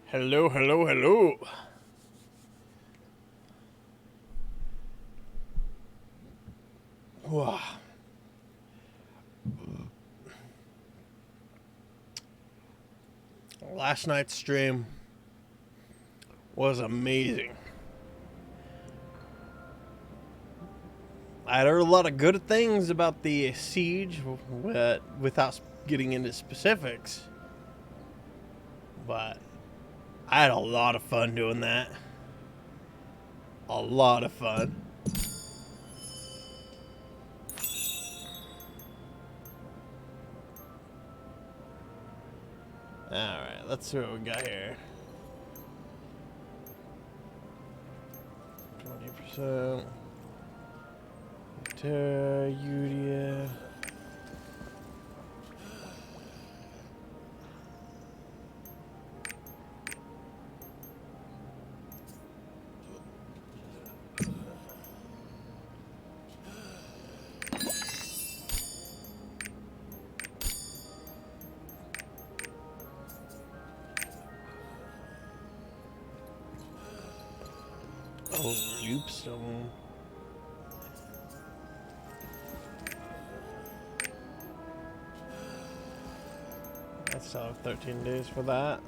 Hello, hello, hello. Wow. Last night's stream was amazing. I heard a lot of good things about the siege without getting into specifics. But I had a lot of fun doing that. A lot of fun. Alright, let's see what we got here. 20%. Terra, Udia. Oh, loopstone. I still have 13 days for that.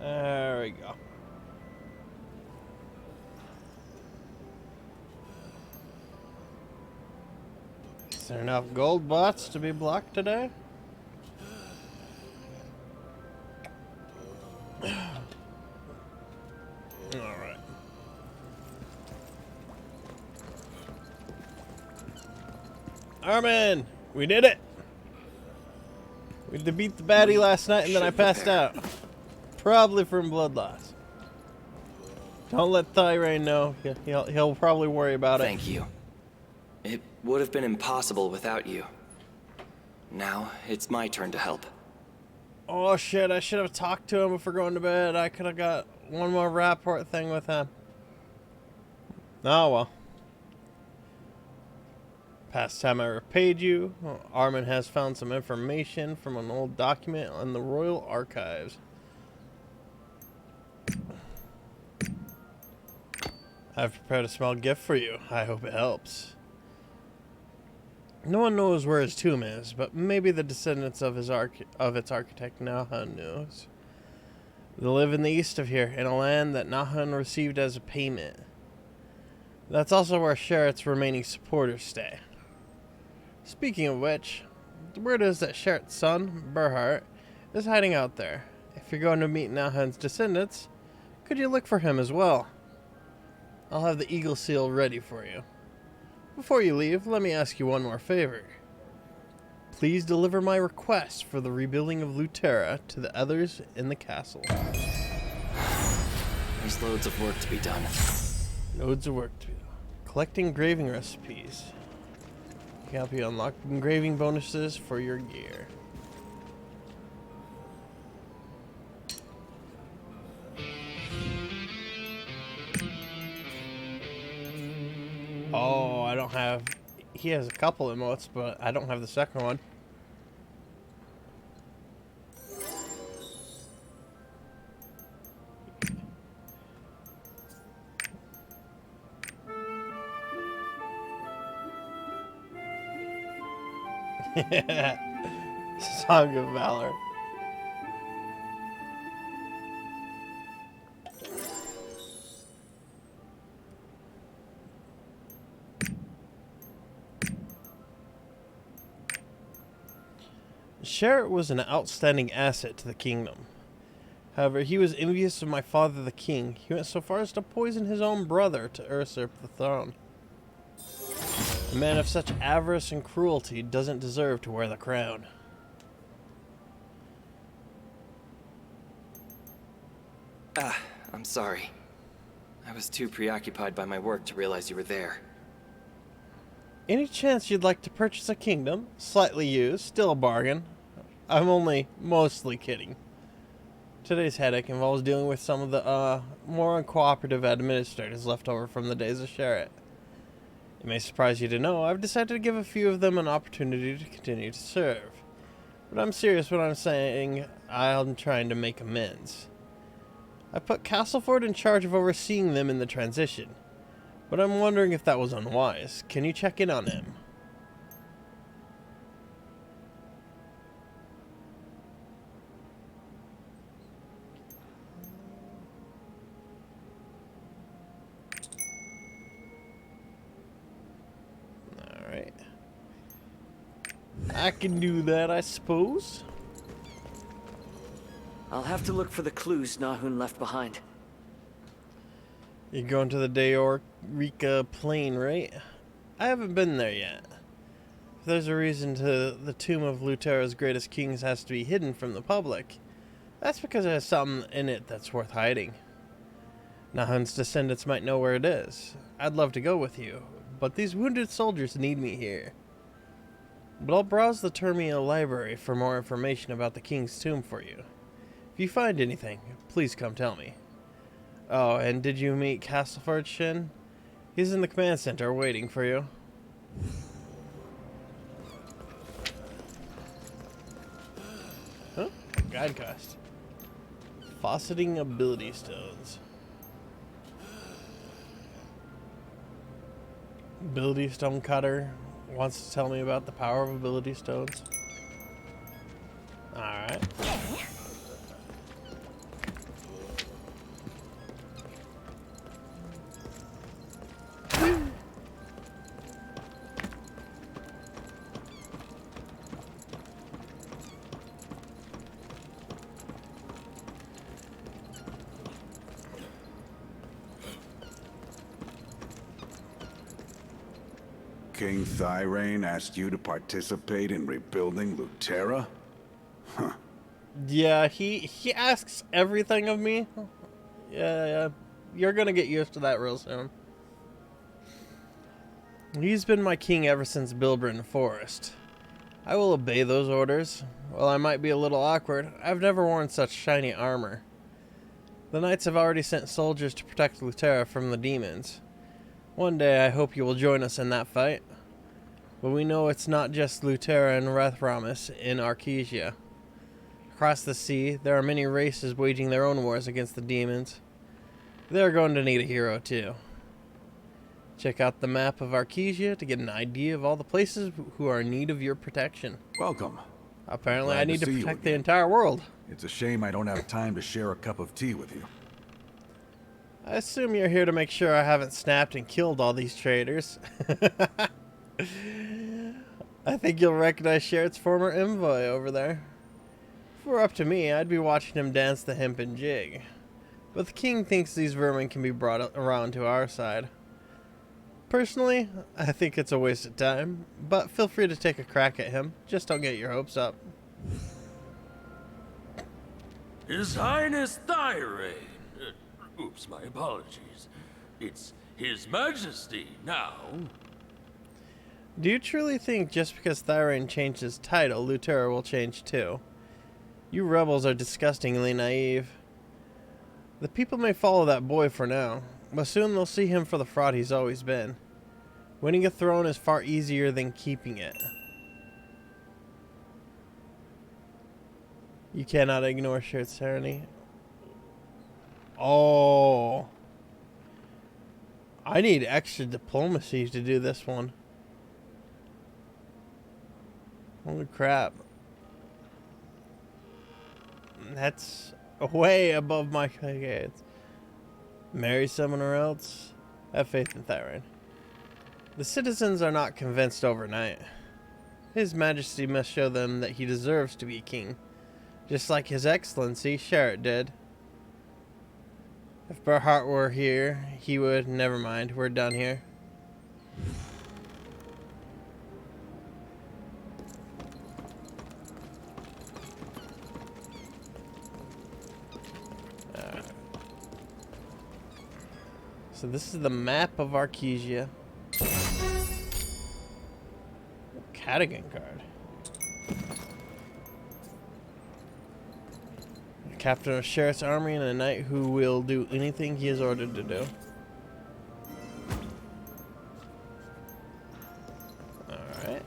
There we go. Is there enough gold bots to be blocked today? Alright. Armin! We did it! We beat the baddie last night and then I passed out. Probably from blood loss. Don't let Thyrain know. He'll probably worry about it. Thank you. It would have been impossible without you. Now, it's my turn to help. Oh shit, I should have talked to him before going to bed. I could have got one more rapport thing with him. Oh well. Past time I repaid you, Armin has found some information from an old document on the Royal Archives. I've prepared a small gift for you. I hope it helps. No one knows where his tomb is, but maybe the descendants of its architect Nahun knows. They live in the east of here, in a land that Nahun received as a payment. That's also where Sherritt's remaining supporters stay. Speaking of which, the word is that Sherritt's son, Berhart, is hiding out there. If you're going to meet Nahun's descendants, could you look for him as well? I'll have the eagle seal ready for you. Before you leave, let me ask you one more favor. Please deliver my request for the rebuilding of Lutera to the others in the castle. There's loads of work to be done. Loads of work to do. Collect engraving recipes. Can help you unlock engraving bonuses for your gear. Oh, I don't have... He has a couple emotes, but I don't have the second one. Song of Valor. Sherritt was an outstanding asset to the kingdom. However, he was envious of my father the king. He went so far as to poison his own brother to usurp the throne. A man of such avarice and cruelty doesn't deserve to wear the crown. I'm sorry. I was too preoccupied by my work to realize you were there. Any chance you'd like to purchase a kingdom? Slightly used, still a bargain. I'm only mostly kidding. Today's headache involves dealing with some of the more uncooperative administrators left over from the days of Sherritt. It may surprise you to know I've decided to give a few of them an opportunity to continue to serve. But I'm serious when I'm saying I'm trying to make amends. I put Castleford in charge of overseeing them in the transition, but I'm wondering if that was unwise. Can you check in on him? Alright. I can do that, I suppose. I'll have to look for the clues Nahun left behind. You're going to the Dayorika Plain, right? I haven't been there yet. If there's a reason the tomb of Lutera's greatest kings has to be hidden from the public, that's because there's something in it that's worth hiding. Nahun's descendants might know where it is. I'd love to go with you, but these wounded soldiers need me here. But I'll browse the Termia library for more information about the king's tomb for you. If you find anything, please come tell me. Oh, and did you meet Castleford, Shin? He's in the command center waiting for you. Huh? Guide quest. Fauceting ability stones. Ability stone cutter wants to tell me about the power of ability stones. Alright. King Thirain asked you to participate in rebuilding Lutera? Huh. Yeah, he asks everything of me. Yeah, you're gonna get used to that real soon. He's been my king ever since Bilbrin Forest. I will obey those orders. While I might be a little awkward, I've never worn such shiny armor. The knights have already sent soldiers to protect Lutera from the demons. One day I hope you will join us in that fight. But we know it's not just Lutera and Rethramus in Arkesia. Across the sea, there are many races waging their own wars against the demons. They're going to need a hero too. Check out the map of Arkesia to get an idea of all the places who are in need of your protection. Welcome. Apparently I Glad to need to see you protect the again. entire world. It's a shame I don't have time to share a cup of tea with you. I assume you're here to make sure I haven't snapped and killed all these traitors. I think you'll recognize Sherritt's former envoy over there. If it were up to me, I'd be watching him dance the hempen jig. But the king thinks these vermin can be brought around to our side. Personally, I think it's a waste of time, but feel free to take a crack at him. Just don't get your hopes up. His Highness Thirain. Oops, my apologies. It's His Majesty now. Do you truly think just because Thirain changed his title, Lutera will change too? You rebels are disgustingly naive. The people may follow that boy for now, but soon they'll see him for the fraud he's always been. Winning a throne is far easier than keeping it. You cannot ignore Sherritt's tyranny. Oh. I need extra diplomacy to do this one. Holy crap. That's way above my grades. Marry someone or else. Have faith in Thirain. The citizens are not convinced overnight. His Majesty must show them that he deserves to be king. Just like His Excellency, Sherritt did. If Berhart were here, he would... Never mind, we're done here. So this is the map of Arkesia. Cadigan card. A captain of Sheriff's army and a knight who will do anything he is ordered to do. Alright.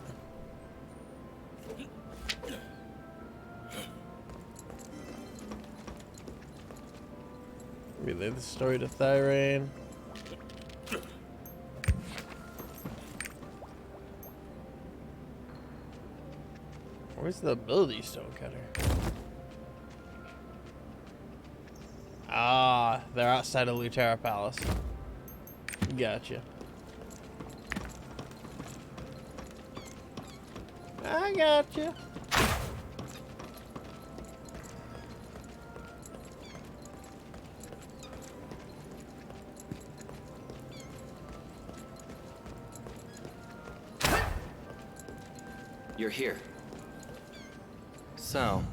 Relay the story to Thirain. Where's the ability stonecutter? Ah, they're outside of Luterra Palace. Gotcha. I gotcha. You're here. So,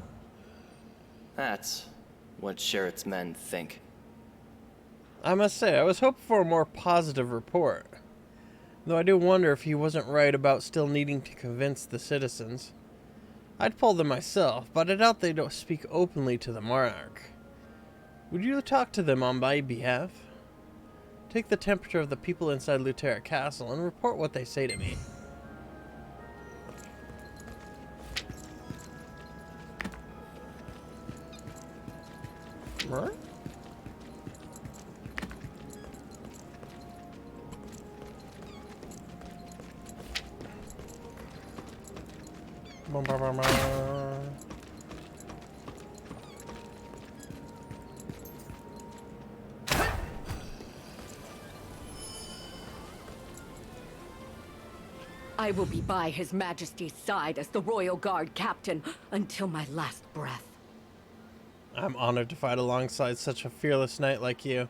that's what Sherritt's men think. I must say, I was hoping for a more positive report. Though I do wonder if he wasn't right about still needing to convince the citizens. I'd pull them myself, but I doubt they don't speak openly to the monarch. Would you talk to them on my behalf? Take the temperature of the people inside Luterra Castle and report what they say to me. Right? Bum, bum, bum, bum. I will be by His Majesty's side as the Royal Guard captain until my last breath. I'm honored to fight alongside such a fearless knight like you.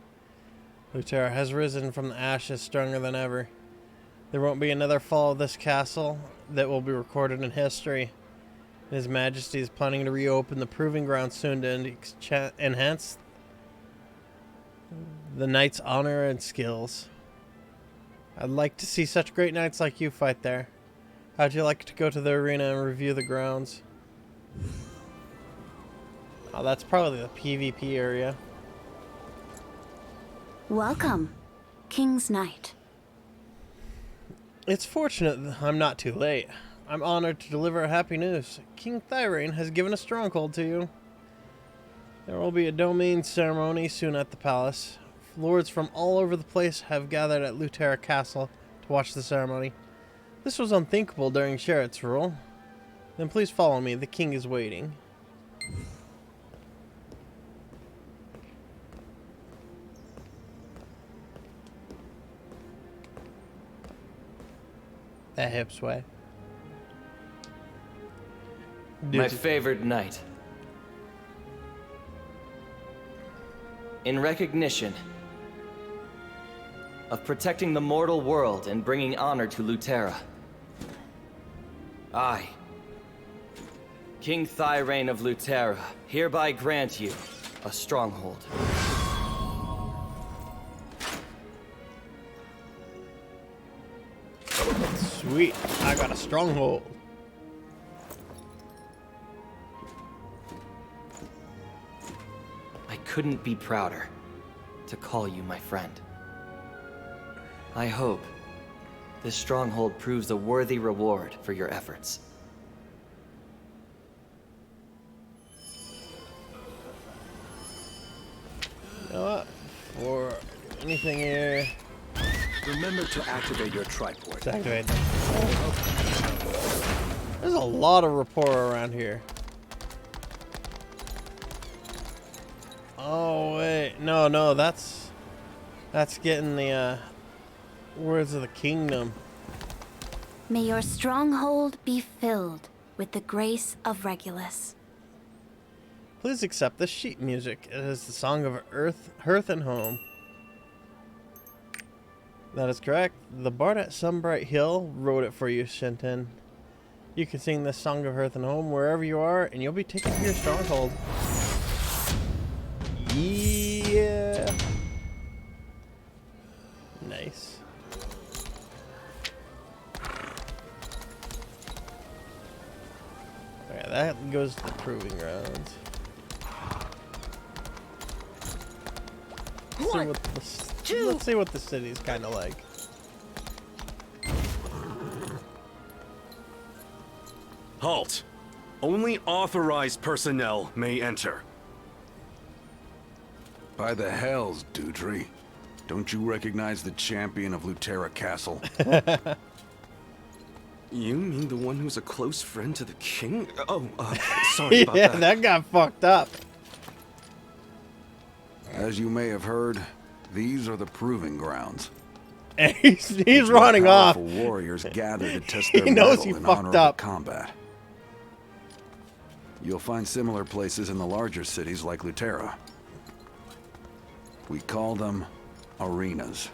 Luterra has risen from the ashes stronger than ever. There won't be another fall of this castle that will be recorded in history. His Majesty is planning to reopen the proving ground soon to enhance the knight's honor and skills. I'd like to see such great knights like you fight there. How'd you like to go to the arena and review the grounds? Oh, that's probably the PvP area. Welcome, King's Knight. It's fortunate that I'm not too late. I'm honored to deliver happy news. King Thirain has given a stronghold to you. There will be a domain ceremony soon at the palace. Lords from all over the place have gathered at Luterra Castle to watch the ceremony. This was unthinkable during Sherritt's rule. Then please follow me. The king is waiting. That hip sway. My favorite knight. In recognition of protecting the mortal world and bringing honor to Luterra, I, King Thirain of Luterra, hereby grant you a stronghold. Sweet, I got a stronghold. I couldn't be prouder to call you my friend. I hope this stronghold proves a worthy reward for your efforts. You know what? For anything here, Remember to activate your tripod. let's activate them. There's a lot of rapport around here. Oh wait, no, that's getting the words of the kingdom. May your stronghold be filled with the grace of Regulus. Please accept this sheet music. It is the song of hearth and home. That is correct. The bard at Sunbright Hill wrote it for you, Shinten. You can sing this song of hearth and home wherever you are, and you'll be taken to your stronghold. Yeah. Nice. Alright, that goes to the proving grounds. Let's see what the city's kind of like. Halt! Only authorized personnel may enter. By the hells, Dudry. Don't you recognize the champion of Lutera Castle? You mean the one who's a close friend to the king? Oh, sorry about Yeah, that. that got fucked up. As you may have heard, these are the proving grounds. And he's Where running off. powerful warriors gather to test He their knows mettle he in fucked honorable up. combat. You'll find similar places in the larger cities like Lutera. We call them arenas.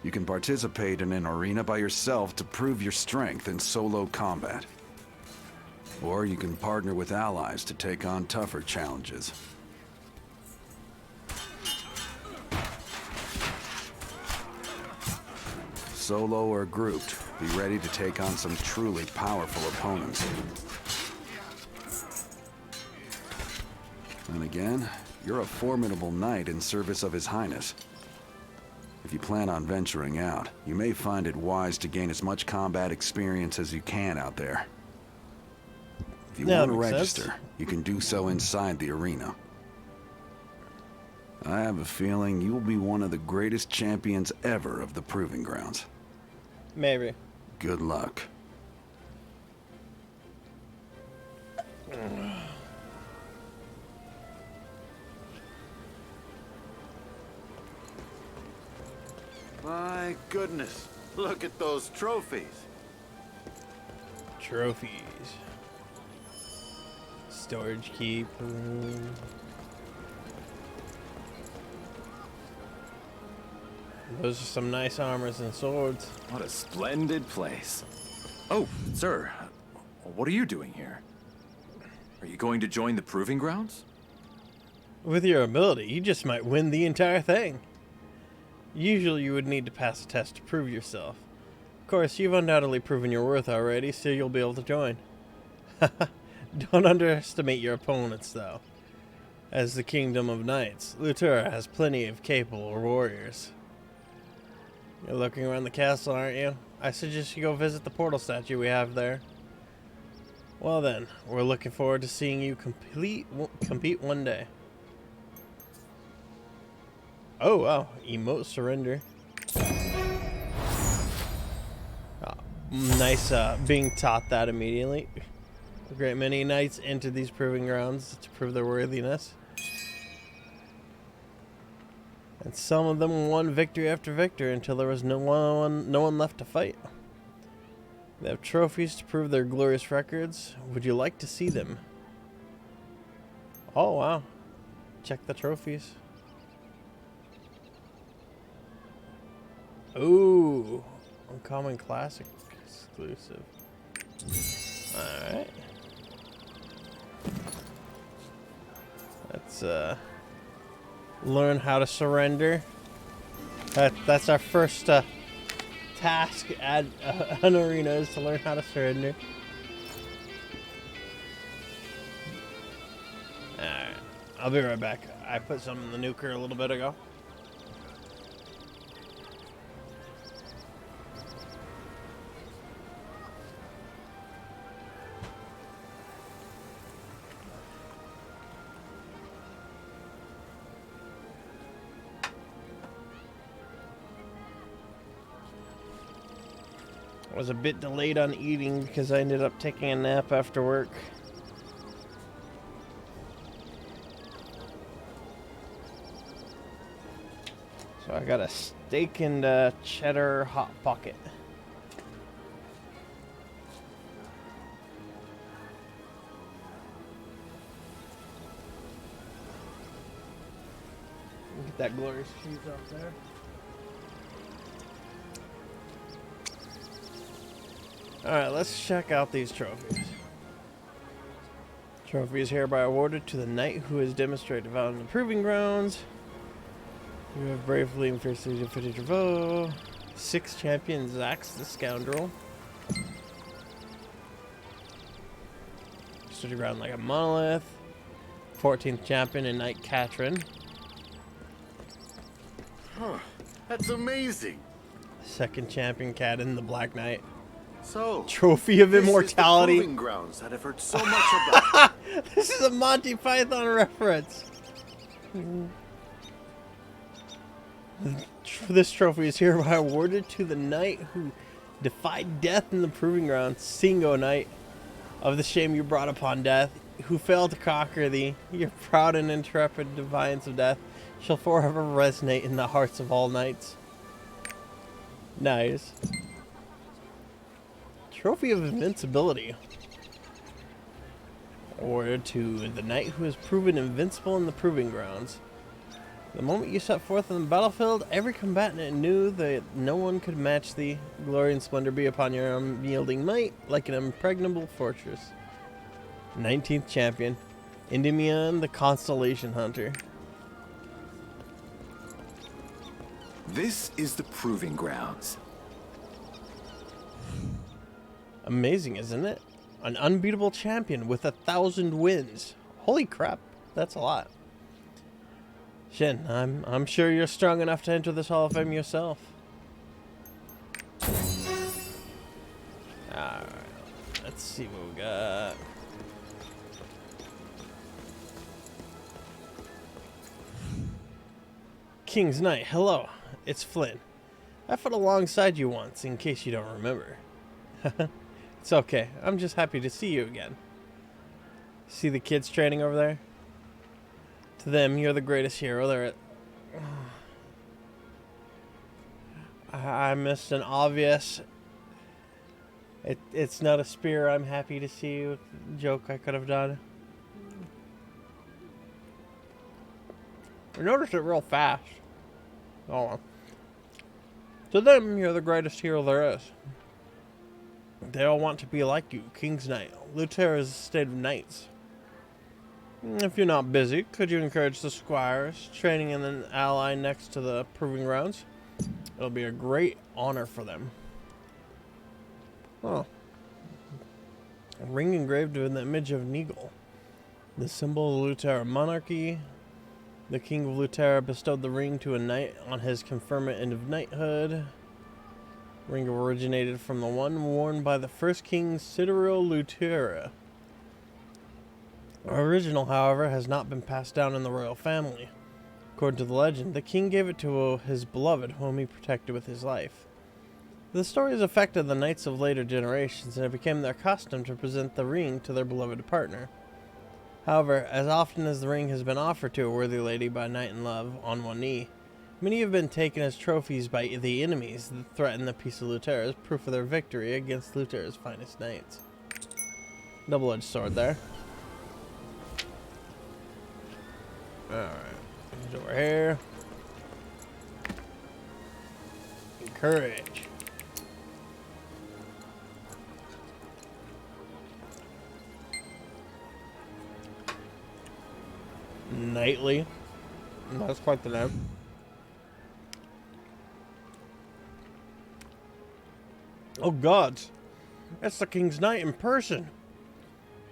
You can participate in an arena by yourself to prove your strength in solo combat. Or you can partner with allies to take on tougher challenges. Solo or grouped, be ready to take on some truly powerful opponents. And again, you're a formidable knight in service of His Highness. If you plan on venturing out, you may find it wise to gain as much combat experience as you can out there. If you Yeah, want to that makes register, sense. you can do so inside the arena. I have a feeling you'll be one of the greatest champions ever of the Proving Grounds. Maybe. Good luck. My goodness, look at those trophies. Trophies. Storage keep. Those are some nice armors and swords. What a splendid place. Oh, sir, what are you doing here? Are you going to join the Proving Grounds? With your ability, you just might win the entire thing. Usually you would need to pass a test to prove yourself. Of course, you've undoubtedly proven your worth already, so you'll be able to join. Don't underestimate your opponents, though. As the Kingdom of Knights, Lutera has plenty of capable warriors. You're looking around the castle, aren't you? I suggest you go visit the portal statue we have there. Well then, we're looking forward to seeing you compete one day. Oh wow, emote surrender. Nice being taught that immediately. A great many knights entered these proving grounds to prove their worthiness. And some of them won victory after victory until there was no one left to fight. They have trophies to prove their glorious records. Would you like to see them? Oh wow. Check the trophies. Ooh. Uncommon classic exclusive. Alright. Let's learn how to surrender. That's our first task at an arena, is to learn how to surrender. Alright. I'll be right back. I put some in the nuker a little bit ago. I was a bit delayed on eating because I ended up taking a nap after work. So I got a steak and cheddar hot pocket. Get that glorious cheese up there. Alright, let's check out these trophies. Trophy is hereby awarded to the knight who has demonstrated valor in the proving grounds. You have bravely and fiercely defeated your foe. 6th champion Zax the Scoundrel. Stood your ground like a monolith. 14th champion and Knight Katrin. Huh. That's amazing. 2nd champion Cadden the Black Knight. So, Trophy of this Immortality. is the proving grounds that I've heard so much about. This is a Monty Python reference. This trophy is hereby awarded to the knight who defied death in the proving grounds. Singo Knight, of the shame you brought upon death, who failed to conquer thee. Your proud and intrepid defiance of death shall forever resonate in the hearts of all knights. Nice. Trophy of Invincibility. Awarded to the knight who has proven invincible in the proving grounds. The moment you set forth on the battlefield, every combatant knew that no one could match thee. Glory and splendor be upon your unyielding might, like an impregnable fortress. 19th champion, Endymion the Constellation Hunter. This is the proving grounds. Amazing, isn't it? An unbeatable champion with 1,000 wins. Holy crap, that's a lot. Shin, I'm sure you're strong enough to enter this Hall of Fame yourself. Alright, let's see what we got. King's Knight, hello. It's Flynn. I fought alongside you once, in case you don't remember. It's okay. I'm just happy to see you again. See the kids training over there? To them, you're the greatest hero there. I missed an obvious... It's not a spear, I'm happy to see you joke I could have done. I noticed it real fast. Hold on. To them, you're the greatest hero there is. They all want to be like you, King's Knight. Lutera is the state of knights. If you're not busy, could you encourage the squires training in an ally next to the proving grounds? It'll be a great honor for them. Oh. A ring engraved with the image of Neagle, the symbol of the Lutera monarchy. The king of Lutera bestowed the ring to a knight on his conferment of knighthood. Ring originated from the one worn by the first king, Cyril Lutera. Original, however, has not been passed down in the royal family. According to the legend, the king gave it to his beloved, whom he protected with his life. The story has affected the knights of later generations, and it became their custom to present the ring to their beloved partner. However, as often as the ring has been offered to a worthy lady by a knight in love on one knee, many have been taken as trophies by the enemies that threaten the peace of Lutera as proof of their victory against Lutera's finest knights. Double-edged sword there. Alright, over here. Encourage. Knightly. That's quite the name. Oh gods, that's the King's Knight in person.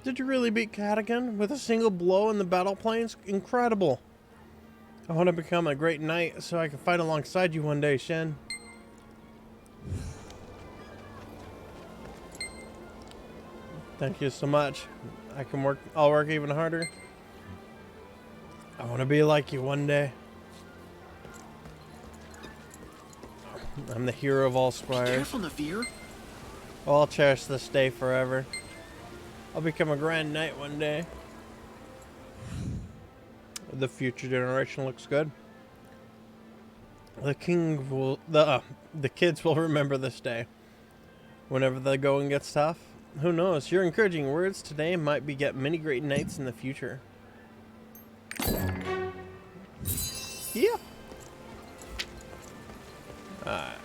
Did you really beat Cadigan with a single blow in the battle plains? Incredible. I want to become a great knight so I can fight alongside you one day, Shen. Thank you so much. I'll work even harder. I want to be like you one day. I'm the hero of all squires. Careful, Navir. Oh, I'll cherish this day forever. I'll become a grand knight one day. The future generation looks good. The kids will remember this day. Whenever the going gets tough. Who knows? Your encouraging words today might beget many great knights in the future. Yeah. Alright.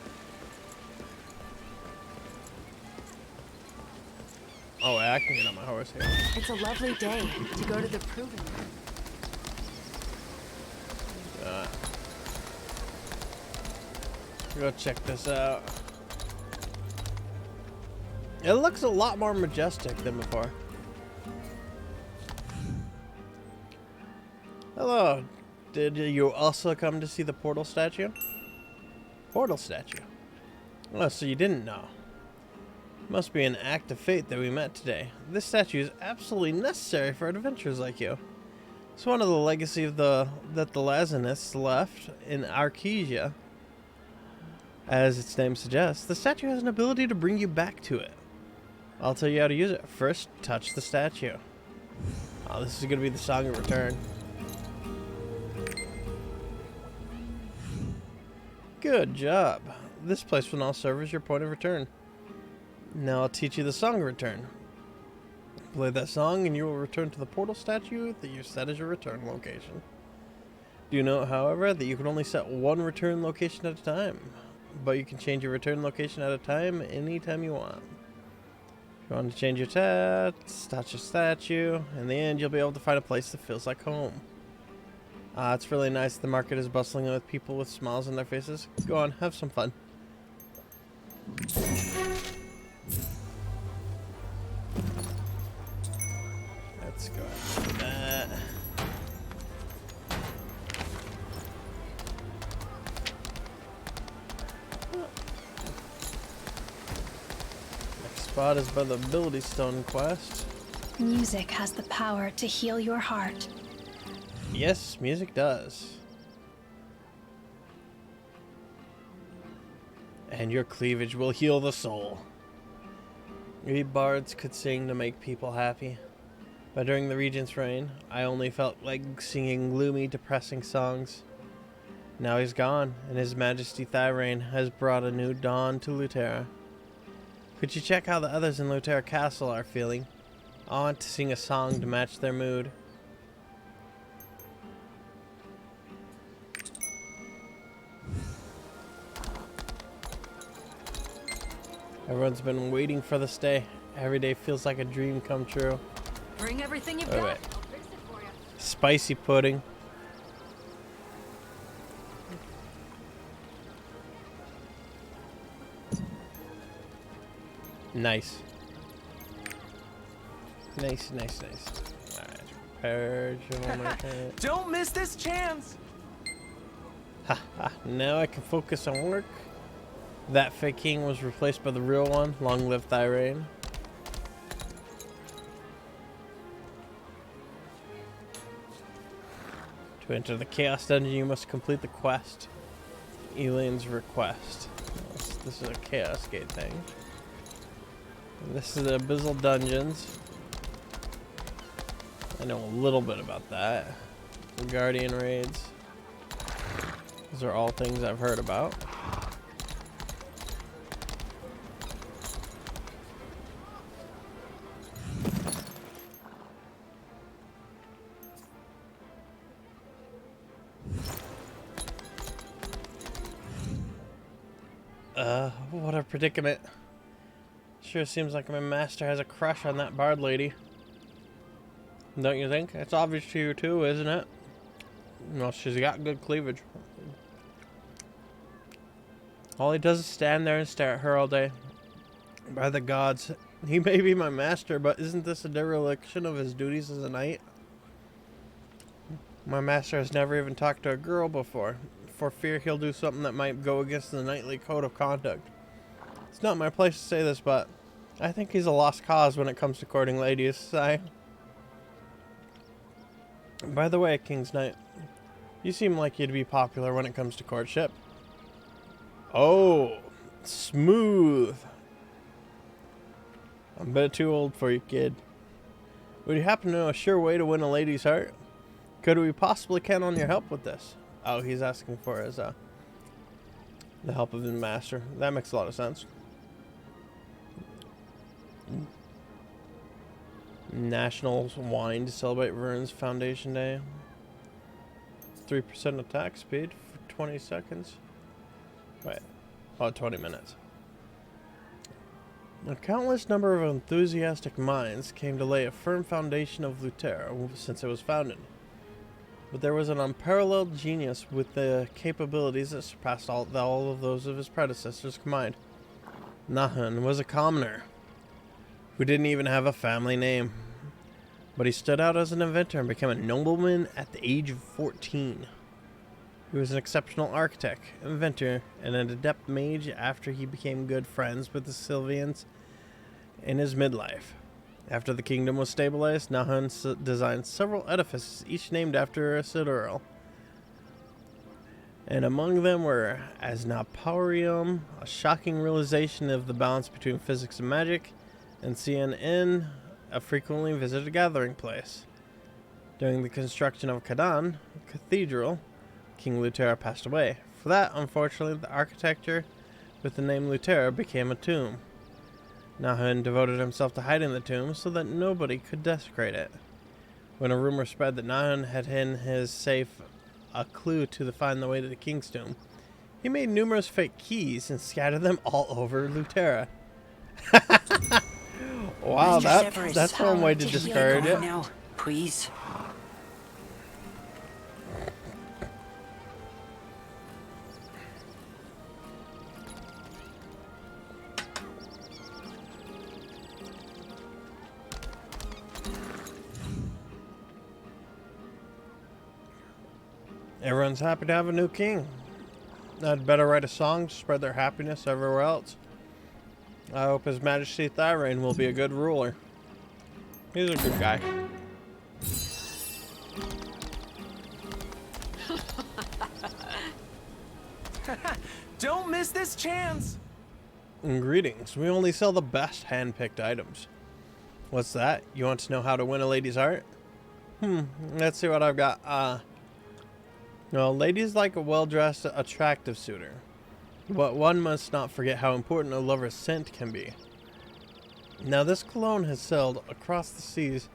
Oh, I can get on my horse here. It's a lovely day to go to the proving ground. Go check this out. It looks a lot more majestic than before. Hello. Did you also come to see the portal statue? Portal statue? Oh, so you didn't know. Must be an act of fate that we met today. This statue is absolutely necessary for adventurers like you. It's one of the legacy of that the Lazanists left in Arkesia. As its name suggests, the statue has an ability to bring you back to it. I'll tell you how to use it. First, touch the statue. Oh, this is going to be the song of return. Good job. This place will now serve as your point of return. Now I'll teach you the song of return. Play that song and you will return to the portal statue that you set as your return location. Do note, however, that you can only set one return location at a time, but you can change your return location at a time anytime you want. If you want to change your tats, touch a statue. In the end, you'll be able to find a place that feels like home. It's really nice. The market is bustling with people with smiles on their faces. Go on, have some fun. Let's go ahead and do that. Next spot is by the Ability Stone quest. Music has the power to heal your heart. Yes, music does. And your cleavage will heal the soul. We bards could sing to make people happy. But during the Regent's reign, I only felt like singing gloomy, depressing songs. Now he's gone, and His Majesty Thyrain has brought a new dawn to Lutera. Could you check how the others in Lutera Castle are feeling? I want to sing a song to match their mood. Everyone's been waiting for this day. Every day feels like a dream come true. Bring everything you've Wait, got. wait. I'll fix it for you. Spicy pudding. Nice. Nice, nice, nice. Alright, prepare to Don't miss this chance! Ha ha. Now I can focus on work. That fake king was replaced by the real one. Long live Thyrain. To enter the Chaos Dungeon, you must complete the quest. Elaine's request. This is a Chaos Gate thing. And this is the Abyssal Dungeons. I know a little bit about that. The Guardian raids. These are all things I've heard about. What a predicament. Sure seems like my master has a crush on that bard lady. Don't you think? It's obvious to you too, isn't it? Well, she's got good cleavage. All he does is stand there and stare at her all day. By the gods, he may be my master, but isn't this a dereliction of his duties as a knight? My master has never even talked to a girl before, for fear he'll do something that might go against the knightly code of conduct. It's not my place to say this, but I think he's a lost cause when it comes to courting ladies. By the way, King's Knight, you seem like you'd be popular when it comes to courtship. Oh, smooth. I'm a bit too old for you, kid. Would you happen to know a sure way to win a lady's heart? Could we possibly count on your help with this? Oh, he's asking for his, the help of the master. That makes a lot of sense. National wine to celebrate Vern's Foundation Day. 3% attack speed for 20 seconds. Wait. Oh, 20 minutes. A countless number of enthusiastic minds came to lay a firm foundation of Lutera since it was founded. But there was an unparalleled genius with the capabilities that surpassed all of those of his predecessors combined. Nahum was a commoner who didn't even have a family name. But he stood out as an inventor and became a nobleman at the age of 14. He was an exceptional architect, inventor, and an adept mage after he became good friends with the Sylvians in his midlife. After the kingdom was stabilized, Nahum designed several edifices, each named after a citadel. And among them were Asnaparium, a shocking realization of the balance between physics and magic, and CNN, a frequently visited gathering place. During the construction of Kadan Cathedral, King Lutera passed away. For that, unfortunately, the architecture with the name Lutera became a tomb. Nahum devoted himself to hiding the tomb so that nobody could desecrate it. When a rumor spread that Nahum had in his safe a clue to find the way to the king's tomb, he made numerous fake keys and scattered them all over Lutera. Wow, that's one way to discard it. Now, please. Everyone's happy to have a new king. I'd better write a song to spread their happiness everywhere else. I hope His Majesty Thyrain will be a good ruler. He's a good guy. Don't miss this chance! Greetings. We only sell the best hand-picked items. What's that? You want to know how to win a lady's heart? Let's see what I've got. Well, ladies like a well-dressed, attractive suitor. But one must not forget how important a lover's scent can be. Now, this cologne has sailed across the seas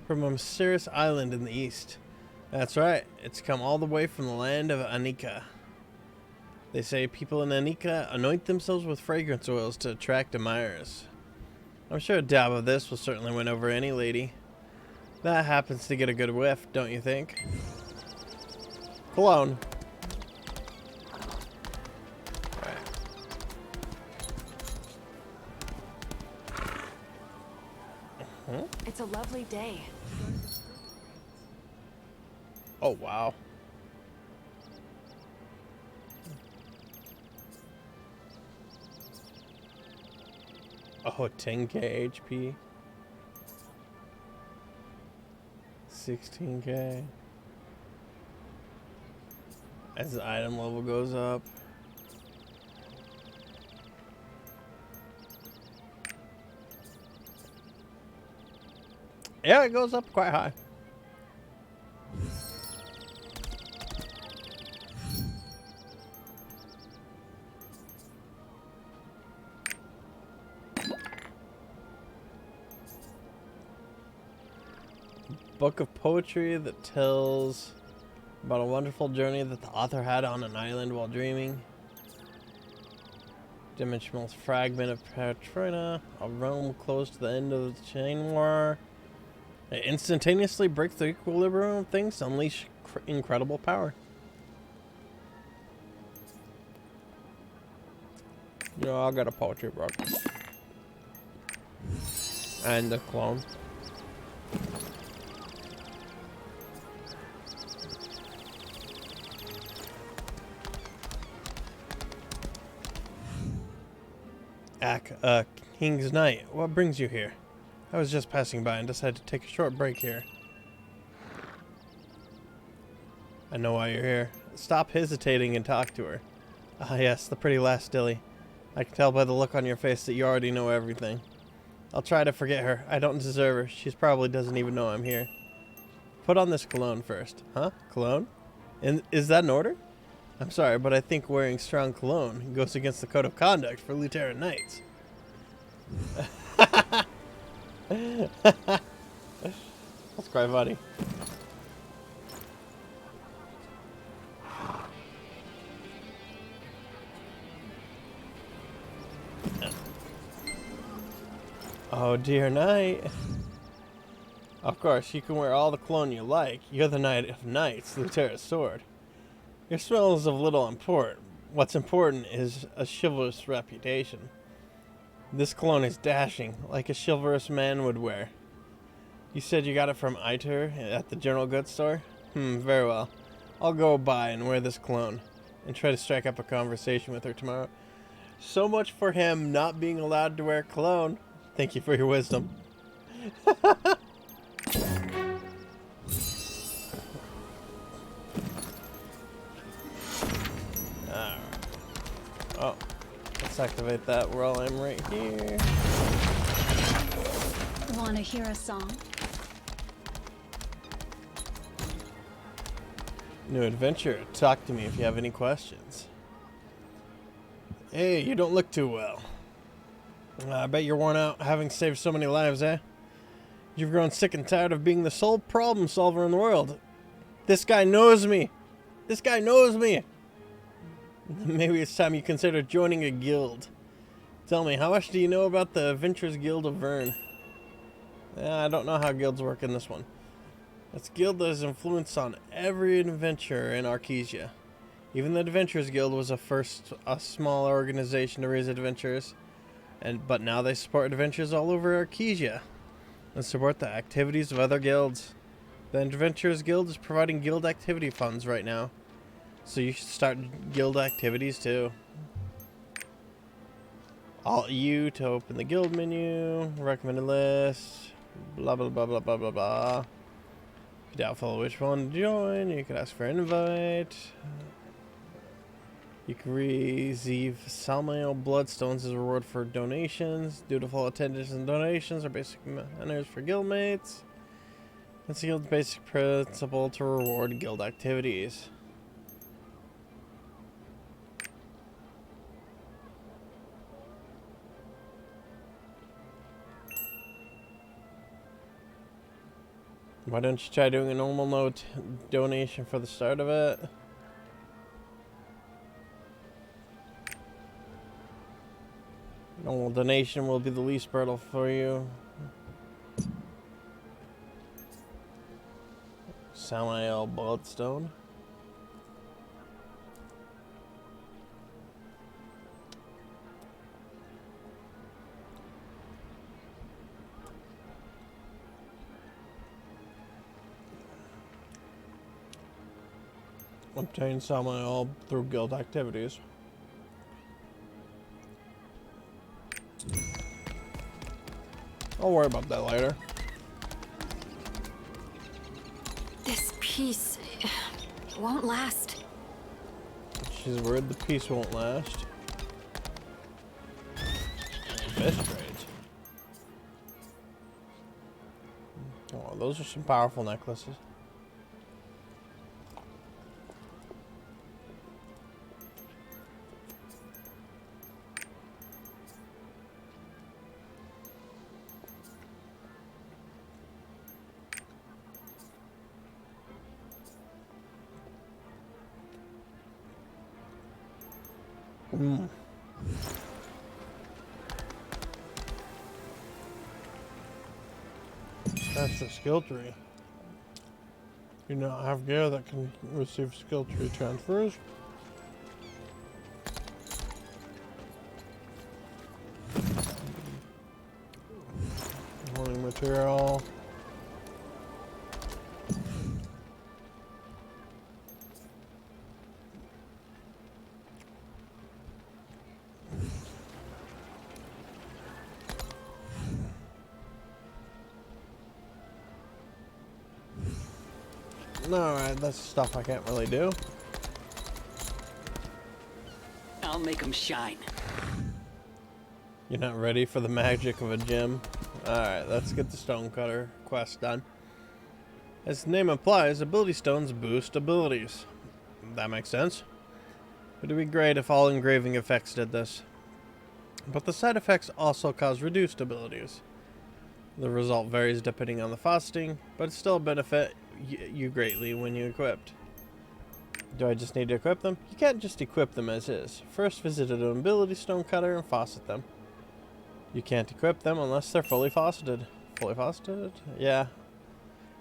from a mysterious island in the east. That's right, it's come all the way from the land of Anika. They say people in Anika anoint themselves with fragrance oils to attract admirers. I'm sure a dab of this will certainly win over any lady. That happens to get a good whiff, don't you think? Cologne. It's a lovely day. Oh, wow. Oh, 10k HP. 16k. As the item level goes up. Yeah, it goes up quite high. Book of poetry that tells about a wonderful journey that the author had on an island while dreaming. Dimensional fragment of Patrina, a realm close to the end of the chain war. It instantaneously breaks the equilibrium of things to unleash incredible power. You know, I got a poetry book. And the clone. King's Knight, what brings you here? I was just passing by and decided to take a short break here. I know why you're here. Stop hesitating and talk to her. Ah yes, the pretty lass Dilly. I can tell by the look on your face that you already know everything. I'll try to forget her. I don't deserve her. She probably doesn't even know I'm here. Put on this cologne first. Huh? Cologne? And is that an order? I'm sorry, but I think wearing strong cologne goes against the code of conduct for Lieutenant Knights. That's quite funny. Oh dear knight. Of course, you can wear all the cologne you like. You're the Knight of Knights, Luterra's sword. Your smell is of little import. What's important is a chivalrous reputation. This cologne is dashing, like a chivalrous man would wear. You said you got it from Iter at the general goods store? Very well. I'll go by and wear this cologne, and try to strike up a conversation with her tomorrow. So much for him not being allowed to wear cologne. Thank you for your wisdom. Alright. Oh, let's activate that while I'm right here. Want to hear a song? New adventure. Talk to me if you have any questions. Hey, you don't look too well. I bet you're worn out having saved so many lives, eh? You've grown sick and tired of being the sole problem solver in the world. This guy knows me. This guy knows me. Maybe it's time you consider joining a guild. Tell me, how much do you know about the Adventurers Guild of Vern? I don't know how guilds work in this one. It's a guild that has influence on every adventurer in Arkesia. Even the Adventurers Guild was a small organization to raise adventurers, but now they support adventurers all over Arkesia and support the activities of other guilds. The Adventurers Guild is providing guild activity funds right now, so you should start guild activities too. Alt U to open the guild menu, recommended list, blah blah blah blah blah blah blah. If you doubtful which one to join, you can ask for an invite. You can receive Samael Bloodstones as a reward for donations. Dutiful attendance and donations are basic manners for guildmates. It's the guild's basic principle to reward guild activities. Why don't you try doing a normal note donation for the start of it? Normal donation will be the least brutal for you. Samael Bloodstone. Obtain Samael through guild activities. I'll worry about that later. This peace won't last. She's worried the peace won't last. Best trades. Oh, those are some powerful necklaces. That's the skill tree. You now have gear that can receive skill tree transfers. Holding material. Alright, that's stuff I can't really do. I'll make them shine. You're not ready for the magic of a gem? Alright, let's get the stonecutter quest done. As the name implies, ability stones boost abilities. That makes sense. It would be great if all engraving effects did this. But the side effects also cause reduced abilities. The result varies depending on the frosting, but it still benefit you greatly when you equipped. Do I just need to equip them? You can't just equip them as is. First visit an ability stonecutter and faucet them. You can't equip them unless they're fully faceted. Fully faceted? Yeah.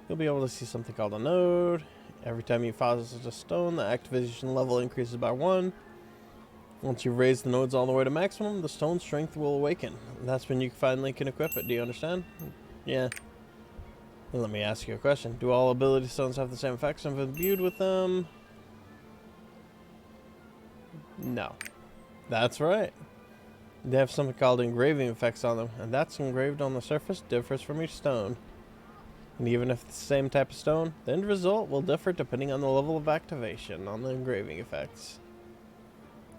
You'll be able to see something called a node. Every time you facet a stone, the activation level increases by 1. Once you've raised the nodes all the way to maximum, the stone's strength will awaken. That's when you finally can equip it. Do you understand? Yeah. Well, let me ask you a question. Do all ability stones have the same effects if imbued with them? No. That's right. They have something called engraving effects on them, and that's engraved on the surface differs from each stone. And even if it's the same type of stone, the end result will differ depending on the level of activation on the engraving effects.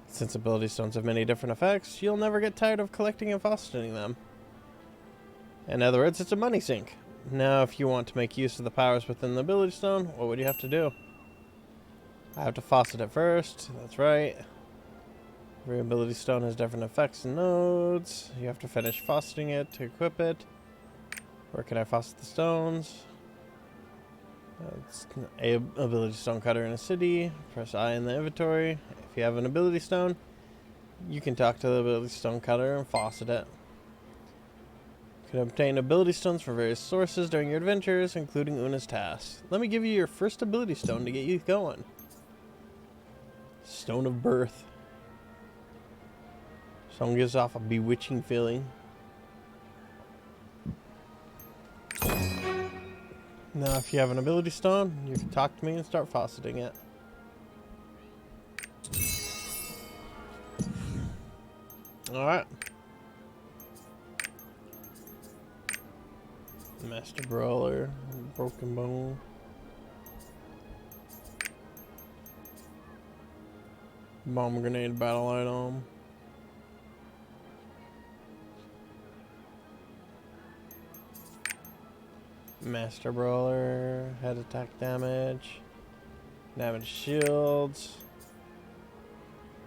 Since ability stones have many different effects, you'll never get tired of collecting and faceting them. In other words, it's a money sink. Now, if you want to make use of the powers within the ability stone, what would you have to do? I have to facet it first. That's right. Every ability stone has different effects and nodes. You have to finish faceting it to equip it. Where can I facet the stones? It's a ability stone cutter in a city. Press I in the inventory. If you have an ability stone, you can talk to the ability stone cutter and facet it. You can obtain ability stones from various sources during your adventures, including Una's tasks. Let me give you your first ability stone to get you going. Stone of Birth. Stone gives off a bewitching feeling. Now, if you have an ability stone, you can talk to me and start faceting it. Alright. Master Brawler, Broken Bone. Bomb Grenade Battle Item. Master Brawler, head attack damage, damage shields,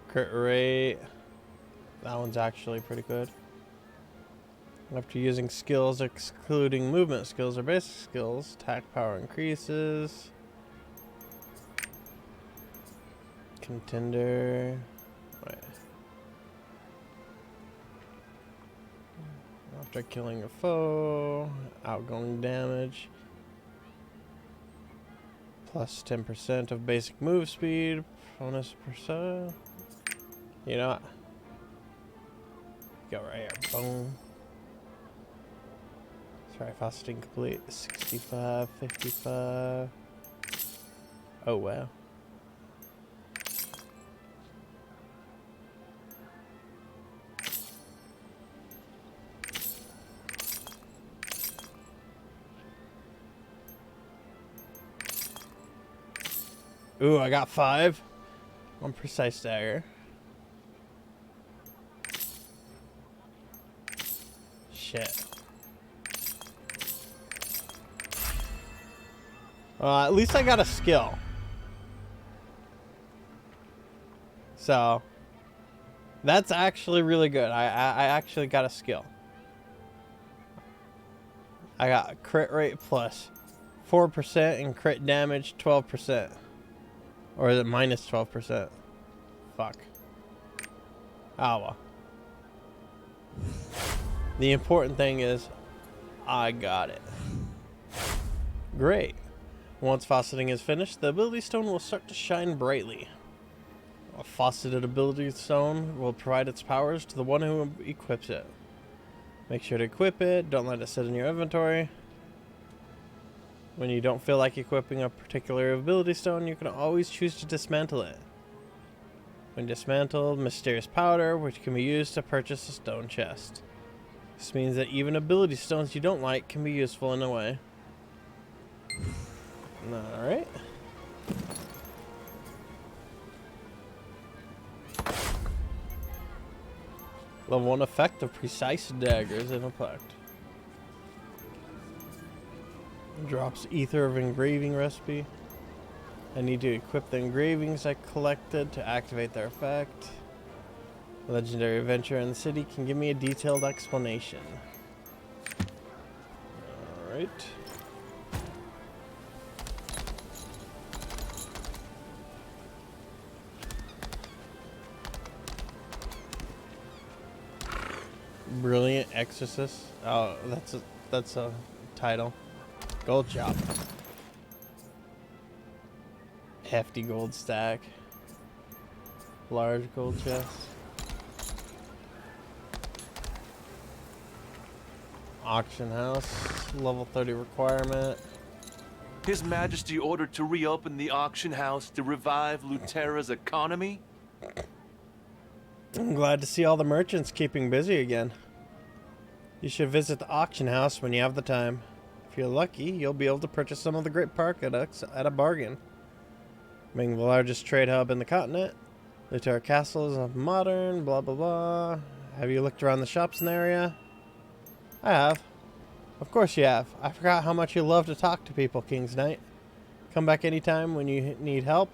crit rate. That one's actually pretty good. After using skills excluding movement skills or basic skills, attack power increases. Contender. Wait. After killing a foe, outgoing damage, plus 10% of basic move speed, bonus percent. You know what? Go right here. Boom. Sorry, faceting complete. 65, 55. Oh, wow. Ooh, I got 5 on precise dagger. Shit. At least I got a skill. So, that's actually really good. I actually got a skill. I got crit rate plus 4% and crit damage 12%. Or is it minus 12%? Fuck. Oh well. The important thing is, I got it. Great. Once faceting is finished, the ability stone will start to shine brightly. A faceted ability stone will provide its powers to the one who equips it. Make sure to equip it, don't let it sit in your inventory. When you don't feel like equipping a particular ability stone, you can always choose to dismantle it. When dismantled, mysterious powder, which can be used to purchase a stone chest. This means that even ability stones you don't like can be useful in a way. Alright. Level 1 effect of precise daggers in effect. Drops ether of engraving recipe. I need to equip the engravings I collected to activate their effect. Legendary adventure in the city can give me a detailed explanation. Alright. Brilliant Exorcist. Oh, that's a title. Gold chop. Hefty gold stack. Large gold chest. Auction house. Level 30 requirement. His Majesty ordered to reopen the auction house to revive Lutera's economy? I'm glad to see all the merchants keeping busy again. You should visit the auction house when you have the time. If you're lucky, you'll be able to purchase some of the great products at a bargain. Being the largest trade hub in the continent, Lutera Castle is a modern, blah blah blah. Have you looked around the shops in the area? I have. Of course you have. I forgot how much you love to talk to people, King's Knight. Come back anytime when you need help.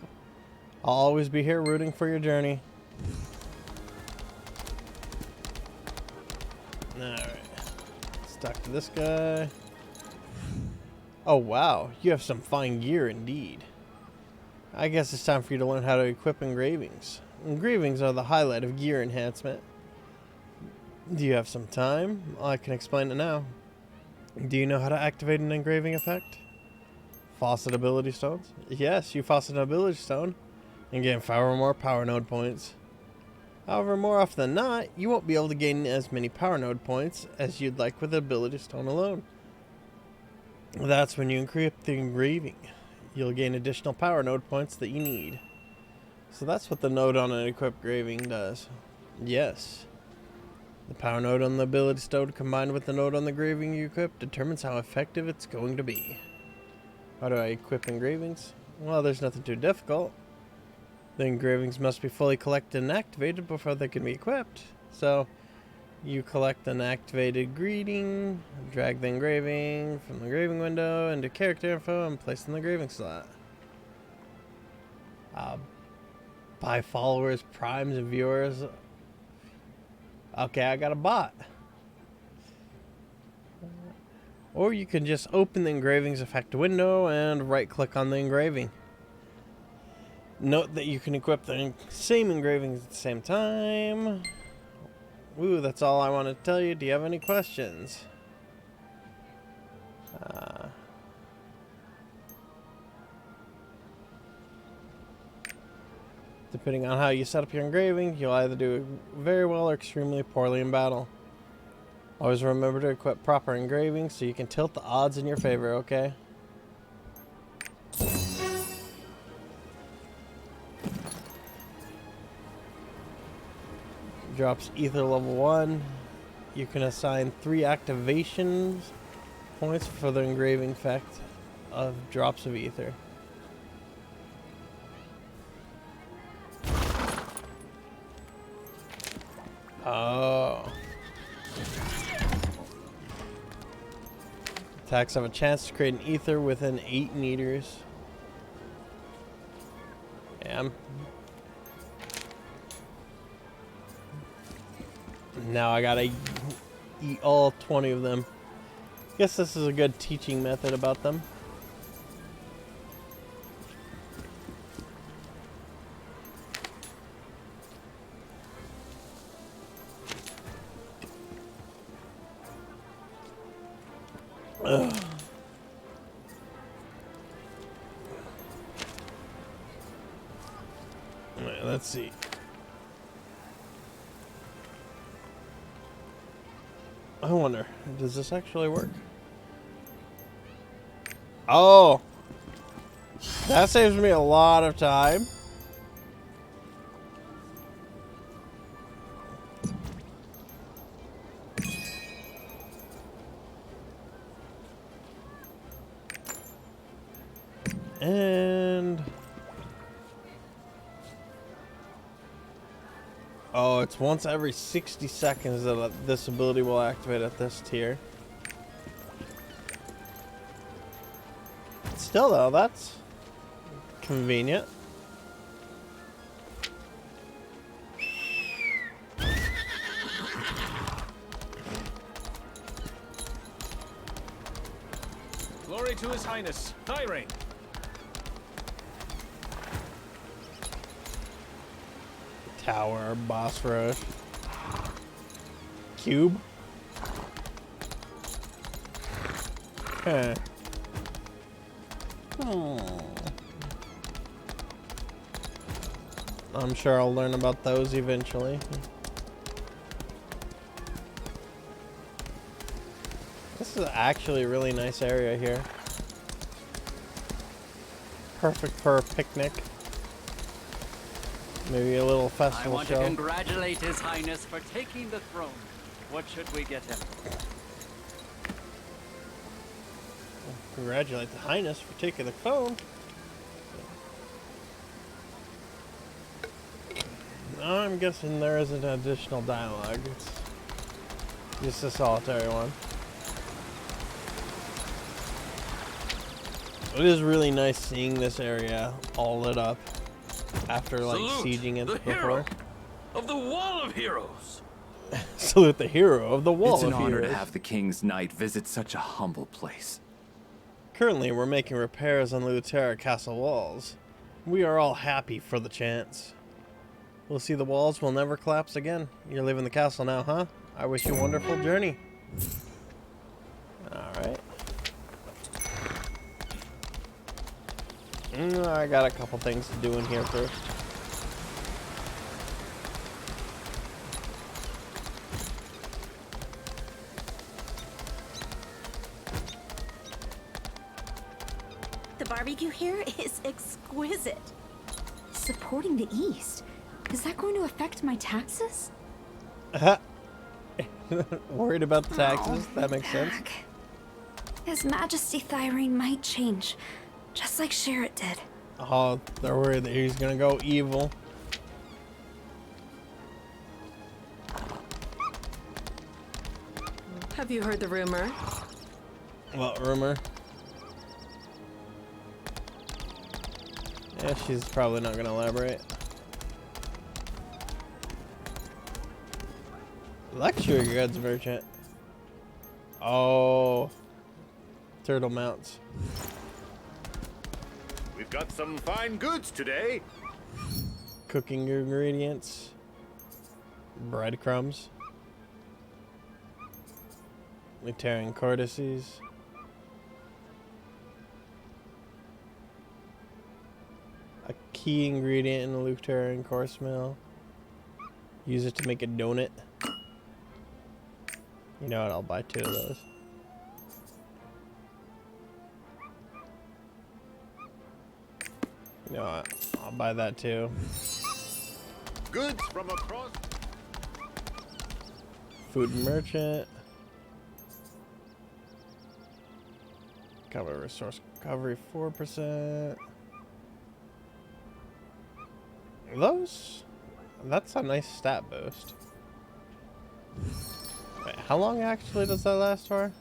I'll always be here rooting for your journey. Alright. Let's talk to this guy. Oh wow, you have some fine gear indeed. I guess it's time for you to learn how to equip engravings. Engravings are the highlight of gear enhancement. Do you have some time? I can explain it now. Do you know how to activate an engraving effect? Faucet ability stones? Yes, you faucet an ability stone and gain 5 or more power node points. However, more often than not, you won't be able to gain as many power node points as you'd like with the ability stone alone. That's when you equip the engraving. You'll gain additional power node points that you need. So that's what the node on an equipped engraving does. Yes. The power node on the ability stone combined with the node on the engraving you equip determines how effective it's going to be. How do I equip engravings? Well, there's nothing too difficult. The engravings must be fully collected and activated before they can be equipped. So, you collect an activated greeting, drag the engraving from the engraving window into character info, and place in the engraving slot. Buy followers, primes, and viewers. Okay, I got a bot. Or you can just open the engravings effect window and right click on the engraving. Note that you can equip the same engravings at the same time. Ooh, that's all I want to tell you. Do you have any questions? Depending on how you set up your engraving, you'll either do very well or extremely poorly in battle. Always remember to equip proper engraving so you can tilt the odds in your favor, okay? Drops ether level 1. You can assign 3 activation points for the engraving effect of drops of ether. Oh. Attacks have a chance to create an ether within 8 meters. Damn. Now I gotta eat all 20 of them. Guess this is a good teaching method about them. Ugh. All right, let's see. I wonder, does this actually work? Oh! That saves me a lot of time. And... oh, it's once every 60 seconds that this ability will activate at this tier. Still though, that's convenient. Glory to His Highness, Thyrain. Tower, boss rush. Cube. Huh. I'm sure I'll learn about those eventually. This is actually a really nice area here. Perfect for a picnic. Maybe a little I festival want show. to congratulate His Highness for taking the throne. What should we get him? Congratulate the Highness for taking the phone. I'm guessing there isn't additional dialogue. It's just a solitary one. It is really nice seeing this area all lit up after like sieging it the before. hero of the Wall of Heroes. Salute the hero of the Wall It's of an honor Heroes. to have the King's Knight visit such a humble place. Currently, we're making repairs on the Lutera castle walls. We are all happy for the chance. We'll see the walls will never collapse again. You're leaving the castle now, huh? I wish you a wonderful journey. Alright. I got a couple things to do in here first. The barbecue here is exquisite. Supporting the East. Is that going to affect my taxes? Worried about the taxes? Oh, That makes sense. His Majesty Thyrene might change, just like Sherrod did. Oh, they're worried that he's gonna go evil. Have you heard the rumor? What rumor? Yeah, she's probably not gonna elaborate. Lecture goods merchant. Oh, turtle mounts. We've got some fine goods today. Cooking ingredients. Breadcrumbs. Luteran cordices. A key ingredient in the Luteran course meal. Use it to make a donut. You know what? I'll buy 2 of those. You know what? I'll buy that too. Goods from across. Food merchant. Cover resource recovery 4%. Those? That's a nice stat boost. Wait, how long actually does that last for?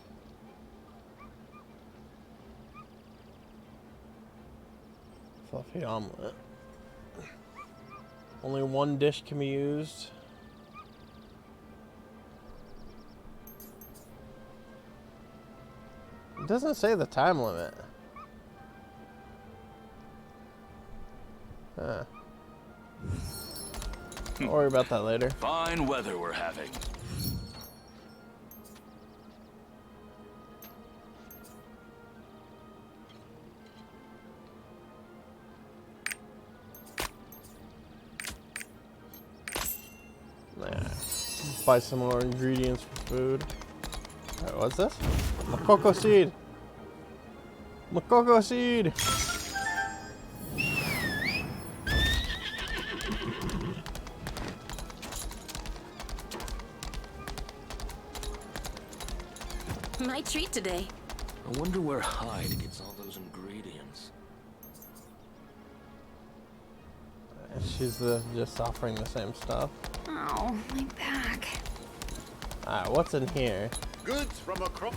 Fluffy omelet. Only 1 dish can be used. It doesn't say the time limit. Huh. Don't worry about that later. Fine weather we're having. Nah. Buy some more ingredients for food. Alright, what's this? Makoko seed! Makoko seed! My treat today. I wonder where Hyde gets all those ingredients. She's just offering the same stuff. Oh, my back. Alright, what's in here? Goods from across.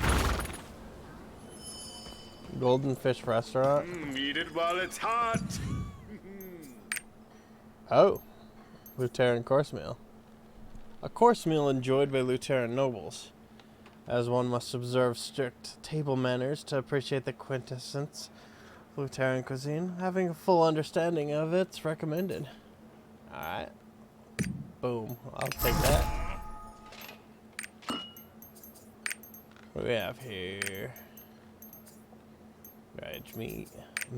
Golden Fish Restaurant. Eat it while it's hot. Oh, Luteran course meal. A course meal enjoyed by Luteran nobles, as one must observe strict table manners to appreciate the quintessence of Luteran cuisine. Having a full understanding of it's recommended. Alright. Boom. I'll take that. What do we have here? Dried meat.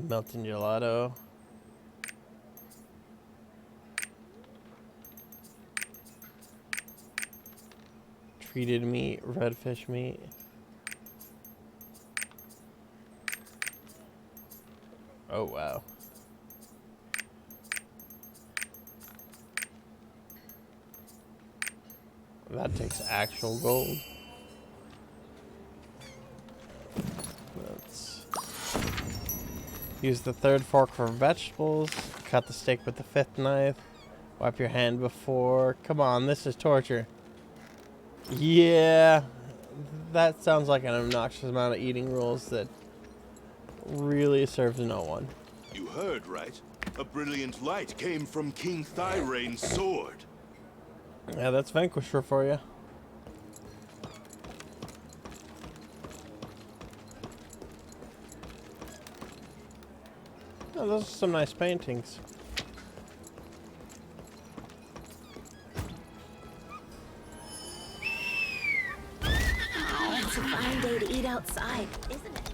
Melted gelato. Treated meat. Redfish meat. Oh, wow. That takes actual gold. Let's use the third fork for vegetables. Cut the steak with the fifth knife. Wipe your hand before. Come on, this is torture. Yeah, that sounds like an obnoxious amount of eating rules that really serves no one. You heard, right? A brilliant light came from King Thyrain's sword. Yeah, that's Vanquisher for you. Oh, those are some nice paintings. Oh, it's a fine day to eat outside, isn't it?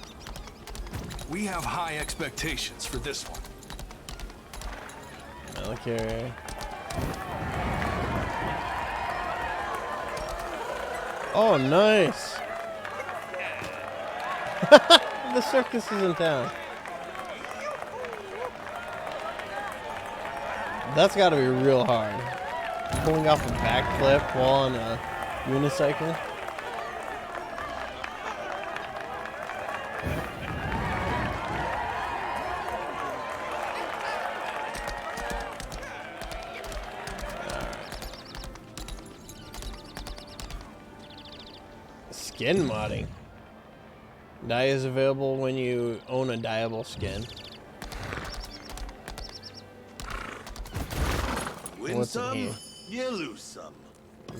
We have high expectations for this one. Okay. Oh, nice. The circus is in town. That's got to be real hard. Pulling off a backflip while on a unicycle. Skin modding. Dye is available when you own a dyeable skin. Win What's in some, here? you lose some.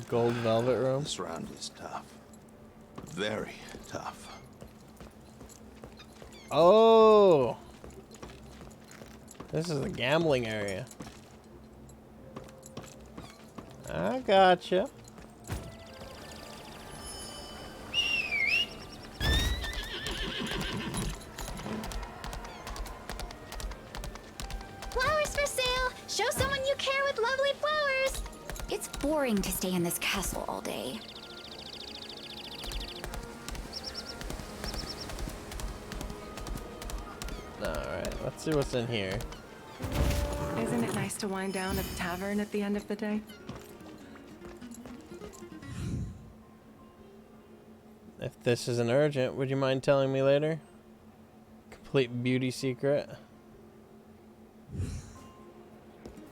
Gold velvet room. This round is tough. Very tough. Oh! This is the gambling area. I gotcha. Flowers for sale! Show someone you care with lovely flowers! It's boring to stay in this castle all day. Alright, let's see what's in here. Isn't it nice to wind down at the tavern at the end of the day? If this isn't urgent, would you mind telling me later? Complete beauty secret.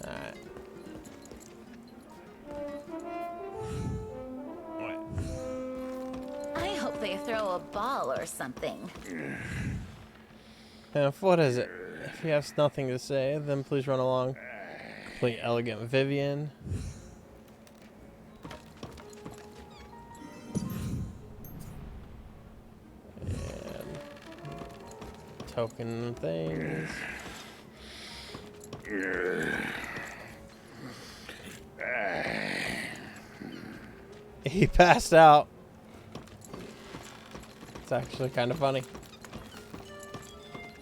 Alright. I hope they throw a ball or something. What is it? If you have nothing to say, then please run along. Complete elegant Vivian. And token things. He passed out. It's actually kind of funny.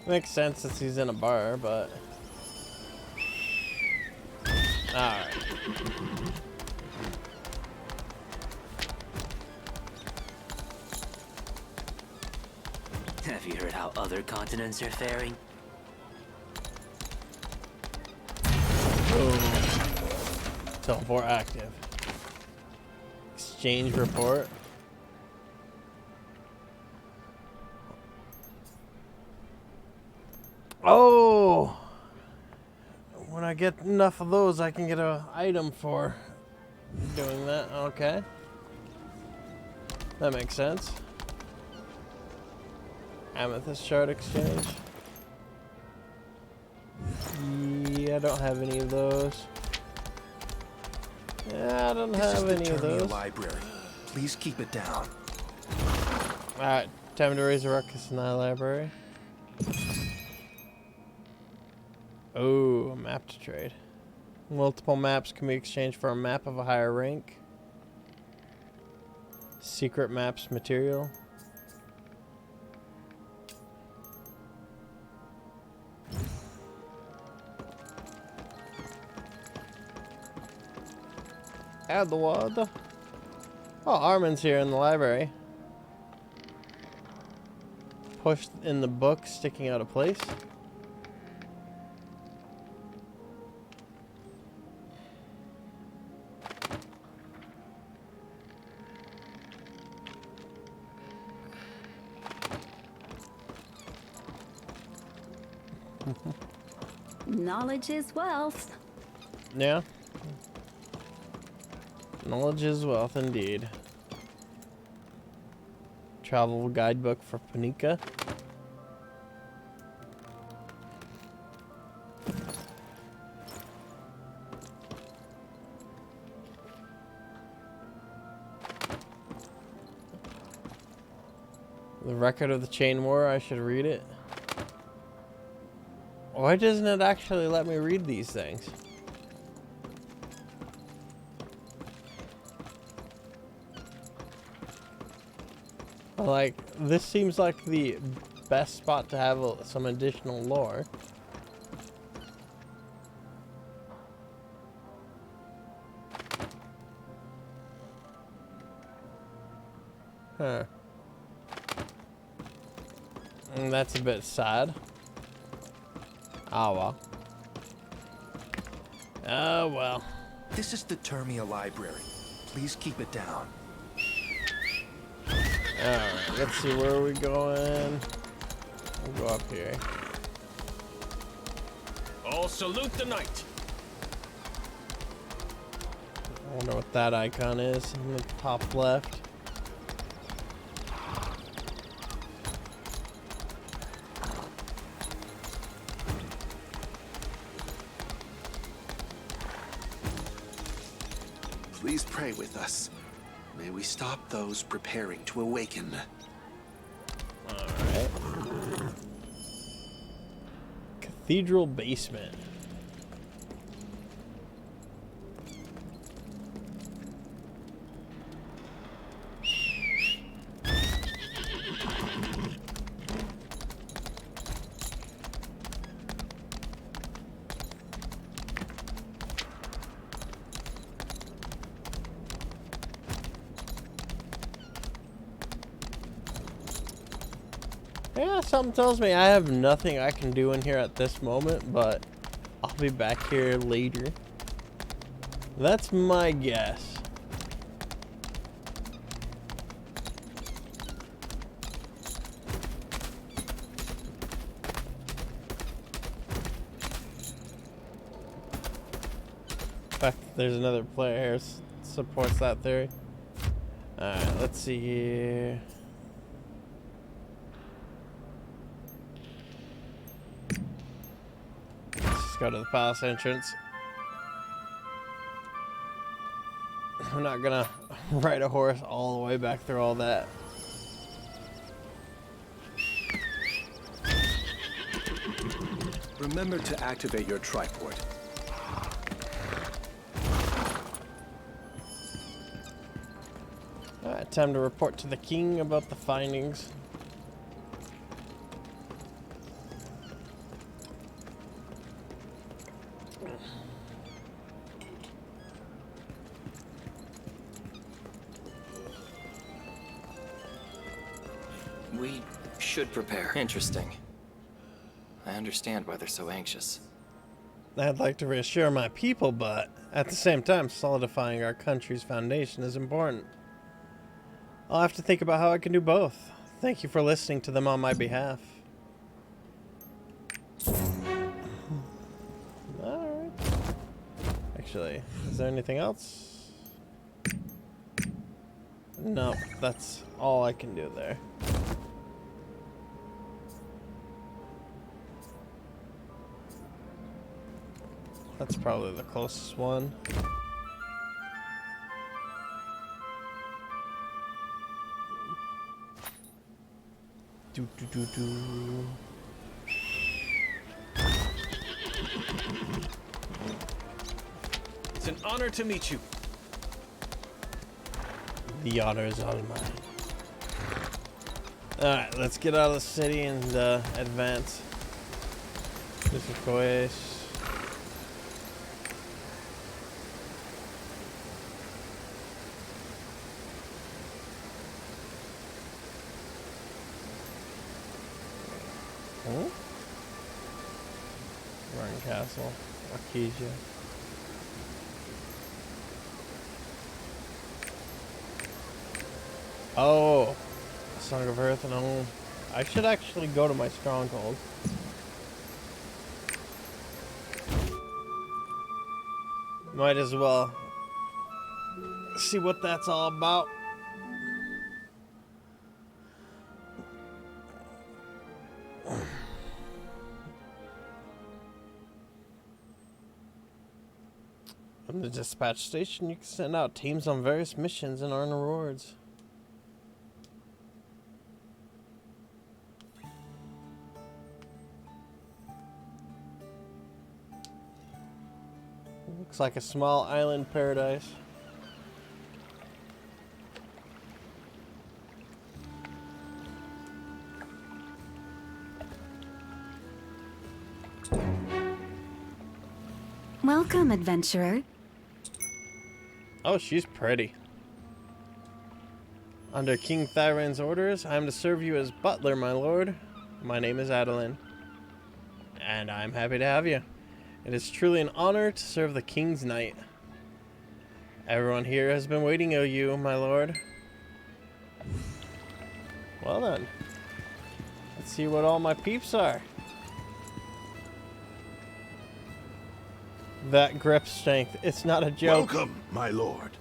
Makes sense since he's in a bar, but... Alright. Have you heard how other continents are faring? Oh. Teleport active. Exchange report. Oh! When I get enough of those, I can get an item for doing that. Okay. That makes sense. Amethyst shard exchange. Yeah, I don't have any of those. Yeah, I don't have any of those. Library. Please keep it down. Alright, time to raise a ruckus in the library. Oh, a map to trade. Multiple maps can be exchanged for a map of a higher rank. Secret maps material. Edward. Oh, Armin's here in the library. Pushed in the book, sticking out of place. Knowledge is wealth. Yeah. Knowledge is wealth indeed. Travel guidebook for Panika. The record of the Chain War, I should read it. Why doesn't it actually let me read these things? Like, this seems like the best spot to have some additional lore. Huh. And that's a bit sad. Oh well. Oh well. This is the Termia Library. Please keep it down. Alright, let's see, where are we going? We'll go up here. All salute the knight. I wonder what that icon is in the top left. Please pray with us. May we stop those preparing to awaken. Alright. Cathedral basement. Yeah, something tells me I have nothing I can do in here at this moment, but I'll be back here later. That's my guess. In fact, there's another player here supports that theory. Alright, let's see here. Go to the palace entrance. I'm not gonna ride a horse all the way back through all that. Remember to activate your triport. Alright, time to report to the king about the findings. We should prepare. Interesting. I understand why they're so anxious. I'd like to reassure my people, but at the same time, solidifying our country's foundation is important. I'll have to think about how I can do both. Thank you for listening to them on my behalf. Alright. Actually, is there anything else? No, that's all I can do there. That's probably the closest one. Do do do do. It's an honor to meet you. The honor is all mine. Alright, let's get out of the city and advance. Después. Hmm? Warren Castle. Arcadia. Oh, Song of Earth and Home. I should actually go to my stronghold. Might as well see what that's all about. From the dispatch station, you can send out teams on various missions and earn rewards. Looks like a small island paradise. Welcome, adventurer. Oh, she's pretty. Under King Thyran's orders, I am to serve you as butler, my lord. My name is Adeline, and I'm happy to have you. It is truly an honor to serve the King's Knight. Everyone here has been waiting on you, my lord. Well then, let's see what all my peeps are. That grip strength, it's not a joke. Welcome, my lord.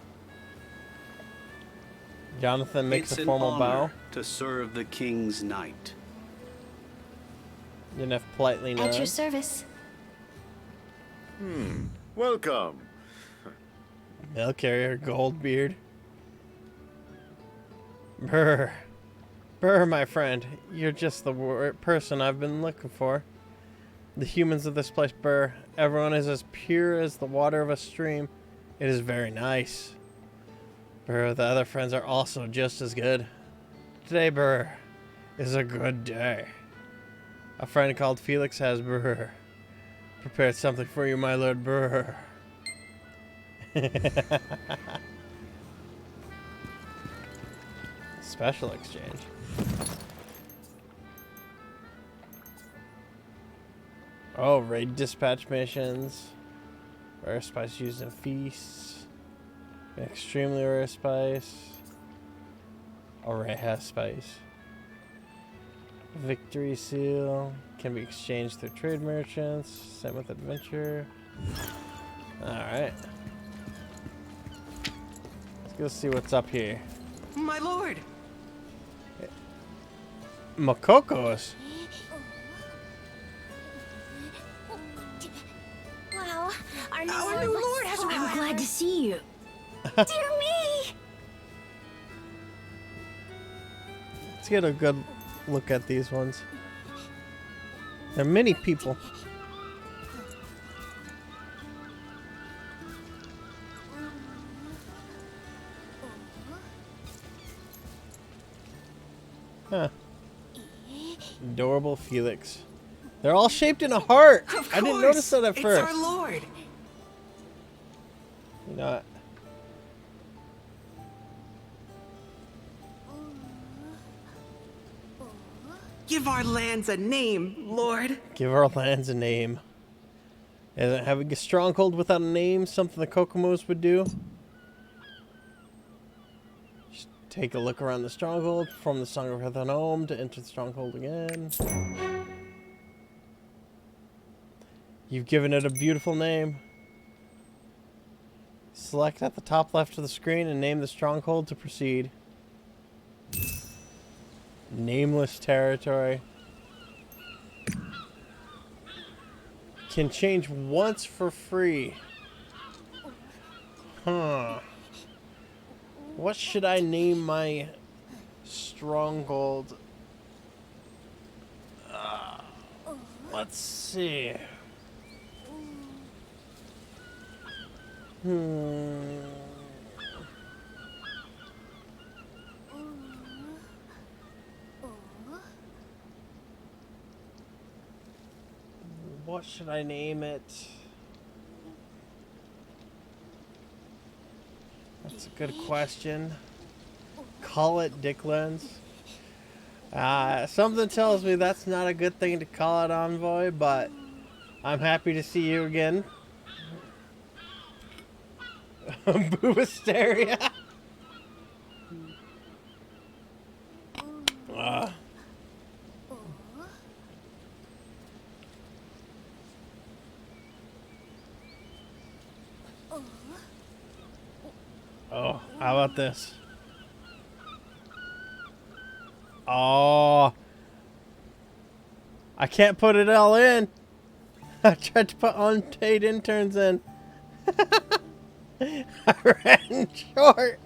Jonathan makes It's a formal an bow. honor to serve the King's Knight. Yennefer politely nods. At your service. Welcome. Mail carrier, Goldbeard. Brr. Brr, my friend. You're just the person I've been looking for. The humans of this place, Brr. Everyone is as pure as the water of a stream. It is very nice. Brr, the other friends are also just as good. Today, Brr, is a good day. A friend called Felix has, Brr, prepared something for you, my lord, Brr. Special exchange. Oh, raid dispatch missions. Rare spice used in feasts. An extremely rare spice. A rare spice. Victory seal. Can be exchanged through trade merchants. Sent with adventure. Alright. Let's go see what's up here. My lord! Makokos. Wow, our new Lord has arrived. I'm glad to see you. Dear me! Let's get a good look at these ones. There are many people. Huh. Adorable Felix. They're all shaped in a heart. I didn't notice that at first. It's our lord. You know what? Give our lands a name, lord. Give our lands a name. Isn't having a stronghold without a name something the Kokomos would do? Just take a look around the stronghold, from the Song of Earth and Home to enter the stronghold again. You've given it a beautiful name. Select at the top left of the screen and name the stronghold to proceed. Nameless territory. Can change once for free. Huh. What should I name my stronghold? Let's see. What should I name it? That's a good question. Call it Dicklands. Something tells me that's not a good thing to call it, Envoy, but I'm happy to see you again. Boobasteria. Oh, how about this? Oh, I can't put it all in. I tried to put unpaid interns in. I ran short.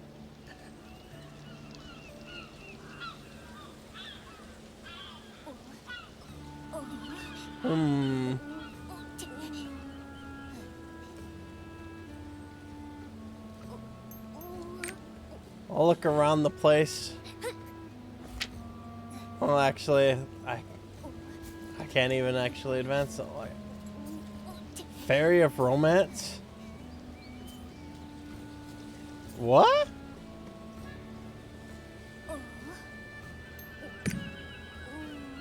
I'll look around the place. Well, actually, I can't even actually advance it. Like, Fairy of Romance? What?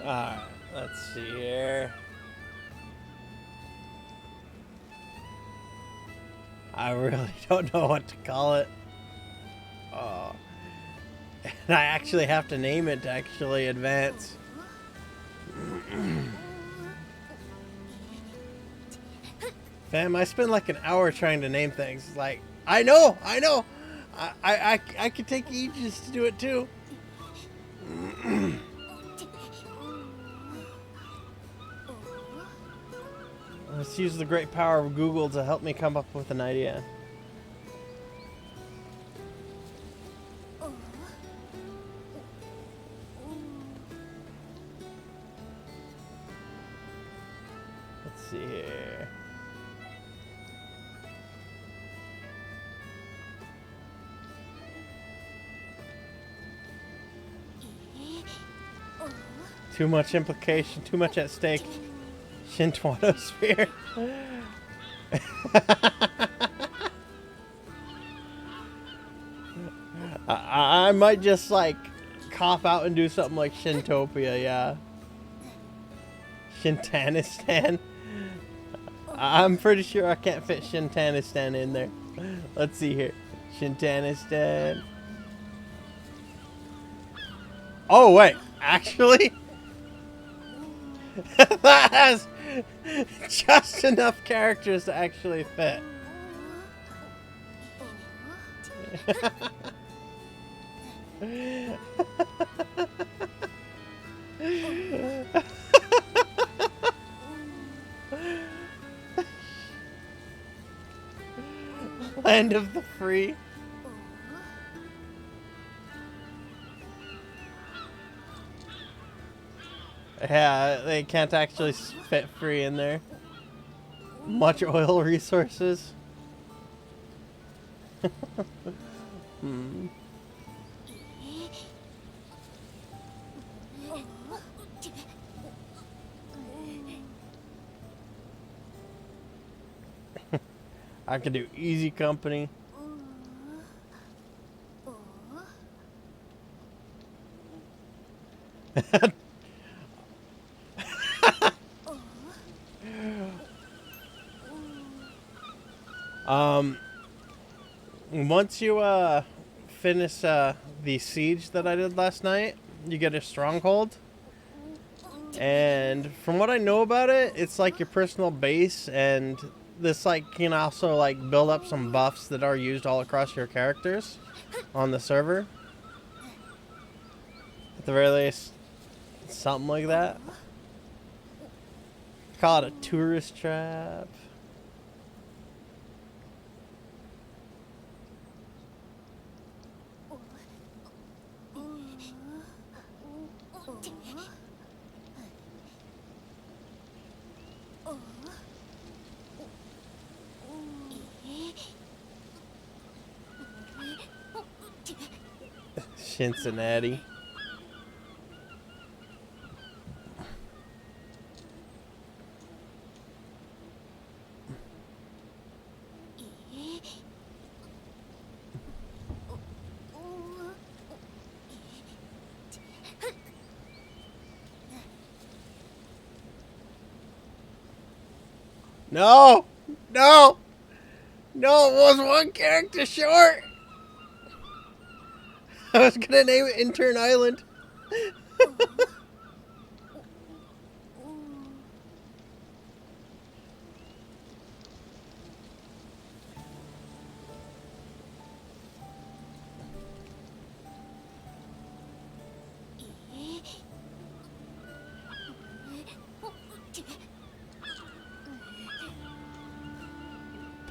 Alright, let's see here. I really don't know what to call it. And I actually have to name it to actually advance. Fam, I spend like an hour trying to name things. It's like, I know. I could take ages to do it too. Let's use the great power of Google to help me come up with an idea. Let's see here. Too much implication, too much at stake. Shintuanosphere. I might just like cop out and do something like Shintopia, yeah. Shintanistan. I'm pretty sure I can't fit Shintanistan in there. Let's see here. Shintanistan. Oh wait, actually? That has just enough characters to actually fit. Land of the free. Yeah, they can't actually fit free in there. Much oil resources. I could do easy company. Once you finish the siege that I did last night, you get a stronghold. And from what I know about it, it's like your personal base, and this like can also like build up some buffs that are used all across your characters on the server. At the very least, something like that. Call it a tourist trap. Cincinnati. No! No! No, it was one character short! I was gonna name it Intern Island.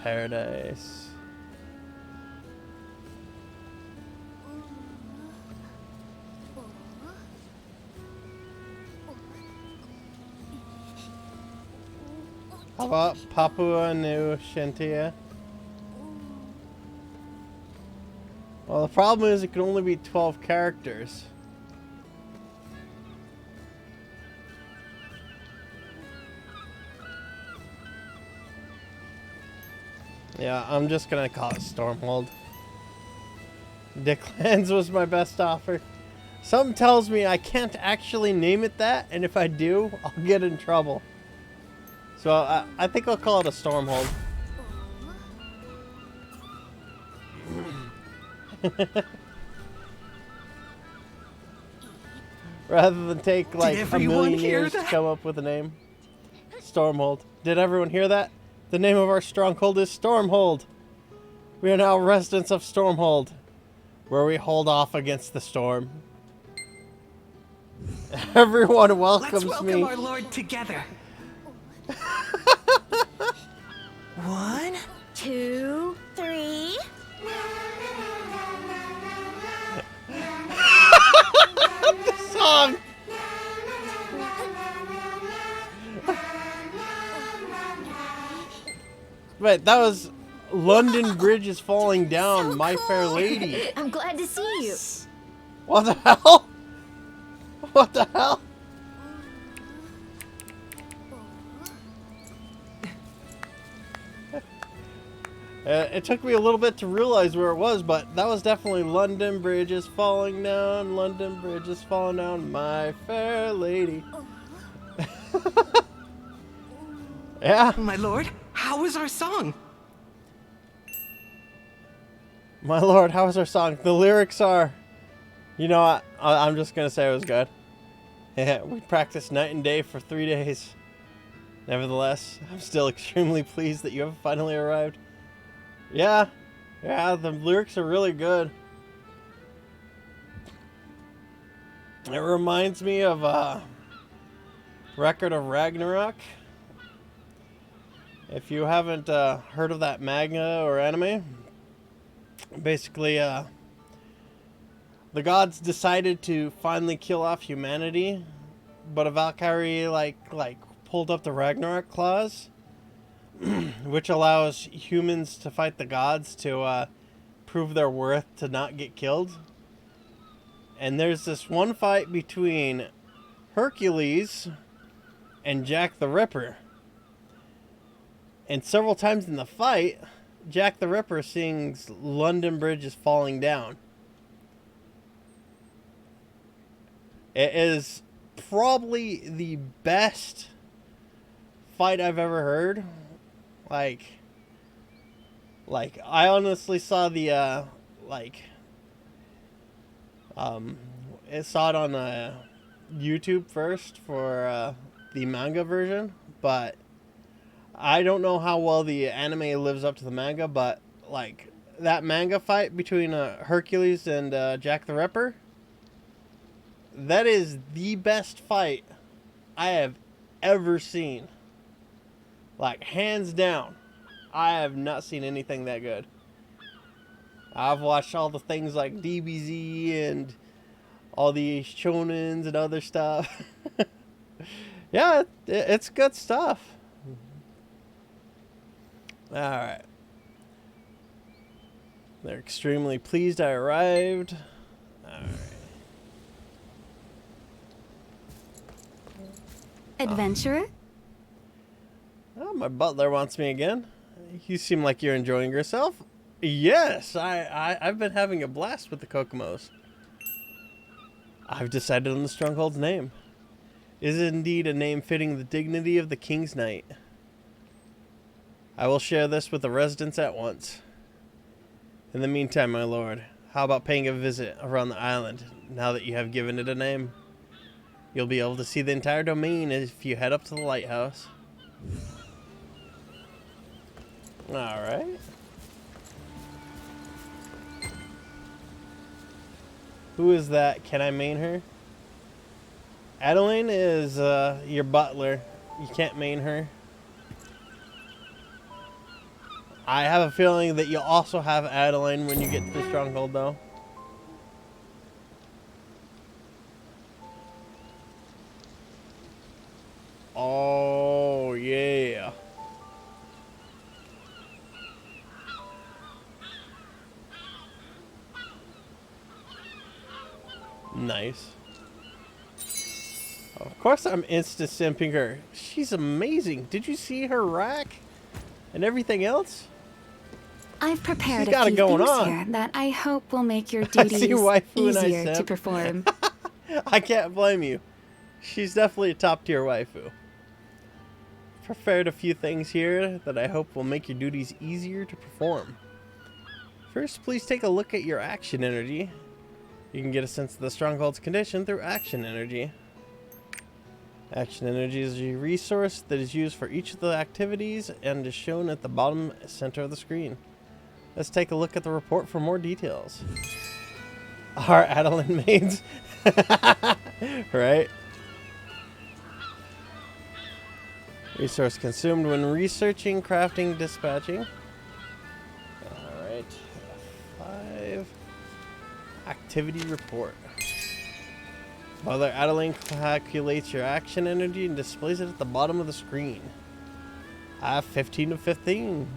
Paradise. How about Papua New Guinea? Well, the problem is it can only be 12 characters. Yeah, I'm just gonna call it Stormhold. Dicklands was my best offer. Something tells me I can't actually name it that, and if I do, I'll get in trouble. So I think I'll call it a Stormhold. Rather than take like a million years to come up with a name. Stormhold. Did everyone hear that? The name of our stronghold is Stormhold. We are now residents of Stormhold, where we hold off against the storm. Everyone welcomes me. Let's welcome our lord together. 1, 2, 3. The song. Wait, that was London Bridge is Falling Down, My Fair Lady. I'm glad to see you. What the hell? What the hell? It took me a little bit to realize where it was, but that was definitely London Bridge is Falling Down, London Bridge is Falling Down, My Fair Lady. Yeah. My lord, how was our song? My lord, how was our song? The lyrics are... You know what? I'm just going to say it was good. Yeah, we practiced night and day for 3 days. Nevertheless, I'm still extremely pleased that you have finally arrived. Yeah, the lyrics are really good. It reminds me of Record of Ragnarok. If you haven't heard of that manga or anime, basically the gods decided to finally kill off humanity, but a Valkyrie like pulled up the Ragnarok clause, which allows humans to fight the gods to prove their worth to not get killed. And there's this one fight between Hercules and Jack the Ripper. And several times in the fight, Jack the Ripper sings London Bridge is Falling Down. It is probably the best fight I've ever heard. Like I honestly saw the I saw it on YouTube first for the manga version, but I don't know how well the anime lives up to the manga, but like that manga fight between Hercules and Jack the Ripper, that is the best fight I have ever seen. Like, hands down, I have not seen anything that good. I've watched all the things like DBZ and all the shonens and other stuff. Yeah, it's good stuff. Alright. They're extremely pleased I arrived. Alright. Adventurer? Oh, my butler wants me again. You seem like you're enjoying yourself. Yes, I've been having a blast with the Kokomos. I've decided on the Stronghold's name. Is it indeed a name fitting the dignity of the King's Knight? I will share this with the residents at once. In the meantime, my lord, how about paying a visit around the island, now that you have given it a name? You'll be able to see the entire domain if you head up to the lighthouse. Alright. Who is that? Can I main her? Adeline is your butler. You can't main her. I have a feeling that you'll also have Adeline when you get to the stronghold, though. Oh, yeah. Nice. Of course I'm insta-simping her. She's amazing. Did you see her rack? And everything else? I've prepared She's got a it few going things on. here that I hope will make your I see duties waifu and I easier to simp. perform. I can't blame you. She's definitely a top-tier waifu. Prepared a few things here that I hope will make your duties easier to perform. First, please take a look at your action energy. You can get a sense of the stronghold's condition through action energy. Action energy is a resource that is used for each of the activities and is shown at the bottom center of the screen. Let's take a look at the report for more details. Our Adeline maids. Right? Resource consumed when researching, crafting, dispatching. Alright. 5. Activity report. Mother Adeline calculates your action energy and displays it at the bottom of the screen. I have 15 of 15.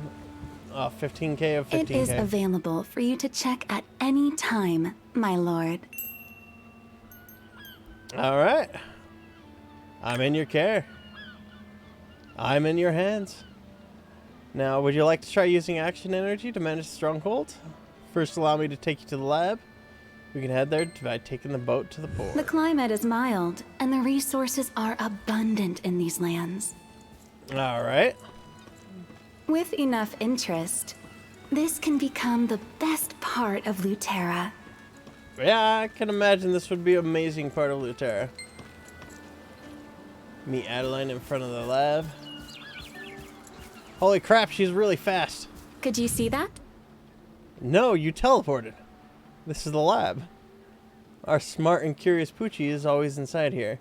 15k of 15k. It is available for you to check at any time, my lord. Alright. I'm in your care. I'm in your hands. Now, would you like to try using action energy to manage the stronghold? First, allow me to take you to the lab. We can head there by taking the boat to the port. The climate is mild, and the resources are abundant in these lands. Alright. With enough interest, this can become the best part of Lutera. Yeah, I can imagine this would be an amazing part of Lutera. Meet Adeline in front of the lab. Holy crap, she's really fast. Could you see that? No, you teleported. This is the lab. Our smart and curious Poochie is always inside here.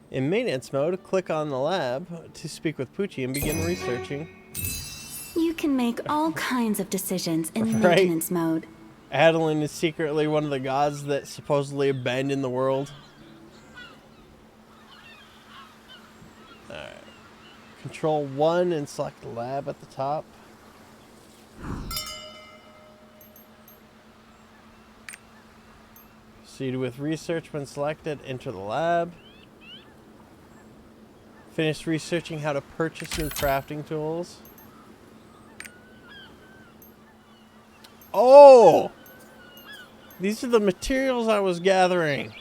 In maintenance mode, click on the lab to speak with Poochie and begin researching. You can make all kinds of decisions in Right. maintenance mode. Adeline is secretly one of the gods that supposedly abandoned the world. Alright. Control 1 and select lab at the top. Proceed with research when selected. Enter the lab. Finish researching how to purchase new crafting tools. Oh! These are the materials I was gathering.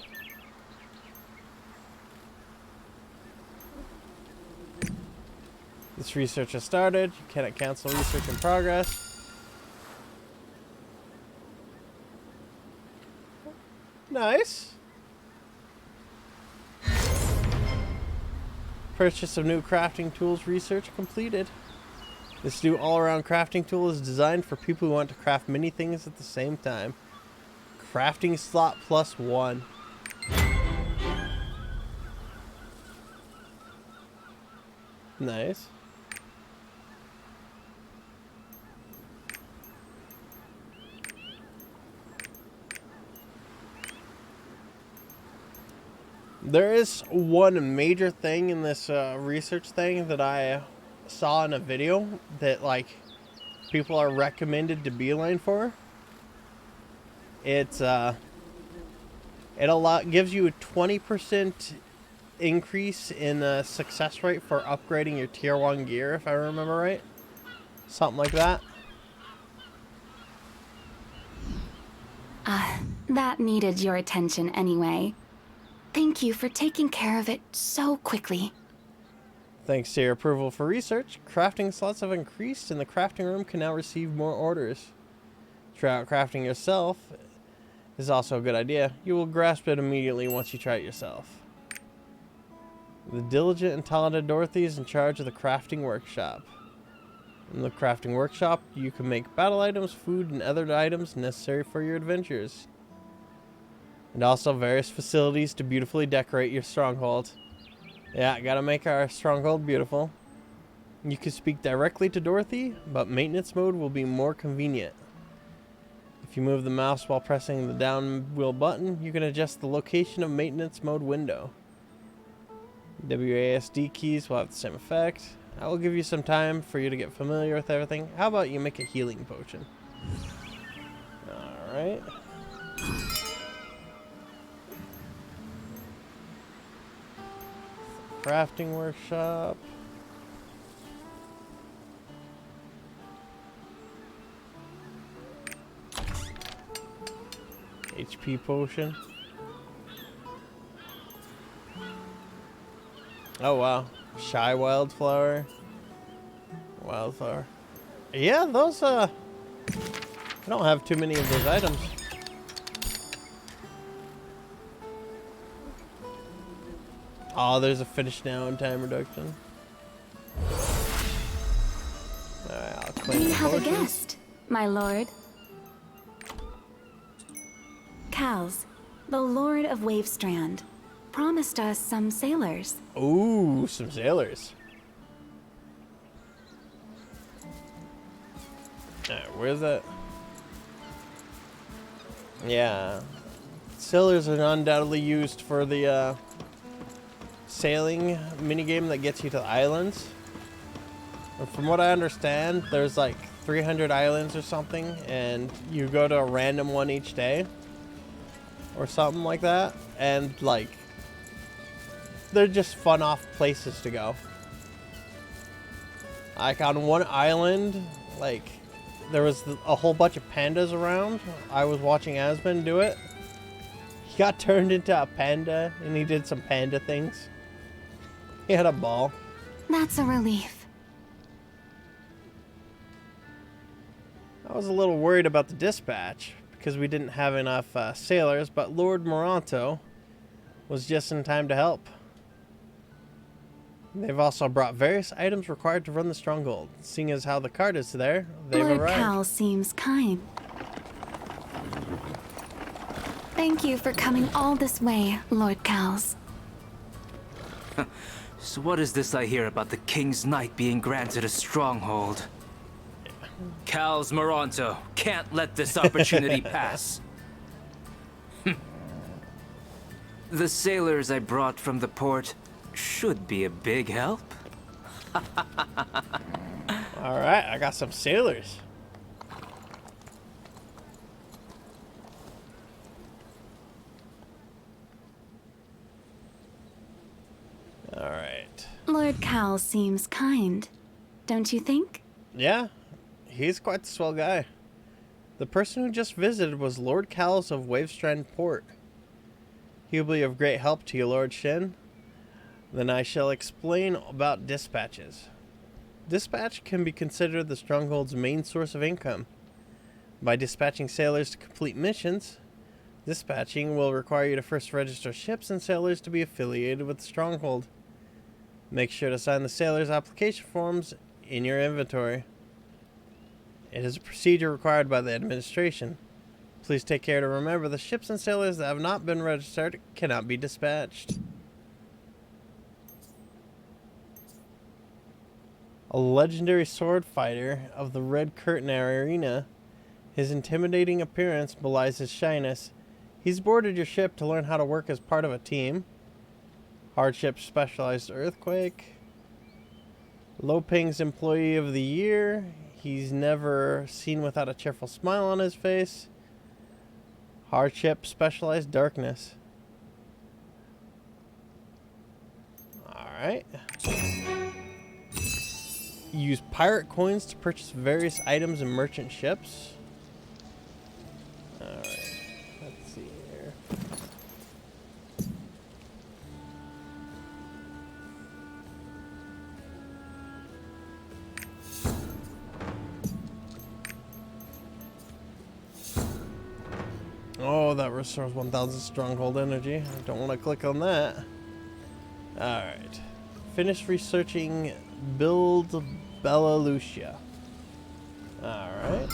This research has started. You cannot cancel research in progress. Nice. Purchase of new crafting tools research completed. This new all-around crafting tool is designed for people who want to craft many things at the same time. Crafting slot +1. Nice. There is one major thing in this research thing that I saw in a video that like people are recommended to beeline for. It's gives you a 20% increase in success rate for upgrading your tier 1 gear, if I remember right. Something like that. That needed your attention anyway. Thank you for taking care of it so quickly. Thanks to your approval for research, crafting slots have increased and the crafting room can now receive more orders. Try out crafting yourself is also a good idea. You will grasp it immediately once you try it yourself. The diligent and talented Dorothy is in charge of the crafting workshop. In the crafting workshop, you can make battle items, food, and other items necessary for your adventures. And also various facilities to beautifully decorate your stronghold. Yeah, gotta make our stronghold beautiful. You can speak directly to Dorothy, but maintenance mode will be more convenient. If you move the mouse while pressing the down wheel button, you can adjust the location of maintenance mode window. WASD keys will have the same effect. I will give you some time for you to get familiar with everything. How about you make a healing potion? Alright. Crafting workshop. HP potion. Oh wow. Shy wildflower. Wildflower. Yeah, those I don't have too many of those items. Oh, there's a finish now and time reduction. Alright, I'll claim We the have a potions. guest, my lord. Kals, the Lord of Wavestrand, promised us some sailors. Ooh, some sailors. Alright, where's that? Yeah. Sailors are undoubtedly used for the sailing minigame that gets you to the islands. And from what I understand, there's like 300 islands or something, and you go to a random one each day. Or something like that. And like, they're just fun off places to go. Like on one island, like there was a whole bunch of pandas around. I was watching Asmund do it. He got turned into a panda and he did some panda things. He had a ball. That's a relief. I was a little worried about the dispatch because we didn't have enough sailors, but Lord Moranto was just in time to help. They've also brought various items required to run the stronghold. Seeing as how the cart is there, they've Lord arrived. Cal seems kind. Thank you for coming all this way, Lord Cals. So what is this I hear about the King's Knight being granted a stronghold? Cal's Moronto can't let this opportunity pass. The sailors I brought from the port should be a big help. Alright, I got some sailors. Alright. Lord Cal seems kind, don't you think? Yeah, he's quite the swell guy. The person who just visited was Lord Cowles of Wavestrand Port. He will be of great help to you, Lord Shin. Then I shall explain about dispatches. Dispatch can be considered the stronghold's main source of income. By dispatching sailors to complete missions, dispatching will require you to first register ships and sailors to be affiliated with the stronghold. Make sure to sign the sailors' application forms in your inventory. It is a procedure required by the administration. Please take care to remember the ships and sailors that have not been registered cannot be dispatched. A legendary sword fighter of the Red Curtain Arena. His intimidating appearance belies his shyness. He's boarded your ship to learn how to work as part of a team. Hardship Specialized Earthquake. Loping's Employee of the Year. He's never seen without a cheerful smile on his face. Hardship Specialized Darkness. Alright. Use pirate coins to purchase various items and merchant ships. Alright. Let's see here. Oh, that restores 1,000 stronghold energy. I don't want to click on that. Alright. Finish researching Build Bella Lucia. Alright.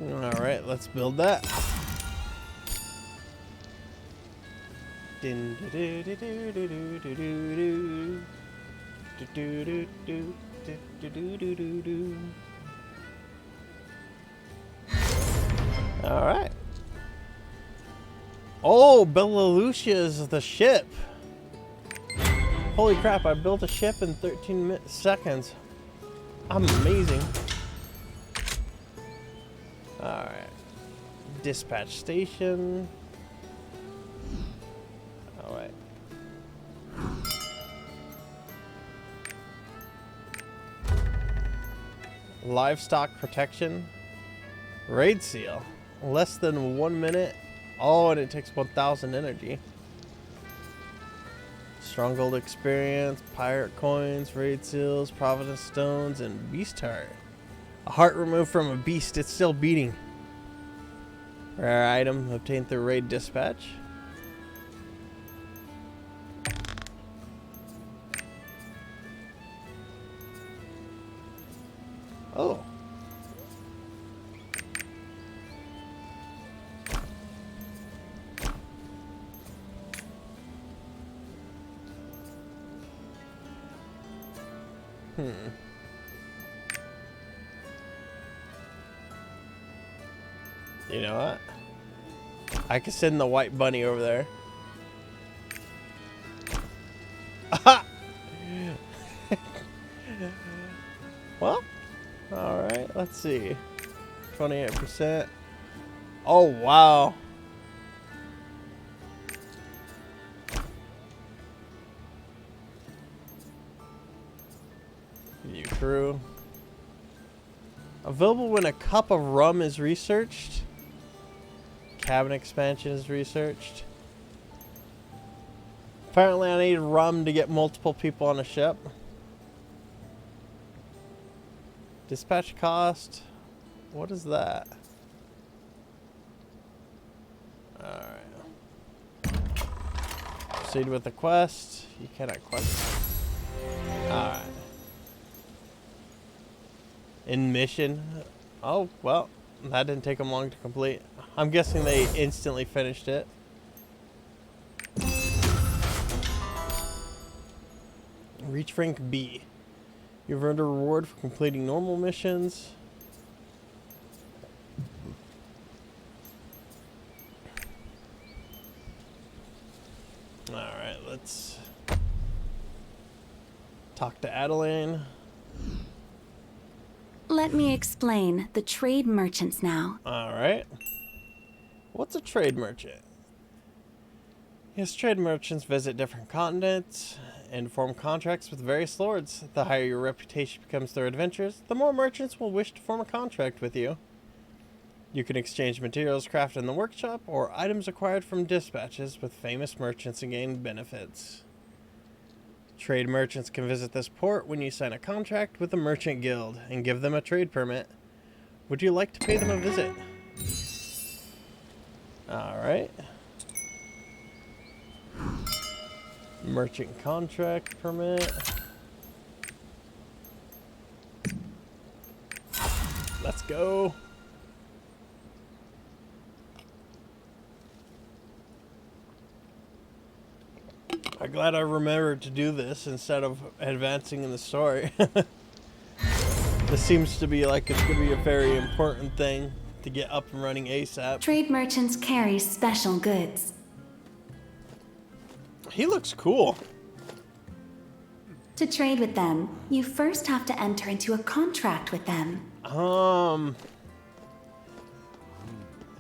Alright, let's build that. Alright. Oh, Bella Lucia is the ship. Holy crap, I built a ship in 13 seconds. I'm amazing. Alright. Dispatch station. Alright. Livestock protection. Raid seal. Less than 1 minute. Oh, and it takes 1,000 energy. Stronghold experience, pirate coins, raid seals, providence stones, and beast heart. A heart removed from a beast, it's still beating. Rare item obtained through raid dispatch. Oh. You know what? I could send the white bunny over there. Well, alright, let's see. 28%. Oh, wow. View crew. Available when a cup of rum is researched. Cabin expansion is researched. Apparently I need rum to get multiple people on a ship. Dispatch cost. What is that? Alright. Proceed with the quest. You cannot quest. Alright. In mission. Oh, well. That didn't take them long to complete. I'm guessing they instantly finished it. Reach rank B. You've earned a reward for completing normal missions. Alright, let's talk to Adeline. Let me explain the trade merchants now. Alright. What's a trade merchant? Yes, trade merchants visit different continents and form contracts with various lords. The higher your reputation becomes through adventures, the more merchants will wish to form a contract with you. You can exchange materials crafted in the workshop or items acquired from dispatches with famous merchants and gain benefits. Trade merchants can visit this port when you sign a contract with the merchant guild and give them a trade permit. Would you like to pay them a visit? Alright. Merchant contract permit. Let's go. I'm glad I remembered to do this instead of advancing in the story. This seems to be like it's going to be a very important thing to get up and running ASAP. Trade merchants carry special goods. He looks cool. To trade with them, you first have to enter into a contract with them.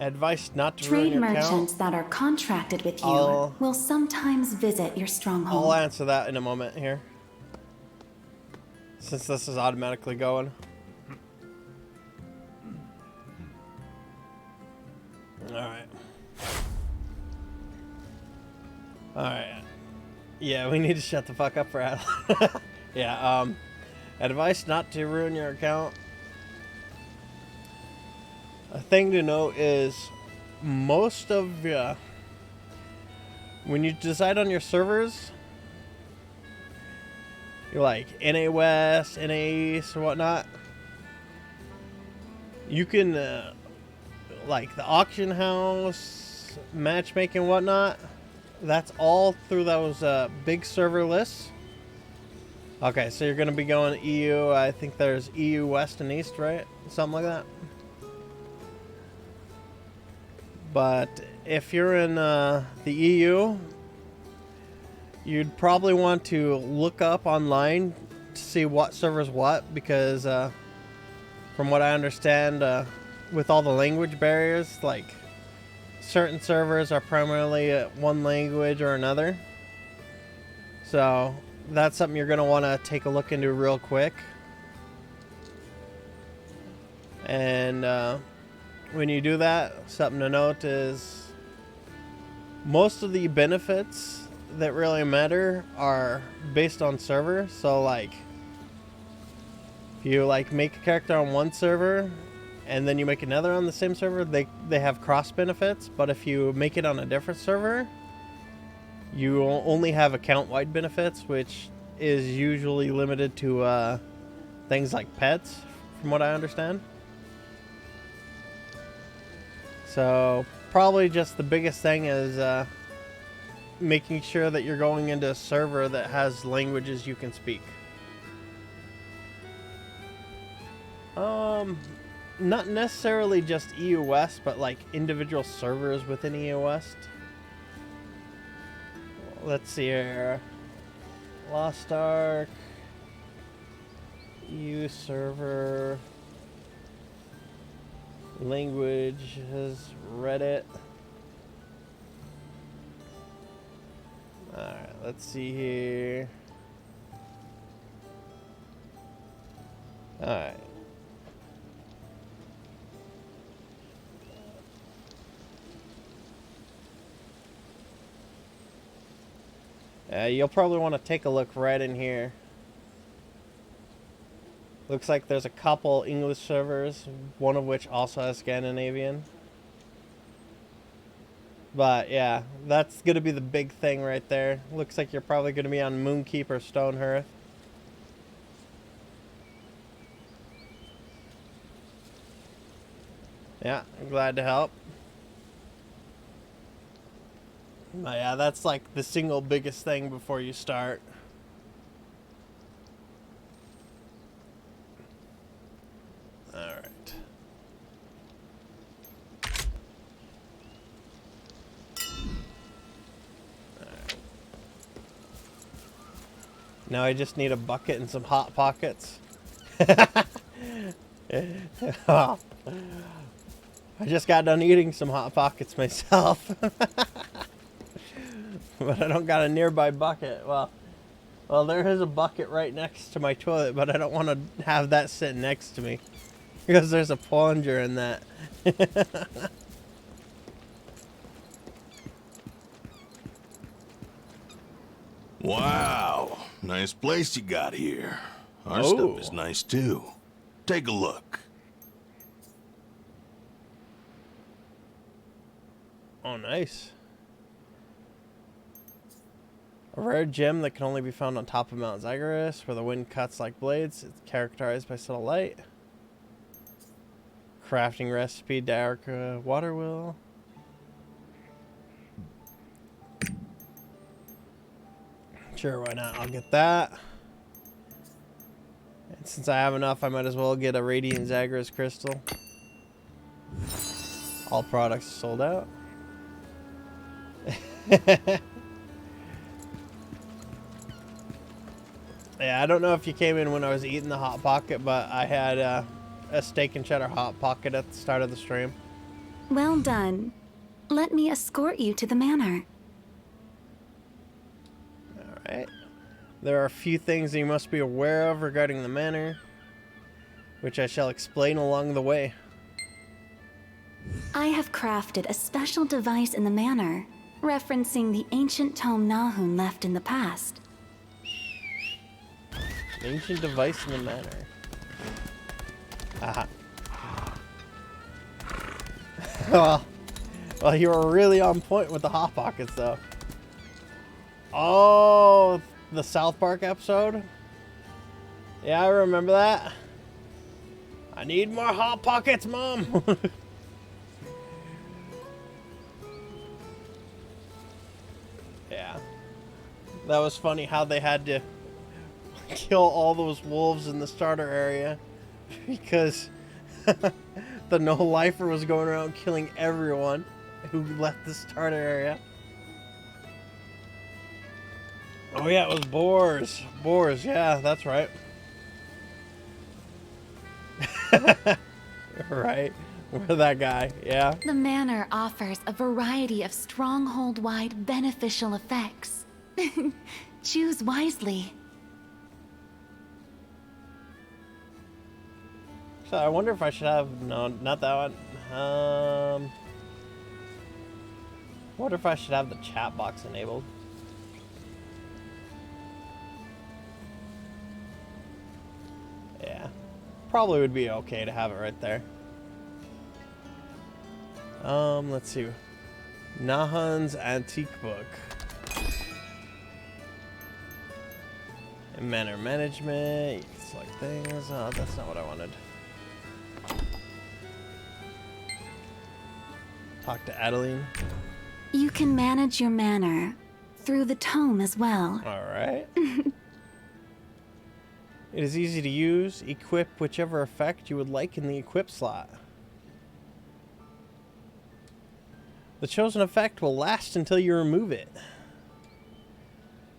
Advice not to Trade ruin your merchants account. that are contracted with you will sometimes visit your stronghold. I'll answer that in a moment here, since this is automatically going. Alright. Alright. Yeah, we need to shut the fuck up for Adelaide. Yeah, advice not to ruin your account. A thing to note is most of when you decide on your servers, you're like NA West, NA East, or whatnot. You can like the auction house, matchmaking, whatnot. That's all through those big server lists. Okay, so you're gonna be going EU. I think there's EU West and East, right? Something like that. But if you're in the EU, you'd probably want to look up online to see what server's what, because from what I understand, with all the language barriers, like certain servers are primarily one language or another. So that's something you're going to want to take a look into real quick. And when you do that, something to note is most of the benefits that really matter are based on server. So like if you like make a character on one server and then you make another on the same server, they have cross benefits. But if you make it on a different server, you only have account-wide benefits, which is usually limited to things like pets, from what I understand. So probably just the biggest thing is making sure that you're going into a server that has languages you can speak. Not necessarily just EU West, but like individual servers within EU West. Let's see here. Lost Ark, EU server, language is Reddit. Alright, let's see here. Alright. You'll probably want to take a look right in here. Looks like there's a couple English servers, one of which also has Scandinavian. But yeah, that's going to be the big thing right there. Looks like you're probably going to be on Moonkeep or Stonehearth. Yeah, I'm glad to help. But yeah, that's like the single biggest thing before you start. Alright. Now I just need a bucket and some Hot Pockets. I just got done eating some Hot Pockets myself. But I don't got a nearby bucket. Well, there is a bucket right next to my toilet, but I don't want to have that sit next to me because there's a plunger in that. Wow, nice place you got here. Our stuff is nice too. Take a look. Oh, nice. A rare gem that can only be found on top of Mount Zagreus, where the wind cuts like blades. It's characterized by subtle light. Crafting recipe, dark water wheel. Sure, why not? I'll get that. And since I have enough, I might as well get a Radiant Zagreus crystal. All products sold out. Yeah, I don't know if you came in when I was eating the Hot Pocket, but I had a steak and cheddar Hot Pocket at the start of the stream. Well done. Let me escort you to the manor. Alright. There are a few things that you must be aware of regarding the manor, which I shall explain along the way. I have crafted a special device in the manor. referencing the ancient tome Nahun left in the past. An ancient device in the manor. Aha. well, you were really on point with the Hot Pockets, though. Oh, the South Park episode? Yeah, I remember that. I need more Hot Pockets, Mom! Yeah. That was funny how they had to kill all those wolves in the starter area because the no-lifer was going around killing everyone who left the starter area. Oh yeah, it was boars. Boars, yeah, that's right. Right. We're that guy, yeah. The manor offers a variety of stronghold-wide beneficial effects. Choose wisely. So I wonder if I should have... No, not that one. Wonder if I should have the chat box enabled. Yeah. Probably would be okay to have it right there. Let's see. Nahun's Antique Book. And manor management. You can select things. Oh, that's not what I wanted. Talk to Adeline. You can manage your manor through the tome as well. Alright. It is easy to use. Equip whichever effect you would like in the equip slot. The chosen effect will last until you remove it.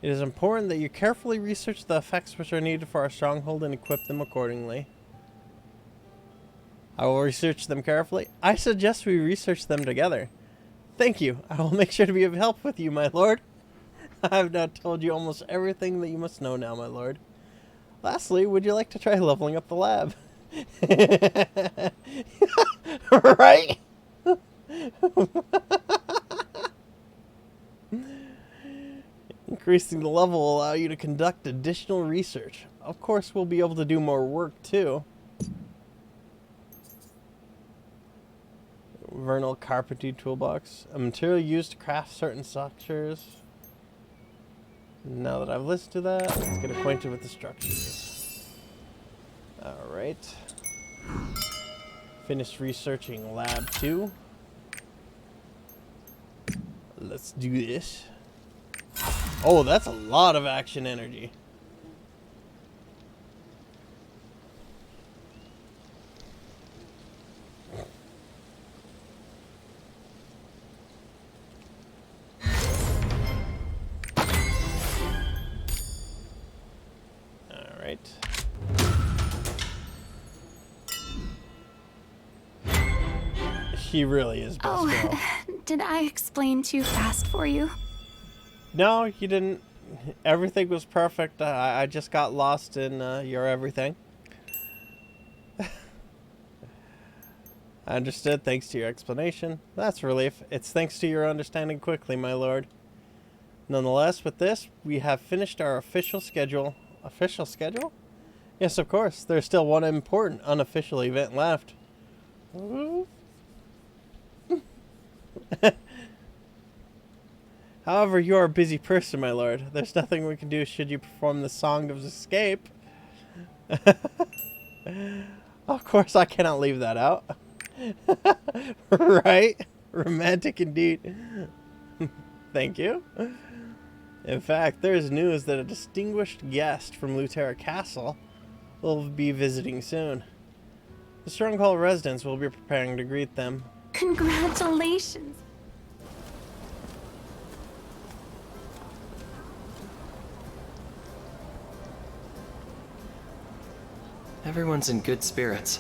It is important that you carefully research the effects which are needed for our stronghold and equip them accordingly. I will research them carefully. I suggest we research them together. Thank you. I will make sure to be of help with you, my lord. I have now told you almost everything that you must know now, my lord. Lastly, would you like to try leveling up the lab? Right? Increasing the level will allow you to conduct additional research. Of course, we'll be able to do more work, too. Vernal Carpentry Toolbox. A material used to craft certain structures. Now that I've listened to that, let's get acquainted with the structures. Alright. Finished researching Lab 2. Let's do this. Oh, that's a lot of action energy. Alright. She really is best girl. Did I explain too fast for you? No, you didn't. Everything was perfect. I just got lost in your everything. I understood thanks to your explanation. That's a relief. It's thanks to your understanding quickly, my lord. Nonetheless, with this, we have finished our official schedule. Official schedule? Yes, of course. There's still one important unofficial event left. However, you are a busy person, my lord. There's nothing we can do should you perform the Song of Escape. Of course, I cannot leave that out. Right? Romantic indeed. Thank you. In fact, there is news that a distinguished guest from Lutera Castle will be visiting soon. The Stronghold residents will be preparing to greet them. Congratulations. Everyone's in good spirits.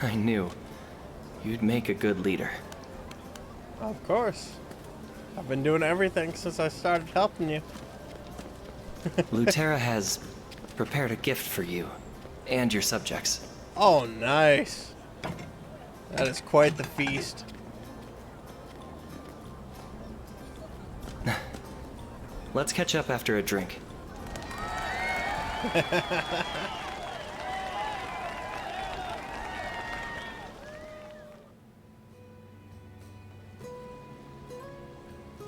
I knew you'd make a good leader. Of course. I've been doing everything since I started helping you. Lutera has prepared a gift for you and your subjects. Oh, nice. That is quite the feast. Let's catch up after a drink.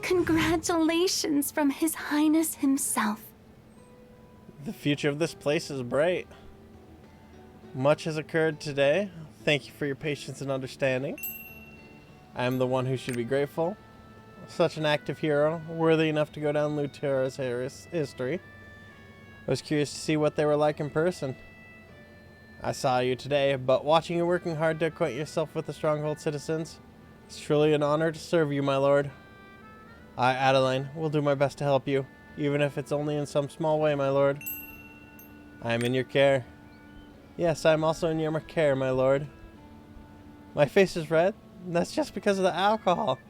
Congratulations from His Highness himself. The future of this place is bright. Much has occurred today. Thank you for your patience and understanding. I am the one who should be grateful. Such an active hero, worthy enough to go down Lutera's history. I was curious to see what they were like in person. I saw you today, but watching you working hard to acquaint yourself with the Stronghold citizens, it's truly an honor to serve you, my lord. I, Adeline, will do my best to help you, even if it's only in some small way, my lord. I am in your care. Yes, I am also in your care, my lord. My face is red? That's just because of the alcohol.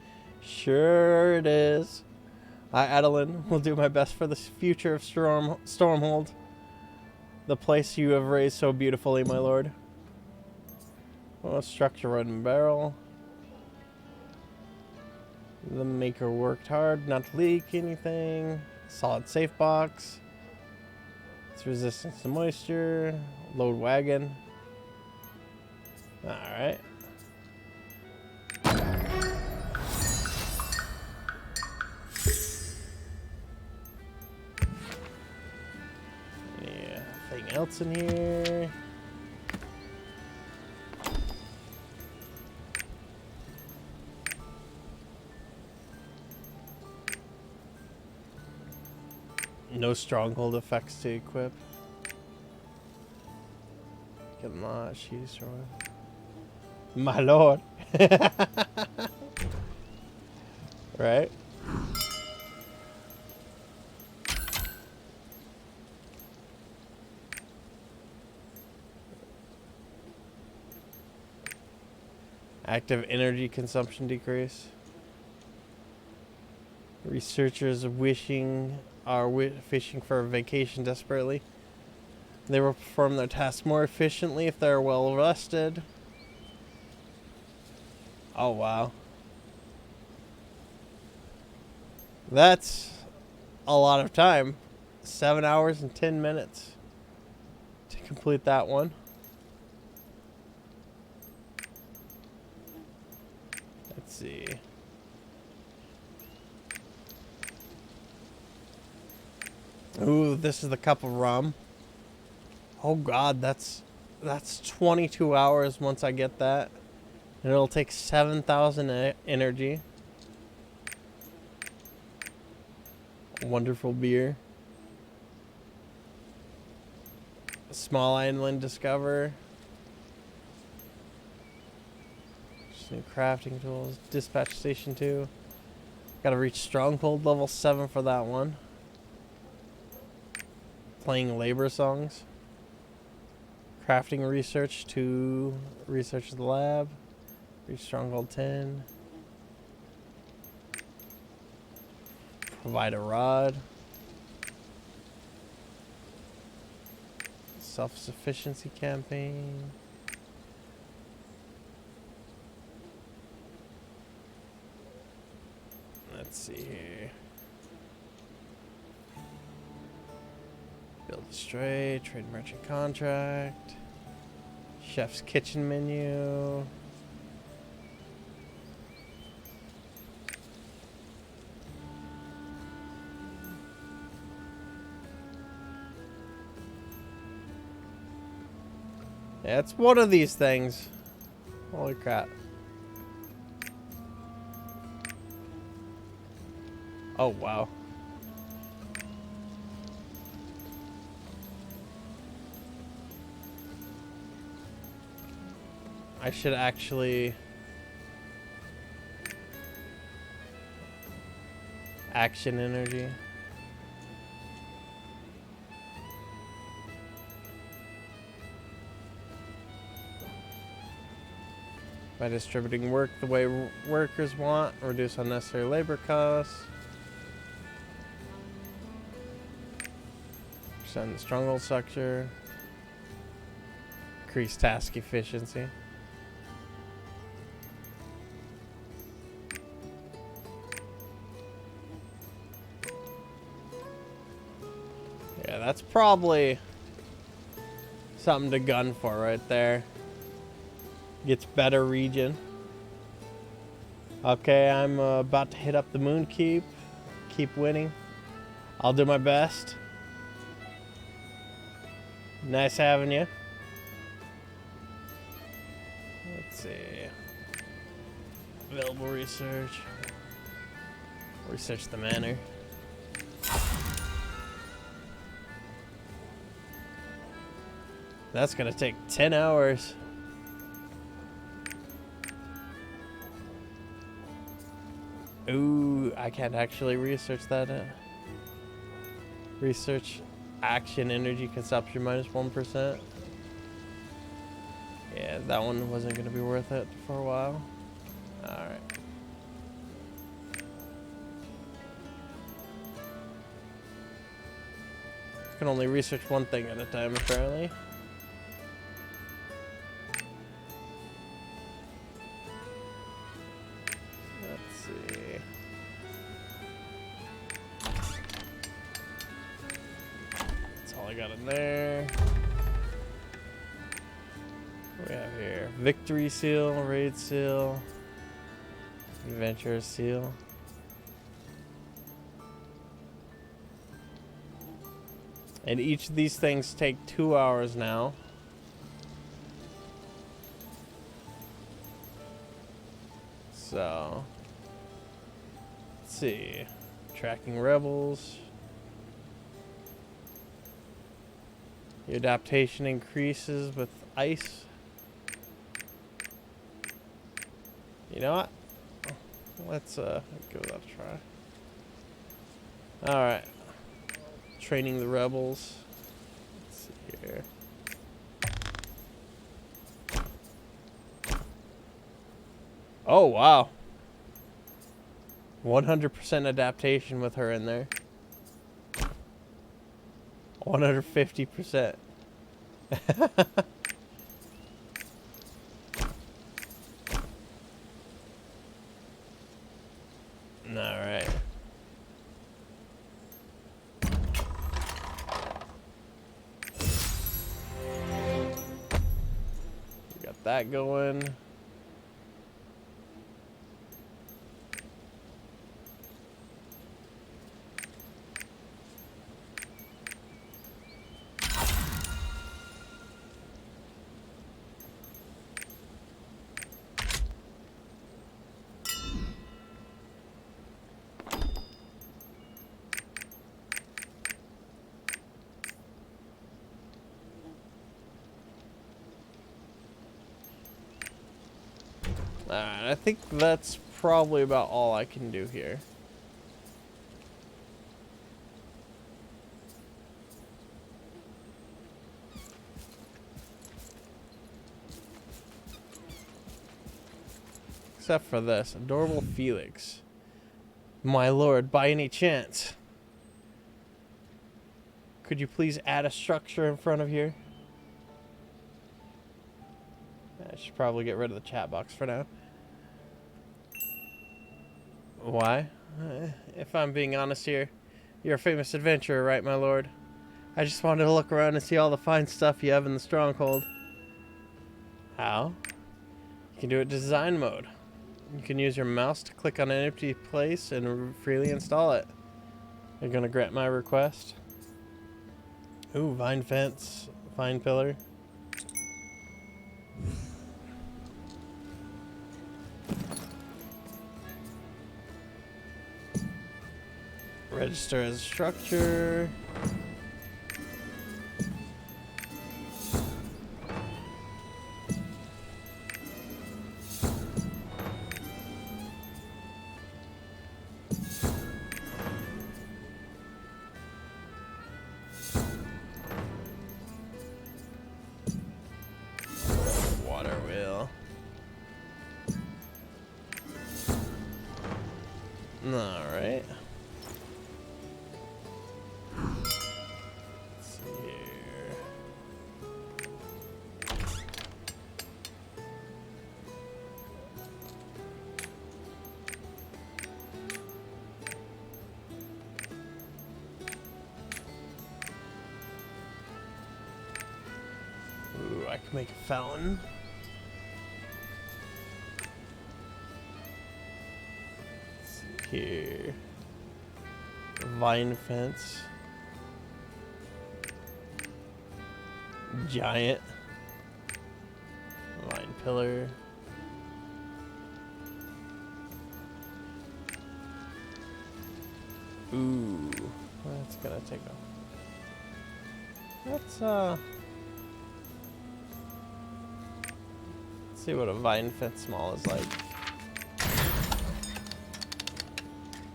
Sure it is. I, Adeline, will do my best for the future of Stormhold. The place you have raised so beautifully, my lord. Oh, structure wooden barrel. The maker worked hard not to leak anything. Solid safe box. It's resistance to moisture. Load wagon. Alright. Anything else in here? No stronghold effects to equip. Get not she's strong. My lord. Right? Active energy consumption decrease. Researchers are fishing for a vacation desperately. They will perform their tasks more efficiently if they are well rested. Oh wow. That's a lot of time. 7 hours and 10 minutes to complete that one. Let's see. Ooh, this is the cup of rum. Oh god, that's 22 hours once I get that. And it'll take 7,000 energy. Wonderful beer. Small island discover. Just new crafting tools. Dispatch station 2. Gotta reach stronghold level 7 for that one. Playing labor songs. Crafting research 2. Research the lab. Reach stronghold 10. Provide a rod. Self-sufficiency campaign. Let's see here. Build a stray, trade merchant contract, chef's kitchen menu. Yeah, it's one of these things. Holy crap. Oh, wow. I should actually... Action energy. By distributing work the way workers want, reduce unnecessary labor costs. Extend the stronghold structure. Increase task efficiency. Yeah, that's probably something to gun for right there. Gets better region. Okay, I'm about to hit up the moon keep. Keep winning. I'll do my best. Nice having you. Let's see. Available research. Research the manor. That's gonna take 10 hours. Ooh, I can't actually research that. Research action energy consumption minus 1%. Yeah, that one wasn't gonna be worth it for a while. Alright. Can only research one thing at a time, apparently. Let's see. That's all I got in there. What do we have here? Victory seal, raid seal, adventure seal. And each of these things take 2 hours now. So, let's see. Tracking rebels. Your adaptation increases with ice. You know what? Let's give that a try. Alright. Training the rebels. Let's see here. Oh, wow. 100% adaptation with her in there. 150%. Alright. Got that going. Alright, I think that's probably about all I can do here. Except for this. Adorable Felix. My lord, by any chance, could you please add a structure in front of here? I should probably get rid of the chat box for now. Why? If I'm being honest here, you're a famous adventurer, right, my lord? I just wanted to look around and see all the fine stuff you have in the stronghold. How? You can do it design mode. You can use your mouse to click on an empty place and freely install it. You're gonna grant my request? Ooh, vine fence, vine pillar. Register as a structure. Water wheel. All right. can make a fountain. Let's see here. Vine fence. Giant. Vine pillar. Ooh, that's gonna take a... Let's see what a vine fence small is like.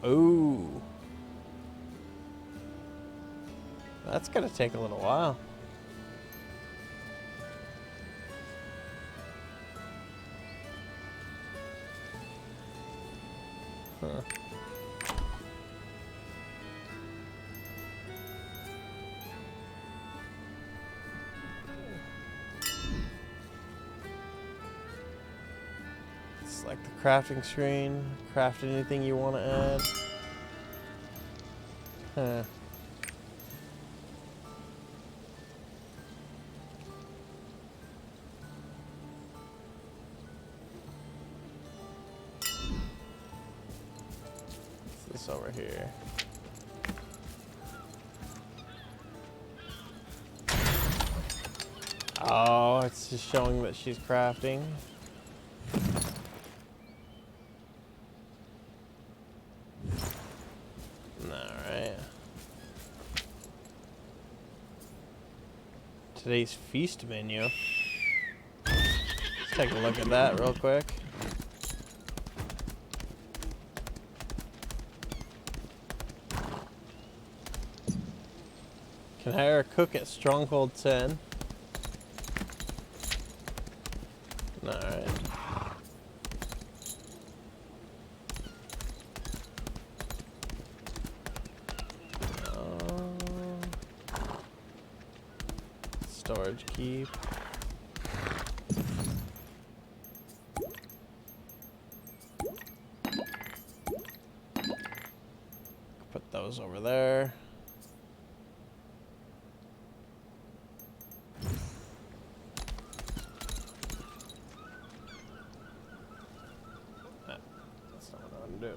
Ooh. That's gonna take a little while. Huh. Select the crafting screen. Craft anything you want to add. Huh. What's this over here? Oh, it's just showing that she's crafting. Alright. Today's feast menu. Let's take a look at that real quick. Can hire a cook at Stronghold 10. Alright. Storage keep. Put those over there. That's not what I'm doing.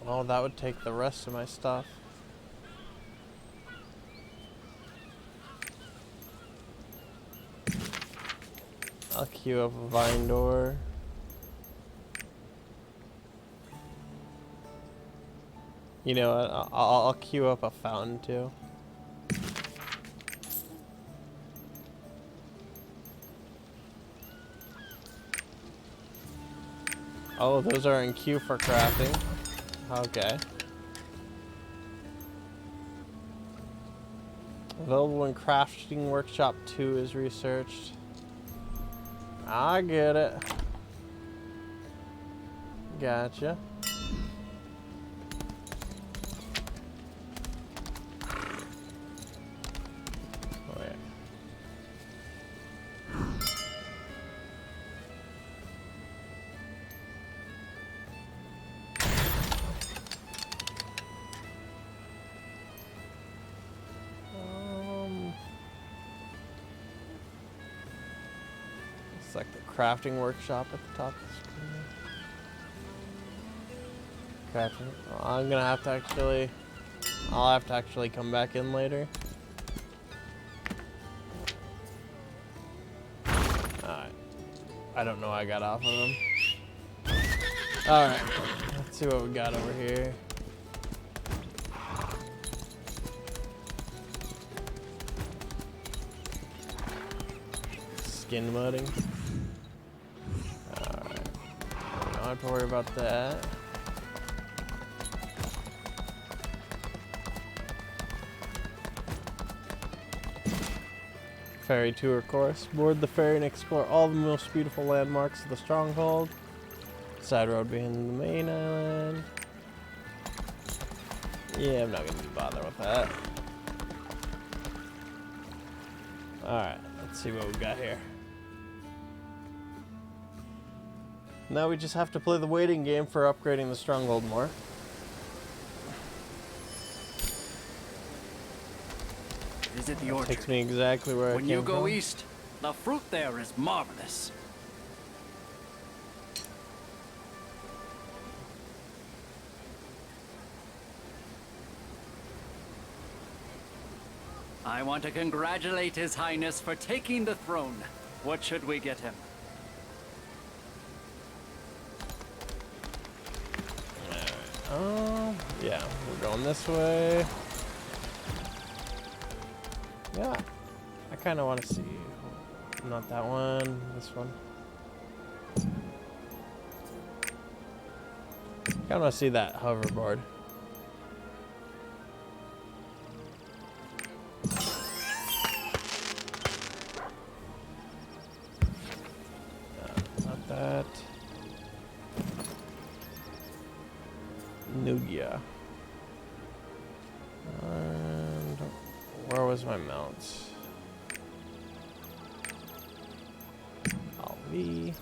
Oh, that would take the rest of my stuff. I'll queue up a vine door. You know what? I'll queue up a fountain too. Oh, those are in queue for crafting. Okay. Available in Crafting Workshop 2 is researched. I get it. Gotcha. Oh, yeah. Select the crafting workshop at the top of the screen. Crafting. Oh, I'm gonna have to actually. I'll have to actually come back in later. Alright. I don't know. I got off of them. Alright. Let's see what we got over here. Skin mudding. Alright. Don't have to worry about that. Ferry Tour course. Board the ferry and explore all the most beautiful landmarks of the Stronghold. side road behind the main island. Yeah, I'm not gonna be bothered with that. Alright, let's see what we got here. Now we just have to play the waiting game for upgrading the stronghold more. Visit the That orchard. takes me exactly where I When came you go from. east, the fruit there is marvelous. I want to congratulate His Highness for taking the throne. What should we get him? Yeah, we're going this way. Yeah, I kind of want to see. Not that one, this one. I kind of want to see that hoverboard. Not that. Nugia. And where was my mount? LV.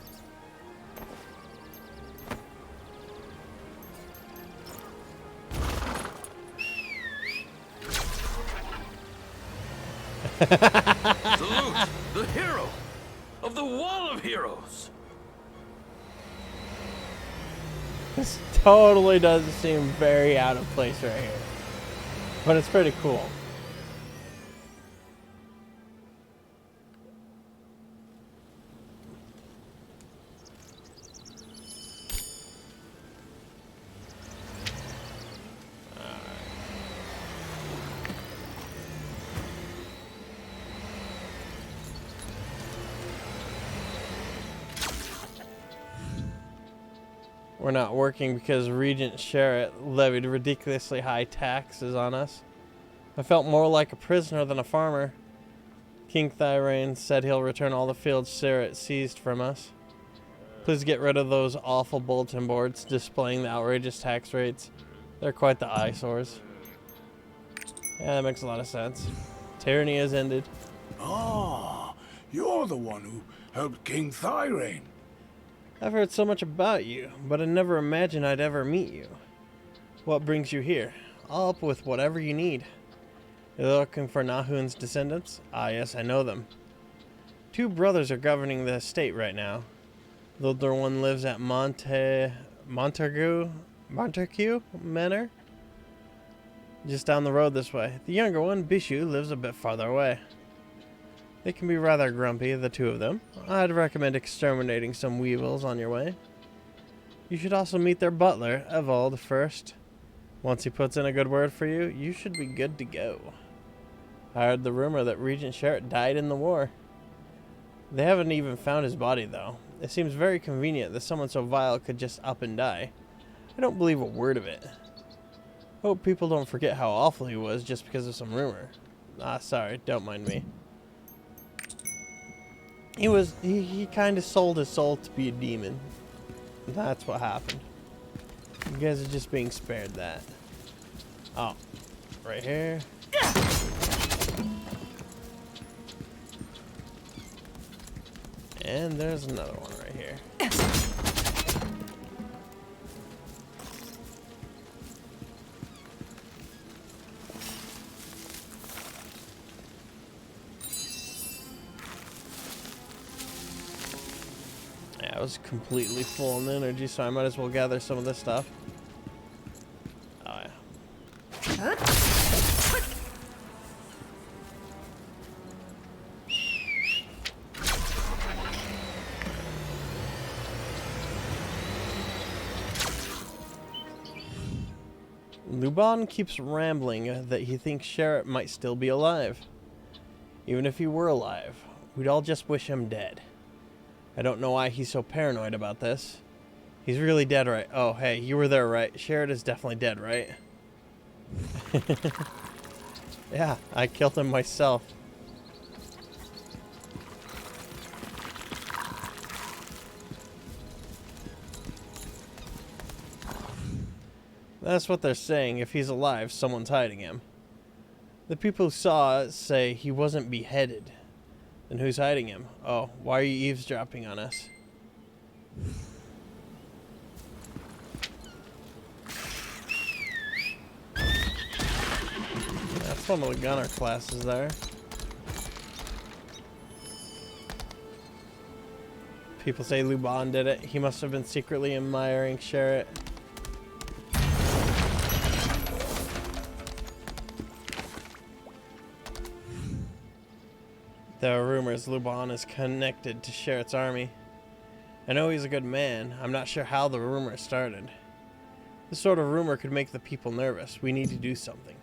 Salute the hero of the Wall of Heroes. This totally doesn't seem very out of place right here. But it's pretty cool. We're not working because Regent Sherritt levied ridiculously high taxes on us. I felt more like a prisoner than a farmer. King Thyrain said he'll return all the fields Sherritt seized from us. Please get rid of those awful bulletin boards displaying the outrageous tax rates. They're quite the eyesores. Yeah, that makes a lot of sense. Tyranny has ended. Ah, you're the one who helped King Thyrain. I've heard so much about you, but I never imagined I'd ever meet you. What brings you here? I'll help with whatever you need. You're looking for Nahun's descendants? Ah, yes, I know them. 2 brothers are governing the estate right now. The older one lives at Montague Manor, just down the road this way. The younger one, Bishu, lives a bit farther away. They can be rather grumpy, the 2 of them. I'd recommend exterminating some weevils on your way. You should also meet their butler, Evald, first. Once he puts in a good word for you, you should be good to go. I heard the rumor that Regent Sherritt died in the war. They haven't even found his body, though. It seems very convenient that someone so vile could just up and die. I don't believe a word of it. Hope people don't forget how awful he was just because of some rumor. Ah, sorry, don't mind me. He kind of sold his soul to be a demon. That's what happened. You guys are just being spared that. Oh, right here. And there's another one right here. I was completely full on energy, so I might as well gather some of this stuff. Oh, yeah. Luban keeps rambling that he thinks Sherritt might still be alive. Even if he were alive, we'd all just wish him dead. I don't know why he's so paranoid about this. He's really dead, right? Oh, hey, you were there, right? Sherritt is definitely dead, right? Yeah, I killed him myself. That's what they're saying. If he's alive, someone's hiding him. The people who saw it say he wasn't beheaded. Then who's hiding him? Oh, why are you eavesdropping on us? That's one of the gunner classes there. People say Luban did it. He must have been secretly admiring Sherritt. There are rumors Luban is connected to Sherritt's army. I know he's a good man. I'm not sure how the rumor started. This sort of rumor could make the people nervous. We need to do something.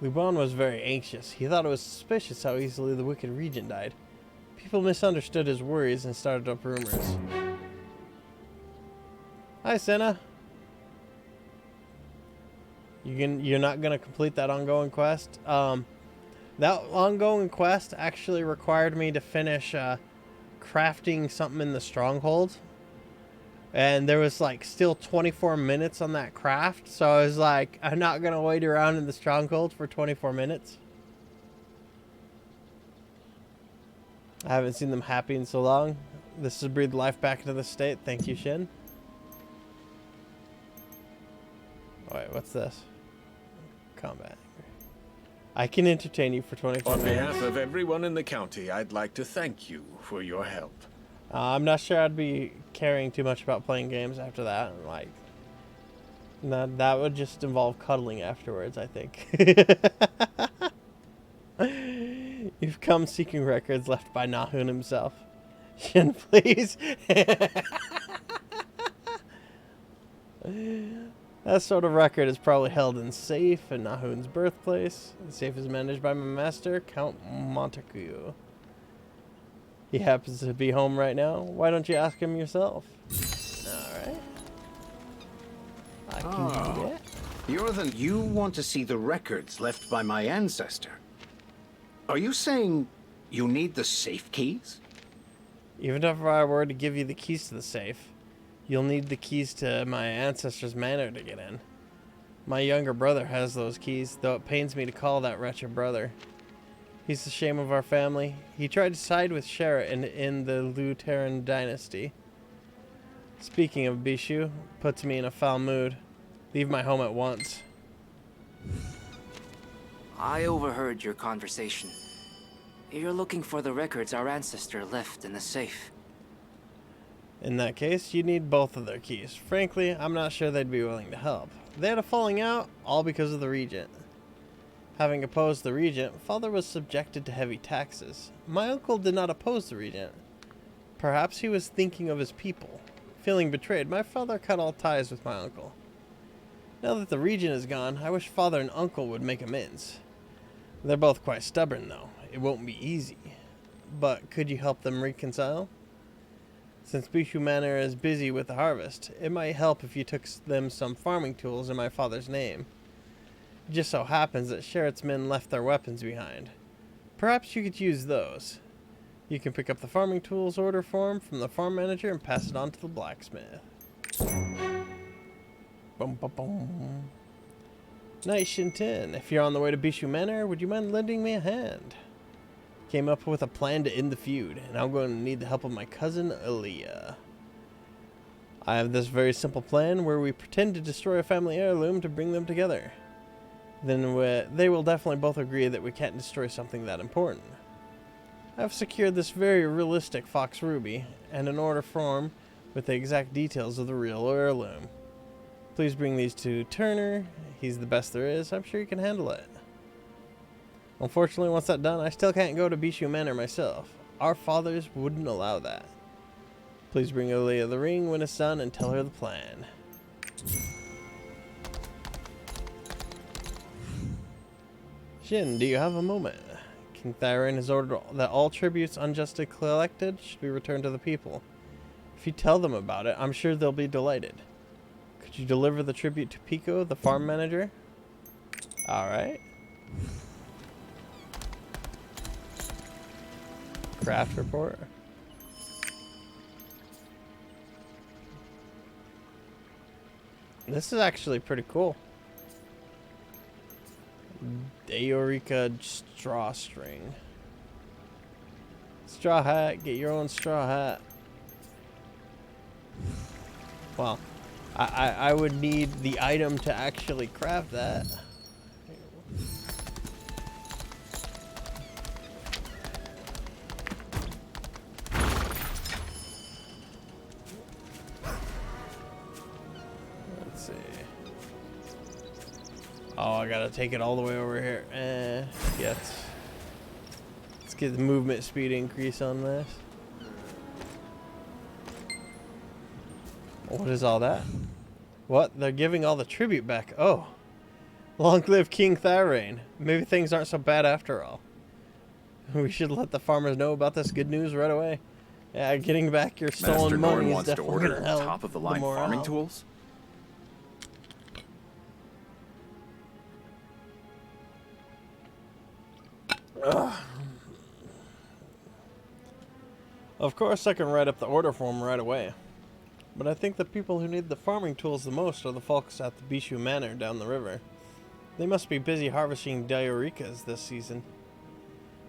Luban was very anxious. He thought it was suspicious how easily the Wicked Regent died. People misunderstood his worries and started up rumors. Hi, Senna. You're not gonna complete that ongoing quest? That ongoing quest actually required me to finish crafting something in the stronghold. And there was like still 24 minutes on that craft. So I was like, I'm not gonna wait around in the stronghold for 24 minutes. I haven't seen them happy in so long. This has breathed life back into the state. Thank you, Shin. Oh, wait, what's this? Combat. I can entertain you for 24 minutes. On behalf of everyone in the county, I'd like to thank you for your help. I'm not sure I'd be caring too much about playing games after that. Like, that would just involve cuddling afterwards, I think. You've come seeking records left by Nahun himself. Shin, please. That sort of record is probably held in safe in Nahun's birthplace. The safe is managed by my master, Count Montague. He happens to be home right now. Why don't you ask him yourself? Alright. I can do that. You want to see the records left by my ancestor? Are you saying you need the safe keys? Even if I were to give you the keys to the safe, you'll need the keys to my ancestor's manor to get in. My younger brother has those keys, though it pains me to call that wretched brother. He's the shame of our family. He tried to side with Sherritt in the Lutheran dynasty. Speaking of Bishu, puts me in a foul mood. Leave my home at once. I overheard your conversation. You're looking for the records our ancestor left in the safe. In that case, you need both of their keys. Frankly, I'm not sure they'd be willing to help. They had a falling out, all because of the Regent. Having opposed the Regent, Father was subjected to heavy taxes. My uncle did not oppose the Regent. Perhaps he was thinking of his people. Feeling betrayed, my father cut all ties with my uncle. Now that the Regent is gone, I wish Father and Uncle would make amends. They're both quite stubborn, though. It won't be easy. But could you help them reconcile? Since Bishu Manor is busy with the harvest, it might help if you took them some farming tools in my father's name. It just so happens that Sherritt's men left their weapons behind. Perhaps you could use those. You can pick up the farming tools order form from the farm manager and pass it on to the blacksmith. Boom, boom, boom. Nice, Shinten. If you're on the way to Bishu Manor, would you mind lending me a hand? Came up with a plan to end the feud, and I'm going to need the help of my cousin, Aaliyah. I have this very simple plan where we pretend to destroy a family heirloom to bring them together. Then they will definitely both agree that we can't destroy something that important. I've secured this very realistic fox ruby, and an order form with the exact details of the real heirloom. Please bring these to Turner. He's the best there is. I'm sure he can handle it. Unfortunately, once that's done, I still can't go to Bishu Manor myself. Our fathers wouldn't allow that. Please bring Aaliyah the ring when it's done and tell her the plan. Shin, do you have a moment? King Thyrin has ordered that all tributes unjustly collected should be returned to the people. If you tell them about it, I'm sure they'll be delighted. Could you deliver the tribute to Pico, the farm manager? Alright. Craft report. This is actually pretty cool. Dayorika straw string. Straw hat. Get your own straw hat. Well, I would need the item to actually craft that. Let's see. Oh, I gotta take it all the way over here. Yes. Let's get the movement speed increase on this. What is all that? What? They're giving all the tribute back. Oh. Long live King Thyrane. Maybe things aren't so bad after all. We should let the farmers know about this good news right away. Yeah, getting back your stolen money is definitely gonna help. Top of the line farming tools? Ugh. Of course, I can write up the order form right away. But I think the people who need the farming tools the most are the folks at the Bishu Manor down the river. They must be busy harvesting Diorikas this season.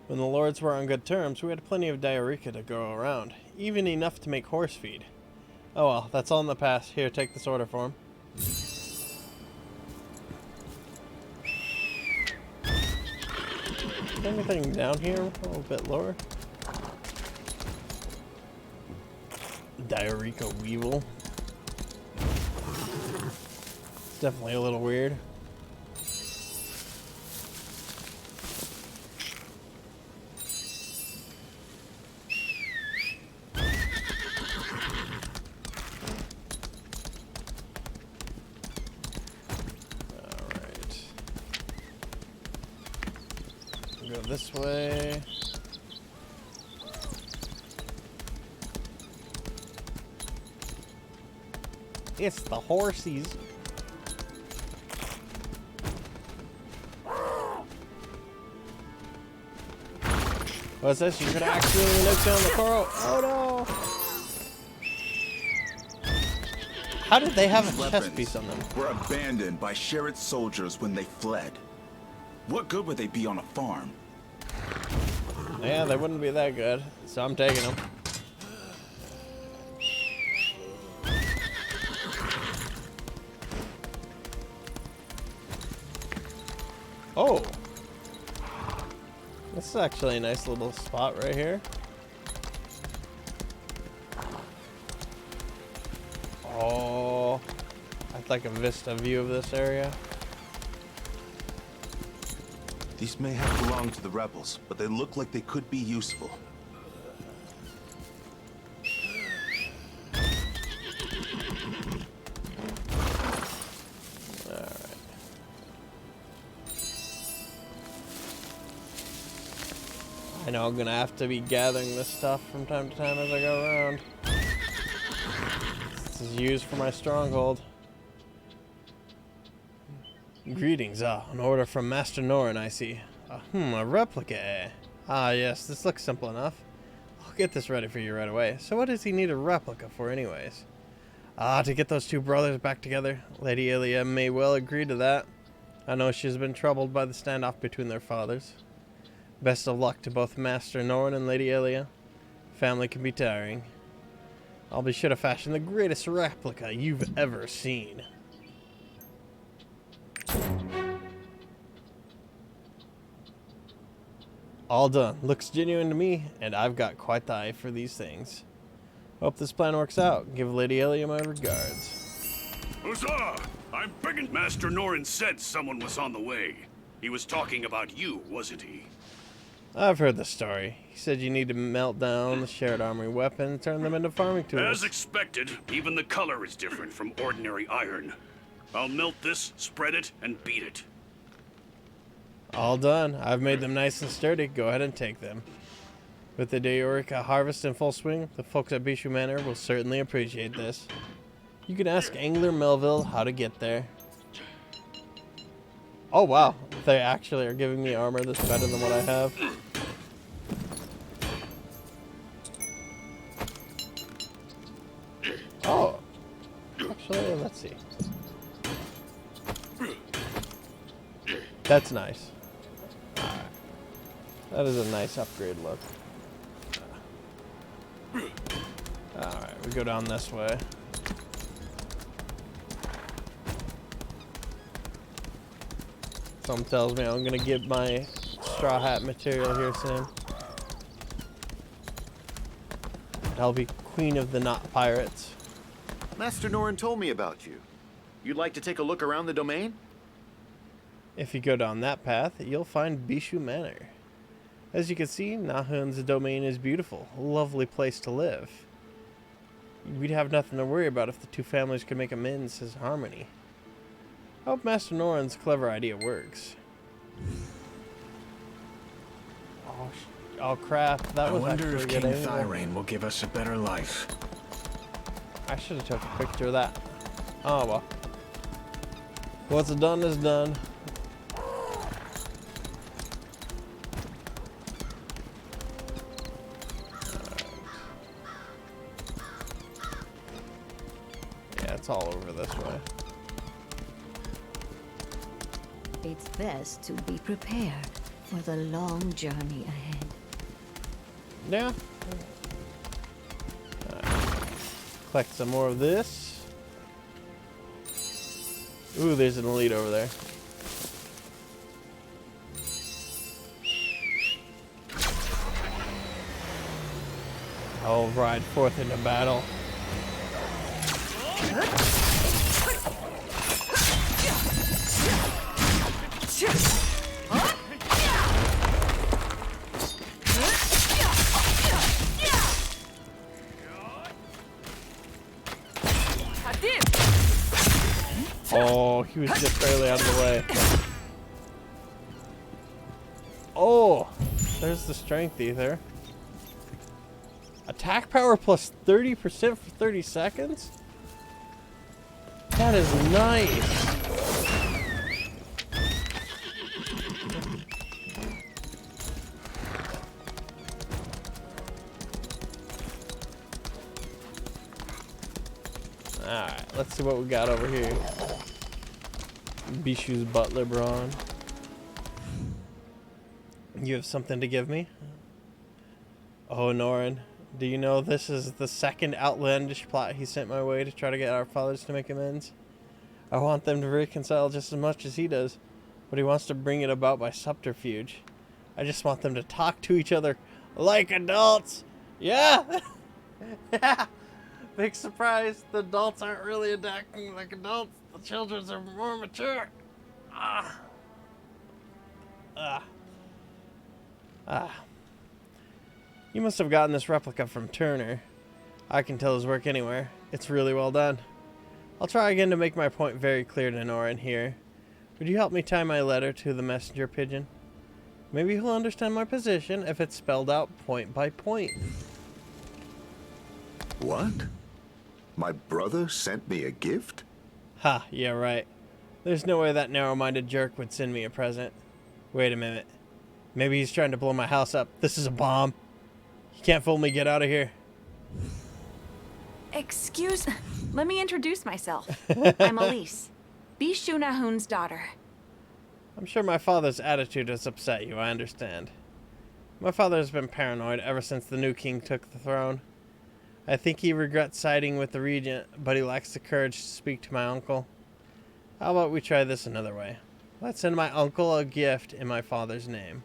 When the lords were on good terms, we had plenty of Diorika to go around, even enough to make horse feed. Oh well, that's all in the past. Here, take this order form. Anything down here a little bit lower? Diorika Weevil. It's definitely a little weird. Alright. Go this way. It's the horsies. What's this? You're gonna accidentally look down the coral. Oh no! How did they have a chest piece on them? Were abandoned by Sherrod's soldiers when they fled. What good would they be on a farm? Yeah, they wouldn't be that good. So I'm taking them. Oh, this is actually a nice little spot right here. Oh, I'd like a vista view of this area. These may have belonged to the rebels, but they look like they could be useful. I know I'm gonna have to be gathering this stuff from time to time as I go around. This is used for my stronghold. Greetings, an order from Master Norin, I see. A replica, eh? Ah, yes, this looks simple enough. I'll get this ready for you right away. So what does he need a replica for anyways? To get those two brothers back together. Lady Ilia may well agree to that. I know she's been troubled by the standoff between their fathers. Best of luck to both Master Norin and Lady Ilia. Family can be tiring. I'll be sure to fashion the greatest replica you've ever seen. All done. Looks genuine to me, and I've got quite the eye for these things. Hope this plan works out. Give Lady Ilia my regards. Huzzah! I'm bringing... Master Norin said someone was on the way. He was talking about you, wasn't he? I've heard the story. He said you need to melt down the shared armory weapon and turn them into farming tools. As expected, even the color is different from ordinary iron. I'll melt this, spread it, and beat it. All done. I've made them nice and sturdy. Go ahead and take them. With the Dayorika harvest in full swing, the folks at Bishu Manor will certainly appreciate this. You can ask Angler Melville how to get there. Oh wow, they actually are giving me armor that's better than what I have. Oh, actually, let's see. That's nice. That is a nice upgrade look. Alright, we go down this way. Something tells me I'm gonna get my straw hat material here soon. I'll be queen of the not pirates. Master Norin told me about you. You'd like to take a look around the domain? If you go down that path, you'll find Bishu Manor. As you can see, Nahun's domain is beautiful, a lovely place to live. We'd have nothing to worry about if the two families could make amends as harmony. I hope Master Norin's clever idea works. Oh crap, that was I wonder if actually King good angle. Thyrain will give us a better life. I should have took a picture of that. Oh well. What's done is done. Yeah, it's all over this way. It's best to be prepared for the long journey ahead. Yeah. Collect some more of this. Ooh, there's an elite over there. I'll ride forth into battle. Oh, he was just barely out of the way. Oh, there's the strength ether. Attack power plus 30% for 30 seconds? That is nice. Alright, let's see what we got over here. Bishu's butler brawn. You have something to give me? Oh, Norin, do you know this is the second outlandish plot he sent my way to try to get our fathers to make amends? I want them to reconcile just as much as he does, but he wants to bring it about by subterfuge. I just want them to talk to each other like adults. Yeah! Yeah! Big surprise, the adults aren't really acting like adults. The children are more mature. You must have gotten this replica from Turner. I can tell his work anywhere. It's really well done. I'll try again to make my point very clear to Norin here. Would you help me tie my letter to the messenger pigeon? Maybe he'll understand my position if it's spelled out point by point. What? My brother sent me a gift? Ha, yeah, right. There's no way that narrow-minded jerk would send me a present. Wait a minute. Maybe he's trying to blow my house up. This is a bomb. You can't fool me. Get out of here. Let me introduce myself. I'm Elise, Bishu Nahun's daughter. I'm sure my father's attitude has upset you, I understand. My father has been paranoid ever since the new king took the throne. I think he regrets siding with the regent, but he lacks the courage to speak to my uncle. How about we try this another way? Let's send my uncle a gift in my father's name.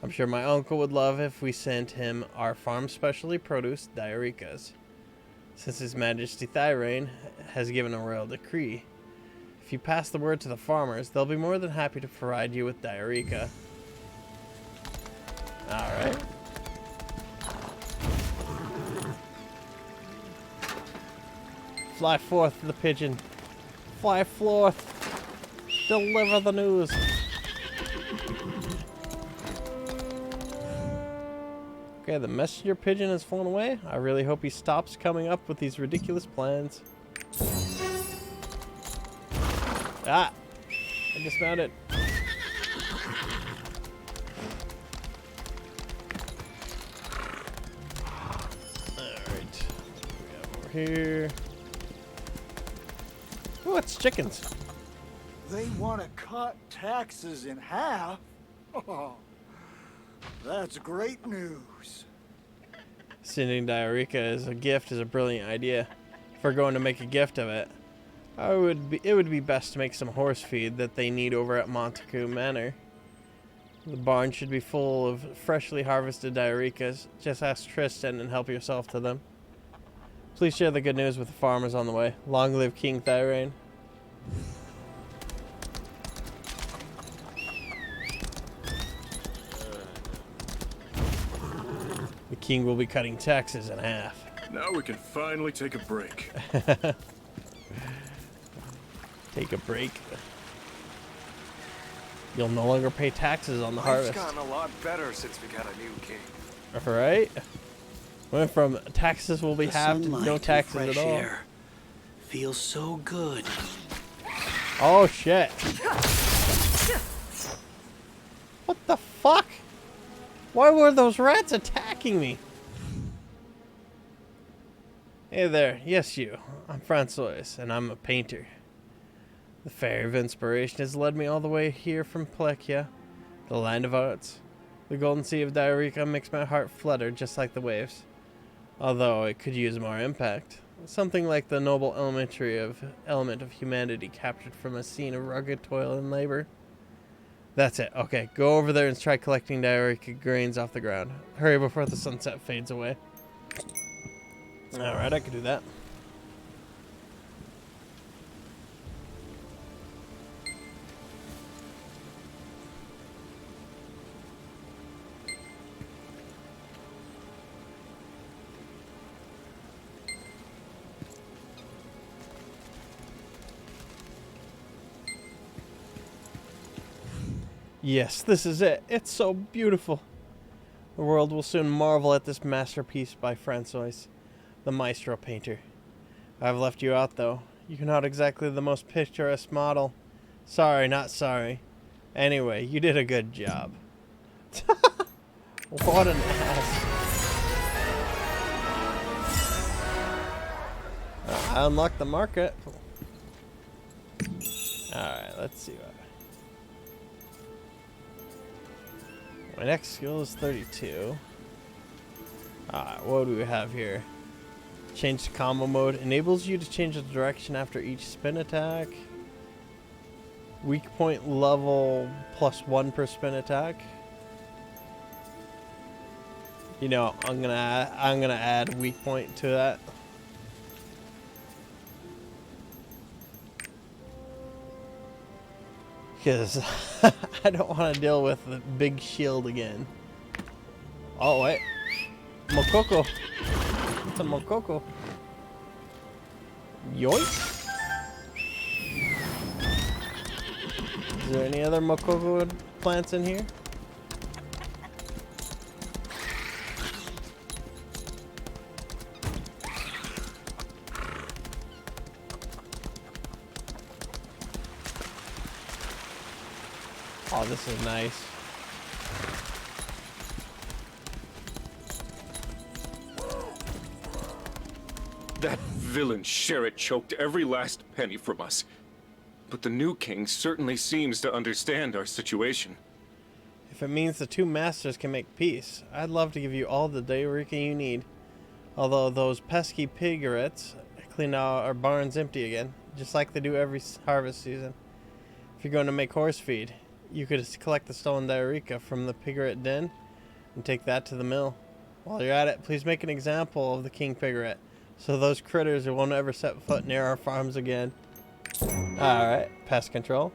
I'm sure my uncle would love if we sent him our farm specially produced diaricas, since His Majesty Thyrain has given a royal decree. If you pass the word to the farmers, they'll be more than happy to provide you with diarica. Alright. Fly forth, the pigeon. Fly forth. Deliver the news. Okay, the messenger pigeon has flown away. I really hope he stops coming up with these ridiculous plans. Ah! I dismounted. Alright. We have over here. Oh, it's chickens. They want to cut taxes in half? Oh, that's great news. Sending Diarica as a gift is a brilliant idea. If we're going to make a gift of it, it would be best to make some horse feed that they need over at Montagu Manor. The barn should be full of freshly harvested Diaricas. Just ask Tristan and help yourself to them. Please share the good news with the farmers on the way. Long live King Thyrain. The king will be cutting taxes in half. Now we can finally take a break. Take a break. You'll no longer pay taxes on the harvest. Life's gotten a lot better since we got a new king. Right? Went from taxes will be halved to no taxes at all. Air. Feels so good. Oh shit. What the fuck? Why were those rats attacking me? Hey there, yes you. I'm Francois, and I'm a painter. The Fairy of Inspiration has led me all the way here from Plekia, the land of arts. The golden sea of Diarica makes my heart flutter just like the waves. Although it could use more impact. Something like the noble element of humanity captured from a scene of rugged toil and labor. That's it. Okay, go over there and try collecting Diarica grains off the ground. Hurry before the sunset fades away. Alright, I can do that. Yes, this is it. It's so beautiful. The world will soon marvel at this masterpiece by Francois, the maestro painter. I've left you out, though. You're not exactly the most picturesque model. Sorry, not sorry. Anyway, you did a good job. What an ass. I unlocked the market. Alright, let's see what. My next skill is 32. What do we have here? Change to combo mode. Enables you to change the direction after each spin attack. Weak point level +1 per spin attack. You know, I'm gonna add weak point to that. Because I don't want to deal with the big shield again. Oh, wait. Mokoko. It's a Mokoko. Yoink. Is there any other Mokoko plants in here? Oh, this is nice. That villain Sherritt choked every last penny from us. But the new king certainly seems to understand our situation. If it means the two masters can make peace, I'd love to give you all the Diarica you need. Although those pesky pigarets clean out our barns empty again, just like they do every harvest season. If you're going to make horse feed, you could collect the stolen Diarica from the pigaret den and take that to the mill. While you're at it, please make an example of the king pigaret, so those critters won't ever set foot near our farms again. Alright, pest control.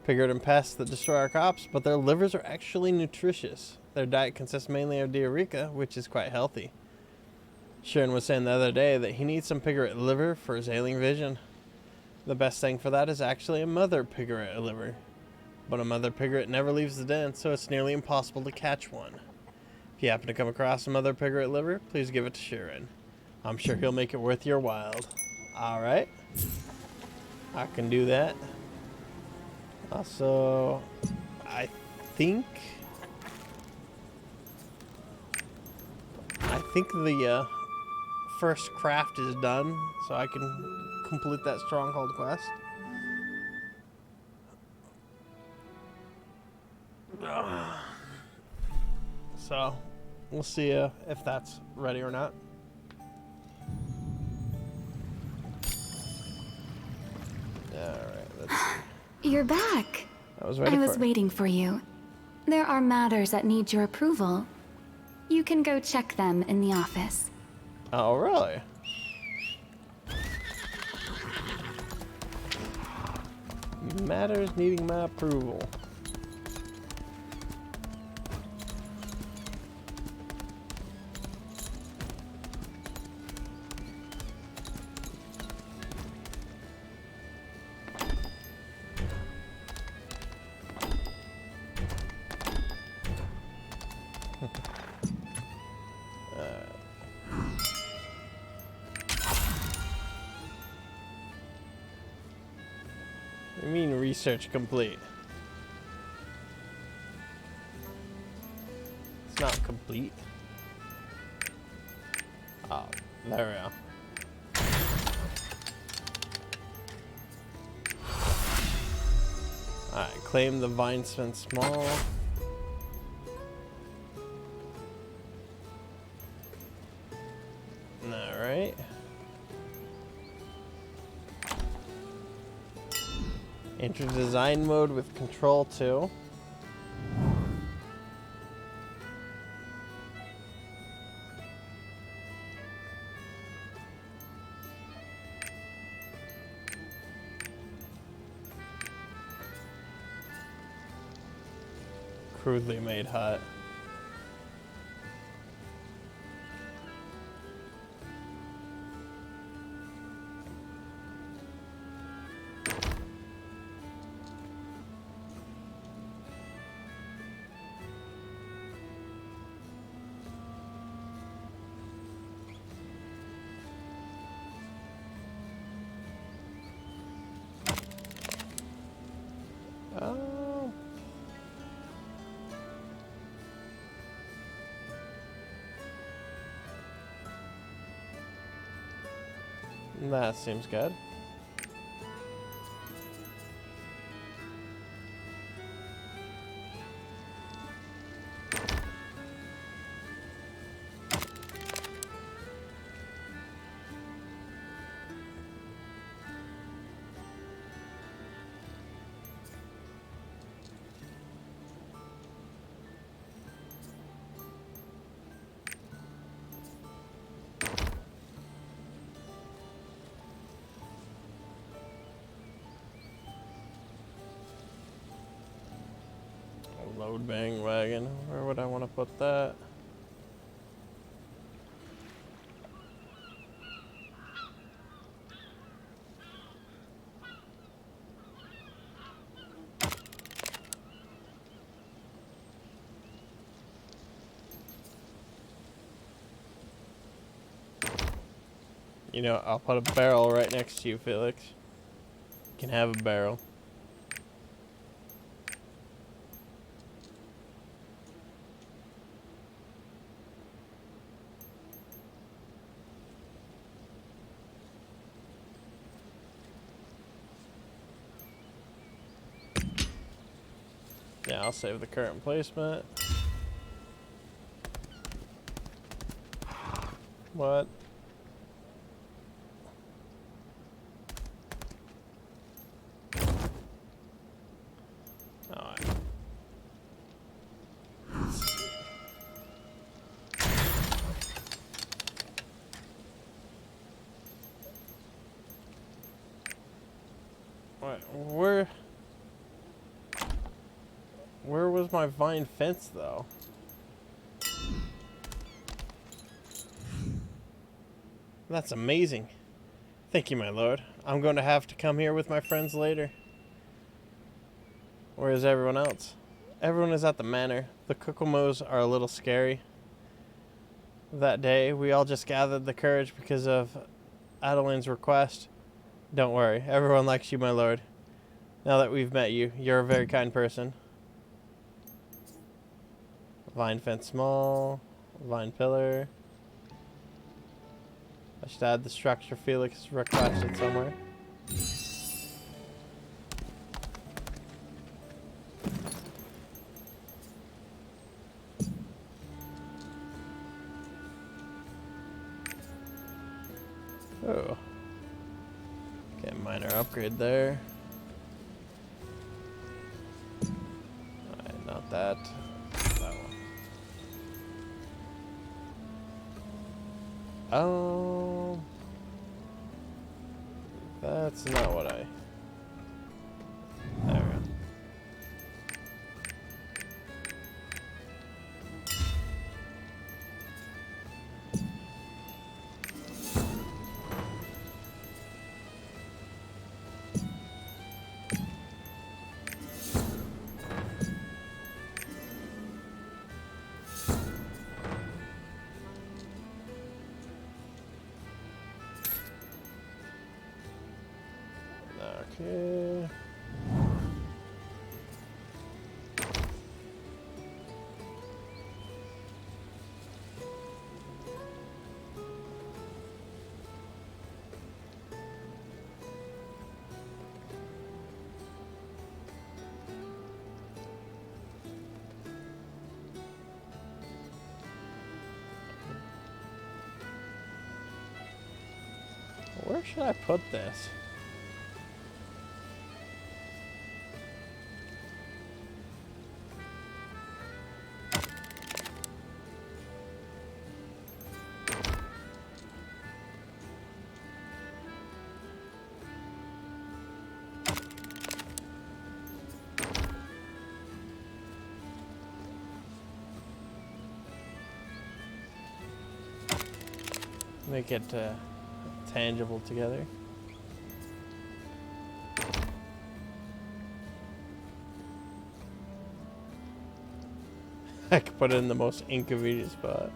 Pigaret and pests that destroy our crops, but their livers are actually nutritious. Their diet consists mainly of Diarica, which is quite healthy. Sharon was saying the other day that he needs some pigaret liver for his ailing vision. The best thing for that is actually a mother pigaret liver. But a mother pigaret never leaves the den, so it's nearly impossible to catch one. If you happen to come across a mother pigaret liver, please give it to Sharon. I'm sure he'll make it worth your while. Alright. I can do that. Also, I think the first craft is done, so I can complete that stronghold quest. So, we'll see if that's ready or not. Alright, let's see. You're back. I was ready I was for it. waiting for you. There are matters that need your approval. You can go check them in the office. Oh, really? Matters needing my approval. I mean research complete. It's not complete. Oh, there we go. Alright, claim the vine spent small. Alright. Enter design mode with control 2. Crudely made hut. Oh. That seems good. Load bang wagon. Where would I want to put that? You know, I'll put a barrel right next to you, Felix. You can have a barrel. Yeah, I'll save the current placement. What? Alright. Alright, where was my vine fence, though? That's amazing. Thank you, my lord. I'm going to have to come here with my friends later. Where is everyone else? Everyone is at the manor. The Kokomos are a little scary. That day, we all just gathered the courage because of Adeline's request. Don't worry, everyone likes you, my lord. Now that we've met you, you're a very kind person. Vine fence small. Vine pillar. I should add the structure Felix requested somewhere. Oh. Okay, minor upgrade there. Alright, not that. That one. Oh. That's not what I... There we go. Okay. Where should I put this? Make it tangible together. I could put it in the most inconvenient spot.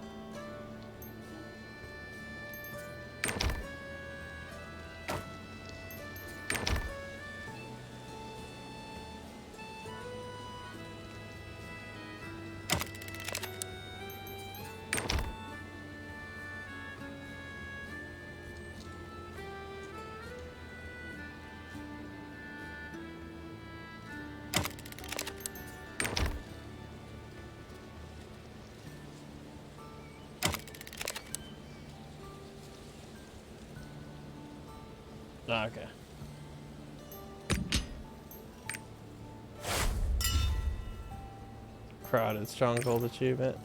Okay. Crowded stronghold achievement.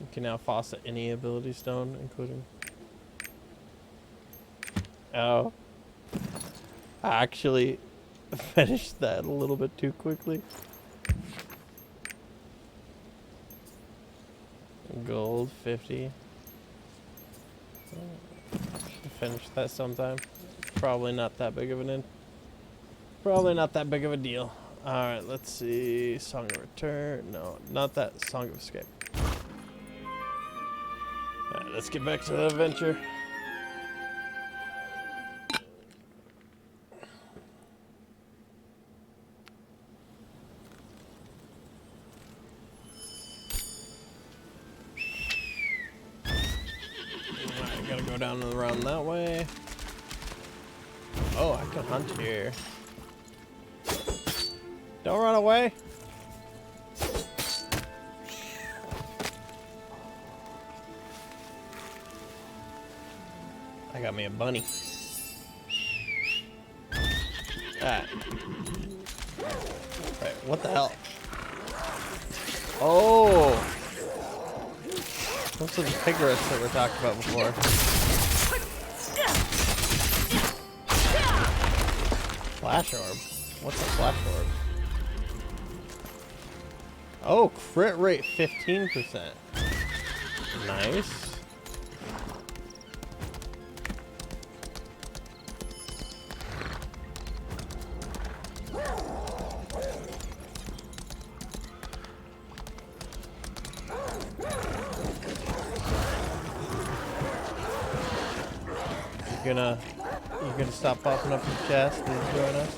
You can now faucet any ability stone, including... Oh. I actually finished that a little bit too quickly. Gold 50. Should finish that sometime. Probably not that big of an Probably not that big of a deal. Alright, let's see. Song of Return. No, not that. Song of Escape. Alright, let's get back to the adventure. Gotta go down and around that way. Oh, I can hunt here. Don't run away. I got me a bunny. Ah. Right, what the hell? Oh! Those are the piglets that we talked about before. Flash orb? What's a flash orb? Oh, crit rate 15%. Nice. You gonna stop popping up your chest and join us?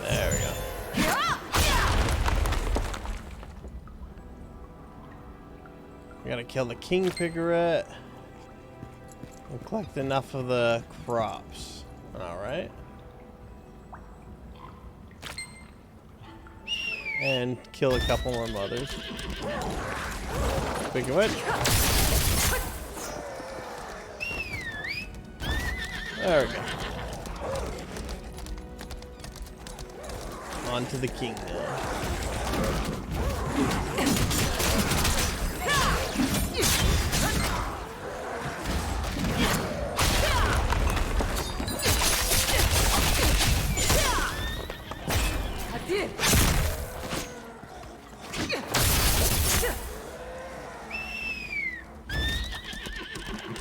There we go. We gotta kill the king piglet and collect enough of the crops. Alright. And kill a couple more mothers. Speaking of which, there we go. On to the king now. I did.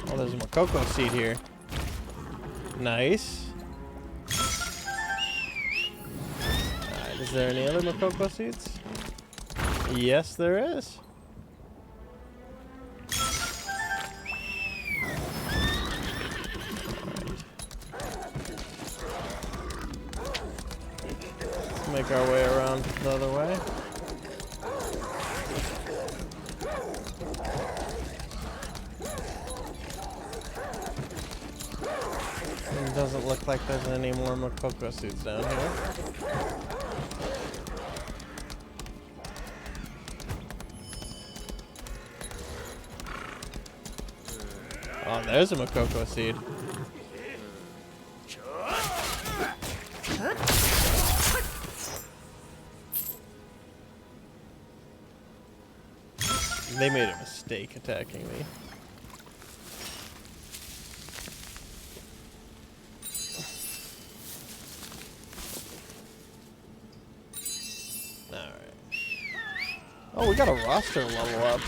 Oh, there's a Makoko seed here. Nice. Alright, is there any other Makoko seeds? Yes, there is. Let's make our way around the other way. It doesn't look like there's any more Makoko seeds down here. Oh, there's a Makoko seed. They made a mistake attacking me. Oh, we got a roster level up.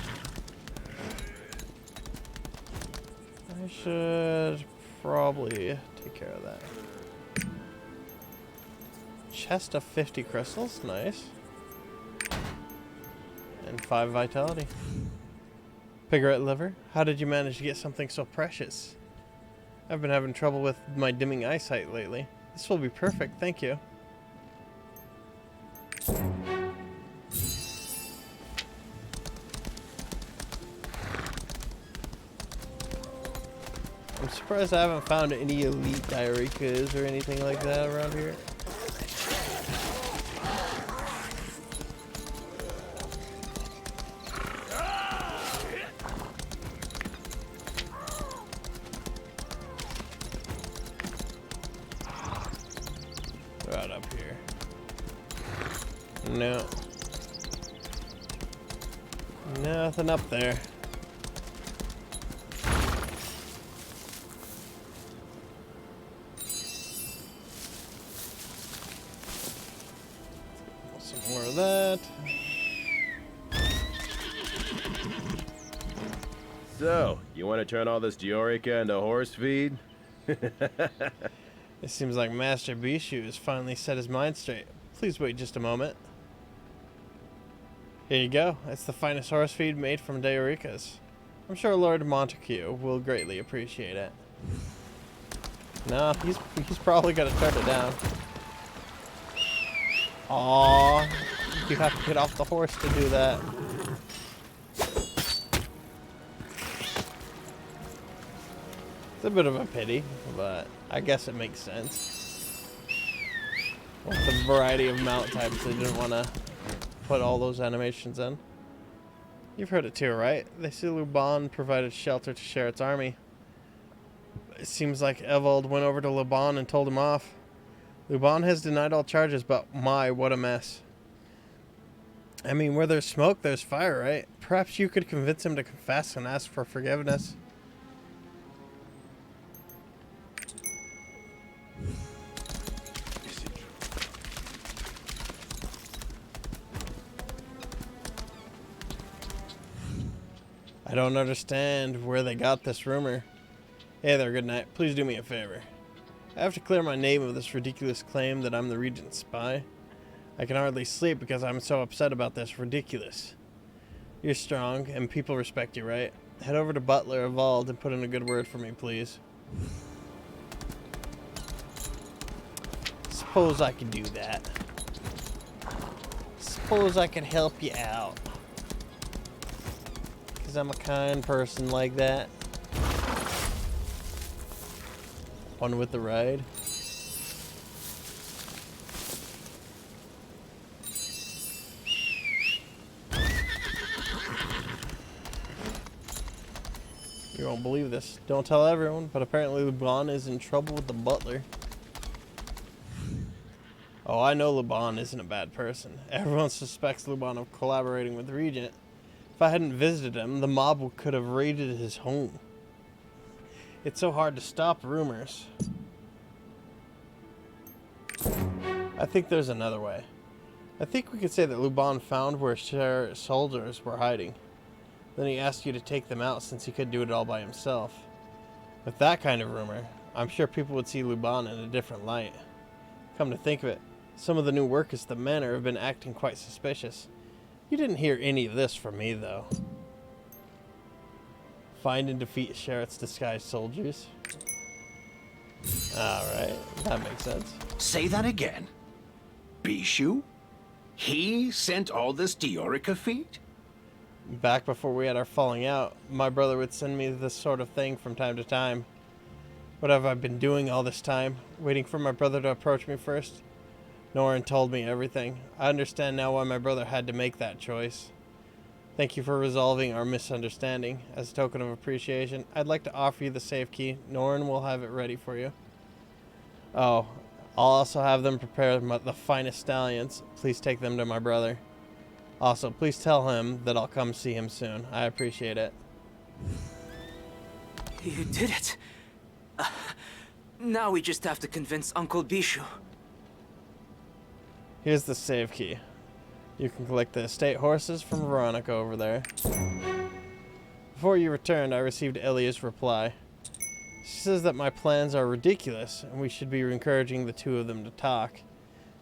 I should probably take care of that. Chest of 50 crystals, nice. And 5 vitality. Piglet liver, how did you manage to get something so precious? I've been having trouble with my dimming eyesight lately. This will be perfect, thank you. I'm surprised I haven't found any elite diarrheas or anything like that around here. Right up here. No. Nothing up there. More of that. So, you want to turn all this Diorica into horse feed? It seems like Master Bishu has finally set his mind straight. Please wait just a moment. Here you go. It's the finest horse feed made from Dioricas. I'm sure Lord Montague will greatly appreciate it. No, he's probably gonna turn it down. Aww, you have to get off the horse to do that. It's a bit of a pity, but I guess it makes sense. With the variety of mount types, they didn't want to put all those animations in. You've heard it too, right? They say Luban provided shelter to Sherritt's army. It seems like Evald went over to Luban and told him off. Luban has denied all charges, but my, what a mess. I mean, where there's smoke, there's fire, right? Perhaps you could convince him to confess and ask for forgiveness. I don't understand where they got this rumor. Hey there, good night. Please do me a favor. I have to clear my name of this ridiculous claim that I'm the Regent's spy. I can hardly sleep because I'm so upset about this. Ridiculous. You're strong, and people respect you, right? Head over to Butler Evald and put in a good word for me, please. Suppose I could do that. Suppose I could help you out. because I'm a kind person like that. On with the ride. You won't believe this. Don't tell everyone, but apparently Luban is in trouble with the butler. Oh, I know Luban isn't a bad person. Everyone suspects Luban of collaborating with Regent. If I hadn't visited him, the mob could have raided his home. It's so hard to stop rumors. I think there's another way. I think we could say that Luban found where Sherritt's soldiers were hiding. Then he asked you to take them out since he couldn't do it all by himself. With that kind of rumor, I'm sure people would see Luban in a different light. Come to think of it, some of the new workers at the manor have been acting quite suspicious. You didn't hear any of this from me, though. Find and defeat Sherritt's disguised soldiers. Alright, that makes sense. Say that again. Bishu? He sent all this Diorica feet? Back before we had our falling out, my brother would send me this sort of thing from time to time. What have I been doing all this time? Waiting for my brother to approach me first? Norin told me everything. I understand now why my brother had to make that choice. Thank you for resolving our misunderstanding. As a token of appreciation, I'd like to offer you the safe key. Norin will have it ready for you. Oh, I'll also have them prepare the finest stallions. Please take them to my brother. Also, please tell him that I'll come see him soon. I appreciate it. You did it. Now we just have to convince Uncle Bishu. Here's the save key. You can collect the estate horses from Veronica over there. Before you returned, I received Elia's reply. She says that my plans are ridiculous, and we should be encouraging the two of them to talk.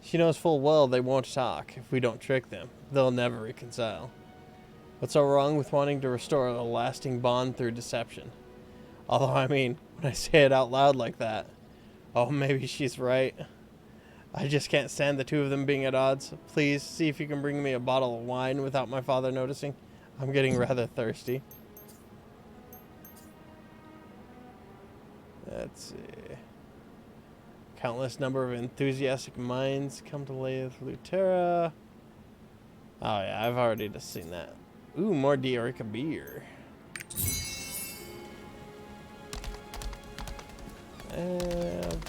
She knows full well they won't talk. If we don't trick them, they'll never reconcile. What's so wrong with wanting to restore a lasting bond through deception? Although, I mean, when I say it out loud like that, oh, maybe she's right. I just can't stand the two of them being at odds. Please, see if you can bring me a bottle of wine without my father noticing. I'm getting rather thirsty. Let's see. Countless number of enthusiastic minds come to Lathe Lutera. Oh yeah, I've already just seen that. Ooh, more Diorica beer. And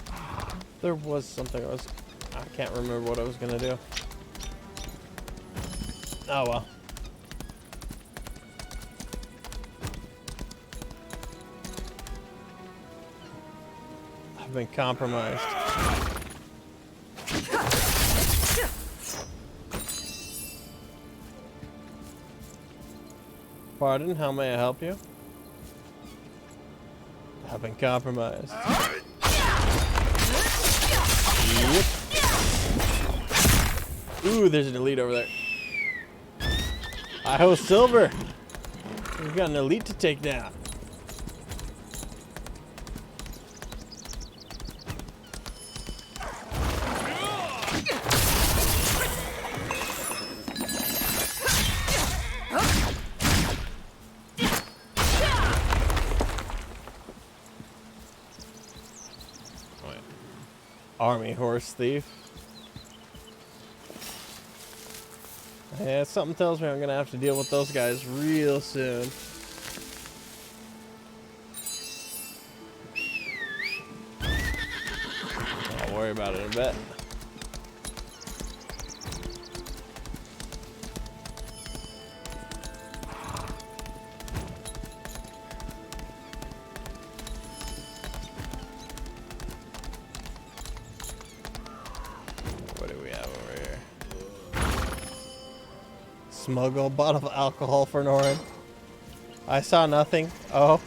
there was something I can't remember what I was gonna do. Oh well. I've been compromised. Pardon, how may I help you? I've been compromised. Yep. Ooh, there's an elite over there. I-ho Silver! We've got an elite to take down. Army horse thief. Yeah, something tells me I'm gonna have to deal with those guys real soon. I'll worry about it in a bit. Smuggle a bottle of alcohol for Norin. I saw nothing. Oh.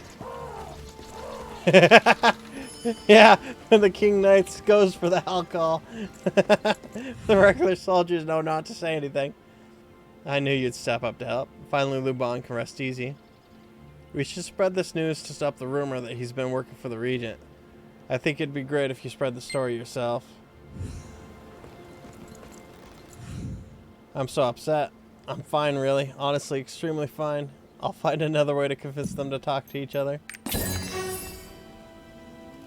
Yeah, the King Knights goes for the alcohol. The regular soldiers know not to say anything. I knew you'd step up to help. Finally, Luban can rest easy. We should spread this news to stop the rumor that he's been working for the Regent. I think it'd be great if you spread the story yourself. I'm so upset. I'm fine, really. Honestly, extremely fine. I'll find another way to convince them to talk to each other.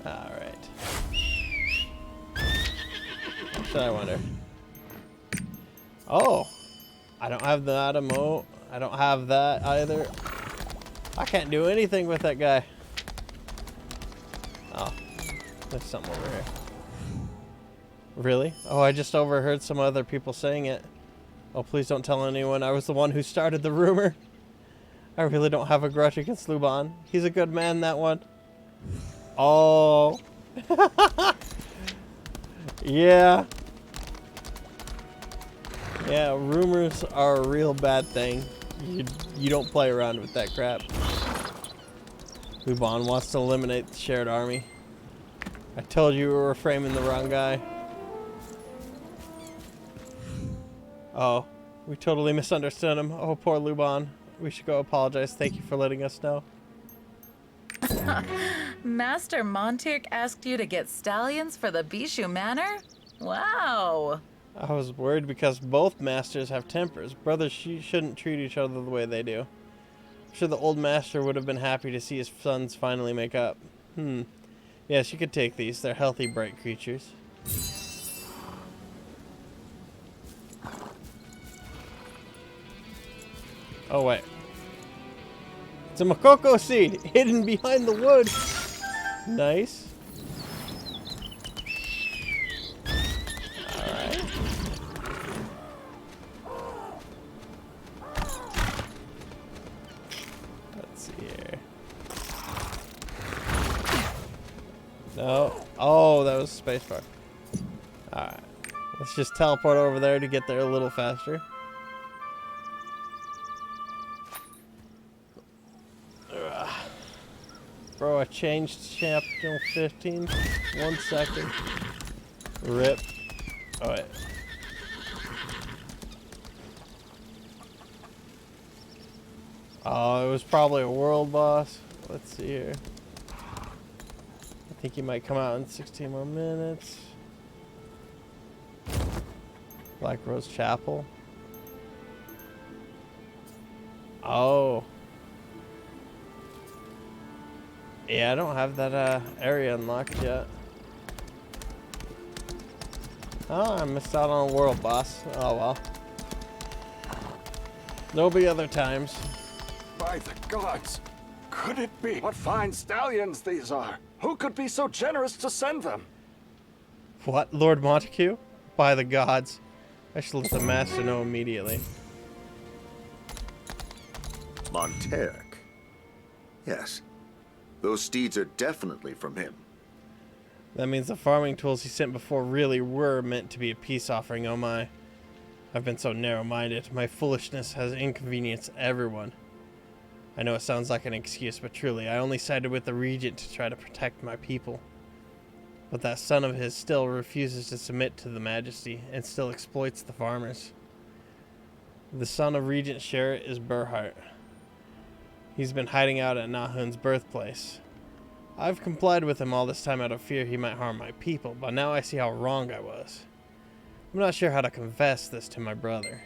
Alright. Should I wonder? Oh! I don't have that emote. I don't have that either. I can't do anything with that guy. Oh. There's something over here. Really? Oh, I just overheard some other people saying it. Oh, please don't tell anyone I was the one who started the rumor. I really don't have a grudge against Luban. He's a good man, that one. Oh. Yeah. Yeah, rumors are a real bad thing. You don't play around with that crap. Luban wants to eliminate the shared army. I told you we were framing the wrong guy. Oh, we totally misunderstood him. Oh, poor Luban. We should go apologize. Thank you for letting us know. Master Montirk asked you to get stallions for the Bishu Manor? Wow. I was worried because both masters have tempers. Brothers shouldn't treat each other the way they do. I'm sure the old master would have been happy to see his sons finally make up. Yes, you could take these. They're healthy, bright creatures. Oh, wait. It's a Makoko seed hidden behind the wood. Nice. Alright. Let's see here. No. Oh, that was spacebar. Alright. Let's just teleport over there to get there a little faster. Bro, I changed chapter 15. 1 second. RIP. Oh, wait. Oh, it was probably a world boss. Let's see here. I think he might come out in 16 more minutes. Black Rose Chapel. Oh. Yeah, I don't have that area unlocked yet. Oh, I missed out on a world boss. Oh well. There'll be other times. By the gods! Could it be? What fine stallions these are! Who could be so generous to send them? What? Lord Montague? By the gods. I should let the master know immediately. Monteric. Yes. Those steeds are definitely from him. That means the farming tools he sent before really were meant to be a peace offering, oh my. I've been so narrow-minded. My foolishness has inconvenienced everyone. I know it sounds like an excuse, but truly, I only sided with the regent to try to protect my people. But that son of his still refuses to submit to the majesty and still exploits the farmers. The son of Regent Sherritt is Burhart. He's been hiding out at Nahun's birthplace. I've complied with him all this time out of fear he might harm my people, but now I see how wrong I was. I'm not sure how to confess this to my brother.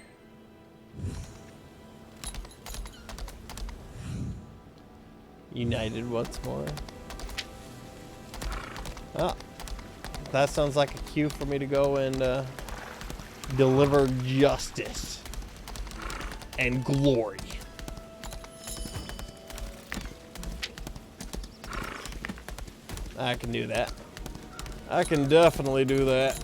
United once more. Oh, that sounds like a cue for me to go and deliver justice and glory. I can do that. I can definitely do that.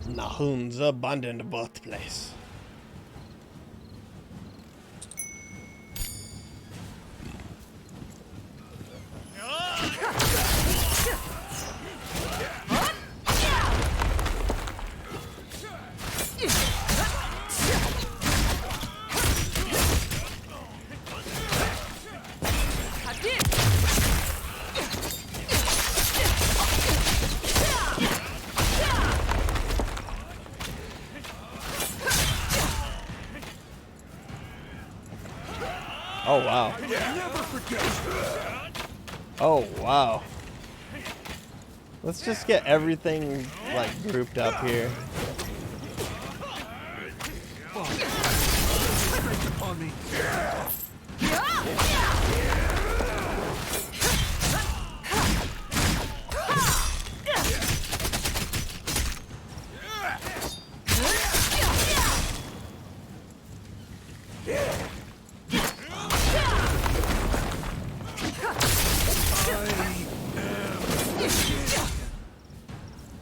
Nahun's abundant birthplace. Oh, wow. Oh, wow. Let's just get everything, like, grouped up here.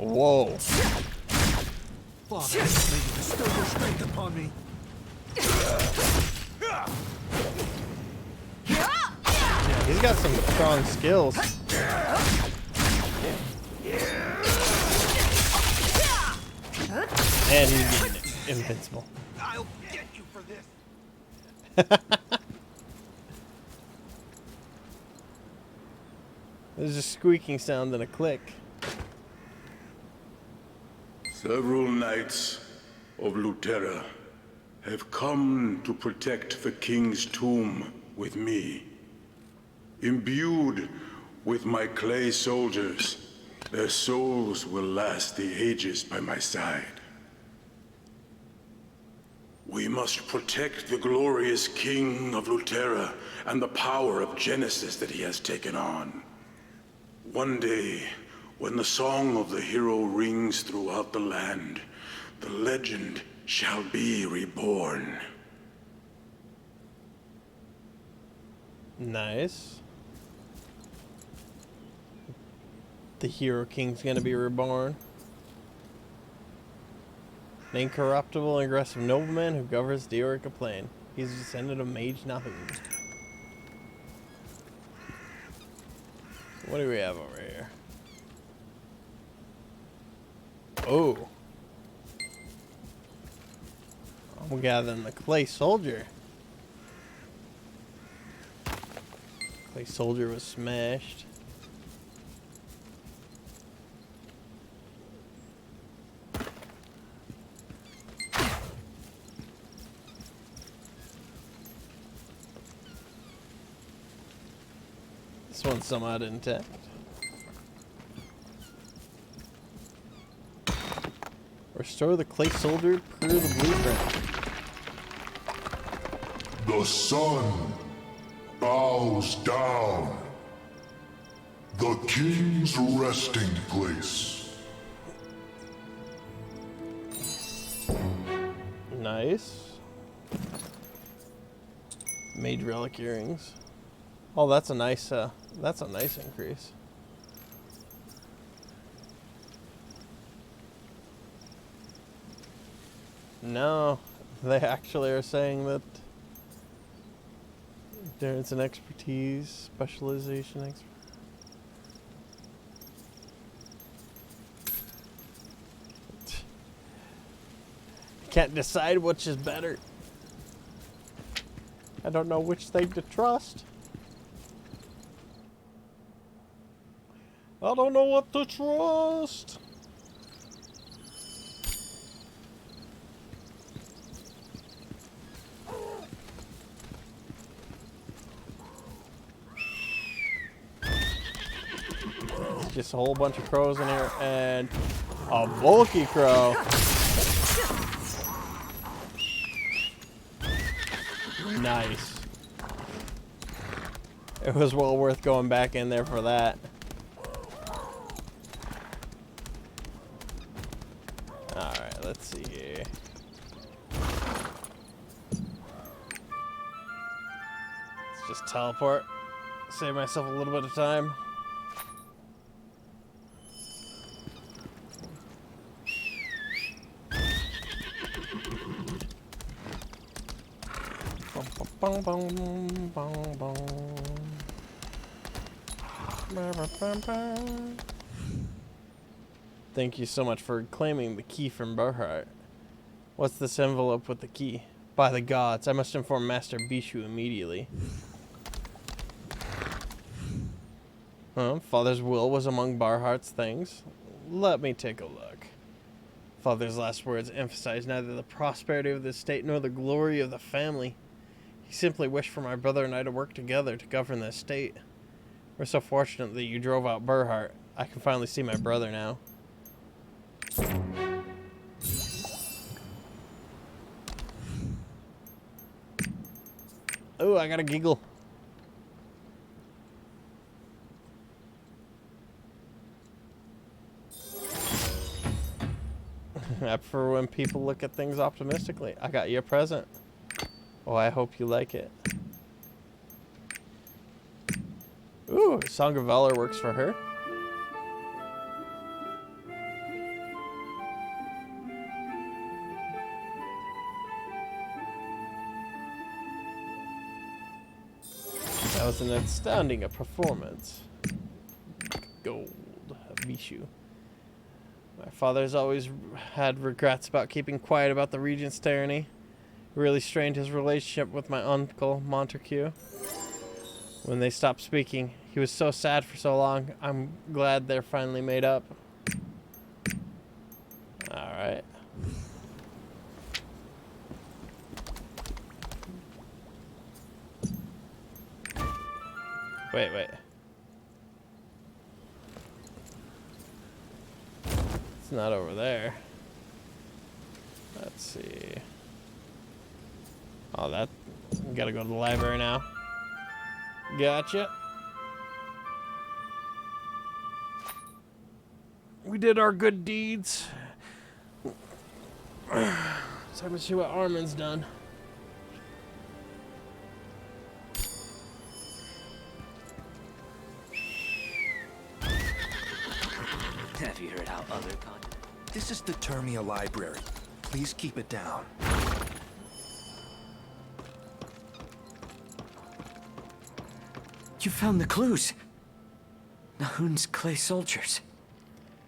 Whoa. Father, may you bestow your strength upon me. Yeah, he's got some strong skills. And he's getting invincible. I'll get you for this. There's a squeaking sound and a click. Several knights of Lutera have come to protect the king's tomb with me. Imbued with my clay soldiers, their souls will last the ages by my side. We must protect the glorious king of Lutera and the power of Genesis that he has taken on. One day, when the song of the hero rings throughout the land, the legend shall be reborn. Nice. The Hero King's gonna be reborn. An incorruptible and aggressive nobleman who governs the Eorica Plain. He's a descendant of Mage Nahum. What do we have over here? Oh. I'm gathering the Clay Soldier. Clay Soldier was smashed. This one's somewhat intact. Restore the Clay Soldier per the blueprint. The sun bows down. The king's resting place. Nice. Mage relic earrings. Oh, that's a nice increase. No, they actually are saying that there's an expertise, specialization expert. Can't decide which is better. I don't know which thing to trust. I don't know what to trust. It's just a whole bunch of crows in here and a bulky crow. Nice. It was well worth going back in there for that. Alright, let's see here. Let's just teleport. Save myself a little bit of time. Bong, bong, bong, bong. Thank you so much for claiming the key from Barhart. What's this envelope with the key? By the gods, I must inform Master Bishu immediately. Huh? Father's will was among Barhart's things? Let me take a look. Father's last words emphasized neither the prosperity of the state nor the glory of the family. He simply wished for my brother and I to work together to govern the state. We're so fortunate that you drove out Burhart. I can finally see my brother now. Oh, I got a giggle. I prefer when people look at things optimistically. I got you a present. Oh, I hope you like it. Ooh, Song of Valor works for her. That was an astounding performance. Gold. Vishu. My father's always had regrets about keeping quiet about the regent's tyranny. It really strained his relationship with my uncle, Montague. When they stopped speaking, he was so sad for so long. I'm glad they're finally made up. Alright. Wait. It's not over there. Let's see. Oh, that... Gotta go to the library now. Gotcha. We did our good deeds. Time to see what Armin's done. Have you heard how other continents... This is the Termia Library. Please keep it down. You found the clues. Nahun's clay soldiers.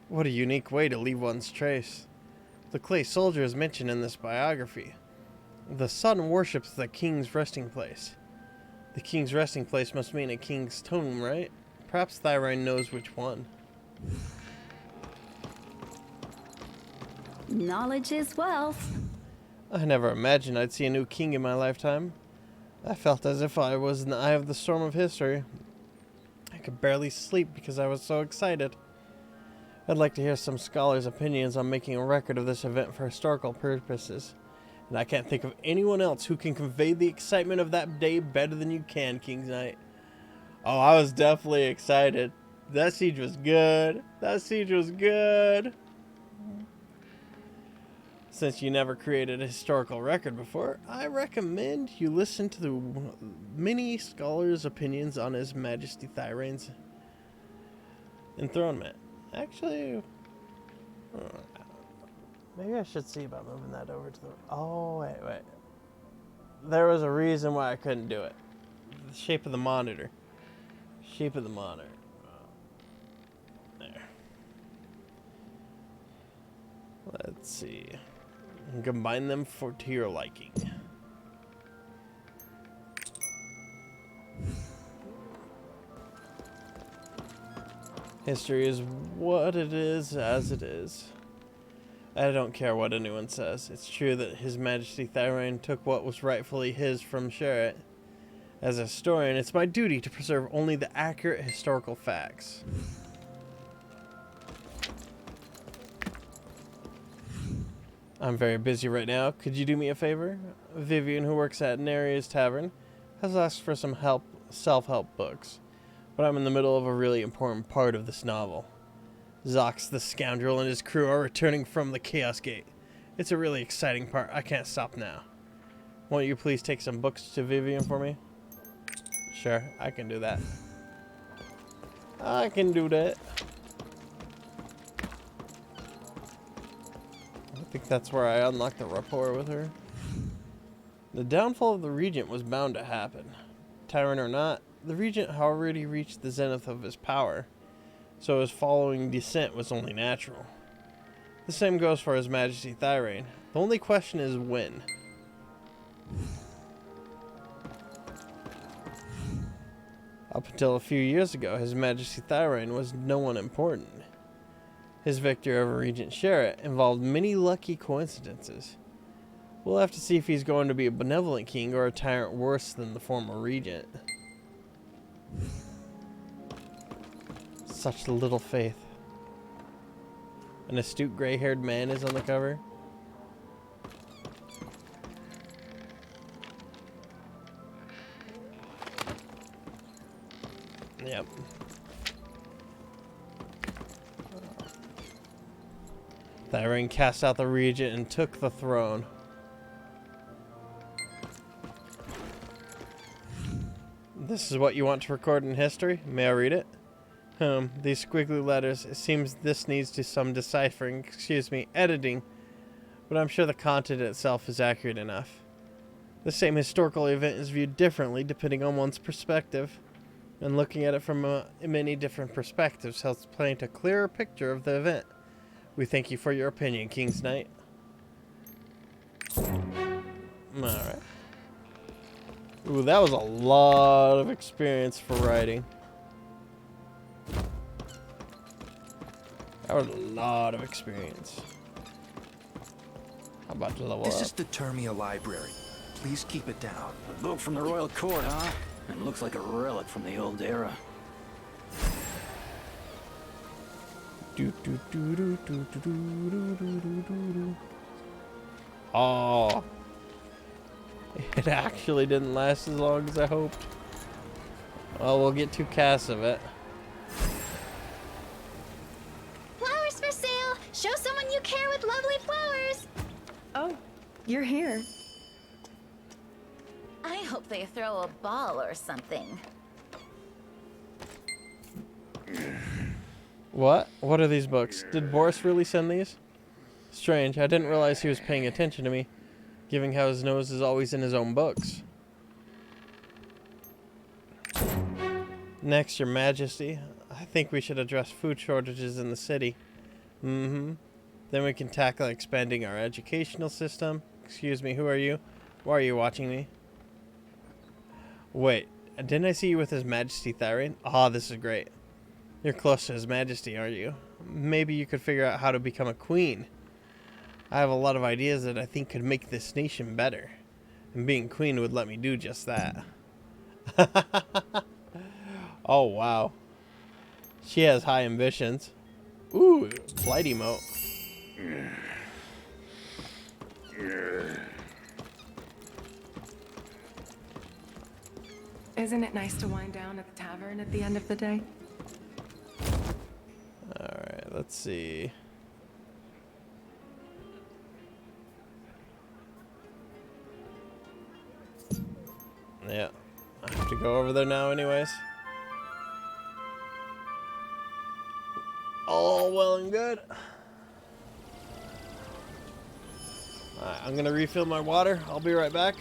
What a unique way to leave one's trace. The clay soldier is mentioned in this biography. The sun worships the king's resting place. The king's resting place must mean a king's tomb, right? Perhaps Thyrine knows which one. Knowledge is wealth. I never imagined I'd see a new king in my lifetime. I felt as if I was in the eye of the storm of history. I could barely sleep because I was so excited. I'd like to hear some scholars' opinions on making a record of this event for historical purposes. And I can't think of anyone else who can convey the excitement of that day better than you can, King's Knight. Oh, I was definitely excited. That siege was good. That siege was good. Since you never created a historical record before, I recommend you listen to the many scholars' opinions on His Majesty Thyrane's enthronement. Actually, maybe I should see about moving that over to the... Oh, wait. There was a reason why I couldn't do it. The shape of the monitor. Shape of the monitor. There. Let's see. And combine them to your liking. History is what it is, as it is. I don't care what anyone says. It's true that His Majesty Thyrane took what was rightfully his from Sherritt. As a historian, it's my duty to preserve only the accurate historical facts. I'm very busy right now. Could you do me a favor? Vivian, who works at Neria's Tavern, has asked for some help, self-help books. But I'm in the middle of a really important part of this novel. Zox the scoundrel and his crew are returning from the Chaos Gate. It's a really exciting part. I can't stop now. Won't you please take some books to Vivian for me? Sure, I can do that. I can do that. I think that's where I unlocked the rapport with her. The downfall of the Regent was bound to happen. Tyrant or not, the Regent had already reached the zenith of his power, so his following descent was only natural. The same goes for His Majesty Thyrane. The only question is when. Up until a few years ago, His Majesty Thyrane was no one important. His victory over Regent Sherritt involved many lucky coincidences. We'll have to see if he's going to be a benevolent king or a tyrant worse than the former regent. Such little faith. An astute gray-haired man is on the cover. Yep. Thyrian cast out the regent and took the throne. This is what you want to record in history? May I read it? These squiggly letters. It seems this needs to some deciphering, editing, but I'm sure the content itself is accurate enough. The same historical event is viewed differently depending on one's perspective, and looking at it from many different perspectives helps paint a clearer picture of the event. We thank you for your opinion, King's Knight. Alright. Ooh, that was a lot of experience for writing. That was a lot of experience. How about to level This up? is the Termia Library. Please keep it down. A book from the royal court, huh? It looks like a relic from the old era. Oh. It actually didn't last as long as I hoped. Well, we'll get 2 casts of it. Flowers for sale! Show someone you care with lovely flowers! Oh, you're here. I hope they throw a ball or something. What? What are these books? Did Boris really send these? Strange, I didn't realize he was paying attention to me, given how his nose is always in his own books. Next, Your Majesty, I think we should address food shortages in the city. Then we can tackle expanding our educational system. Excuse me, who are you? Why are you watching me? Wait, didn't I see you with His Majesty Thyrian? Ah, this is great. You're close to His Majesty, aren't you? Maybe you could figure out how to become a queen. I have a lot of ideas that I think could make this nation better. And being queen would let me do just that. Oh, wow. She has high ambitions. Ooh, flight emote. Isn't it nice to wind down at the tavern at the end of the day? Alright, let's see. Yeah, I have to go over there now anyways. All well and good. Alright, I'm gonna refill my water. I'll be right back.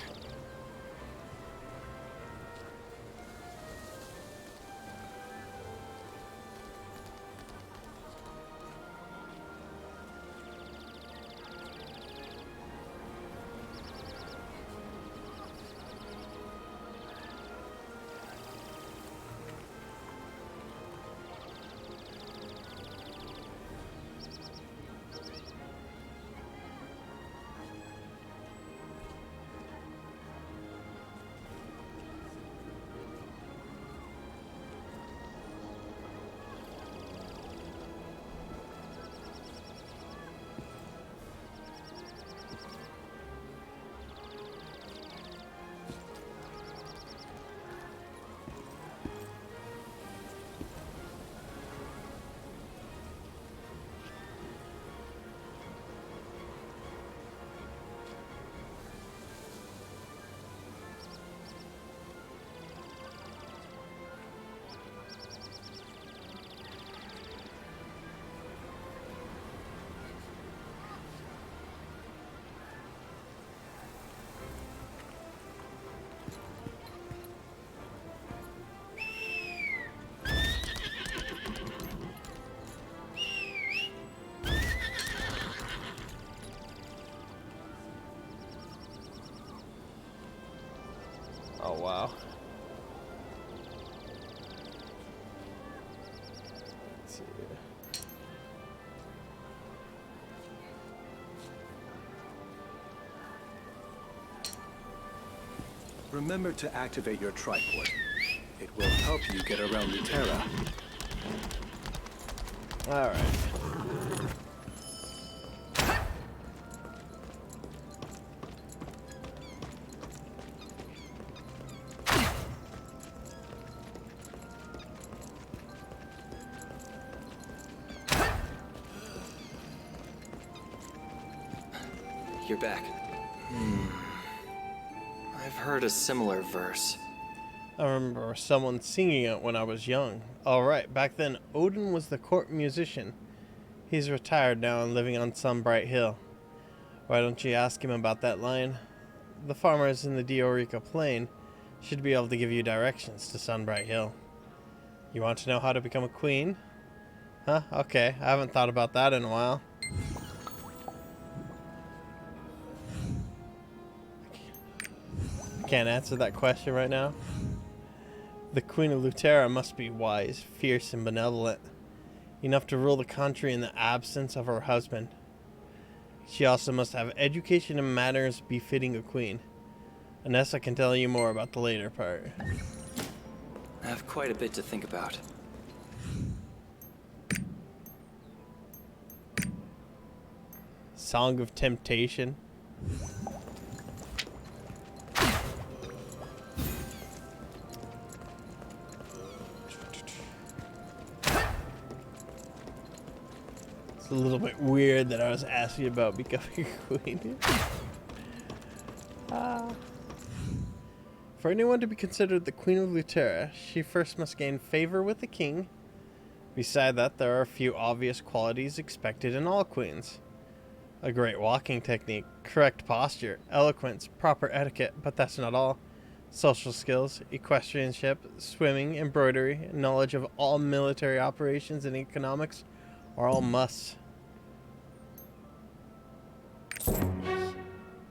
Oh, wow. Let's see. Remember to activate your triport. It will help you get around Lutera. Alright. You're back. I've heard a similar verse. I remember someone singing it when I was young. Alright, back then Odin was the court musician. He's retired now and living on some bright hill. Why don't you ask him about that line? The farmers in the Diorica Plain should be able to give you directions to Sunbright Hill. You want to know how to become a queen? Huh? Okay, I haven't thought about that in a while. I can't answer that question right now. The Queen of Lutera must be wise, fierce, and benevolent, enough to rule the country in the absence of her husband. She also must have education and manners befitting a queen. Anessa can tell you more about the later part. I have quite a bit to think about. Song of Temptation. It's a little bit weird that I was asking about becoming a queen. For anyone to be considered the Queen of Lutera, she first must gain favor with the king. Beside that, there are a few obvious qualities expected in all queens. A great walking technique, correct posture, eloquence, proper etiquette, but that's not all. Social skills, equestrianship, swimming, embroidery, knowledge of all military operations and economics are all musts.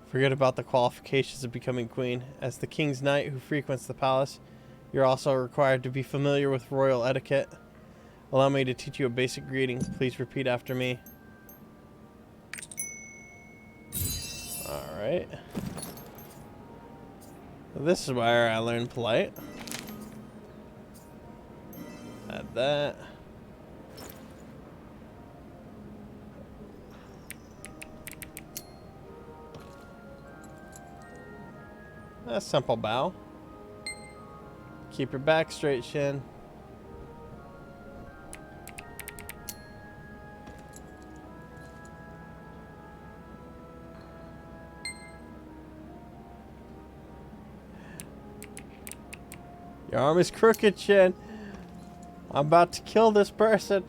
Forget about the qualifications of becoming queen. As the king's knight who frequents the palace, you're also required to be familiar with royal etiquette. Allow me to teach you a basic greeting. Please repeat after me. Alright. This is where I learned polite. Add that. A simple bow. Keep your back straight, Shin. Your arm is crooked, Shin. I'm about to kill this person.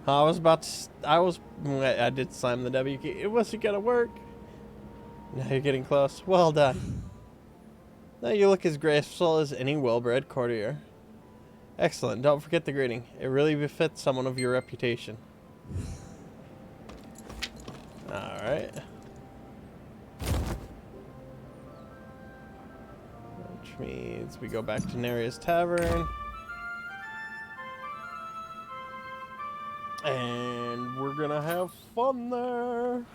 I did slam the W key. It wasn't gonna work. Now you're getting close. Well done. Now you look as graceful as any well-bred courtier. Excellent. Don't forget the greeting. It really befits someone of your reputation. Alright. Which means we go back to Neria's Tavern. And we're gonna have fun there.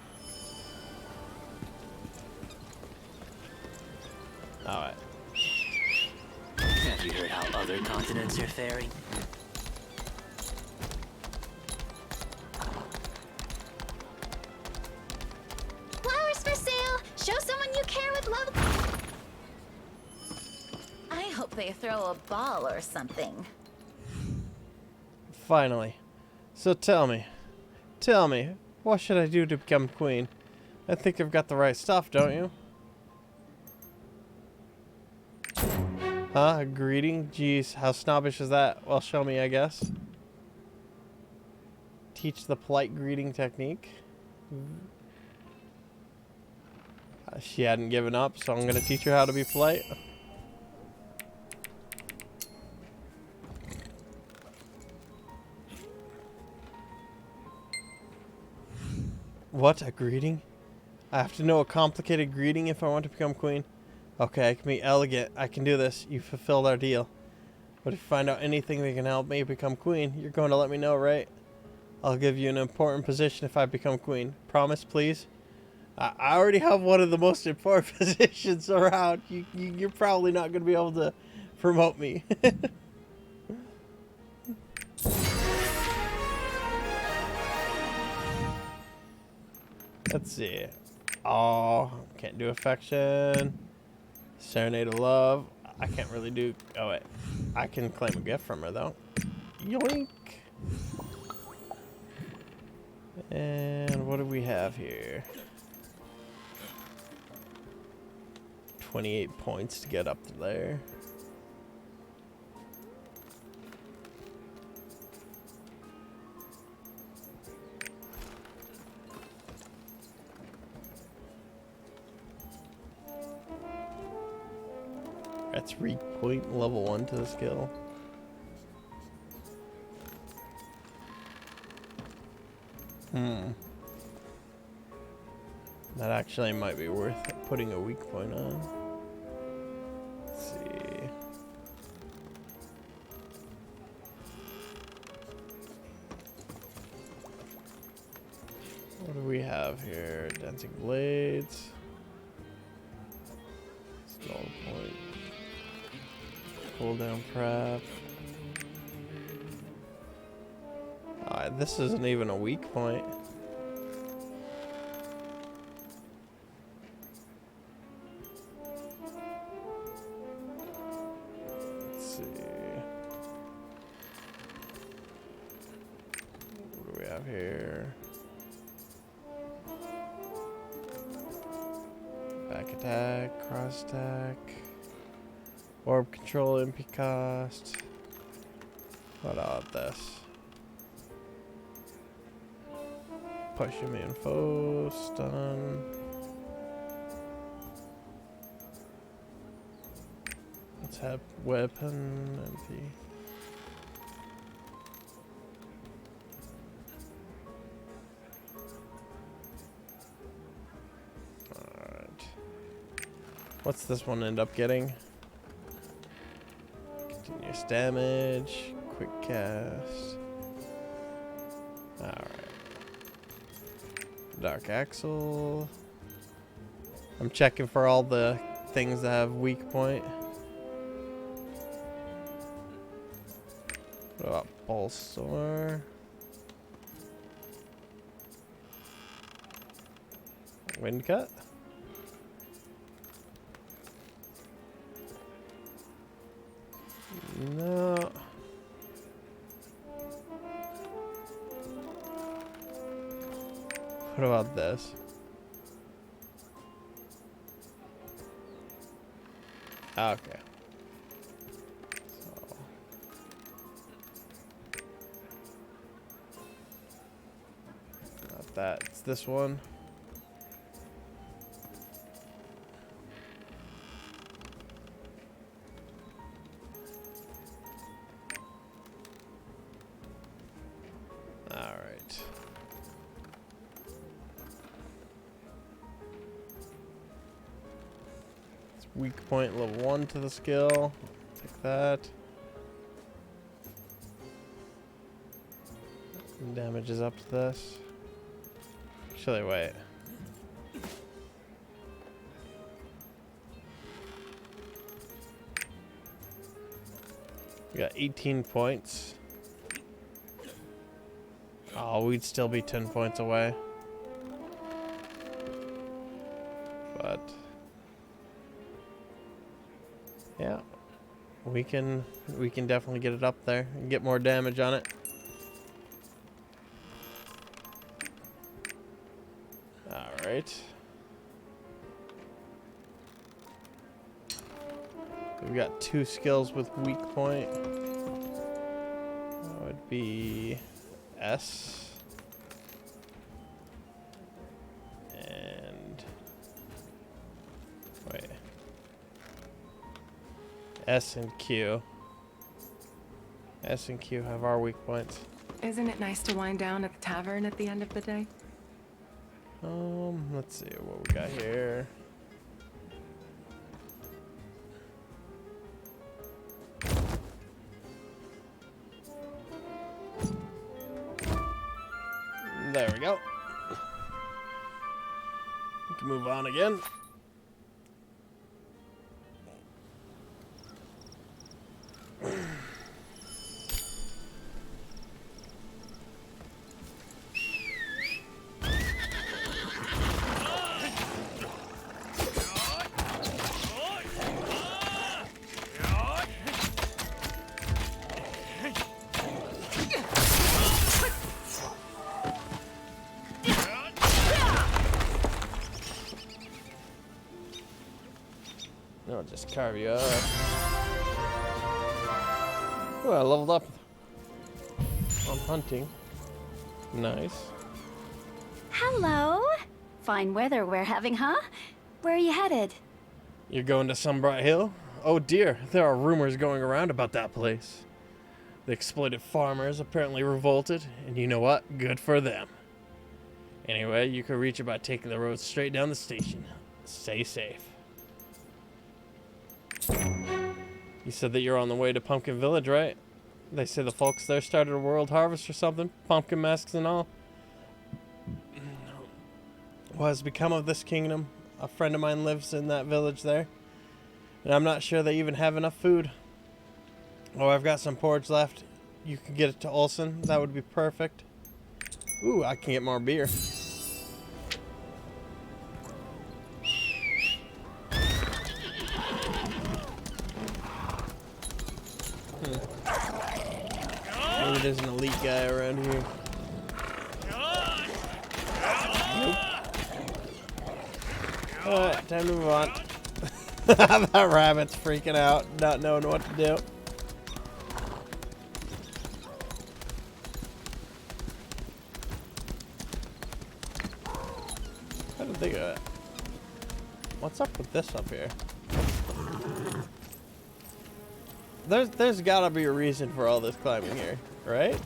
Alright. Have you heard how other continents are faring? Flowers for sale! Show someone you care with love. I hope they throw a ball or something. Finally. So tell me, what should I do to become queen? I think I've got the right stuff, don't you? Huh? A greeting? Jeez, how snobbish is that? Well, show me, I guess. Teach the polite greeting technique. She hadn't given up, so I'm going to teach her how to be polite. What? A greeting? I have to know a complicated greeting if I want to become queen? Okay, I can be elegant. I can do this. You fulfilled our deal. But if you find out anything that can help me become queen, you're going to let me know, right? I'll give you an important position if I become queen. Promise, please? I already have one of the most important positions around. You're probably not going to be able to promote me. Let's see. Oh, can't do affection. Serenade of love. I can't really do... Oh, wait. I can claim a gift from her, though. Yoink. And what do we have here? 28 points to get up to there. That's weak point level 1 to the skill. That actually might be worth putting a weak point on. Let's see. What do we have here? Dancing blades. Stall point. Cooldown prep. This isn't even a weak point. Let's see. What do we have here? Back attack, cross attack. Orb control, MP cost. What about this? Push immune foe, stun. Let's have weapon, MP. Alright. What's this one end up getting? Continuous damage, quick cast. Alright. Dark Axle. I'm checking for all the things that have weak point. What about Pulsar? Wind cut? No. What about this? Okay. So. Not that. It's this one. Weak point level 1 to the skill. Take that. Damage is up to this. Actually, wait. We got 18 points. Oh, we'd still be 10 points away. But yeah, we can definitely get it up there and get more damage on it. All right. We've got 2 skills with weak point. That would be S and wait. S and Q. S and Q have our weak points. Isn't it nice to wind down at the tavern at the end of the day? Let's see what we got here. There we go. move on again. I'll just carve you up. Oh, I leveled up on hunting. Nice. Hello. Fine weather we're having, huh? Where are you headed? You're going to Sunbright Hill? Oh dear, there are rumors going around about that place. The exploited farmers apparently revolted, and you know what? Good for them. Anyway, you can reach it by taking the road straight down the station. Stay safe. You said that you're on the way to Pumpkin Village, right? They say the folks there started a world harvest or something. Pumpkin masks and all. What has become of this kingdom? A friend of mine lives in that village there. And I'm not sure they even have enough food. Oh, I've got some porridge left. You can get it to Olson. That would be perfect. Ooh, I can get more beer. Maybe there's an elite guy around here. Nope. Alright, time to move on. That rabbit's freaking out, not knowing what to do. I didn't think of it. What's up with this up here? There's gotta be a reason for all this climbing here, right?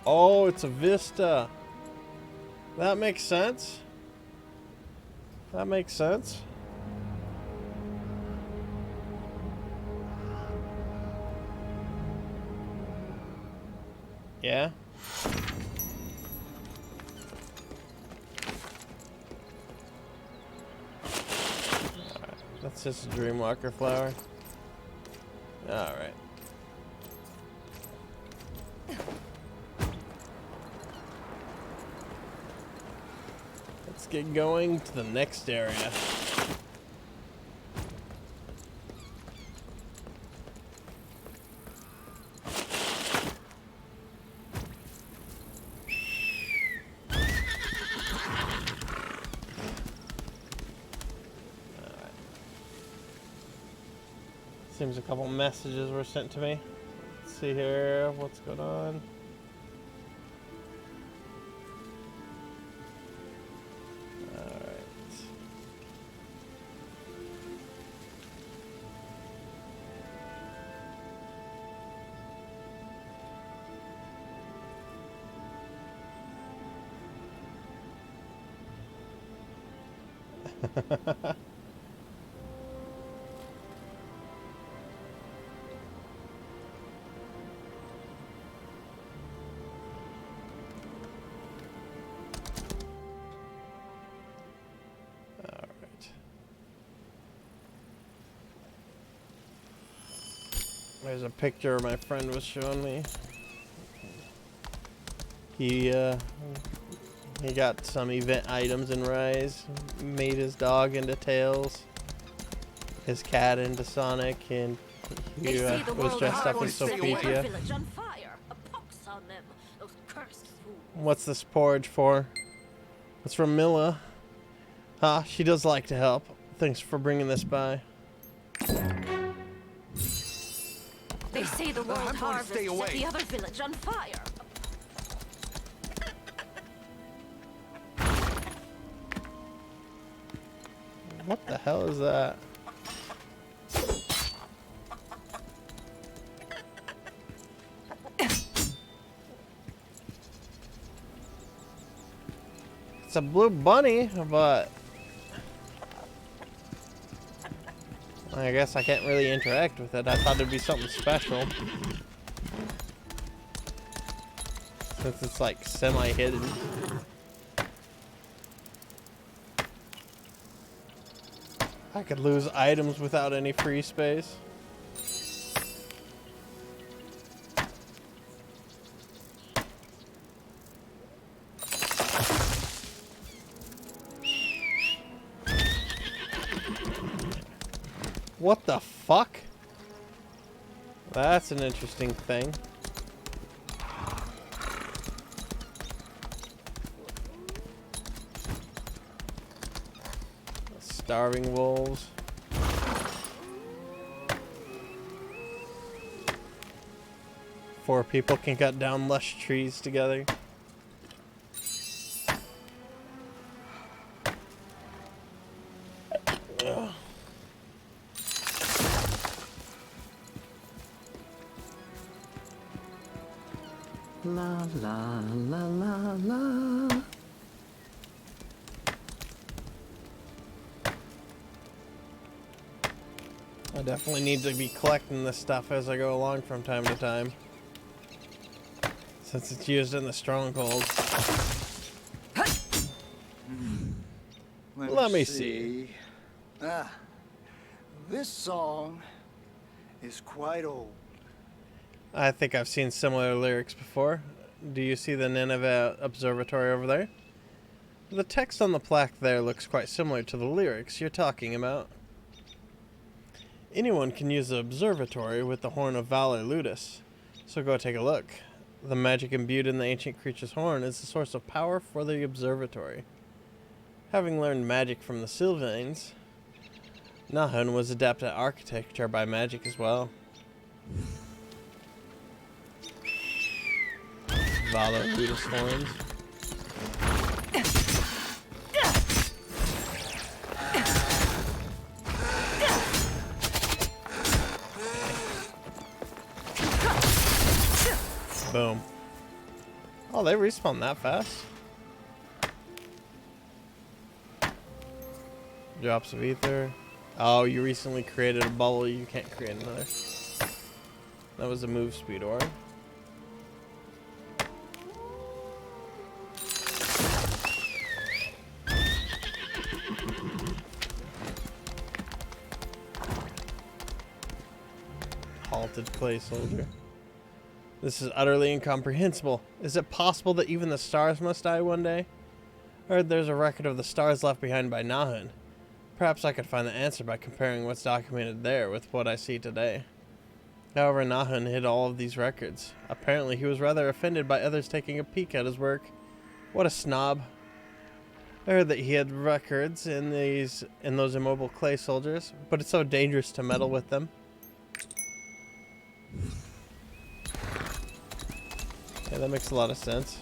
Oh, it's a vista. That makes sense. That makes sense. Yeah. Alright, that's just a Dreamwalker flower. Alright. Let's get going to the next area. Seems a couple messages were sent to me. Let's see here what's going on. There's a picture my friend was showing me. He got some event items in Rise, made his dog into Tails, his cat into Sonic, and he was dressed up as Sophia. What's this porridge for? It's from Milla. Ah, she does like to help. Thanks for bringing this by. They say the world harvest set the other village on fire. What the hell is that? It's a blue bunny, but I guess I can't really interact with it. I thought it'd be something special. Since it's like semi-hidden. I could lose items without any free space. What the fuck? That's an interesting thing. Starving wolves. Four people can cut down lush trees together. Ugh. La la la la la. I definitely need to be collecting this stuff as I go along from time to time. Since it's used in the strongholds. Let me see. Ah, this song is quite old. I think I've seen similar lyrics before. Do you see the Nineveh Observatory over there? The text on the plaque there looks quite similar to the lyrics you're talking about. Anyone can use the observatory with the Horn of Valor Ludus, so go take a look. The magic imbued in the ancient creature's horn is the source of power for the observatory. Having learned magic from the Sylvains, Nahun was adept at architecture by magic as well. Valor Ludus horns. Boom. Oh, they respawn that fast. Drops of ether. Oh, you recently created a bubble. You can't create another. That was a move speed orb. Halted clay soldier. This is utterly incomprehensible. Is it possible that even the stars must die one day? I heard there's a record of the stars left behind by Nahun. Perhaps I could find the answer by comparing what's documented there with what I see today. However, Nahun hid all of these records. Apparently, he was rather offended by others taking a peek at his work. What a snob. I heard that he had records in those immobile clay soldiers, but it's so dangerous to meddle with them. Yeah, that makes a lot of sense.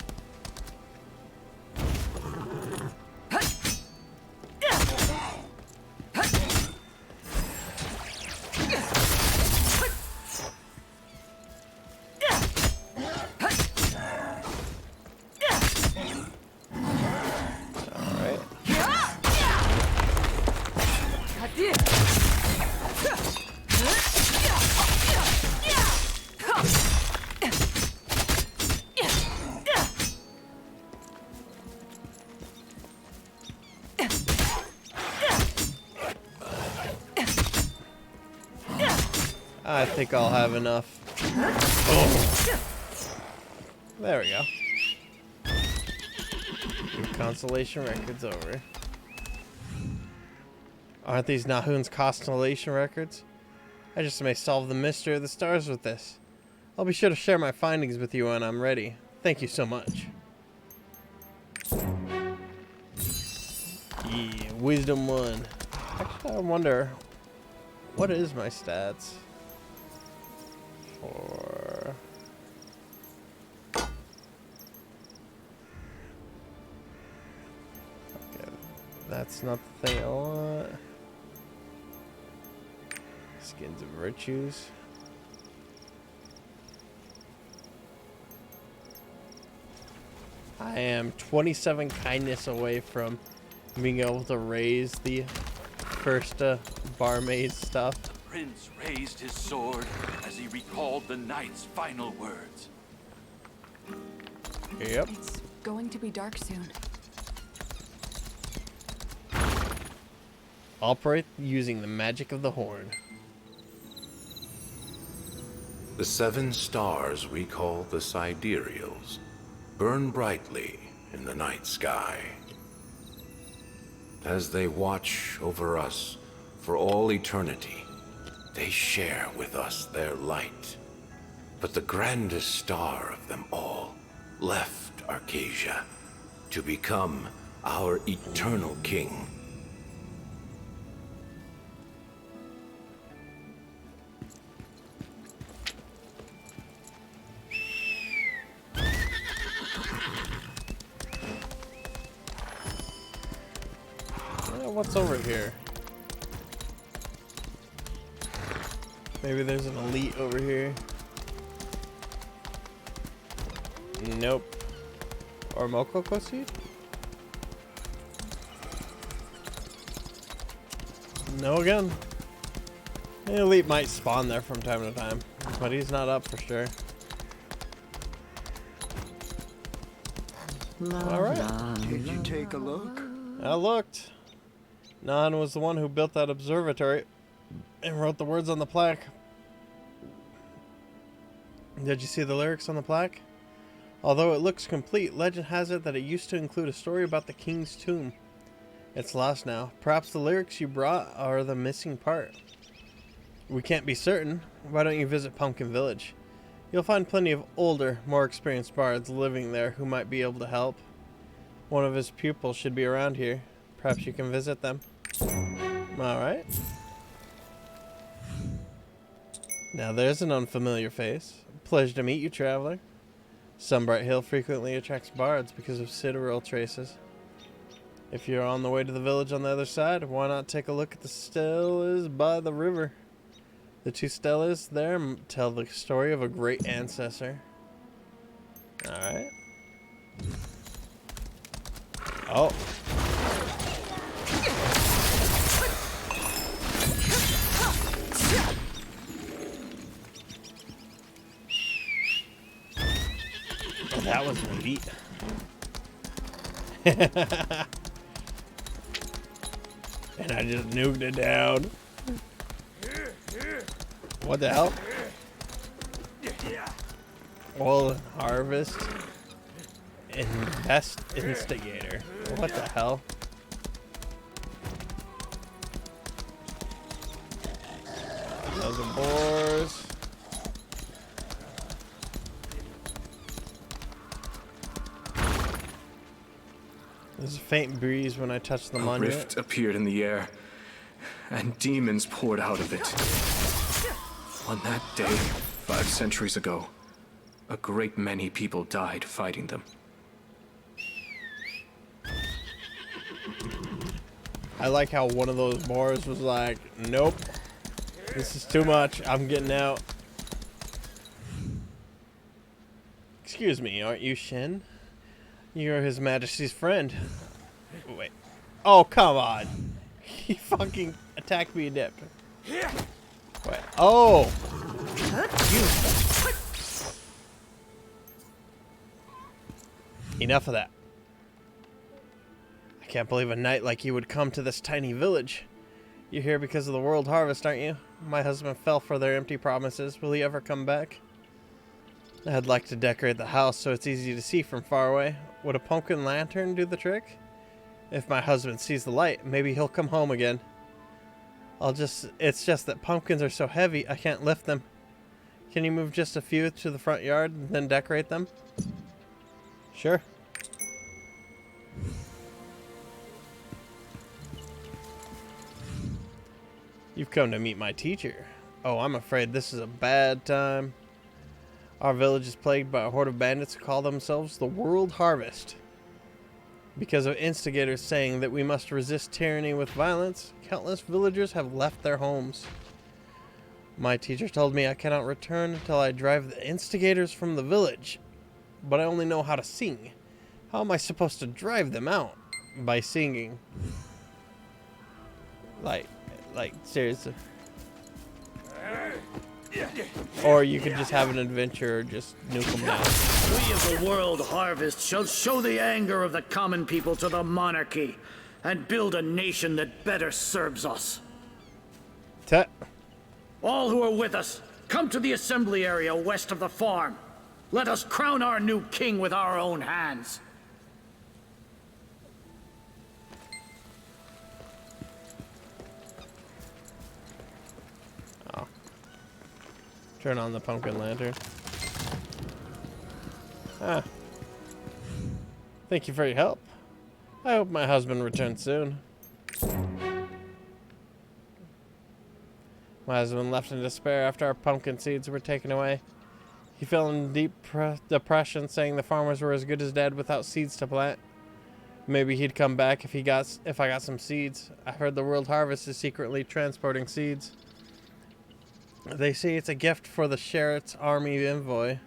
I think I'll have enough. Oh. There we go. Constellation records over. Aren't these Nahun's constellation records? I just may solve the mystery of the stars with this. I'll be sure to share my findings with you when I'm ready. Thank you so much. Yeah, Wisdom 1. Actually, I wonder, what is my stats? For... Okay, that's not the thing I want. Skins of Virtues. I am 27 kindness away from being able to raise the first barmaid stuff. The prince raised his sword as he recalled the knight's final words. Yep. It's going to be dark soon. Operate using the magic of the horn. The 7 stars we call the sidereals burn brightly in the night sky. As they watch over us for all eternity, they share with us their light. But the grandest star of them all left Arcasia to become our eternal king. What's over here? Maybe there's an elite over here. Nope. Or Mokoko seed? No again. The elite might spawn there from time to time, but he's not up for sure. Alright. Did you take a look? I looked. Nan was the one who built that observatory and wrote the words on the plaque. Did you see the lyrics on the plaque? Although it looks complete, legend has it that it used to include a story about the king's tomb. It's lost now. Perhaps the lyrics you brought are the missing part. We can't be certain. Why don't you visit Pumpkin Village? You'll find plenty of older, more experienced bards living there who might be able to help. One of his pupils should be around here. Perhaps you can visit them. Alright. Now there's an unfamiliar face. Pleasure to meet you, traveler. Sunbright Hill frequently attracts bards because of sidereal traces. If you're on the way to the village on the other side, why not take a look at the steles by the river? The 2 steles there tell the story of a great ancestor. Alright. Oh. That was an elite. And I just nuked it down. What the hell? Oil harvest. Invest instigator. What the hell? Those are boars. There's a faint breeze when I touch the monument. A rift appeared in the air, and demons poured out of it. On that day, 5 centuries ago, a great many people died fighting them. I like how one of those boars was like, nope, this is too much, I'm getting out. Excuse me, aren't you Shin? You're His Majesty's friend. Wait. Oh, come on. He fucking attacked me and dipped. Wait. Oh. Enough of that. I can't believe a knight like you would come to this tiny village. You're here because of the world harvest, aren't you? My husband fell for their empty promises. Will he ever come back? I'd like to decorate the house so it's easy to see from far away. Would a pumpkin lantern do the trick? If my husband sees the light, maybe he'll come home again. It's just that pumpkins are so heavy, I can't lift them. Can you move just a few to the front yard and then decorate them? Sure. You've come to meet my teacher. Oh, I'm afraid this is a bad time. Our village is plagued by a horde of bandits who call themselves the World Harvest. Because of instigators saying that we must resist tyranny with violence, countless villagers have left their homes. My teacher told me I cannot return until I drive the instigators from the village, but I only know how to sing. How am I supposed to drive them out? By singing. Like seriously. Or you could just have an adventure or just nuke them down. We of the World Harvest shall show the anger of the common people to the monarchy and build a nation that better serves us. All who are with us, come to the assembly area west of the farm. Let us crown our new king with our own hands. Oh. Turn on the pumpkin lantern. Ah. Thank you for your help. I hope my husband returns soon. My husband left in despair after our pumpkin seeds were taken away. He fell in deep depression, saying the farmers were as good as dead without seeds to plant. Maybe he'd come back if I got some seeds. I heard the World Harvest is secretly transporting seeds. They say it's a gift for the Sheriff's army envoy.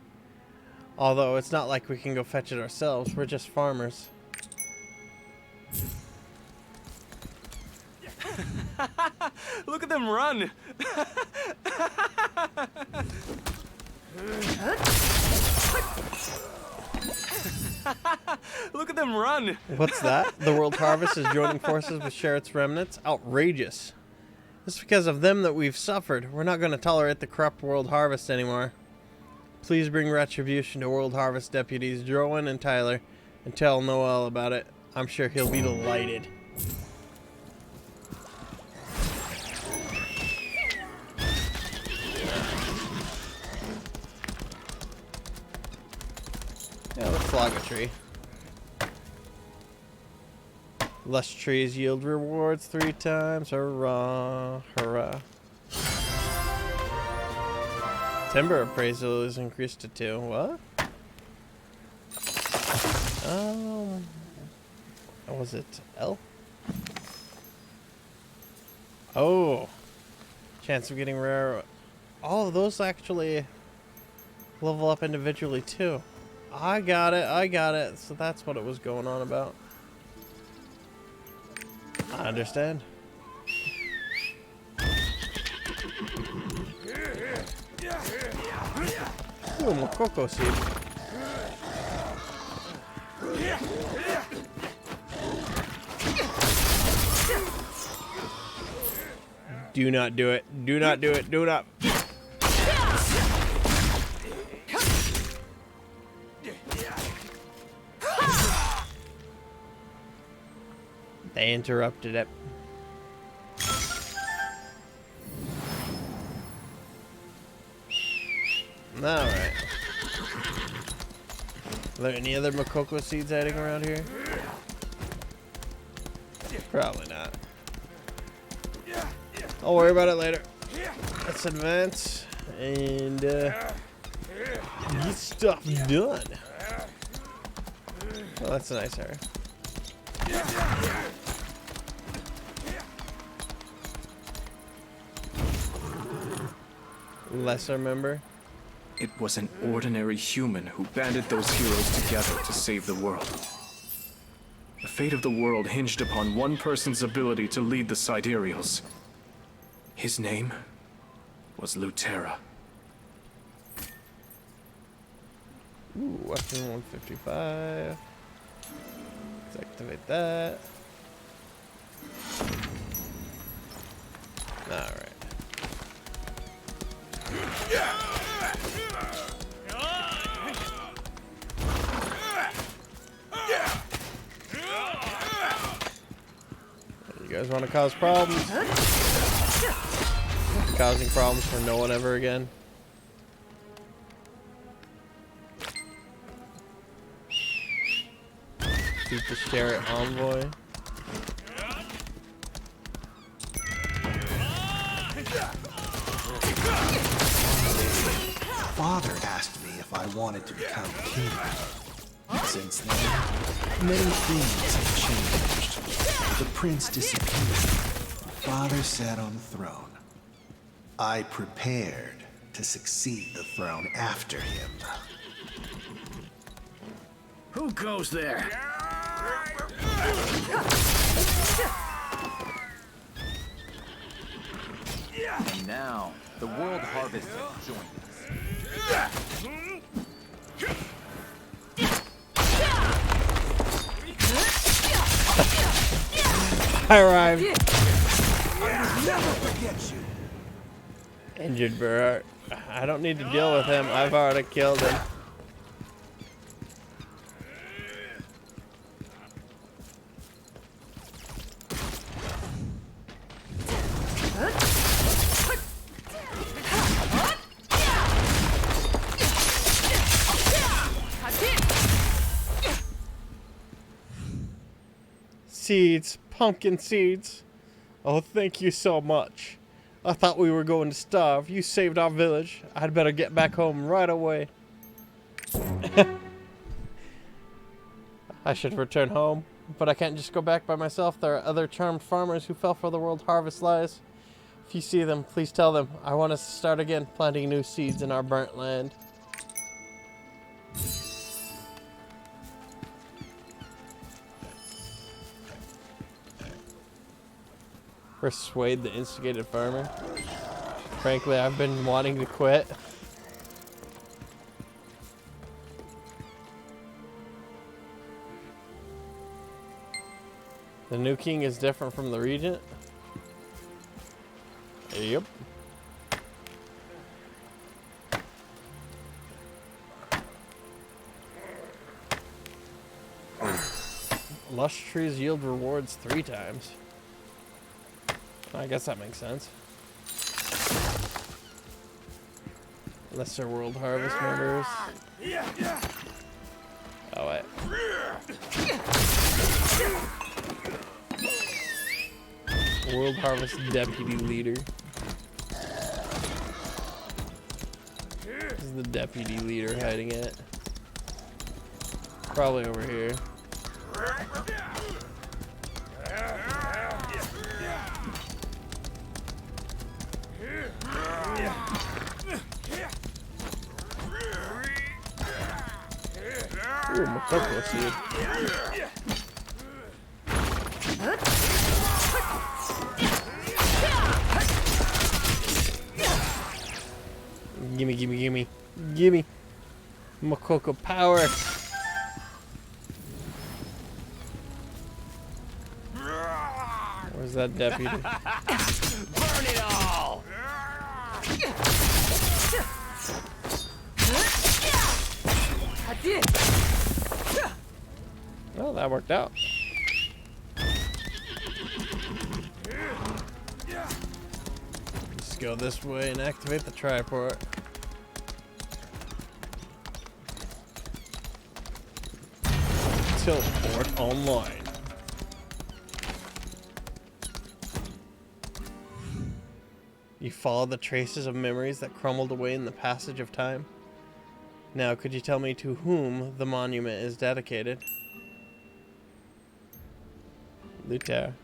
Although it's not like we can go fetch it ourselves. We're just farmers. Look at them run! Look at them run! What's that? The World Harvest is joining forces with Sheriff's remnants? Outrageous. It's because of them that we've suffered. We're not going to tolerate the corrupt World Harvest anymore. Please bring retribution to World Harvest deputies Drowan and Tyler and tell Noel about it. I'm sure he'll be delighted. Yeah, let's log a tree. Lush trees yield rewards 3 times. Hurrah. Hurrah. Timber appraisal is increased to 2. What? Was it L? Oh. Chance of getting rare. Oh, those actually level up individually too. I got it. So that's what it was going on about. I understand. Ooh, more cocoa seed. Do not do it. Do not do it. Do not. They interrupted it. Alright. Are there any other Makoko seeds hiding around here? Probably not. I'll worry about it later. Let's advance and get stuff done. Oh, that's a nice area. Lesser member. It was an ordinary human who banded those heroes together to save the world. The fate of the world hinged upon one person's ability to lead the Sidereals. His name was Lutera. Ooh, weapon 155. Let's activate that. Alright. You guys want to cause problems? Causing problems for no one ever again. Beat the Sheriff envoy. Father asked me if I wanted to become king. Since then, many things have changed. The prince disappeared. Father sat on the throne. I prepared to succeed the throne after him. Who goes there? And now, the World Harvest has joined us. I arrived. I'll never forget you. Injured Bert. I don't need to deal with him. I've already killed him. Seeds. Pumpkin seeds. Oh, thank you so much. I thought we were going to starve. You saved our village. I'd better get back home right away. I should return home, but I can't just go back by myself. There are other charmed farmers who fell for the world harvest lies. If you see them, please tell them. I want us to start again, planting new seeds in our burnt land. Persuade the instigated farmer. Frankly, I've been wanting to quit. The new king is different from the regent. Yep. Lush trees yield rewards 3 times. I guess that makes sense. Lesser world harvest members. Oh wait. World harvest deputy leader. This is the deputy leader hiding it. Probably over here. Ooh, my cocoa seed. Gimme, gimme, gimme. Gimme. Makoko power. Where's that deputy? Burn it all! Well, that worked out. Let's go this way and activate the triport. Teleport online. You follow the traces of memories that crumbled away in the passage of time. Now, could you tell me to whom the monument is dedicated? Luther.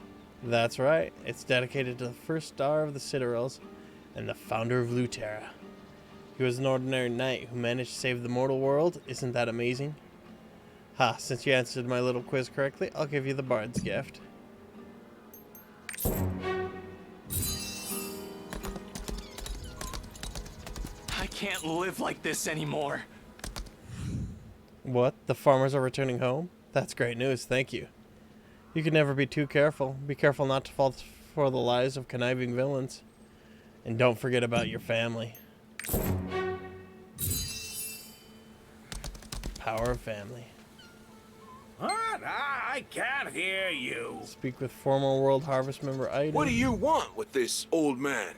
That's right. It's dedicated to the first star of the Citadels and the founder of Lutera. He was an ordinary knight who managed to save the mortal world. Isn't that amazing? Ha, since you answered my little quiz correctly, I'll give you the Bard's gift. I can't live like this anymore. What? The farmers are returning home? That's great news, thank you. You can never be too careful. Be careful not to fall for the lies of conniving villains. And don't forget about your family. Power of family. What? I can't hear you. Speak with former World Harvest member Ida. What do you want with this old man?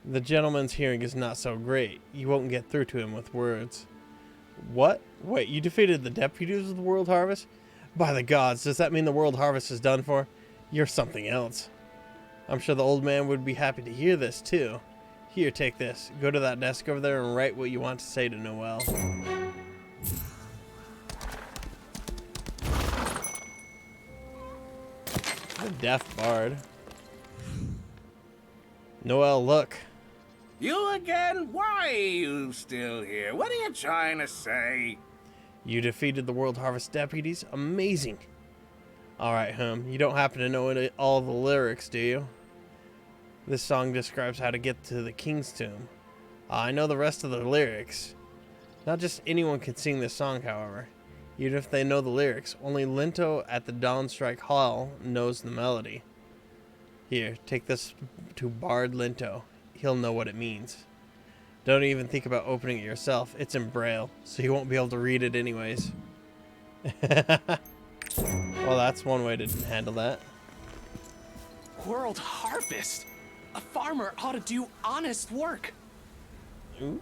The gentleman's hearing is not so great. You won't get through to him with words. What? Wait, you defeated the deputies of the World Harvest? By the gods, does that mean the World Harvest is done for? You're something else. I'm sure the old man would be happy to hear this, too. Here, take this. Go to that desk over there and write what you want to say to Noel. The deaf bard. Noel, look. You again? Why are you still here? What are you trying to say? You defeated the World Harvest deputies? Amazing. Alright, you don't happen to know all the lyrics, do you? This song describes how to get to the King's Tomb. I know the rest of the lyrics. Not just anyone can sing this song, however. Even if they know the lyrics, only Linto at the Dawnstrike Hall knows the melody. Here, take this to Bard Linto. He'll know what it means. Don't even think about opening it yourself. It's in Braille, so you won't be able to read it anyways. Well, that's one way to handle that. World Harvest? A farmer ought to do honest work. Ooh.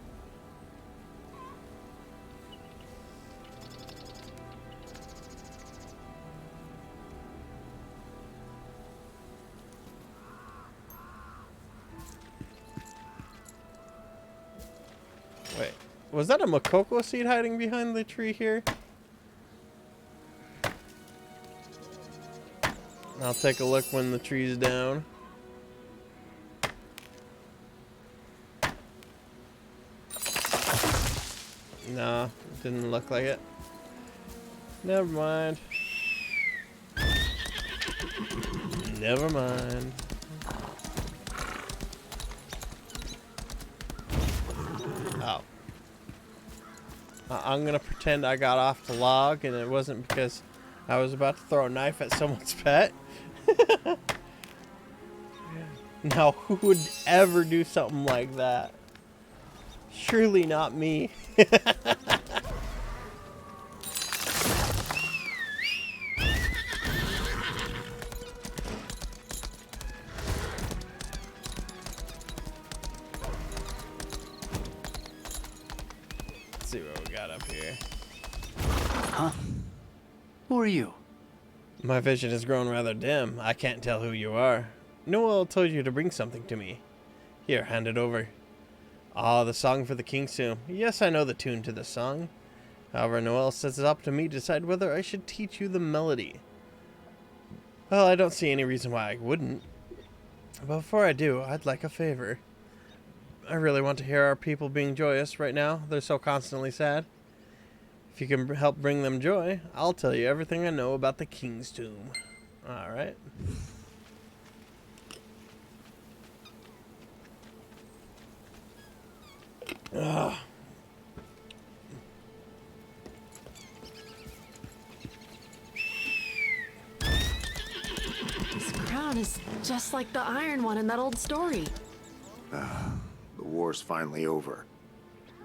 Wait, was that a Makoko seed hiding behind the tree here? I'll take a look when the tree's down. No, didn't look like it. Never mind. Never mind. Oh. I'm gonna pretend I got off the log and it wasn't because I was about to throw a knife at someone's pet. Now, who would ever do something like that? Surely not me. Let's see what we got up here. Huh? Who are you? My vision has grown rather dim. I can't tell who you are. Noel told you to bring something to me. Here, hand it over. Ah, the song for the King's Tomb. Yes, I know the tune to this song. However, Noel says it's up to me to decide whether I should teach you the melody. Well, I don't see any reason why I wouldn't. But before I do, I'd like a favor. I really want to hear our people being joyous right now. They're so constantly sad. If you can help bring them joy, I'll tell you everything I know about the King's Tomb. Alright. Ugh. This crown is just like the iron one in that old story. The war's finally over.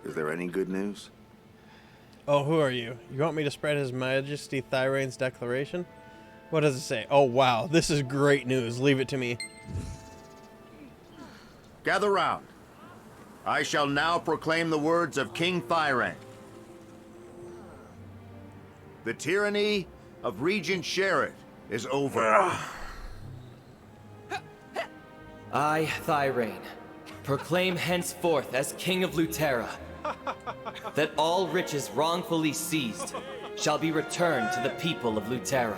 Is there any good news? Oh, who are you? You want me to spread His Majesty Thyrain's declaration? What does it say? Oh, wow. This is great news. Leave it to me. Gather round. I shall now proclaim the words of King Thyrain. The tyranny of Regent Sherrod is over. I, Thyrain, proclaim henceforth as King of Lutera that all riches wrongfully seized shall be returned to the people of Lutera.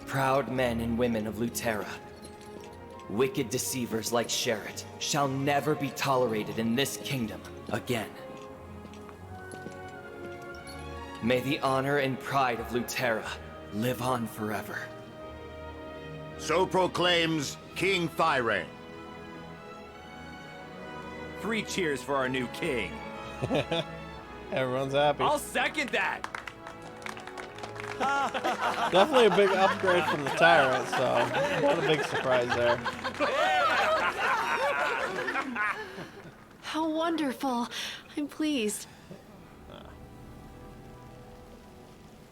Proud men and women of Lutera, wicked deceivers like Sherrod, shall never be tolerated in this kingdom again. May the honor and pride of Lutera live on forever. So proclaims King Thyrain. 3 cheers for our new king. Everyone's happy. I'll second that. Definitely a big upgrade from the Tyrant, so not a big surprise there. How wonderful. I'm pleased.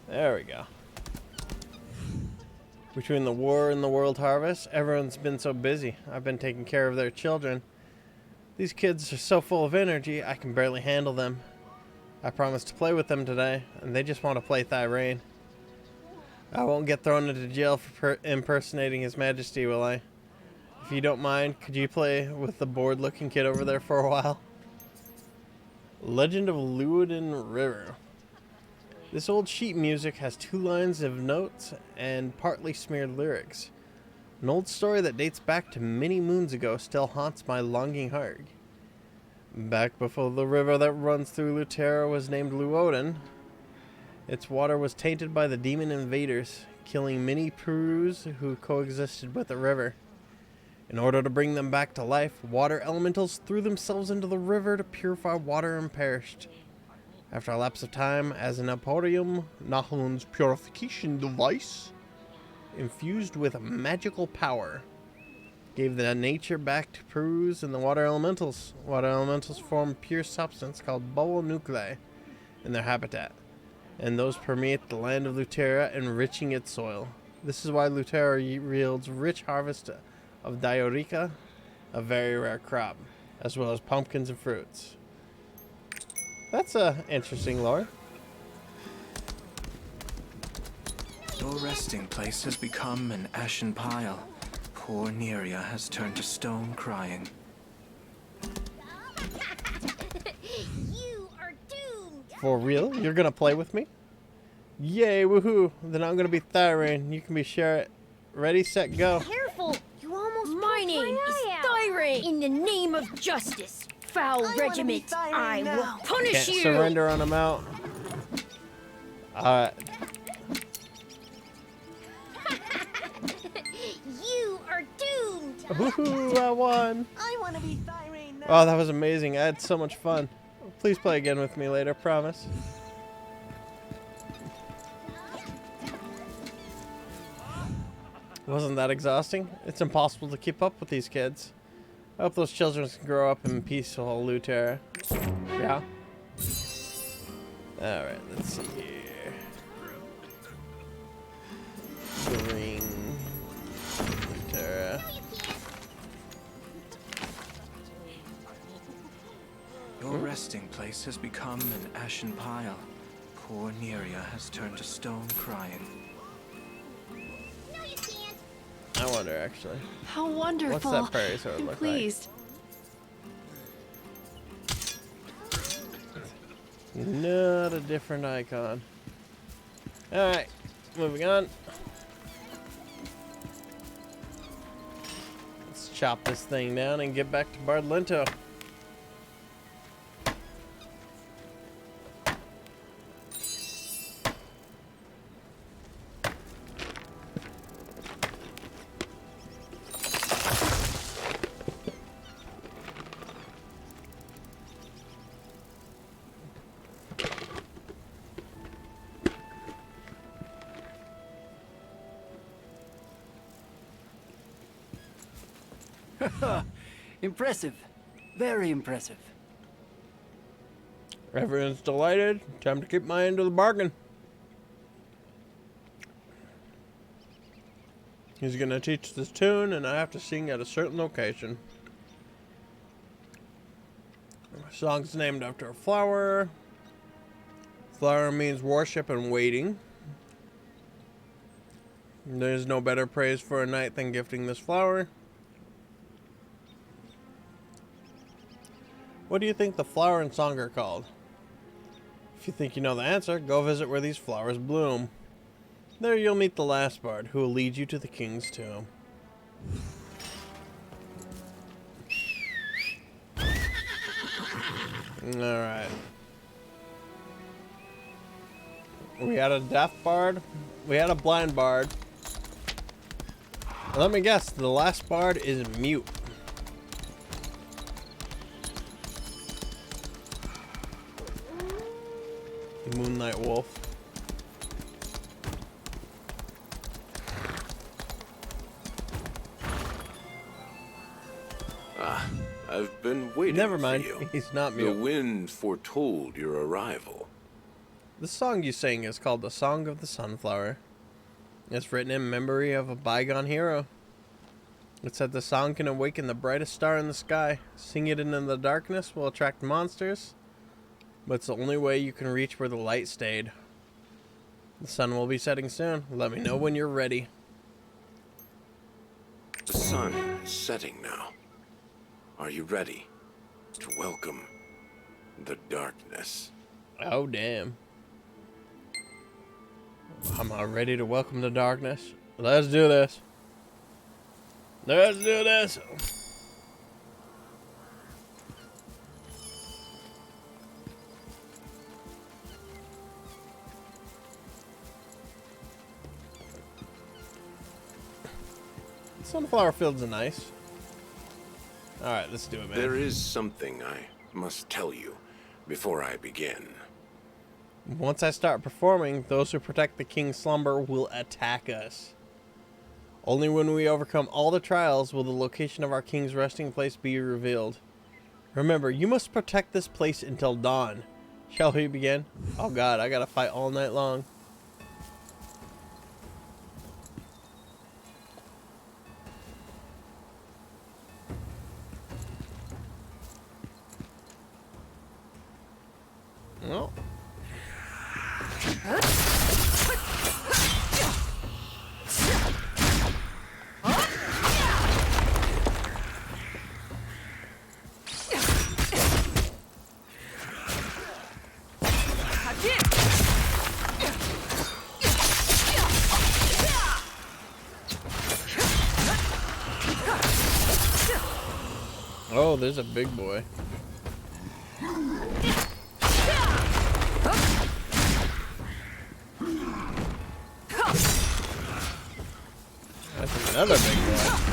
There we go. Between the war and the World Harvest, everyone's been so busy. I've been taking care of their children. These kids are so full of energy, I can barely handle them. I promised to play with them today, and they just want to play Thyrain. I won't get thrown into jail for impersonating His Majesty, will I? If you don't mind, could you play with the bored-looking kid over there for a while? Legend of Lewiden River. This old sheet music has 2 lines of notes and partly smeared lyrics. An old story that dates back to many moons ago still haunts my longing heart. Back before the river that runs through Lutera was named Luoden, its water was tainted by the demon invaders, killing many Perus who coexisted with the river. In order to bring them back to life, water elementals threw themselves into the river to purify water and perished. After a lapse of time, as an emporium, Nahun's purification device, infused with magical power, gave the nature back to Perus and the water elementals. Water elementals form pure substance called bubble nuclei in their habitat, and those permeate the land of Lutera, enriching its soil. This is why Lutera yields rich harvest of diorica, a very rare crop, as well as pumpkins and fruits. That's interesting lore. Your resting place has become an ashen pile. Poor Neria has turned to stone crying. You are doomed. For real? You're gonna play with me? Yay, woohoo! Then I'm gonna be Thyrane. You can be Sherrit. Ready, set, go. Careful! You almost My name is Thyrain. In the name of justice, foul regiment, I will punish Can't you. surrender on him out. Alright. You are doomed. Woohoo, I won. I want to be Thyrain. Oh, that was amazing. I had so much fun. Please play again with me later, promise. Wasn't that exhausting? It's impossible to keep up with these kids. I hope those children can grow up in peaceful Lutera. Yeah? Alright, let's see here. Green. Lutera. Your resting place has become an ashen pile. Poor Neria has turned to stone crying. I wonder, actually. How wonderful. What's that fairy sword I'm look pleased. like? Not a different icon. Alright, moving on. Let's chop this thing down and get back to Bardlinto. Impressive. Very impressive. Everyone's delighted. Time to keep my end of the bargain. He's gonna teach this tune, and I have to sing at a certain location. The song's named after a flower. Flower means worship and waiting. There's no better praise for a knight than gifting this flower. What do you think the flower and song are called? If you think you know the answer, go visit where these flowers bloom. There you'll meet the last bard, who will lead you to the king's tomb. Alright. We had a deaf bard. We had a blind bard. Let me guess, the last bard is mute. Moonlight Wolf. Ah, I've been waiting. Never mind, for you. he's not The mute. wind foretold your arrival. The song you sing is called The Song of the Sunflower. It's written in memory of a bygone hero. It said the song can awaken the brightest star in the sky. Sing it in the darkness will attract monsters, but it's the only way you can reach where the light stayed. The sun will be setting soon. Let me know when you're ready. The sun is setting now. Are you ready to welcome the darkness? Oh, damn. I'm not ready to welcome the darkness. Let's do this. Let's do this. Sunflower fields are nice. Alright, let's do it, man. There is something I must tell you before I begin. Once I start performing, those who protect the king's slumber will attack us. Only when we overcome all the trials will the location of our king's resting place be revealed. Remember, you must protect this place until dawn. Shall we begin? Oh god, I gotta fight all night long. Well. Oh, there's a big boy. That's another big boy.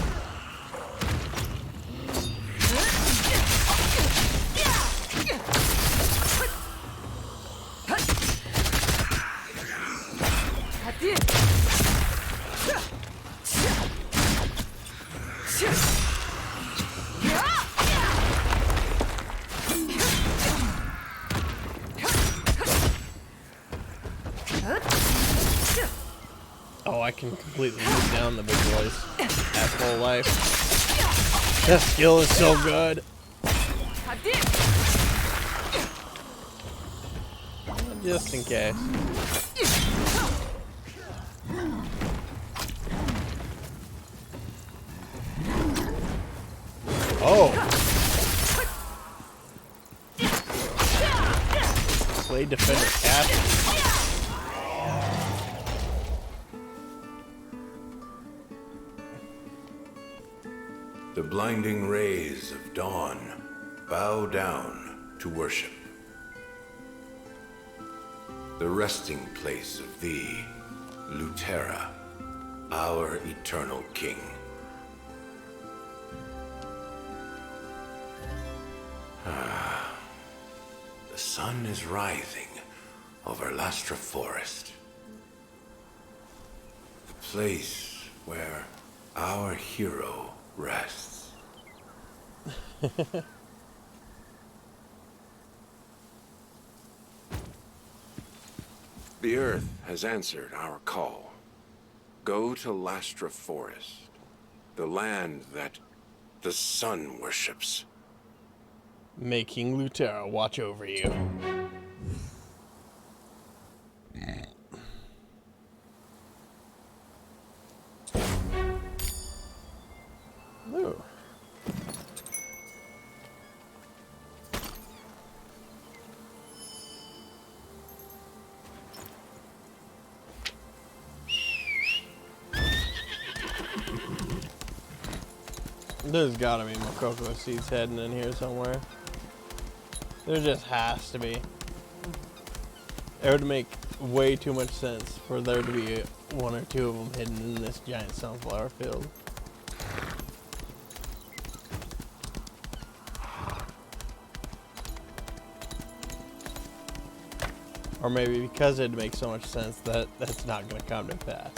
Oh, I can completely move down the big boys at full life. That skill is so good. Just in case. Oh. Blade Defender Captain. The blinding rays of dawn bow down to worship. The resting place of thee, Lutera, our eternal king. The sun is rising over Lastra Forest. The place where our hero rests. The earth has answered our call. Go to Lastra Forest, the land that the sun worships. May King Lutera watch over you. Ooh. There's gotta be more cocoa seeds heading in here somewhere. There just has to be. It would make way too much sense for there to be one or two of them hidden in this giant sunflower field. Or maybe because it makes so much sense that that's not going to come to pass.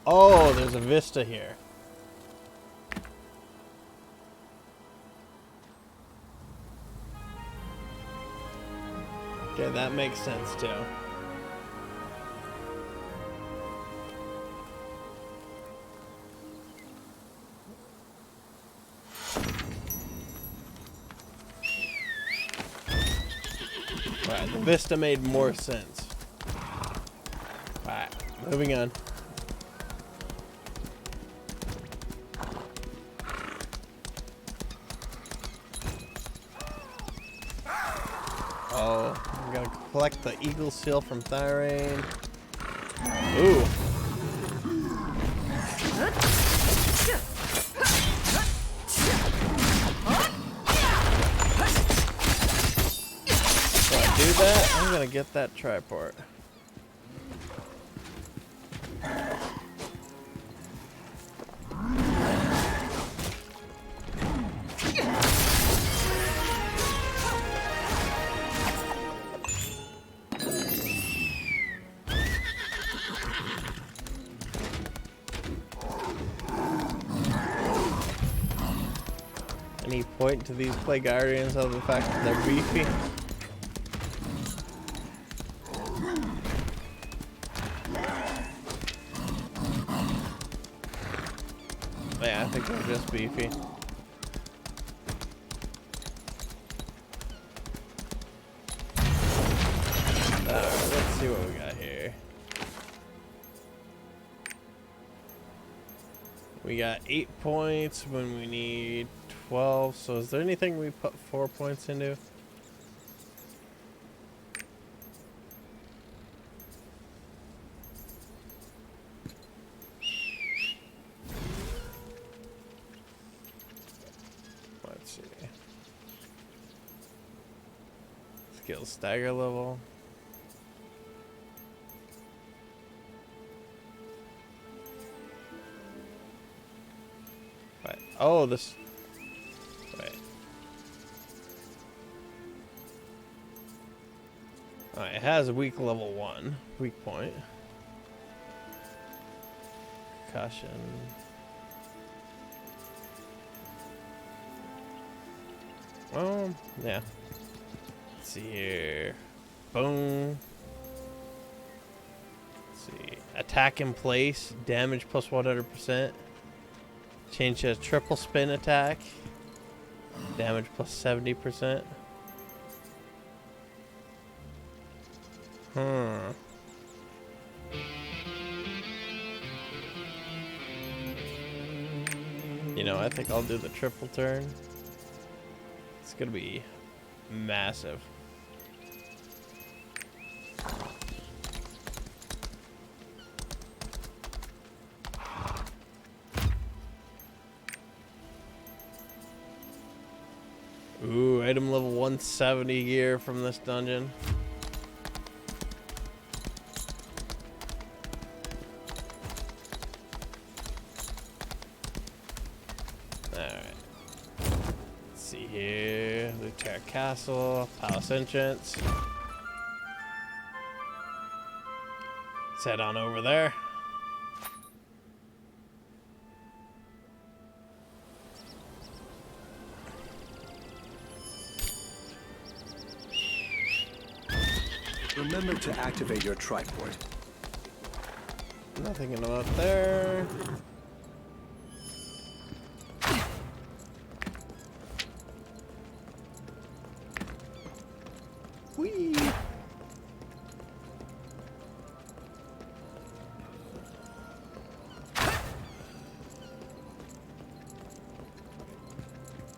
Oh, there's a vista here. Okay, that makes sense too. Alright, the vista made more sense. Alright, moving on. Oh, I'm gonna collect the eagle seal from Thyrane. Ooh. Do that, I'm gonna get that triport. Any point to these Plague Guardians other than the fact that they're beefy? Yeah, I think they're just beefy. Alright, let's see what we got here. We got 8 points when we need 12. So is there anything we put 4 points into? Let's see. Skill stagger level. Right. Oh, this. Wait. Alright, it has a weak level 1. Weak point. Concussion. Well, yeah. Let's see here. Boom. Let's see. Attack in place. Damage plus 100%. Change to a triple spin attack. Damage plus 70%. You know, I think I'll do the triple turn. It's gonna be massive. Ooh, item level 170 gear from this dungeon. Alright. Let's see here. Luterra Castle, Palace Entrance. Let's head on over there. Remember to activate your triport. Nothing about there. Whee!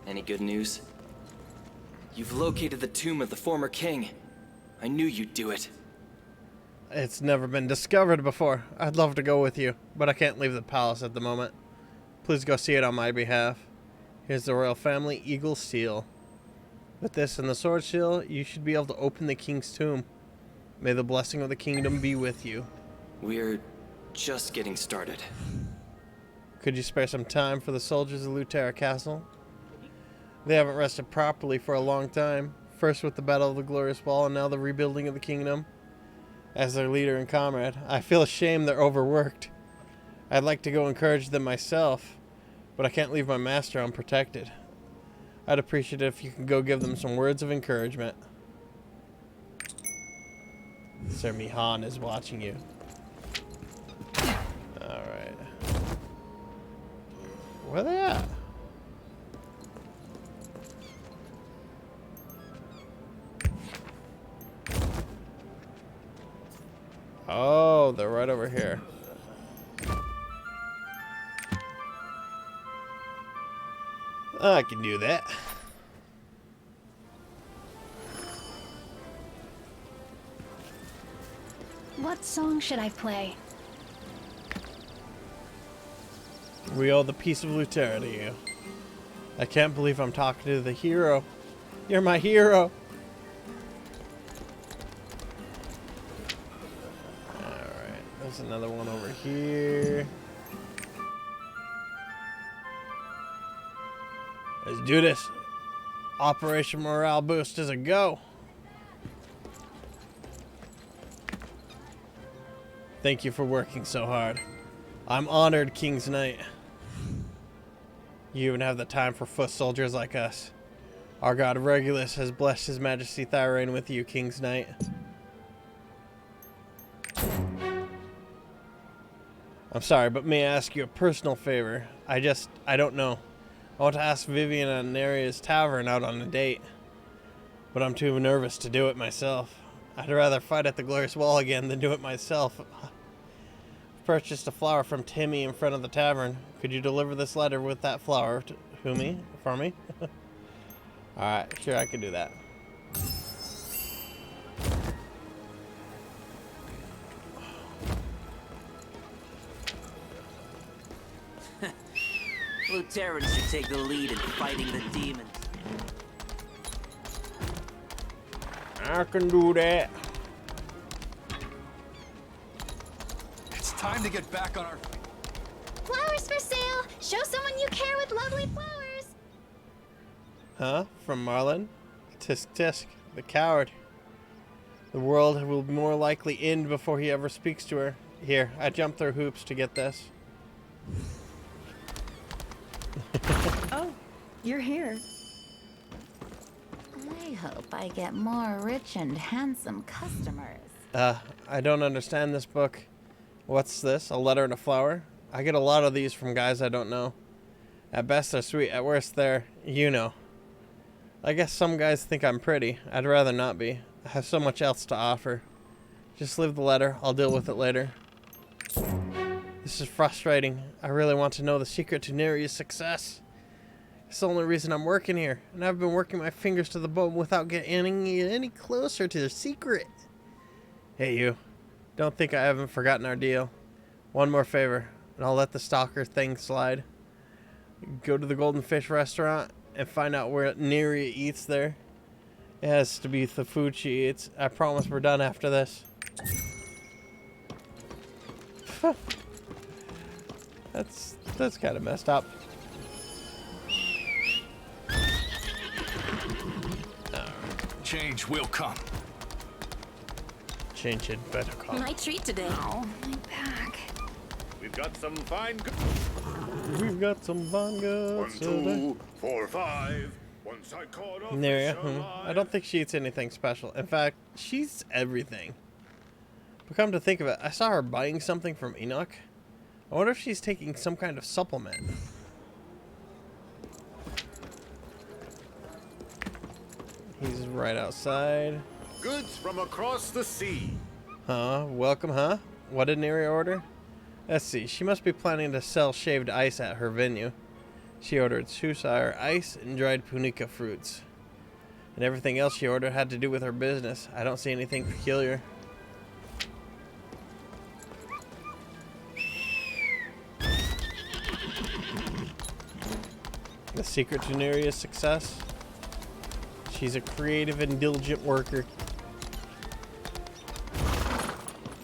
Any good news? You've located the tomb of the former king. I knew you'd do it. It's never been discovered before. I'd love to go with you, but I can't leave the palace at the moment. Please go see it on my behalf. Here's the royal family eagle seal. With this and the sword shield, you should be able to open the king's tomb. May the blessing of the kingdom be with you. We're just getting started. Could you spare some time for the soldiers of Luterra Castle? They haven't rested properly for a long time. First with the Battle of the Glorious Ball, and now the rebuilding of the kingdom. As their leader and comrade, I feel ashamed they're overworked. I'd like to go encourage them myself, but I can't leave my master unprotected. I'd appreciate it if you could go give them some words of encouragement. Sir Mihan is watching you. Alright. Where they at? Oh, they're right over here. I can do that. What song should I play? We owe the peace of Luterra to you. I can't believe I'm talking to the hero. You're my hero. There's another one over here. Let's do this. Operation Morale Boost is a go. Thank you for working so hard. I'm honored, King's Knight. You even have the time for foot soldiers like us. Our god Regulus has blessed His Majesty Thyrain with you, King's Knight. I'm sorry, but may I ask you a personal favor? I don't know. I want to ask Vivian and Neria's tavern out on a date, but I'm too nervous to do it myself. I'd rather fight at the Glorious Wall again than do it myself. I've purchased a flower from Timmy in front of the tavern. Could you deliver this letter with that flower for me? Alright, sure, I can do that. Luterans should take the lead in fighting the demons. I can do that. It's time to get back on our feet. Flowers for sale! Show someone you care with lovely flowers! Huh? From Marlin? Tisk tisk, the coward. The world will more likely end before he ever speaks to her. Here, I jumped through hoops to get this. Oh, you're here. I hope I get more rich and handsome customers. I don't understand this book. What's this? A letter and a flower? I get a lot of these from guys I don't know. At best they're sweet, at worst they're, you know. I guess some guys think I'm pretty. I'd rather not be. I have so much else to offer. Just leave the letter. I'll deal with it later. This is frustrating. I really want to know the secret to Neria's success. It's the only reason I'm working here, and I've been working my fingers to the bone without getting any closer to the secret. Hey, you. Don't think I haven't forgotten our deal. One more favor, and I'll let the stalker thing slide. Go to the Golden Fish restaurant and find out where Neria eats there. It has to be the food she eats. I promise we're done after this. That's kind of messed up. Change will come. Change it better come. My treat today. Oh, my back. We've got some fine goods. We've got some fun goods. 1, 2, 4, 5. Once I caught up. Neria, I don't think she eats anything special. In fact, she eats everything. But come to think of it, I saw her buying something from Enoch. I wonder if she's taking some kind of supplement. He's right outside. Goods from across the sea. Huh? Welcome, huh? What did Neria order? Let's see. She must be planning to sell shaved ice at her venue. She ordered Susire ice and dried punica fruits. And everything else she ordered had to do with her business. I don't see anything peculiar. The secret to Neria's success? She's a creative and diligent worker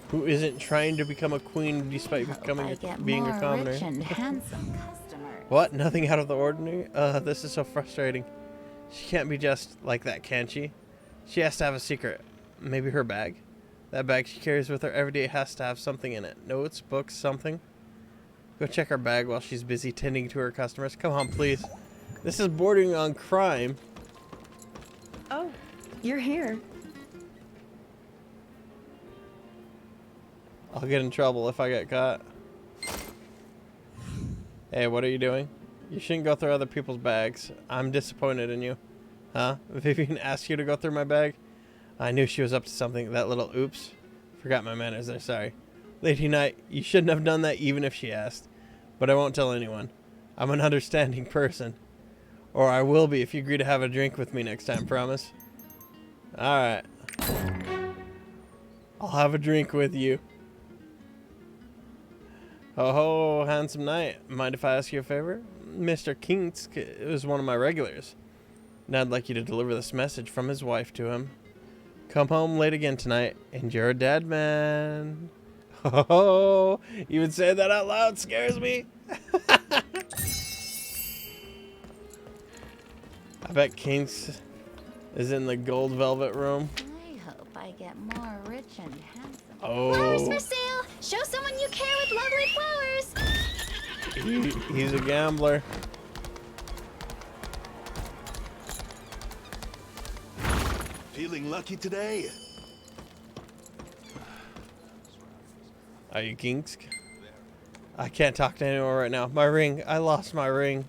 who isn't trying to become a queen despite being a commoner. Rich and handsome customers. What? Nothing out of the ordinary? This is so frustrating. She can't be just like that, can she? She has to have a secret. Maybe her bag? That bag she carries with her every day has to have something in it. Notes, books, something. Go check her bag while she's busy tending to her customers. Come on, please. This is bordering on crime. Oh, you're here. I'll get in trouble if I get caught. Hey, what are you doing? You shouldn't go through other people's bags. I'm disappointed in you. Huh? Vivian asked you to go through my bag? I knew she was up to something. That little oops. Forgot my manners there, sorry. Lady Knight, you shouldn't have done that even if she asked. But I won't tell anyone. I'm an understanding person. Or I will be if you agree to have a drink with me next time, promise? Alright. I'll have a drink with you. Ho ho, handsome knight. Mind if I ask you a favor? Mr. Kinsk is one of my regulars. And I'd like you to deliver this message from his wife to him. Come home late again tonight, and you're a dead man. Ho ho! Even saying that out loud scares me. I bet Kinks is in the gold velvet room. I hope I get more rich and handsome. Oh. Flowers for sale! Show someone you care with lovely flowers! He's a gambler. Feeling lucky today? Are you Ginsk? I can't talk to anyone right now. My ring. I lost my ring.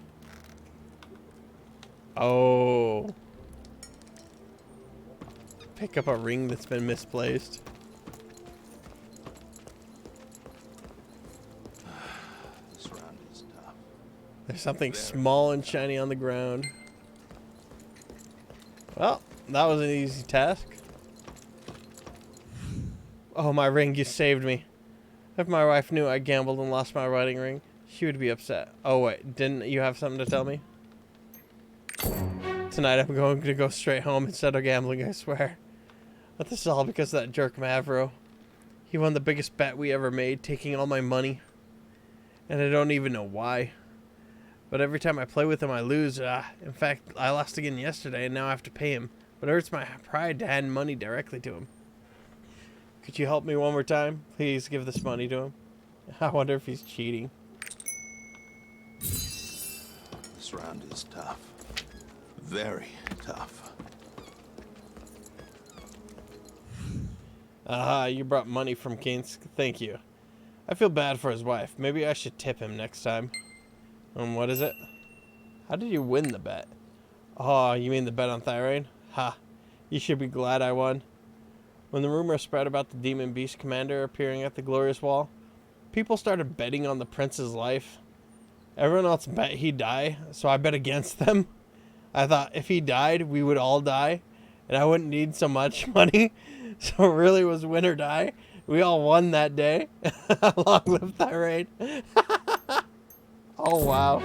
Oh. Pick up a ring that's been misplaced. This round is tough. There's something small and shiny on the ground. Well, that was an easy task. Oh, my ring, you saved me. If my wife knew I gambled and lost my wedding ring, she would be upset. Oh, wait, didn't you have something to tell me? Tonight I'm going to go straight home instead of gambling, I swear. But this is all because of that jerk Mavro. He won the biggest bet we ever made, taking all my money. And I don't even know why. But every time I play with him, I lose. In fact, I lost again yesterday, and now I have to pay him. But it hurts my pride to hand money directly to him. Could you help me one more time? Please give this money to him. I wonder if he's cheating. This round is tough. Very tough. Aha, you brought money from Kinsk. Thank you. I feel bad for his wife. Maybe I should tip him next time. What is it? How did you win the bet? Oh, you mean the bet on Thyrain? Ha. You should be glad I won. When the rumor spread about the Demon Beast Commander appearing at the Glorious Wall, people started betting on the prince's life. Everyone else bet he'd die, so I bet against them. I thought if he died, we would all die, and I wouldn't need so much money. So it really was win or die. We all won that day. Long live Thyrain. Oh, wow.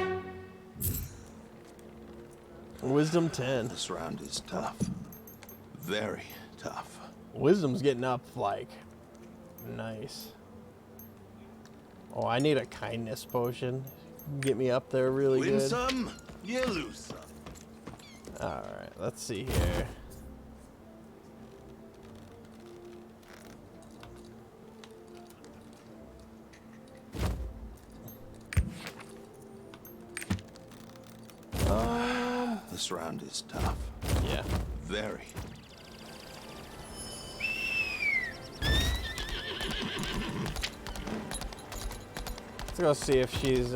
Wisdom 10. This round is tough. Very tough. Wisdom's getting up, like, nice. Oh, I need a kindness potion. Get me up there really Win good. some, you lose some. Alright, let's see here. This round is tough. Yeah. Very. Let's go see if she's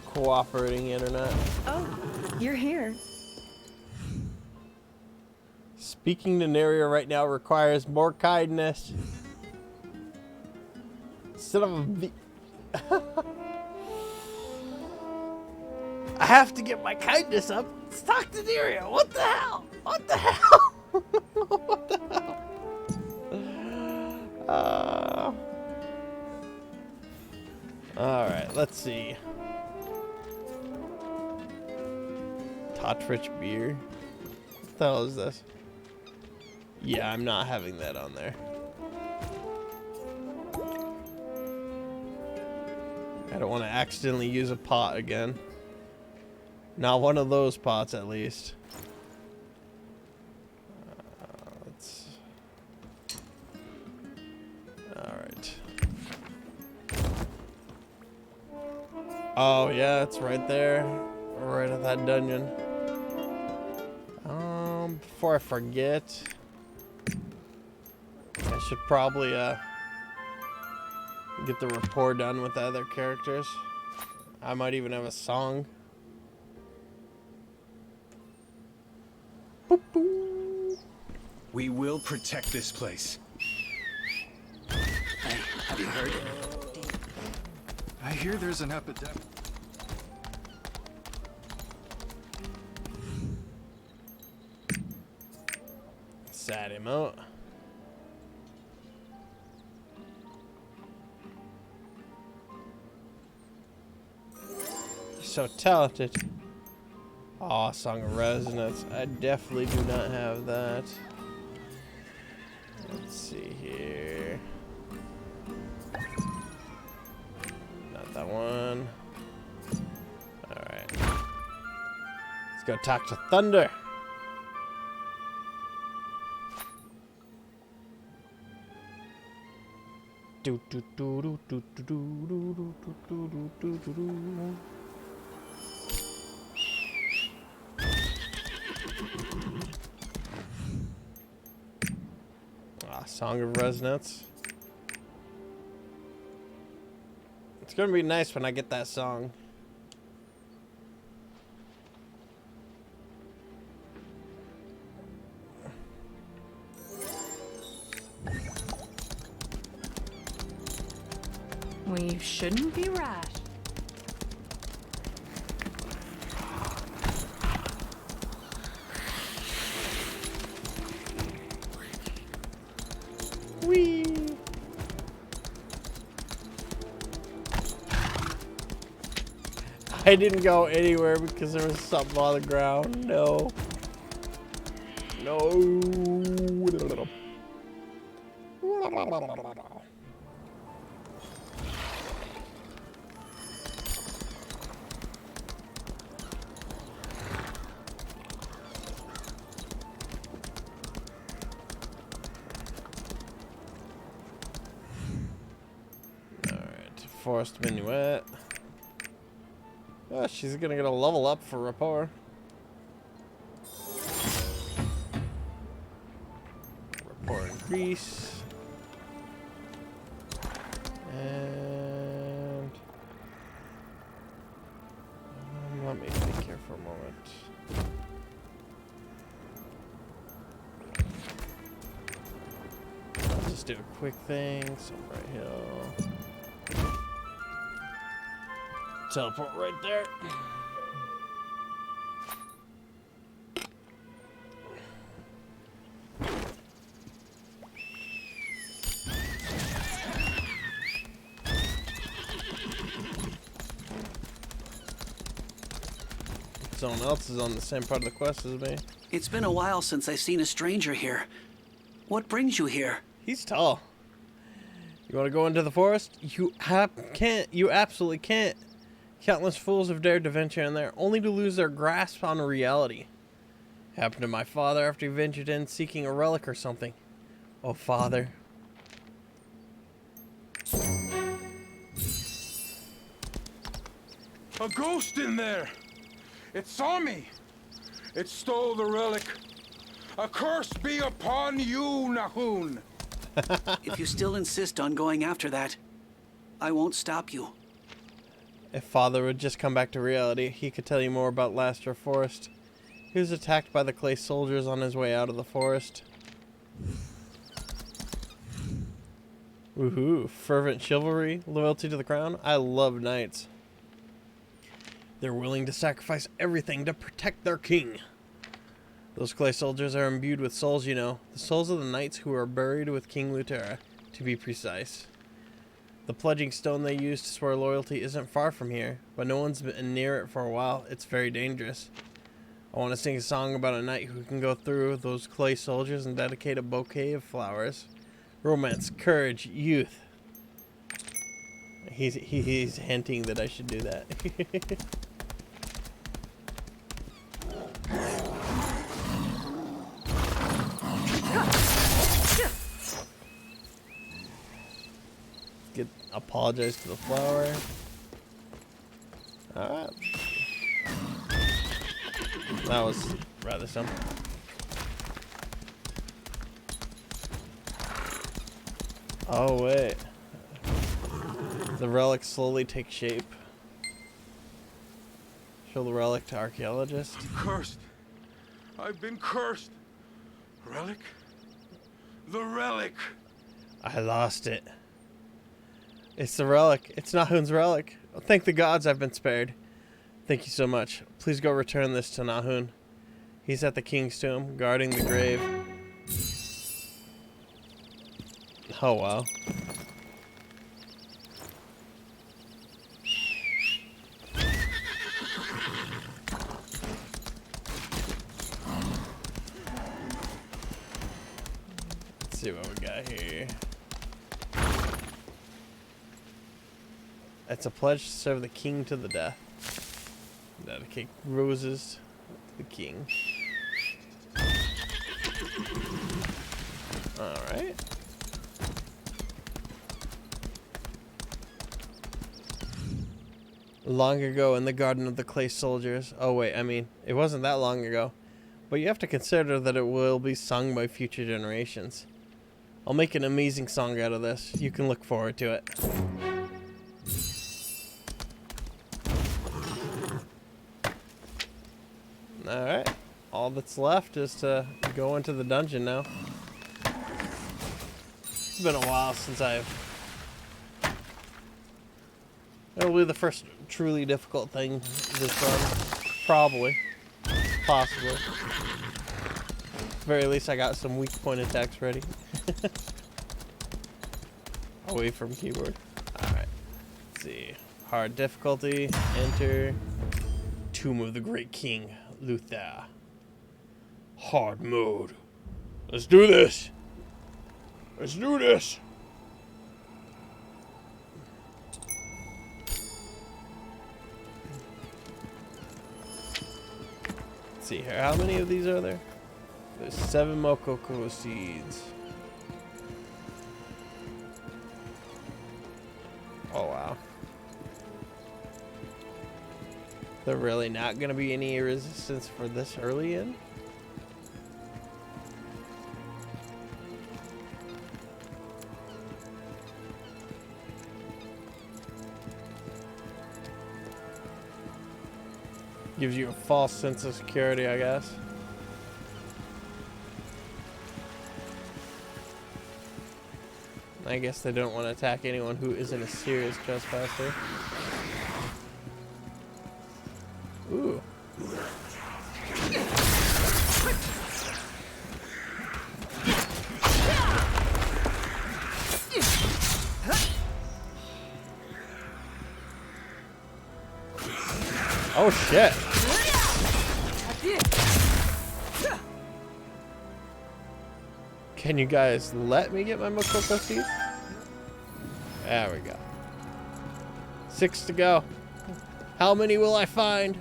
cooperating yet or not. Oh, you're here. Speaking to Neria right now requires more kindness. Instead of a I have to get my kindness up. Let's talk to Neria. What the hell? What the hell? What the hell? Alright, let's see. Totrich beer. What the hell is this? Yeah, I'm not having that on there. I don't want to accidentally use a pot again. Not one of those pots, at least. Alright. Oh, yeah, it's right there. Right at that dungeon. Before I forget, I should probably, get the rapport done with the other characters. I might even have a song. We will protect this place. Hey, have you heard? I hear there's an epidemic. Sad him out. So talented. Aw, Song of Resonance. I definitely do not have that. Let's see here. Not that one. Alright. Let's go talk to Thunder. Do do do do do do do do do do do do. Song of Resonance. It's gonna be nice when I get that song. We shouldn't be rash. Whee! I didn't go anywhere because there was something on the ground. No. No. Forest Minuet. Oh, she's gonna get a level up for rapport. Rapport increase. And let me think here for a moment. I'll just do a quick thing. Right Hill. Teleport right there. Someone else is on the same part of the quest as me. It's been a while since I've seen a stranger here. What brings you here? He's tall. You want to go into the forest? You can't. You absolutely can't. Countless fools have dared to venture in there, only to lose their grasp on reality. Happened to my father after he ventured in seeking a relic or something. Oh, Father. A ghost in there! It saw me! It stole the relic! A curse be upon you, Nahun! If you still insist on going after that, I won't stop you. If Father would just come back to reality, he could tell you more about Lastra Forest. He was attacked by the clay soldiers on his way out of the forest. Woohoo! Fervent chivalry, loyalty to the crown. I love knights. They're willing to sacrifice everything to protect their king. Those clay soldiers are imbued with souls, you know. The souls of the knights who are buried with King Lutera, to be precise. The pledging stone they use to swear loyalty isn't far from here, but no one's been near it for a while. It's very dangerous. I want to sing a song about a knight who can go through those clay soldiers and dedicate a bouquet of flowers. Romance, courage, youth. He's hinting that I should do that. Apologize to the flower. Alright. That was rather simple. Oh, wait. The relic slowly takes shape. Show the relic to archaeologists. I'm cursed. I've been cursed. Relic? The relic! I lost it. It's the relic. It's Nahun's relic. Thank the gods I've been spared. Thank you so much. Please go return this to Nahun. He's at the king's tomb, guarding the grave. Oh, wow. Let's see what we got here. It's a pledge to serve the king to the death. Dedicate roses to the king. Alright. Long ago in the garden of the clay soldiers. Oh wait, I mean, it wasn't that long ago. But you have to consider that it will be sung by future generations. I'll make an amazing song out of this. You can look forward to it. Alright. All that's left is to go into the dungeon now. It's been a while since It'll be the first truly difficult thing this run. Probably. Possibly. At the very least, I got some weak point attacks ready. Away from keyboard. Alright. Let's see. Hard difficulty. Enter. Tomb of the Great King, Luther. Hard mode. Let's do this. Let's do this. Let's see here. How many of these are there? There's 7 Mokoko seeds. Oh, wow. There really not going to be any resistance for this early in? Gives you a false sense of security, I guess. I guess they don't want to attack anyone who isn't a serious trespasser. Ooh. Oh shit. Can you guys let me get my Mokoko seed? There we go. 6 to go. How many will I find?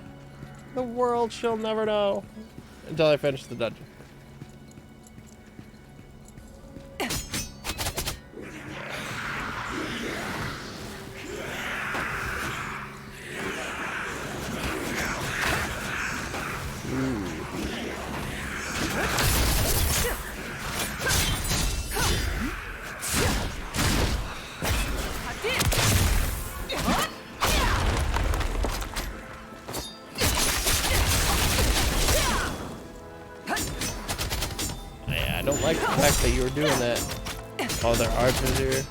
The world shall never know. Until I finish the dungeon. Yeah, I don't like the fact that you were doing that. Oh, there are archers here.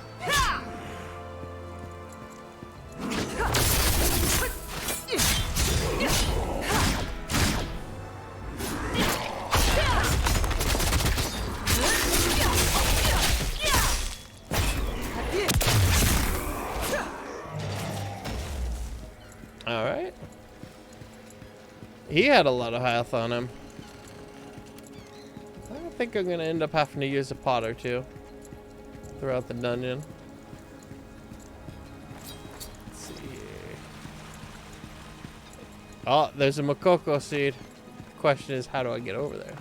Alright. He had a lot of health on him. I think I'm gonna end up having to use a pot or two throughout the dungeon. Let's see here. Oh, there's a Mokoko seed. The question is, how do I get over there?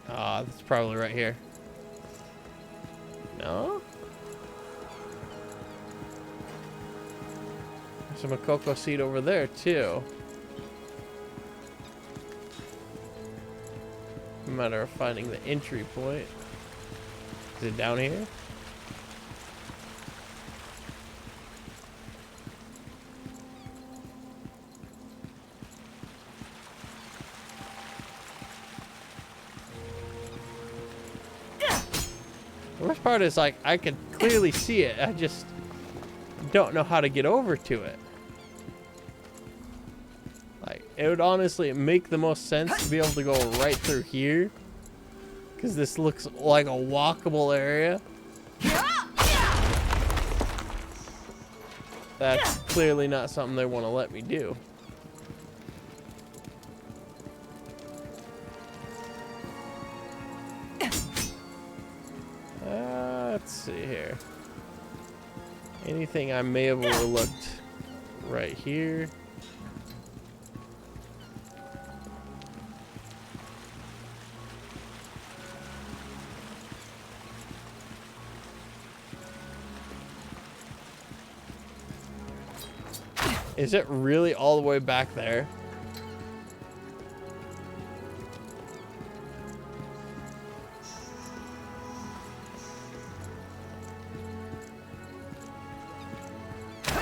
Ah, that's probably right here. No? There's a Mokoko seed over there too. A matter of finding the entry point. Is it down here? The worst part is, like, I can clearly see it. I just don't know how to get over to it. Like, it would honestly make the most sense to be able to go right through here, because this looks like a walkable area. That's clearly not something they want to let me do. Let's see here. Anything I may have overlooked right here. Is it really all the way back there?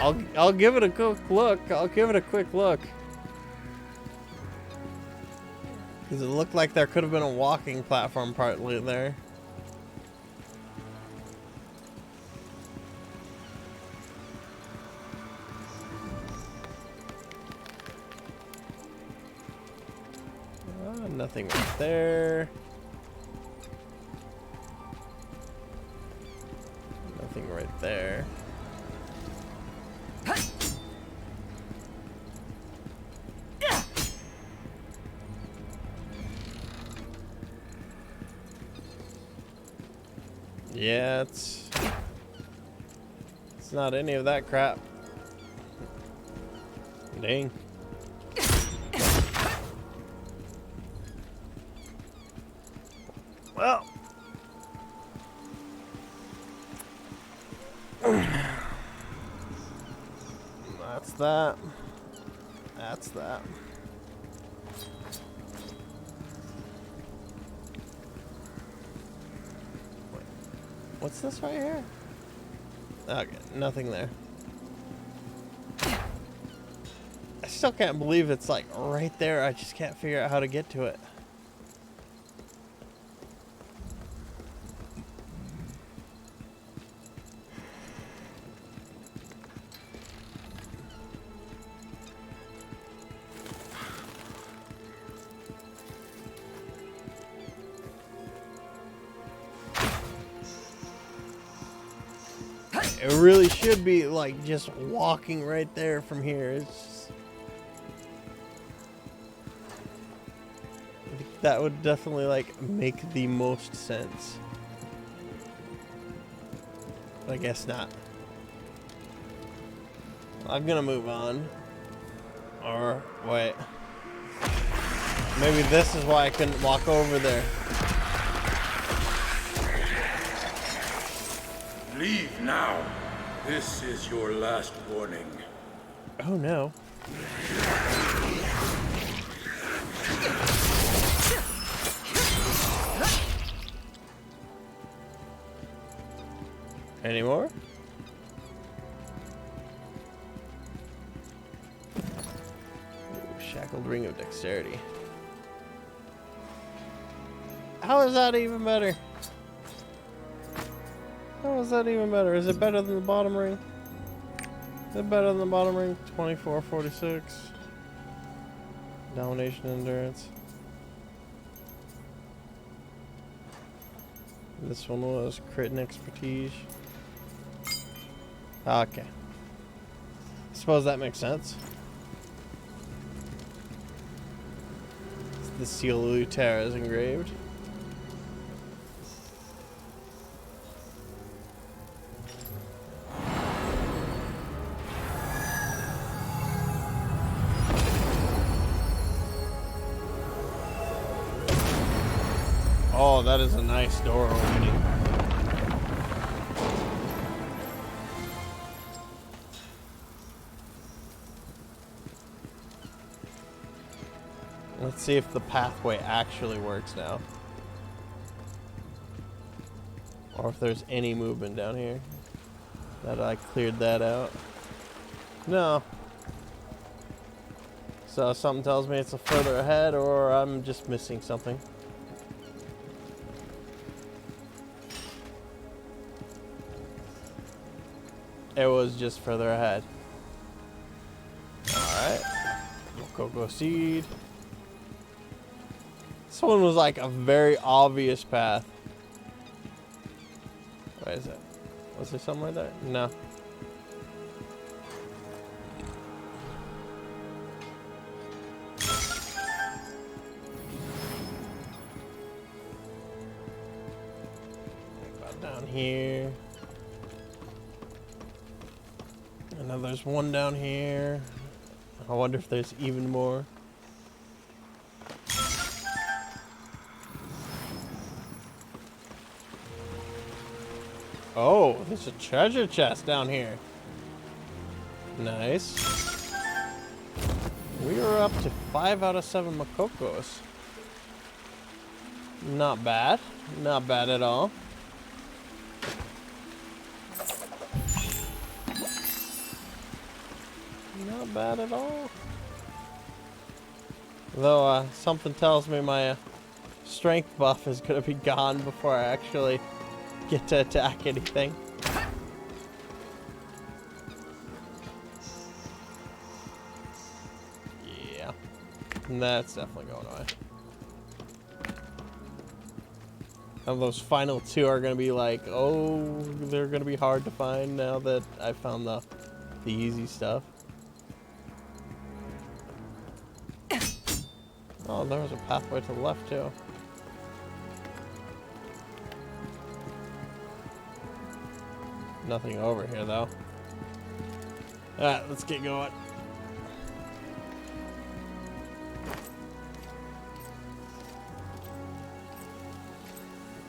I'll give it a quick look. I'll give it a quick look. Because it looked like there could have been a walking platform partly there. Nothing right there. Nothing right there. Yeah, it's not any of that crap. Dang. Well, that's that. That's that. Wait, what's this right here? Okay, nothing there. I still can't believe it's like right there. I just can't figure out how to get to it. It really should be like just walking right there from here. It's just, I think that would definitely like make the most sense. But I guess not. I'm gonna move on. Or wait. Maybe this is why I couldn't walk over there. Leave now. This is your last warning. Oh no. Any more? Ooh, shackled ring of dexterity. How is that even better? How is that even better? Is it better than the bottom ring? Is it better than the bottom ring? 24-46. Domination endurance. This one was crit and expertise. Okay. I suppose that makes sense. The seal of Luterra is engraved. Oh, that is a nice door opening. Let's see if the pathway actually works now. Or if there's any movement down here. That I cleared that out. No. So something tells me it's a further ahead, or I'm just missing something. It was just further ahead. Alright. Cocoa seed. This one was like a very obvious path. What is it? Was there something right there? No. About down here. And then there's one down here. I wonder if there's even more. Oh, there's a treasure chest down here. Nice. We are up to 5 out of 7 Makokos. Not bad. Not bad at all. Not bad at all. Though something tells me my strength buff is going to be gone before I actually get to attack anything. Yeah. That's definitely going away. And those final two are going to be like, oh, they're going to be hard to find now that I found the easy stuff. Oh, there was a pathway to the left, too. Nothing over here, though. Alright, let's get going.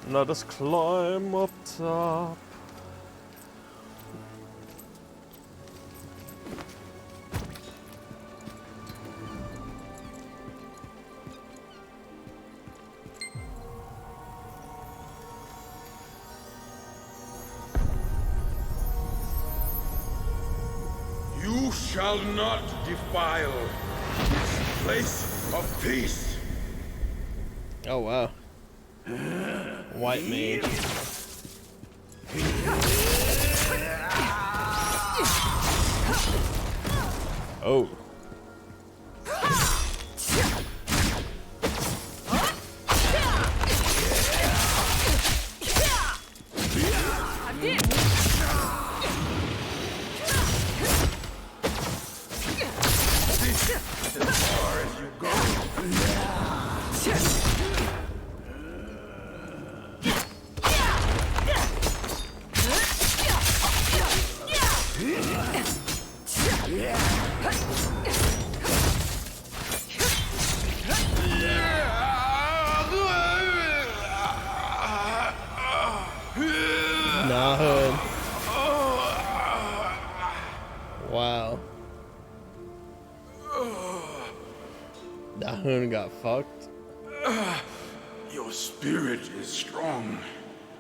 Let us climb up top. You shall not defile this place of peace. Oh, wow. White mage. Oh. As far as you go. Nah. Wow. Dahun got fucked. Your spirit is strong.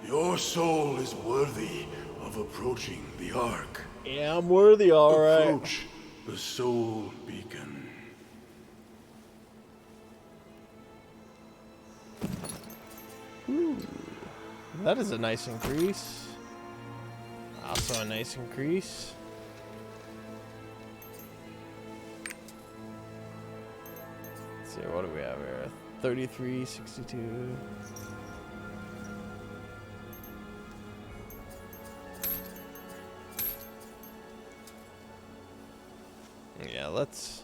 Your soul is worthy of approaching the Ark. Yeah, I'm worthy, alright. Approach the Soul Beacon. Ooh, that is a nice increase. Also a nice increase. Let's see, what do we have here? 33, 62. Yeah, let's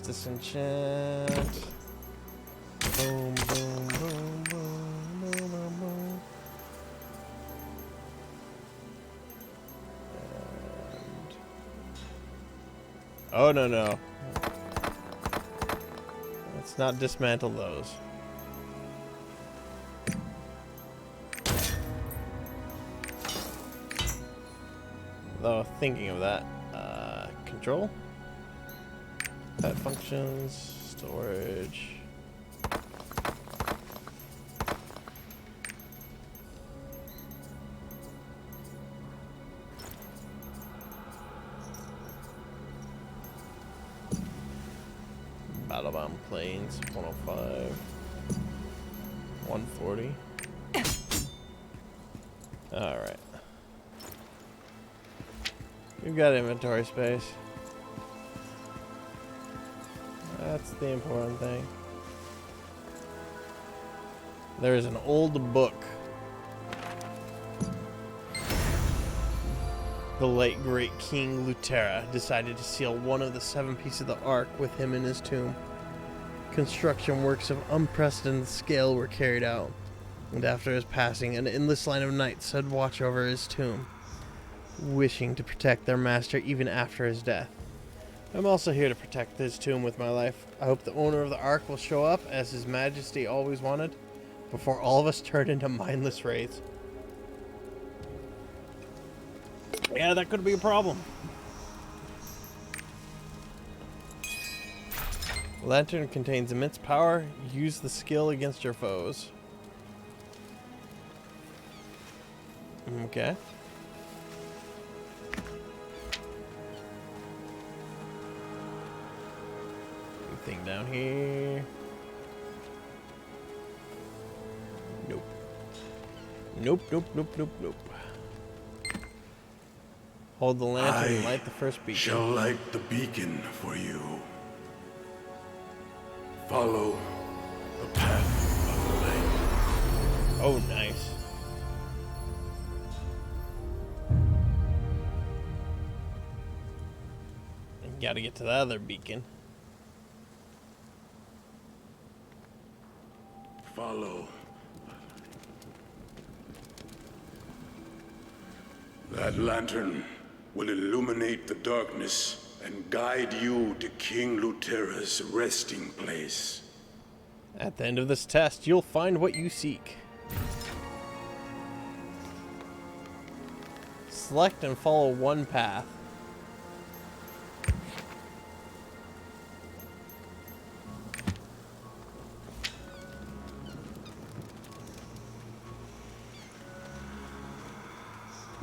disenchant. Boom, boom, boom, boom, boom, boom, boom. And... oh, no. Let's not dismantle those. Though, thinking of that, control, pet functions, storage. Battle bomb planes, 105, 140. All right. We've got inventory space. That's the important thing. There is an old book. The late great King Lutera decided to seal one of the 7 pieces of the Ark with him in his tomb. Construction works of unprecedented scale were carried out, and after his passing, an endless line of knights stood watch over his tomb, wishing to protect their master even after his death. I'm also here to protect his tomb with my life. I hope the owner of the Ark will show up, as His Majesty always wanted, before all of us turn into mindless wraiths. Yeah, that could be a problem. Lantern contains immense power. Use the skill against your foes. anything down here? Nope. Nope, nope, nope, nope, nope. Hold the lantern and light the first beacon. Shall light the beacon for you. Follow the path of the light. Oh, nice. Gotta get to the other beacon. Follow. That lantern will illuminate the darkness and guide you to King Lutera's resting place. At the end of this test, you'll find what you seek. Select and follow one path.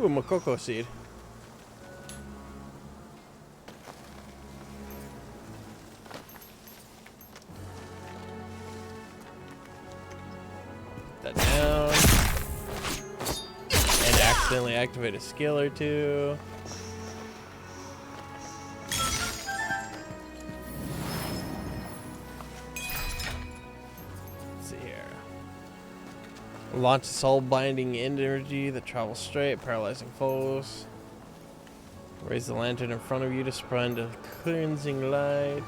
Ooh, Makoko seed. Put that down. And accidentally activate a skill or two. Launch a soul-binding energy that travels straight, paralyzing foes. Raise the lantern in front of you to spread a cleansing light.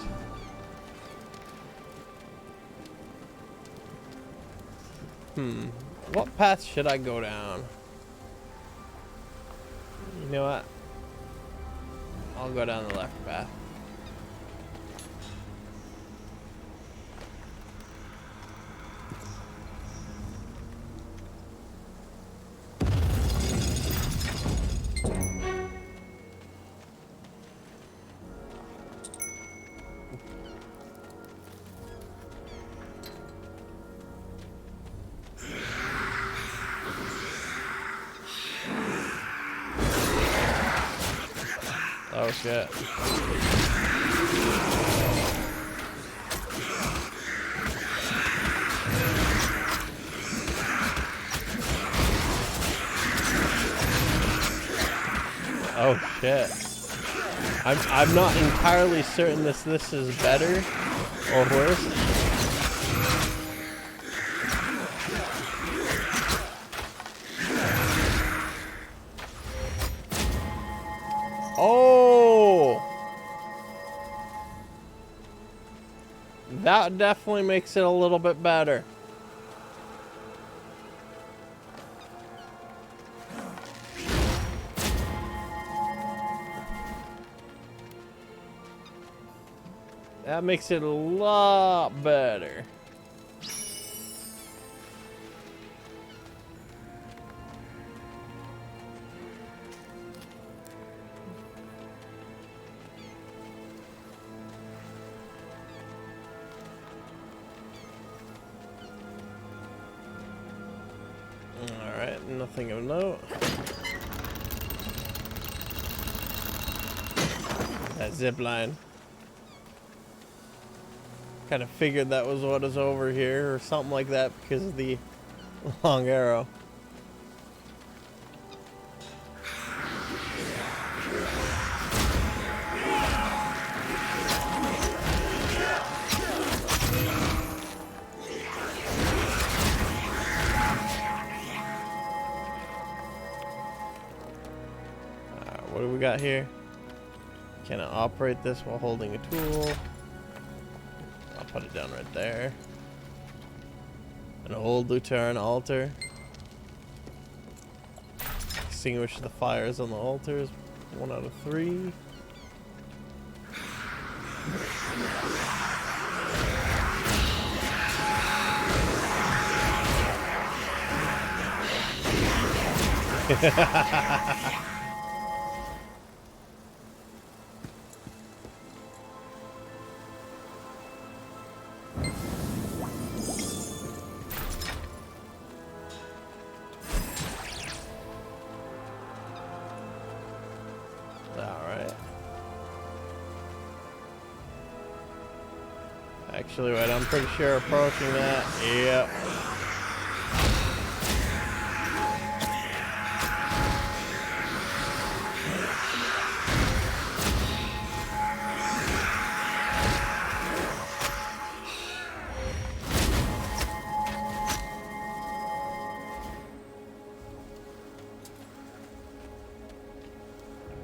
What path should I go down? You know what? I'll go down the left path. Oh shit. Oh shit. I'm not entirely certain this is better or worse. Oh! That definitely makes it a little bit better. That makes it a lot better. Alright, nothing of note. That zip line. Kind of figured that was what is over here or something like that because of the long arrow. What do we got here? Can I operate this while holding a tool? I'll put it down right there. An old Lutheran altar. Extinguish the fires on the altars. 1 out of 3. Actually, wait, I'm pretty sure approaching that. Yep.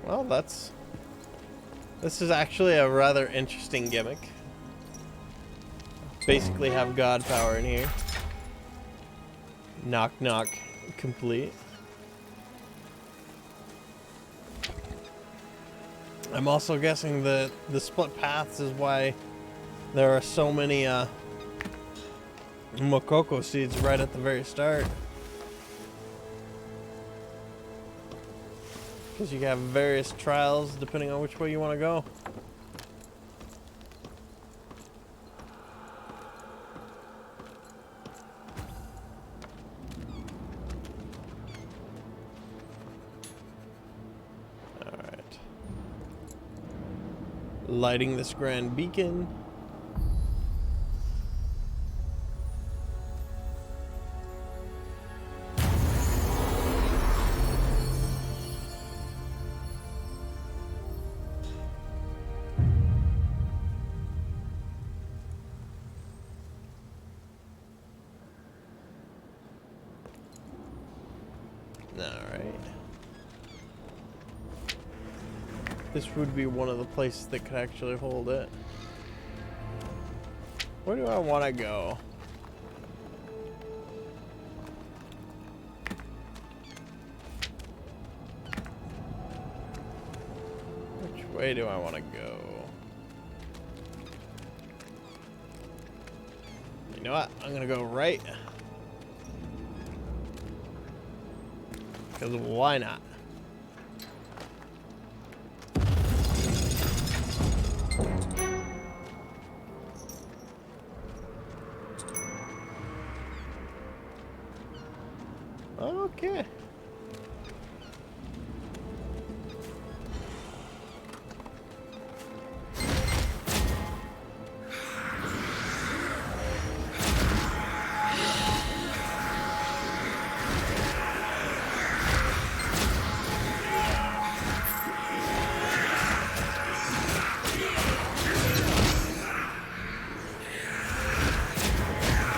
Well, this is actually a rather interesting gimmick. Basically have god power in here. Knock knock complete. I'm also guessing that the split paths is why there are so many Mokoko seeds right at the very start. Because you have various trials depending on which way you want to go. Alright. Lighting this grand beacon. Alright. This would be one of the places that could actually hold it. Where do I want to go? Which way do I want to go? You know what? I'm gonna go right. Because why not? Okay.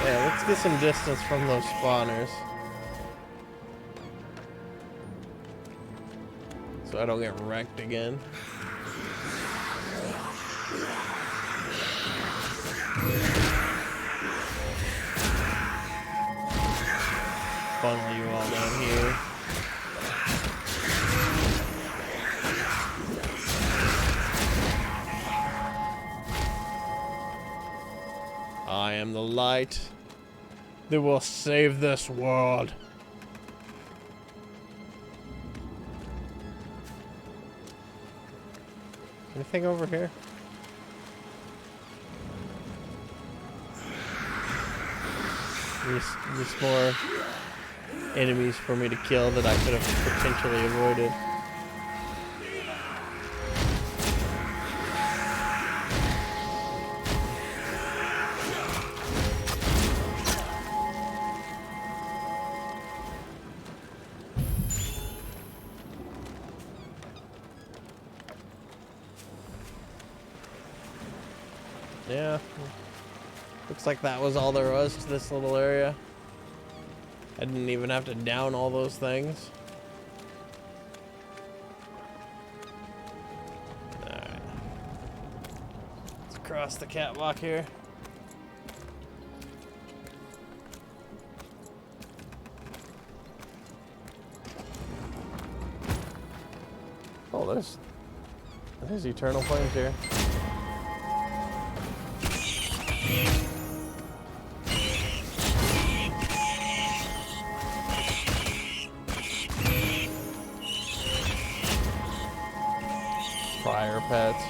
Yeah, let's get some distance from those spawners. So I don't get wrecked again. Funnel you all down here. I am the light that will save this world. Anything over here? Just more enemies for me to kill that I could have potentially avoided. Yeah, looks like that was all there was to this little area. I didn't even have to down all those things. Alright. Let's cross the catwalk here. Oh, there's eternal flames here. Fire pets.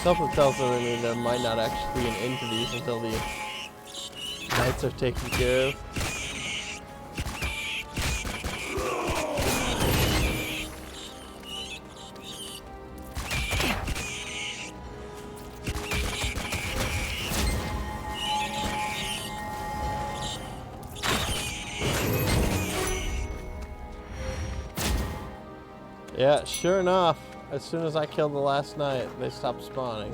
Something tells me there might not actually be an end to these until the knights are taken care of. Yeah, sure enough, as soon as I killed the last knight, they stopped spawning.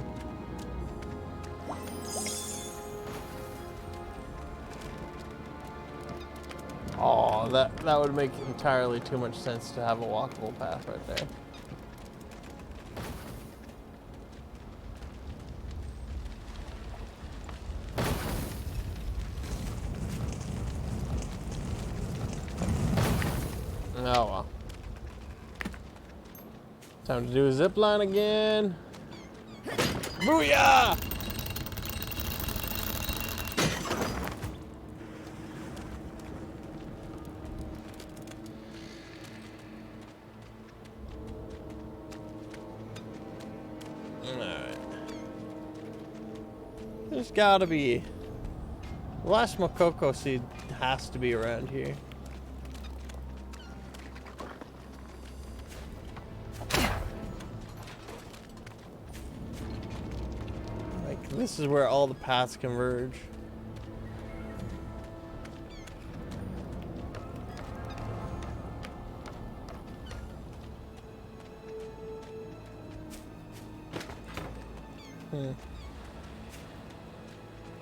Oh, that would make entirely too much sense to have a walkable path right there. Oh well. Time to do a zip line again. Booyah! Alright. There's gotta be... The last Makoko seed has to be around here. This is where all the paths converge.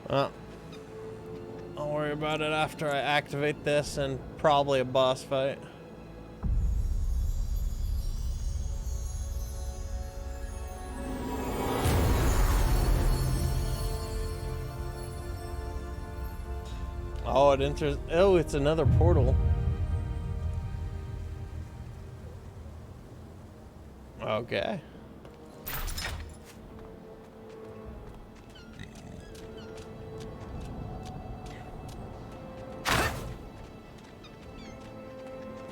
Well, I'll worry about it after I activate this and probably a boss fight. Oh, it enters. Oh, it's another portal. Okay.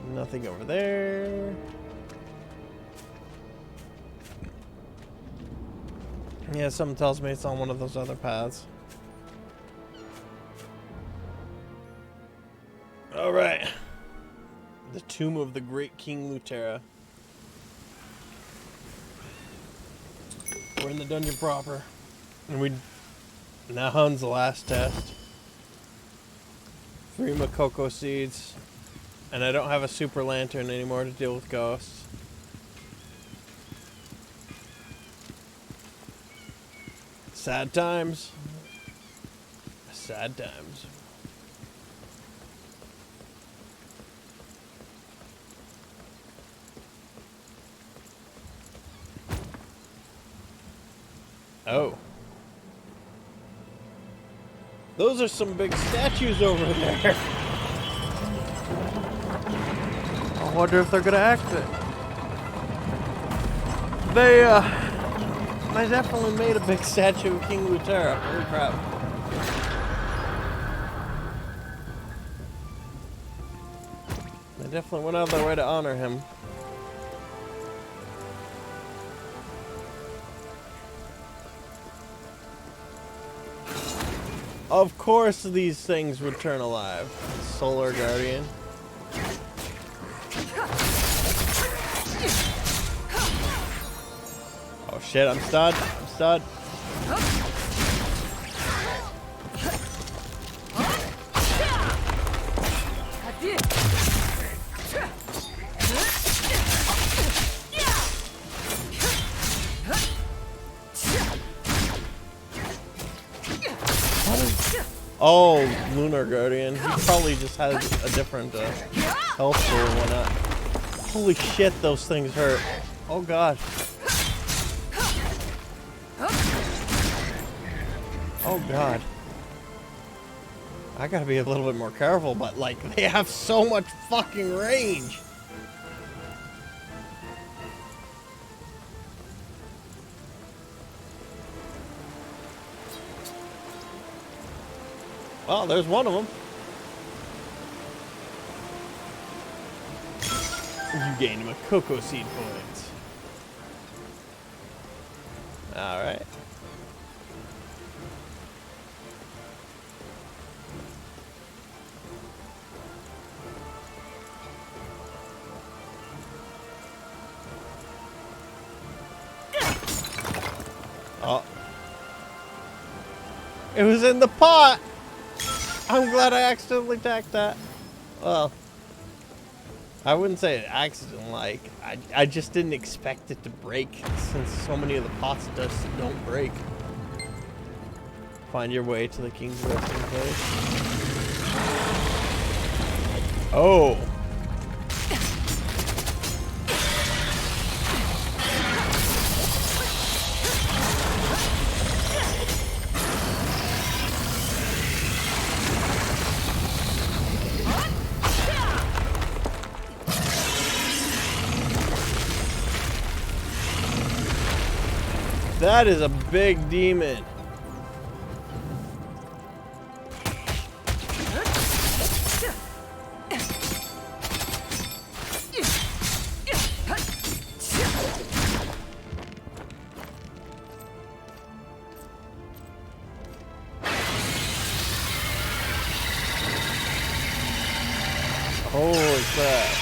Nothing over there. Yeah, something tells me it's on one of those other paths. Alright. The tomb of the great King Lutera. We're in the dungeon proper. And now Hun's the last test. 3 Makoko seeds. And I don't have a super lantern anymore to deal with ghosts. Sad times. Sad times. Oh. Those are some big statues over there. I wonder if they're gonna exit. They definitely made a big statue of King Lutera. Holy crap. They definitely went out of their way to honor him. Of course these things return alive. Solar Guardian. Oh shit, I'm stunned. I'm stunned. Oh, Lunar Guardian. He probably just has a different health pool and whatnot. Holy shit, those things hurt. Oh god. Oh god. I gotta be a little bit more careful, but like, they have so much fucking range. Well, there's one of them. You gained him a Cocoa Seed points. Alright. Oh. It was in the pot! I'm glad I accidentally tacked that. Well. I wouldn't say an accident-like. I just didn't expect it to break, since so many of the pots just don't break. Find your way to the king's resting place. Oh! That is a big demon. Holy crap.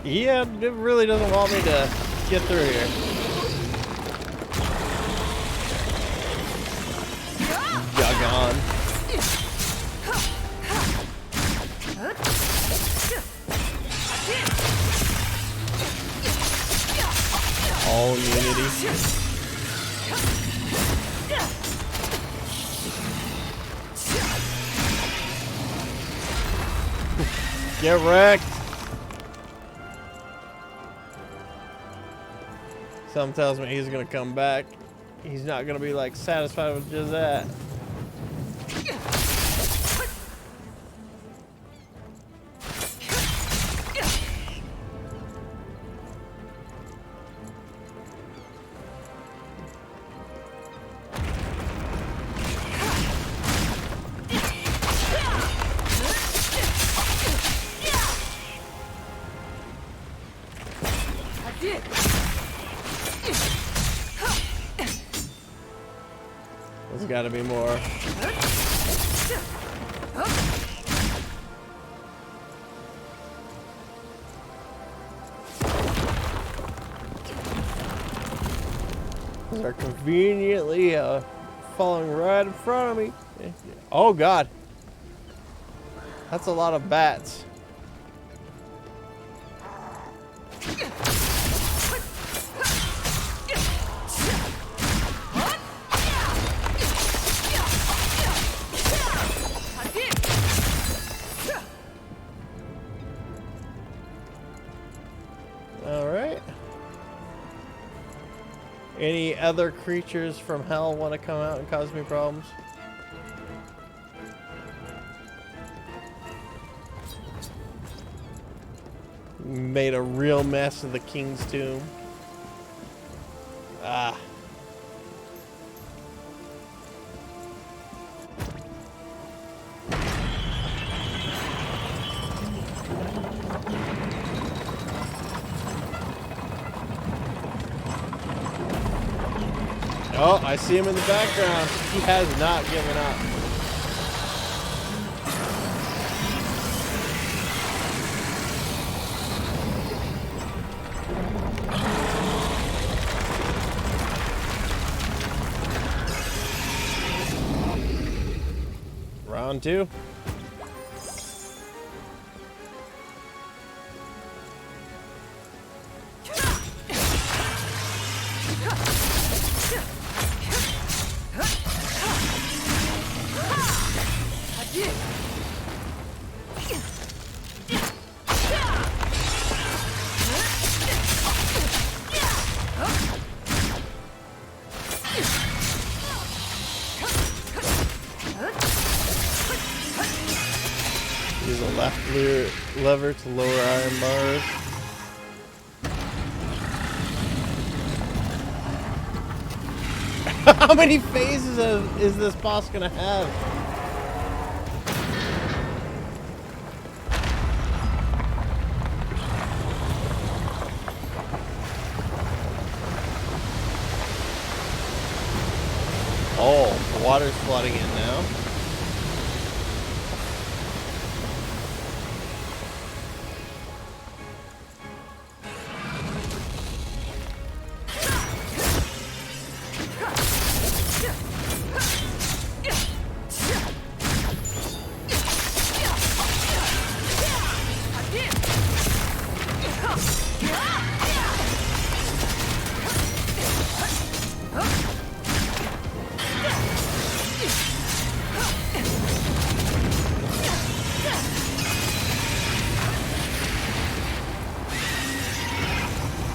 Yeah, it really doesn't want me to get through here. Yagon. All immunity. Get wrecked. Something tells me he's gonna come back. He's not gonna be like satisfied with just that. There's gotta be more. They're conveniently falling right in front of me. Oh god. That's a lot of bats. Alright. Any other creatures from hell want to come out and cause me problems? Made a real mess of the king's tomb. Ah. Oh, I see him in the background. He has not given up. Round two. Use a left lever to lower iron bars. How many phases is this boss gonna have? Oh, the water's flooding in now.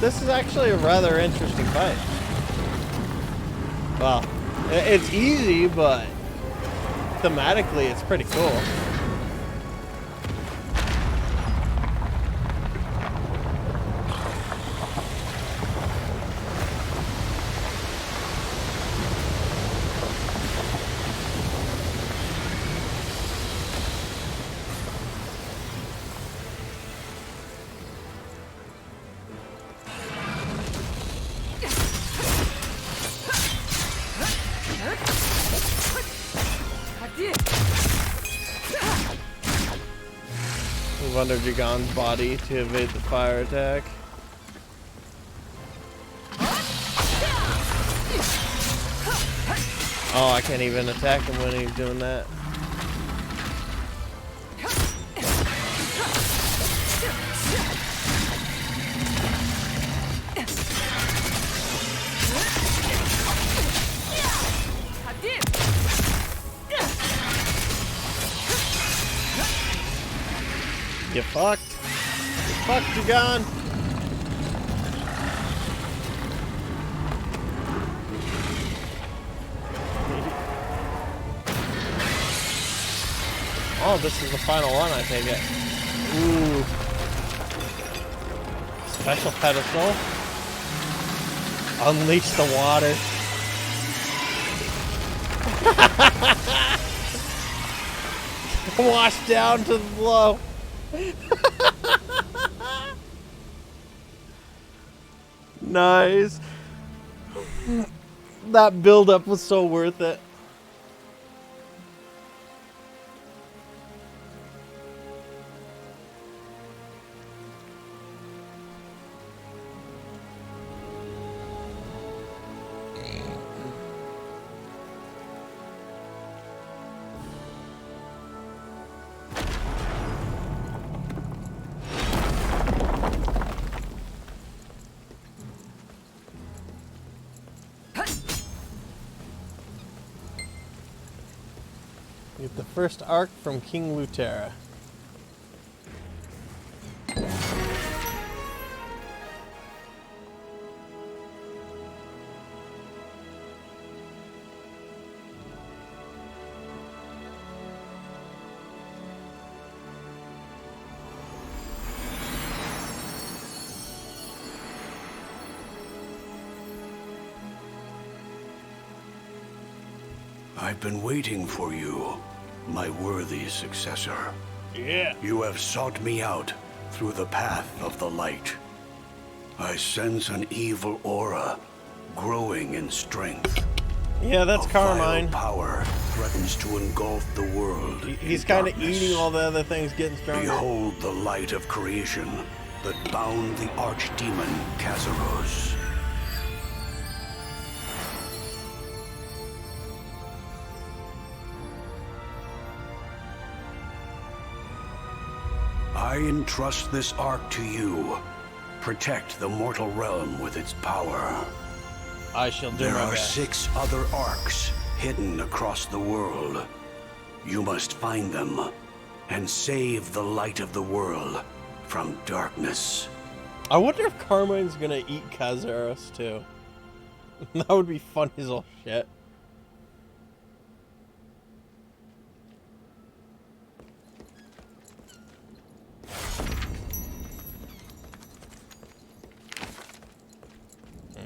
This is actually a rather interesting fight. Well, it's easy, but thematically it's pretty cool. Move under Jagan's body to evade the fire attack. Oh, I can't even attack him when he's doing that. You fucked. You fucked, Jagan. Oh, this is the final one, I take it. Ooh. Special pedestal. Unleash the water. Wash down to the flow. Nice. That build-up was so worth it. Get the first arc from King Lutera. I've been waiting for you, my worthy successor. Yeah. You have sought me out through the path of the light. I sense an evil aura growing in strength. Yeah, that's Carmine. Power threatens to engulf the world. He's kind of eating all the other things, getting stronger. Behold the light of creation that bound the archdemon Kazaros. I entrust this ark to you. Protect the mortal realm with its power. I shall do my best. There are 6 other arks hidden across the world. You must find them and save the light of the world from darkness. I wonder if Carmine's gonna eat Kazaros too. That would be funny as all shit.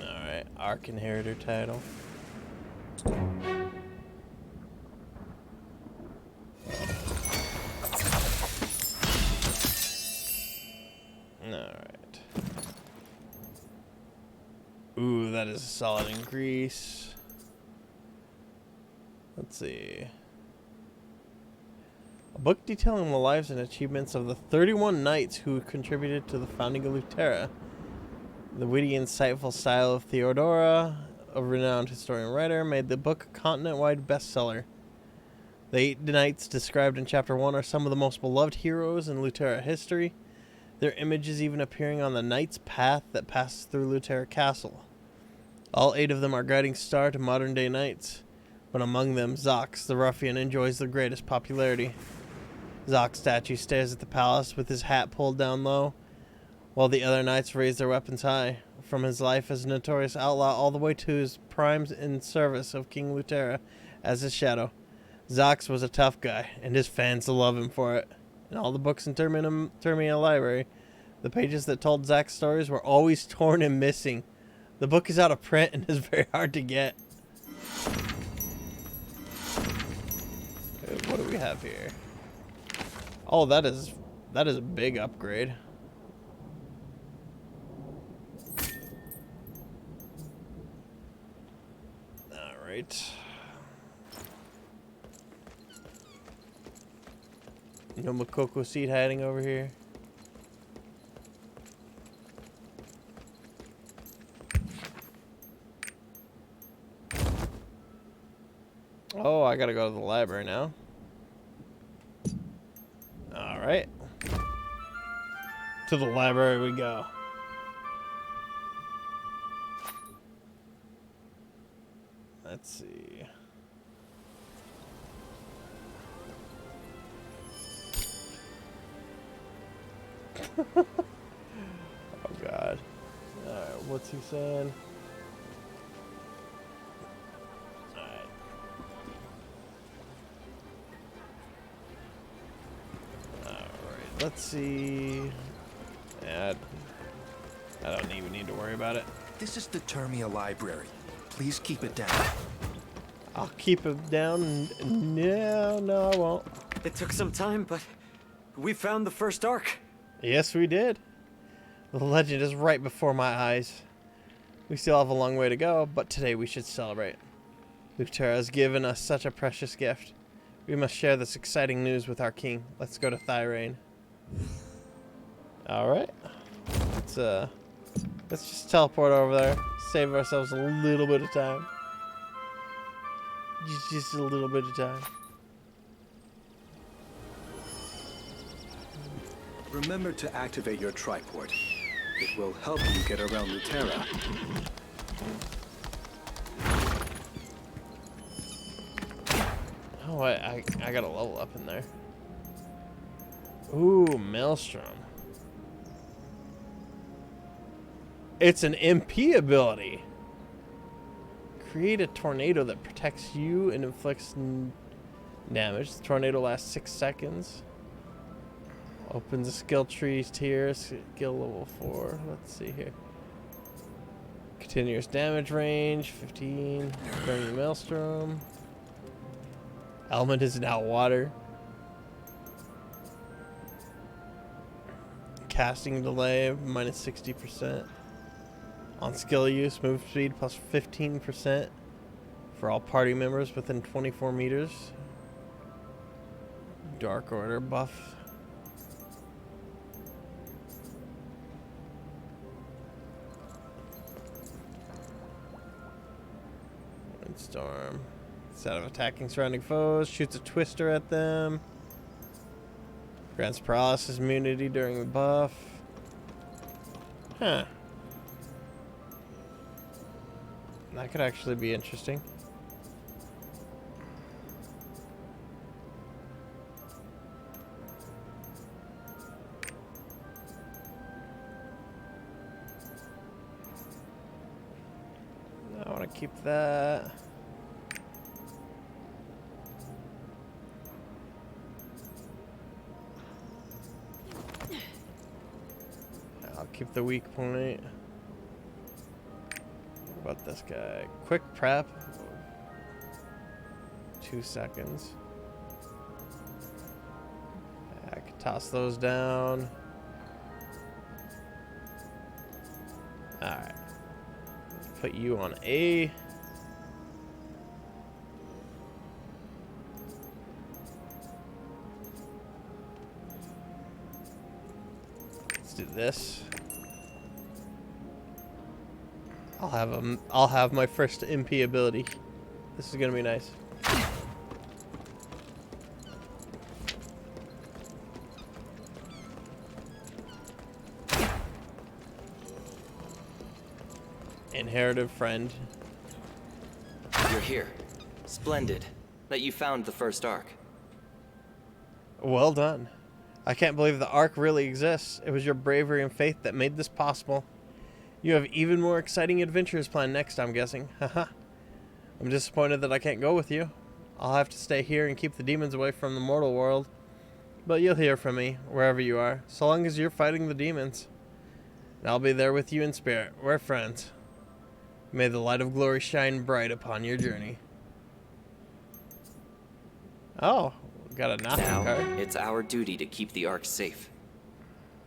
Alright, Ark Inheritor title. Alright. Ooh, that is a solid increase. Let's see. A book detailing the lives and achievements of the 31 knights who contributed to the founding of Lutera. The witty, insightful style of Theodora, a renowned historian writer, made the book a continent-wide bestseller. The 8 knights described in Chapter 1 are some of the most beloved heroes in Lutera history, their images even appearing on the knight's path that passes through Lutera Castle. All 8 of them are guiding star to modern-day knights, but among them, Zox, the ruffian, enjoys the greatest popularity. Zox's statue stares at the palace with his hat pulled down low, while the other knights raise their weapons high. From his life as a notorious outlaw all the way to his primes in service of King Lutera as his shadow, Zox was a tough guy, and his fans love him for it. In all the books in Termina Library, the pages that told Zox's stories were always torn and missing. The book is out of print and is very hard to get. What do we have here? Oh, that is a big upgrade. All right. No Makoko seed hiding over here. Oh, I gotta go to the library now. Alright. To the library we go. Let's see. Oh God. Alright, what's he saying? Let's see. Yeah, I don't even need to worry about it. This is the Termia Library. Please keep it down. I'll keep it down. No, I won't. It took some time, but we found the first ark. Yes, we did. The legend is right before my eyes. We still have a long way to go, but today we should celebrate. Lutera has given us such a precious gift. We must share this exciting news with our king. Let's go to Thyrain. Alright. Let's just teleport over there. Save ourselves a little bit of time. Just a little bit of time. Remember to activate your triport. It will help you get around Lutera. Oh, I gotta level up in there. Ooh, Maelstrom. It's an MP ability. Create a tornado that protects you and inflicts damage. The tornado lasts 6 seconds. Opens a skill tree tier, skill level 4. Let's see here. Continuous damage range, 15. Burning the Maelstrom. Element is now water. Casting delay, minus 60%. On skill use, move speed plus 15% for all party members within 24 meters. Dark Order buff. Windstorm. Instead of attacking surrounding foes, shoots a twister at them. Grants paralysis immunity during the buff. Huh. That could actually be interesting. I want to keep that. I'll keep the weak point. What about this guy? Quick prep. 2 seconds. I could toss those down. Alright. Put you on A. Let's do this. I'll have my first MP ability. This is gonna be nice. Inherited friend. You're here. Splendid. That you found the first Ark. Well done. I can't believe the Ark really exists. It was your bravery and faith that made this possible. You have even more exciting adventures planned next, I'm guessing. Haha. I'm disappointed that I can't go with you. I'll have to stay here and keep the demons away from the mortal world. But you'll hear from me, wherever you are, so long as you're fighting the demons. And I'll be there with you in spirit. We're friends. May the light of glory shine bright upon your journey. Oh, got a knocking Now, card. it's our duty to keep the Ark safe.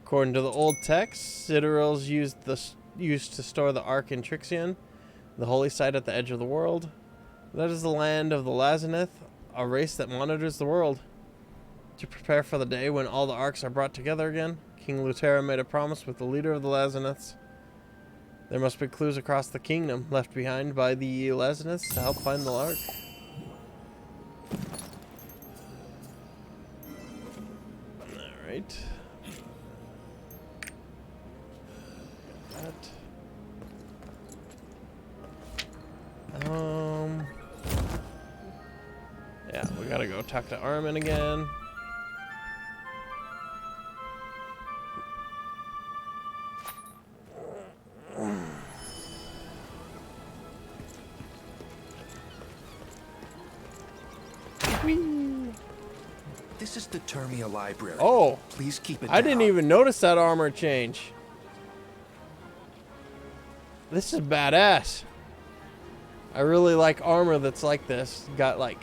According to the old text, Citadel's used to store the Ark in Trixion, the holy site at the edge of the world. That is the land of the Lazanith, a race that monitors the world. To prepare for the day when all the Arks are brought together again, King Lutera made a promise with the leader of the Lazaniths. There must be clues across the kingdom left behind by the Lazaniths to help find the Ark. Alright. Yeah, we gotta go talk to Armin again. This is the Termia Library. Oh, please keep it I didn't even notice that armor change. This is badass. I really like armor that's like this. Got like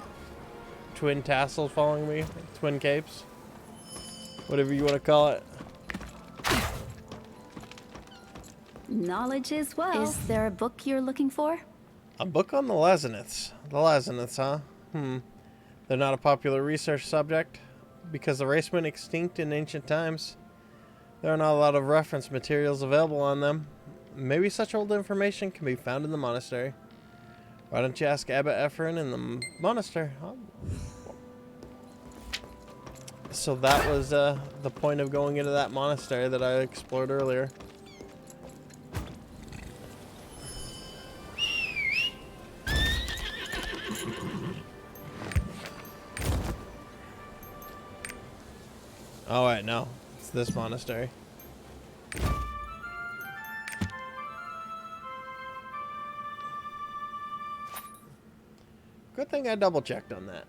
twin tassels following me, twin capes, whatever you want to call it. Knowledge is wealth. Is there a book you're looking for? A book on the Lazaniths. The Lazaniths, huh? They're not a popular research subject because the race went extinct in ancient times. There are not a lot of reference materials available on them. Maybe such old information can be found in the monastery. Why don't you ask Abbot Ephraim in the monastery? Oh. So that was the point of going into that monastery that I explored earlier. Oh wait, no. It's this monastery. Good thing I double checked on that.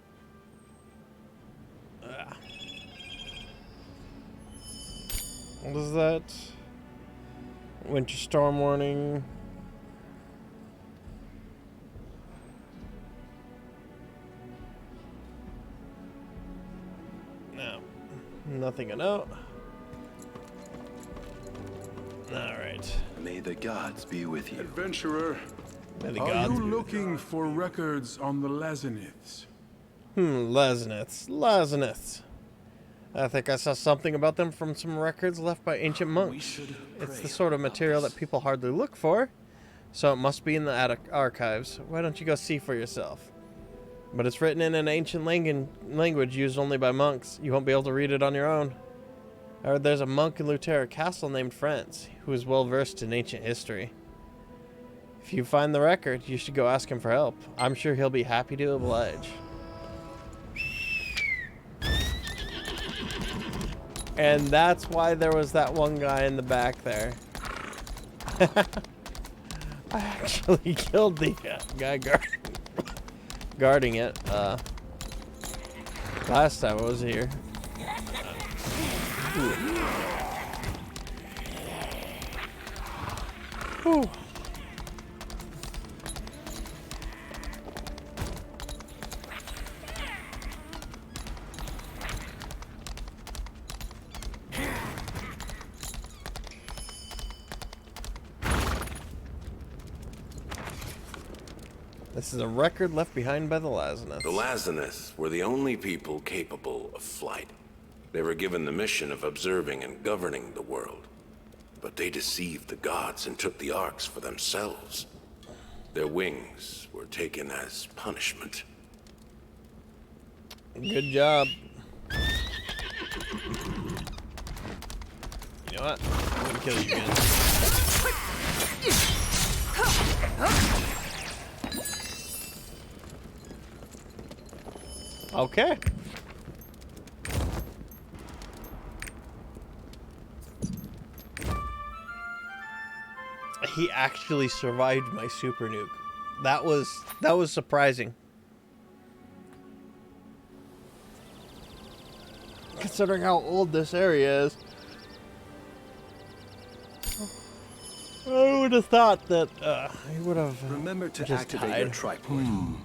What is that? Winter storm warning. No. Nothing to note. Alright. May the gods be with you. Adventurer, May the are gods you be with looking for records on the Lazaniths? Lazaniths. I think I saw something about them from some records left by ancient monks. It's the sort of material that people hardly look for, so it must be in the attic archives. Why don't you go see for yourself? But it's written in an ancient language used only by monks. You won't be able to read it on your own. I heard there's a monk in Lutera Castle named Franz, who is well versed in ancient history. If you find the record, you should go ask him for help. I'm sure he'll be happy to oblige. And that's why there was that one guy in the back there. I actually killed the guy guarding it last time I was here. Whew. This is a record left behind by the Lazaniths. The Lazaniths were the only people capable of flight. They were given the mission of observing and governing the world. but they deceived the gods and took the arks for themselves. Their wings were taken as punishment. Good job. You know what? I'm gonna kill you again. Okay. He actually survived my super nuke. That was surprising. Considering how old this area is. I would have thought that he would have Remember to just activate died. your tripod.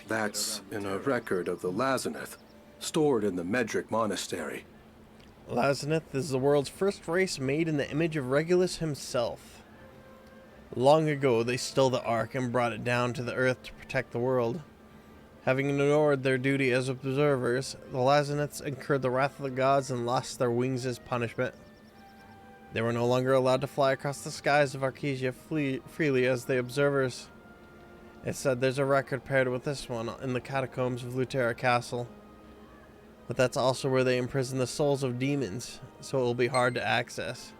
That's in a record of the Lazaneth, stored in the Medric Monastery. Lazaneth is the world's first race made in the image of Regulus himself. Long ago, they stole the Ark and brought it down to the earth to protect the world. Having ignored their duty as observers, the Lazaneths incurred the wrath of the gods and lost their wings as punishment. They were no longer allowed to fly across the skies of Arkesia freely as the observers. It said there's a record paired with this one in the catacombs of Luterra Castle. But that's also where they imprison the souls of demons, so it will be hard to access.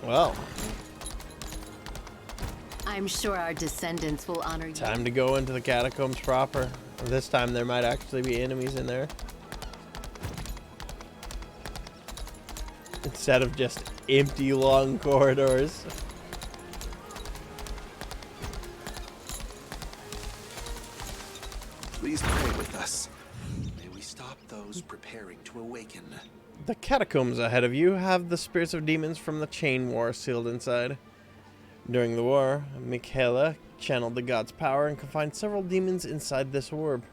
Well, I'm sure our descendants will honor you. time to go into the catacombs proper. This time there might actually be enemies in there. Instead of just empty long corridors. Please pray with us. May we stop those preparing to awaken. The catacombs ahead of you have the spirits of demons from the Chain War sealed inside. During the war, Michaela channeled the god's power and confined several demons inside this orb.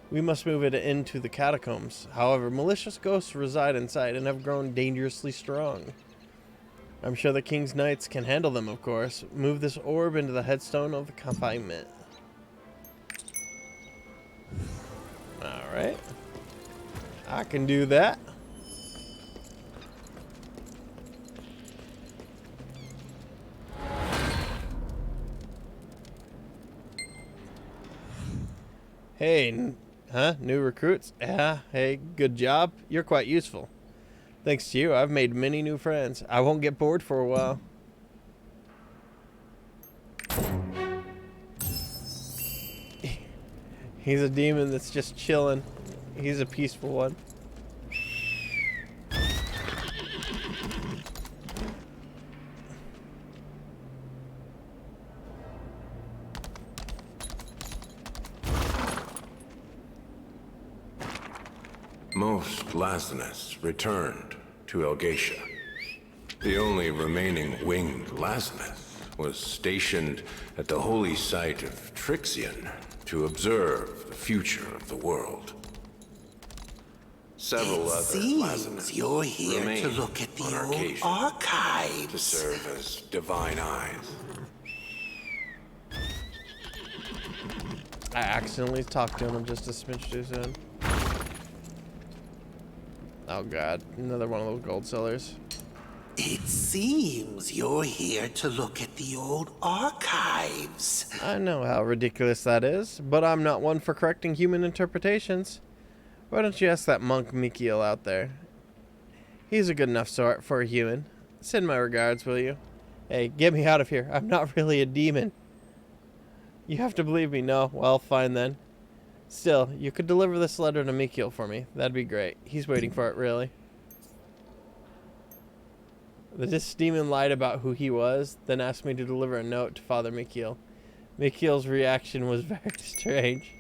We must move it into the catacombs. However, malicious ghosts reside inside and have grown dangerously strong. I'm sure the King's Knights can handle them, of course. Move this orb into the headstone of the confinement. Alright. I can do that. Hey, new recruits? Yeah, hey, good job. You're quite useful. Thanks to you, I've made many new friends. I won't get bored for a while. He's a demon that's just chilling. He's a peaceful one. Most Lazanus returned to Elgatia. The only remaining winged Lazanus was stationed at the holy site of Trixion to observe the future of the world. Several other Lazanus you're here remain to look at the on old Arcasia archives. to serve as divine eyes. I accidentally talked to him just a smidge too soon. Oh god, another one of those gold sellers. It seems you're here to look at the old archives. I know how ridiculous that is, but I'm not one for correcting human interpretations. Why don't you ask that monk Mikiel out there? He's a good enough sort for a human. Send my regards, will you? Hey, get me out of here. I'm not really a demon. You have to believe me. No? Well, fine then. Still, you could deliver this letter to Mikiel for me. That'd be great. He's waiting for it, really. This demon lied about who he was, then asked me to deliver a note to Father Mikiel. Mikiel's reaction was very strange.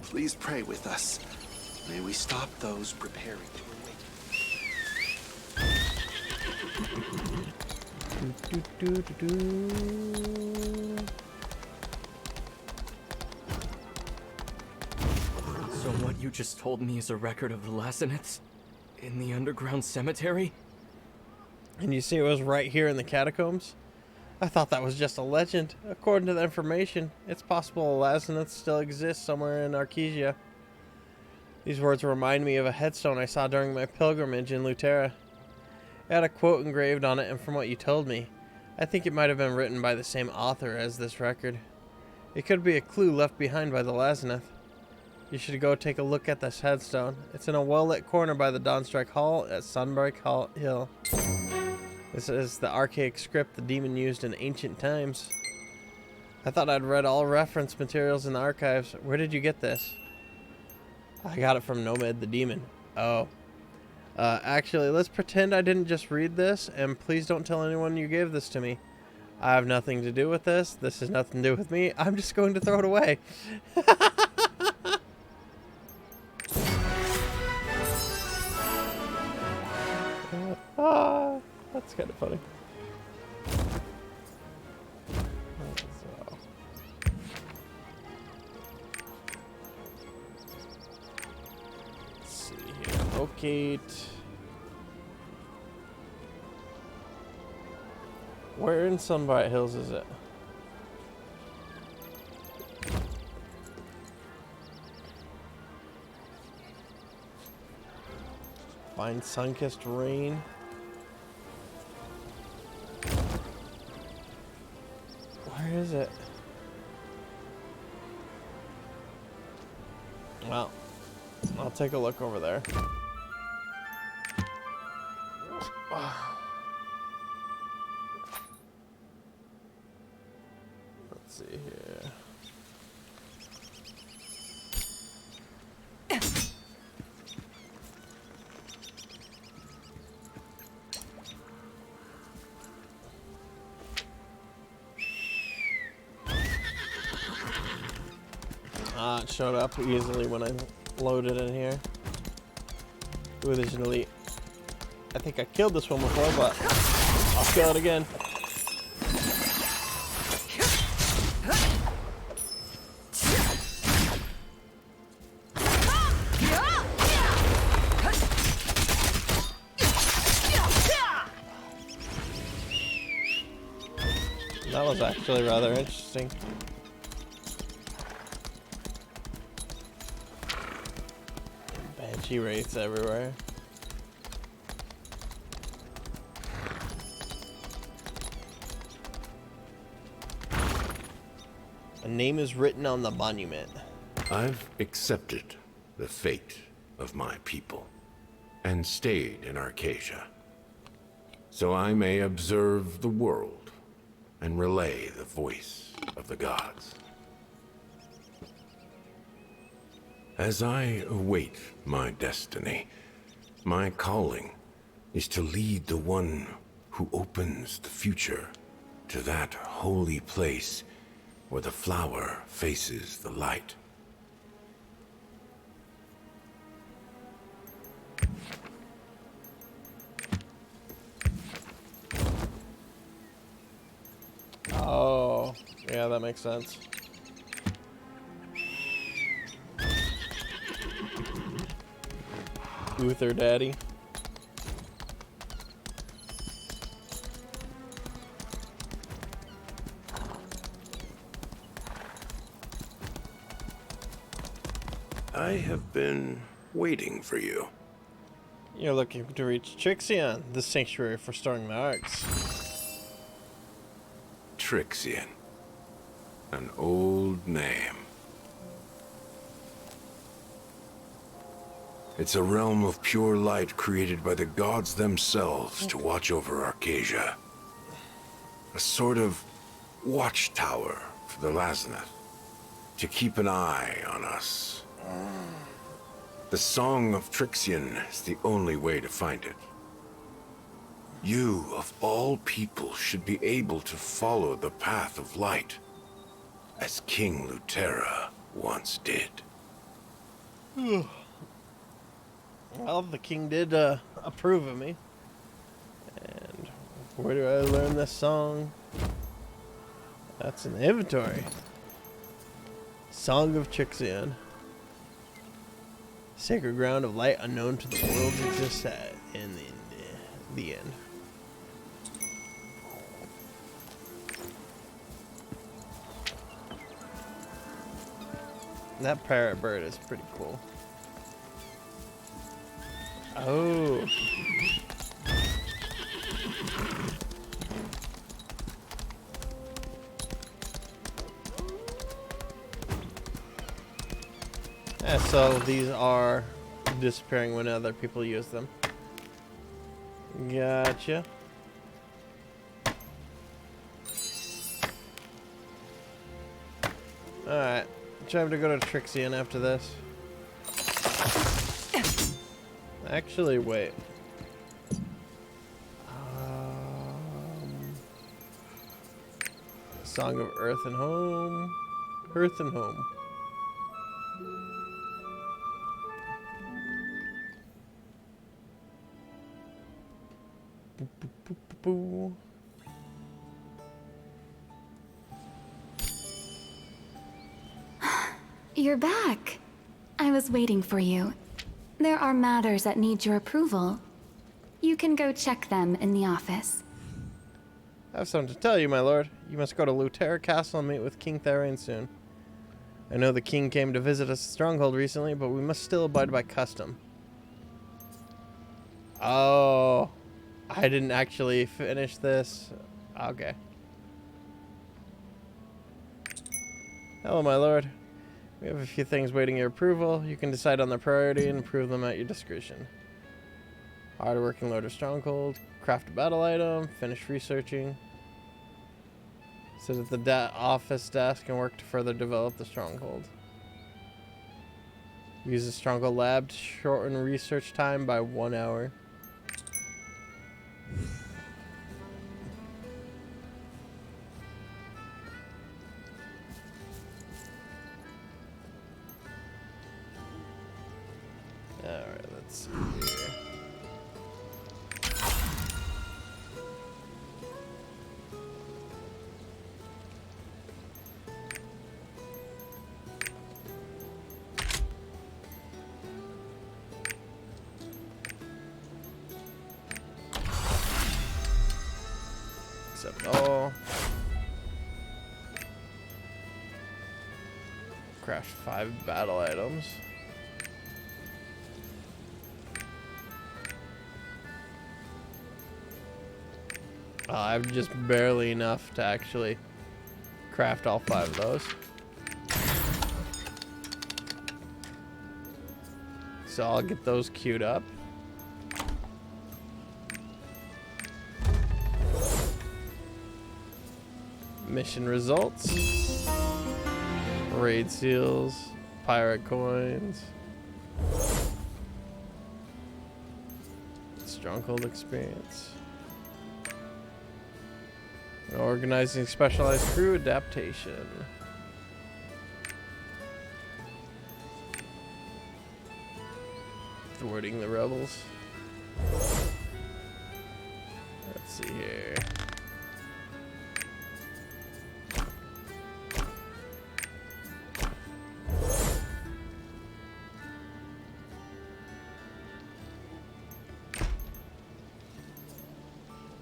Please pray with us. May we stop those preparing to So what you just told me is a record of the Lazaneths in the underground cemetery? And you see it was right here in the catacombs? I thought that was just a legend. According to the information, it's possible a Lazeneth still exists somewhere in Arkesia. These words remind me of a headstone I saw during my pilgrimage in Lutera. It had a quote engraved on it, and from what you told me, I think it might have been written by the same author as this record. It could be a clue left behind by the Lazeneth. You should go take a look at this headstone. It's in a well-lit corner by the Dawnstrike Hall at Sunbreak Hill. This is the archaic script the demon used in ancient times. I thought I'd read all reference materials in the archives. Where did you get this? I got it from Nomad the Demon. Oh. Actually, let's pretend I didn't just read this, and please don't tell anyone you gave this to me. I have nothing to do with this. This has nothing to do with me. I'm just going to throw it away. That's kind of funny. So. Let's see here. Locate. Where in Sunbright Hills is it? Find Sunkissed Rain. Where is it? Well, I'll take a look over there. Let's see here. It showed up easily when I loaded in here. Ooh, there's an elite. I think I killed this one before, but I'll kill it again. That was actually rather interesting. Banshee wraiths everywhere. A name is written on the monument. I've accepted the fate of my people and stayed in Arkesia, so I may observe the world and relay the voice of the gods. As I await my destiny, my calling is to lead the one who opens the future to that holy place where the flower faces the light. Oh, yeah, that makes sense. Uther Daddy. I have been waiting for you. You're looking to reach Trixion, the sanctuary for storing the arcs. Trixion. An old name. It's a realm of pure light created by the gods themselves to watch over Arkesia. A sort of watchtower for the Lazeneth, to keep an eye on us. The Song of Trixion is the only way to find it. You, of all people, should be able to follow the path of light, as King Lutera once did. Well, the king did approve of me. And where do I learn this song? That's in the inventory. Song of Trixion. Sacred ground of light unknown to the world's existence in the end. That parrot bird is pretty cool. Oh. Yeah, so these are disappearing when other people use them. Gotcha. Alright. Time to go to Trixion after this. Actually, wait. Song of Earth and Home. Earth and Home. Boo, boo, boo, boo, boo. You're back. I was waiting for you. There are matters that need your approval. You can go check them in the office. I have something to tell you, my lord. You must go to Luterra Castle and meet with King Therain soon. I know the king came to visit us at Stronghold recently, but we must still abide by custom. Oh, I didn't actually finish this. Okay. Hello, my lord. We have a few things waiting your approval. You can decide on their priority and approve them at your discretion. Hard-working Lord of Stronghold. Craft a battle item. Finish researching. Sit at the office desk and work to further develop the Stronghold. Use the Stronghold lab to shorten research time by 1 hour. Alright, let's see here. Accept all. Craft 5 battle items. I have just barely enough to actually craft all 5 of those. So I'll get those queued up. Mission results. Raid seals. Pirate coins. Stronghold experience. Organizing specialized crew adaptation. Thwarting the rebels. Let's see here.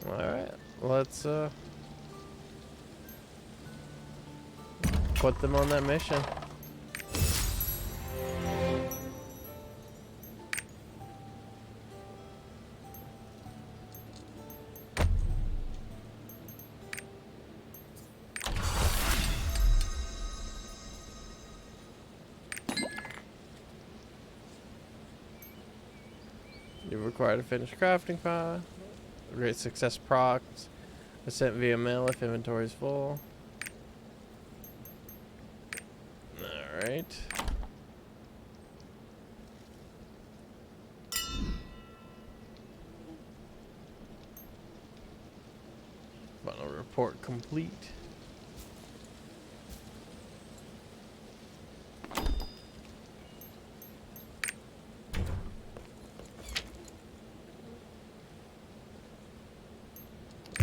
All right, let's put them on that mission. You're required to finish crafting file. Great success procs. Sent via mail if inventory is full. Alright. Final report complete.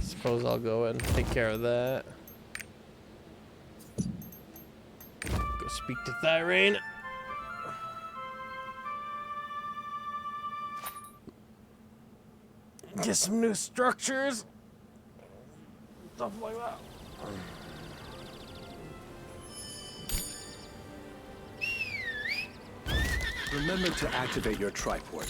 Suppose I'll go and take care of that. Go speak to Therain. Get some new structures. Stuff like that. Remember to activate your triport.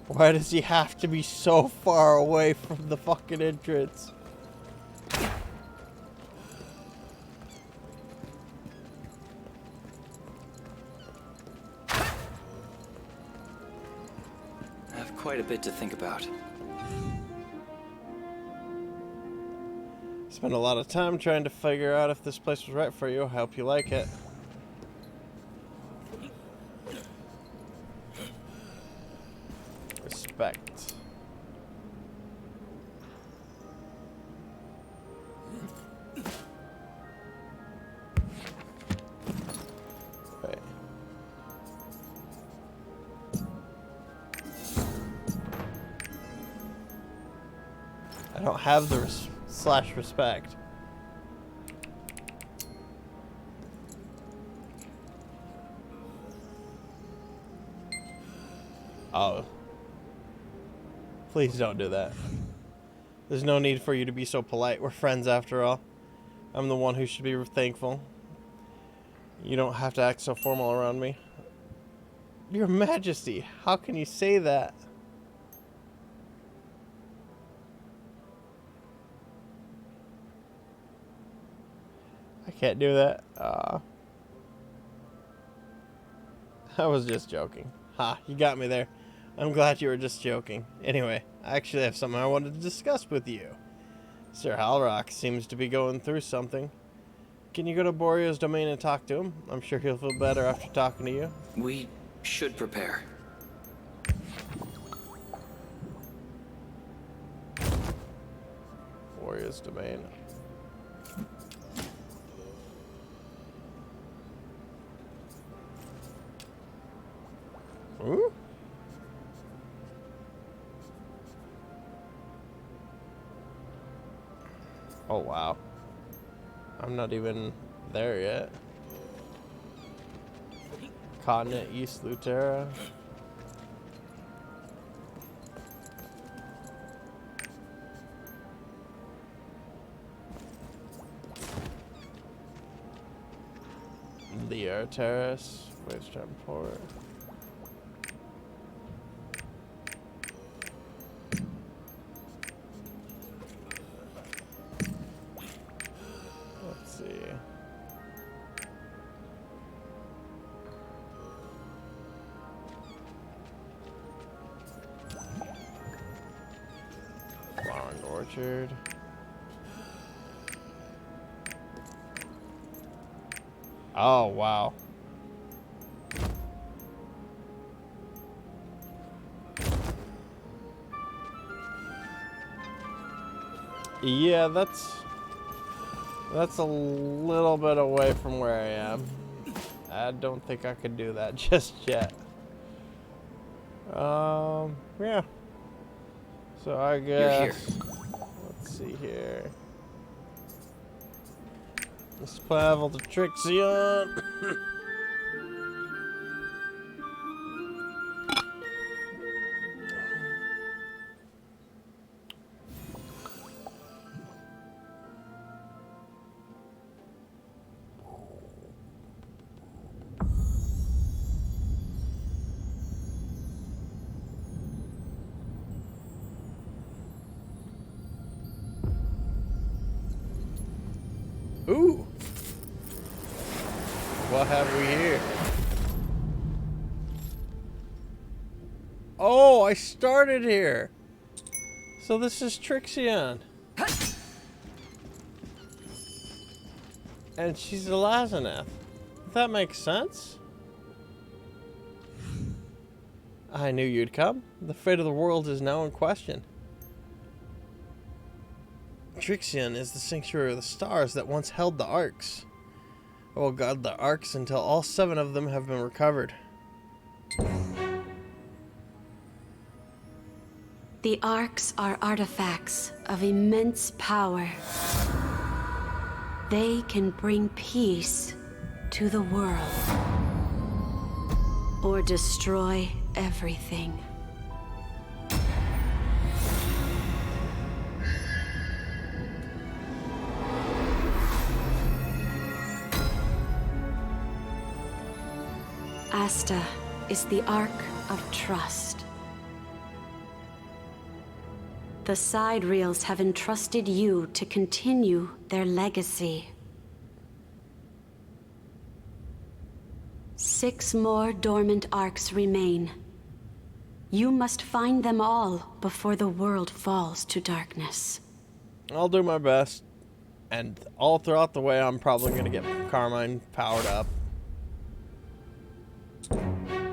Why does he have to be so far away from the fucking entrance? I have quite a bit to think about. Spent a lot of time trying to figure out if this place was right for you. I hope you like it. Respect. Okay. I don't have the slash respect. Oh. Please don't do that. There's no need for you to be so polite. We're friends after all. I'm the one who should be thankful. You don't have to act so formal around me. Your Majesty, how can you say that? I can't do that. I was just joking. Ha, you got me there. I'm glad you were just joking. Anyway, I actually have something I wanted to discuss with you. Sir Halrock seems to be going through something. Can you go to Borio's domain and talk to him? I'm sure he'll feel better after talking to you. We should prepare. Borio's domain. Ooh. Oh wow. I'm not even there yet. Continent East Lutera. The Air Terrace, Wavestone Port. Let's see. Flowering Orchard. Oh, wow. Yeah, that's a little bit away from where I am. I don't think I could do that just yet. Yeah. So I guess let's see here. Let's travel to Trixion. Ooh. What have we here? Oh, I started here. So this is Trixion. And she's a Lazeneth. That makes sense. I knew you'd come. The fate of the world is now in question. Trixion is the sanctuary of the stars that once held the arcs. I will guard the arcs until all 7 of them have been recovered. The arcs are artifacts of immense power. They can bring peace to the world or destroy everything. Vesta is the Ark of Trust. The side reels have entrusted you to continue their legacy. 6 more dormant arcs remain. You must find them all before the world falls to darkness. I'll do my best. And all throughout the way, I'm probably going to get Carmine powered up.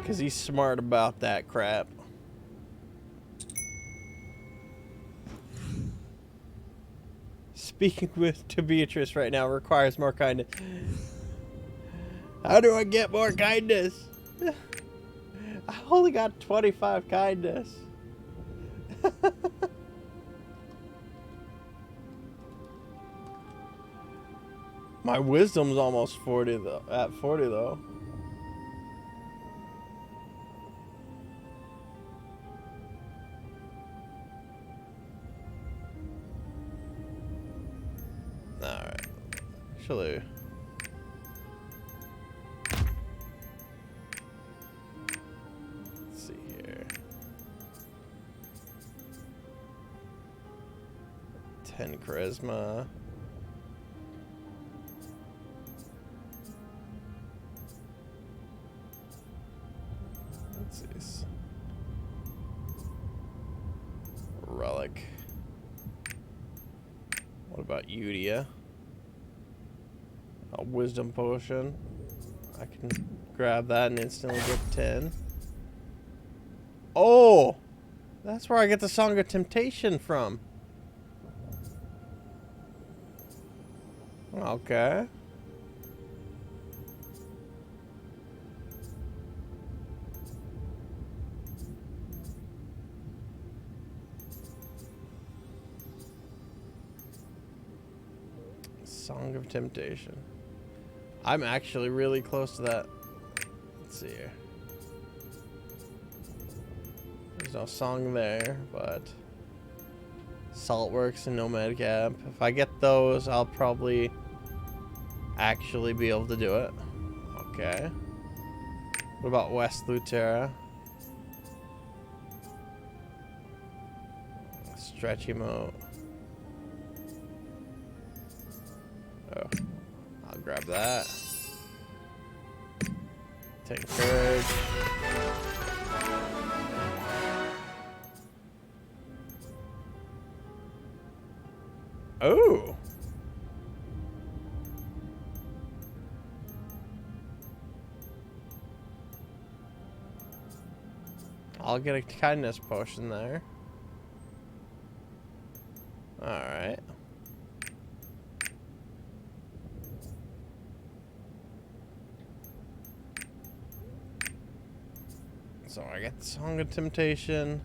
Because he's smart about that crap. Speaking to Beatrice right now requires more kindness. How do I get more kindness? I only got 25 kindness. My wisdom's almost 40 though. At 40 though. Alright. Actually. Let's see here. 10 charisma. Let's see. Relic. What about Udia? A wisdom potion. I can grab that and instantly get 10. Oh! That's where I get the Song of Temptation from. Okay. Song of Temptation. I'm actually really close to that. Let's see here. There's no song there, but Saltworks and Nomad Camp. If I get those, I'll probably actually be able to do it. Okay. What about West Lutera? Stretch emote. Oh, I'll grab that. 10 courage. Oh. I'll get a kindness potion there. All right. So I got the Song of Temptation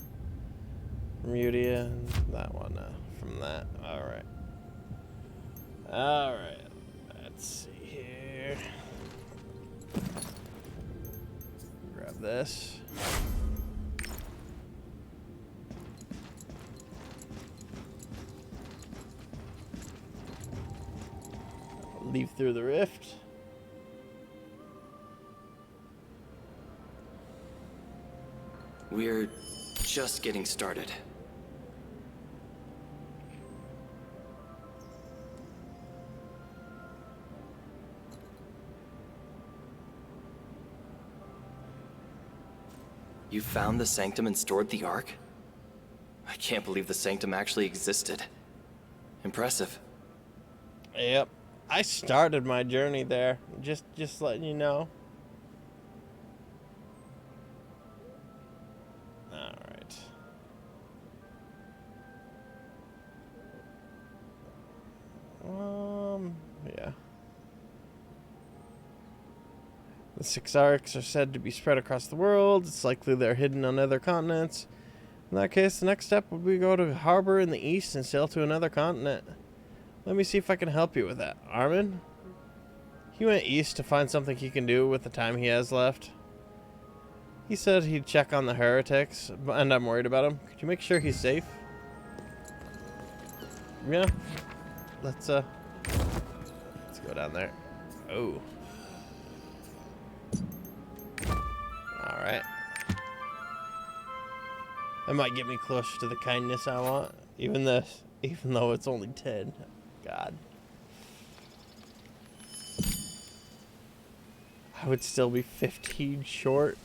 from Udia and that one from that. Alright. Alright. Let's see here. Grab this. Leave through the rift. We're just getting started. You found the Sanctum and stored the Ark? I can't believe the Sanctum actually existed. Impressive. Yep. I started my journey there. Just letting you know. Alright. Yeah. The 6 arcs are said to be spread across the world. It's likely they're hidden on other continents. In that case, the next step would be to go to a harbor in the east and sail to another continent. Let me see if I can help you with that. Armin? He went east to find something he can do with the time he has left. He said he'd check on the heretics, and I'm worried about him. Could you make sure he's safe? Yeah. Let's go down there. Oh. Alright. That might get me closer to the kindness I want. Even though it's only 10. God. I would still be 15 short.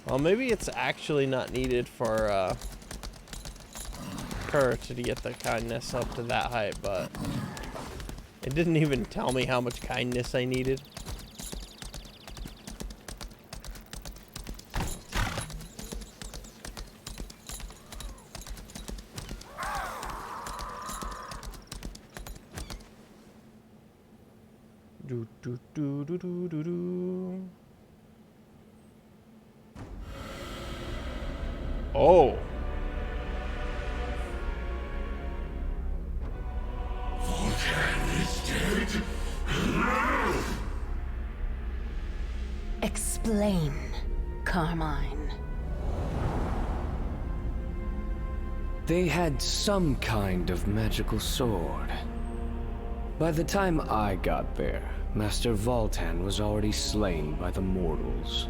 Well, maybe it's actually not needed for her to get the kindness up to that height, but it didn't even tell me how much kindness I needed. Do do do do do do do. Oh. Explain, Carmine. They had some kind of magical sword. By the time I got there, Master Voltan was already slain by the mortals.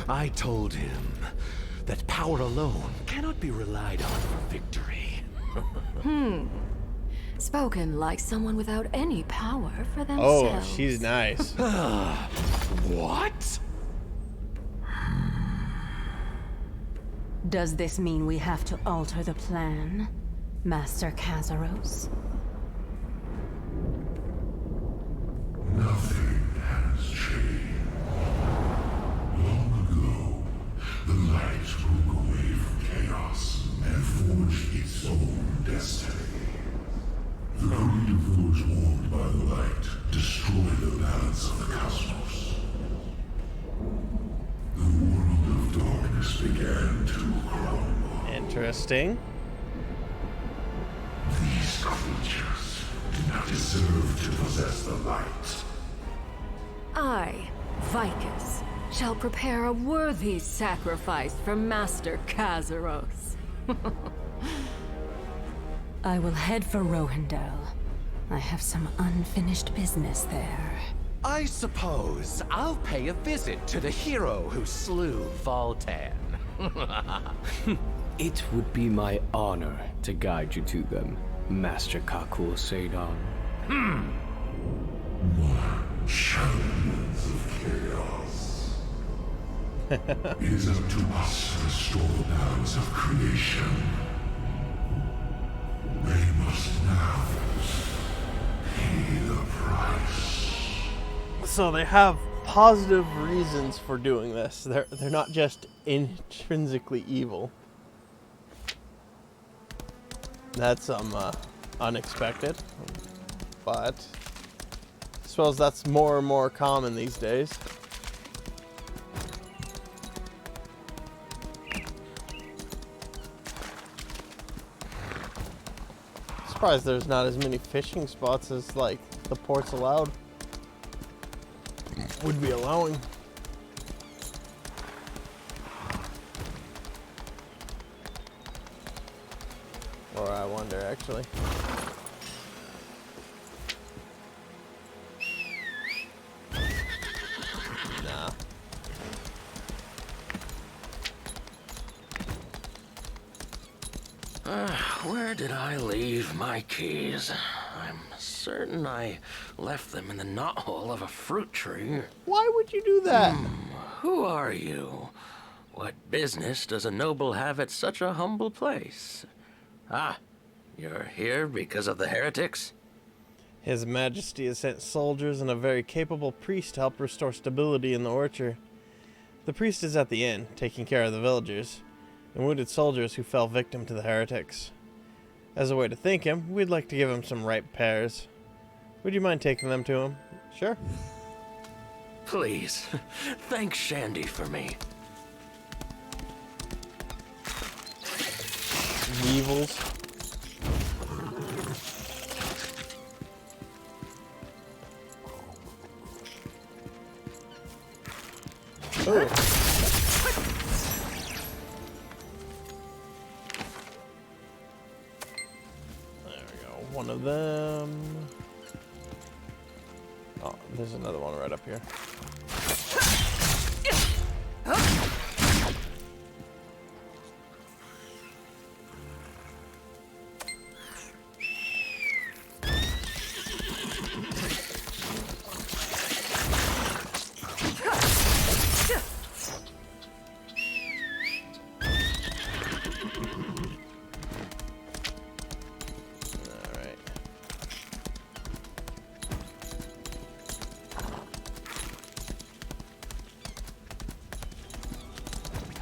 I told him that power alone cannot be relied on for victory. Spoken like someone without any power for Oh, themselves. she's nice. What? Does this mean we have to alter the plan, Master Kazaros? Nothing has changed. Long ago, the light broke away from chaos and forged its own destiny. The greed of those warmed by the light destroyed the balance of the cosmos. The world of darkness began to crumble. Interesting. These creatures do not deserve to possess the light. I, Vicus, shall prepare a worthy sacrifice for Master Kazaros. I will head for Rohendel. I have some unfinished business there. I suppose I'll pay a visit to the hero who slew Voltan. It would be my honor to guide you to them, Master Kakul Sadon. Champions of chaos. It is up to us to restore the balance of creation. They must now pay the price. So they have positive reasons for doing this. They're not just intrinsically evil. That's unexpected, but I suppose that's more and more common these days. Surprised there's not as many fishing spots as like the ports allowed would be allowing. Or I wonder actually. Nah. Where did I leave my keys? I'm certain I left them in the knothole of a fruit tree. Why would you do that? Who are you? What business does a noble have at such a humble place? Ah, you're here because of the heretics? His Majesty has sent soldiers and a very capable priest to help restore stability in the orchard. The priest is at the inn, taking care of the villagers and wounded soldiers who fell victim to the heretics. As a way to thank him, we'd like to give him some ripe pears. Would you mind taking them to him? Sure. Please, thank Shandy for me. Weevils. Oh. There we go. One of them. There's another one right up here.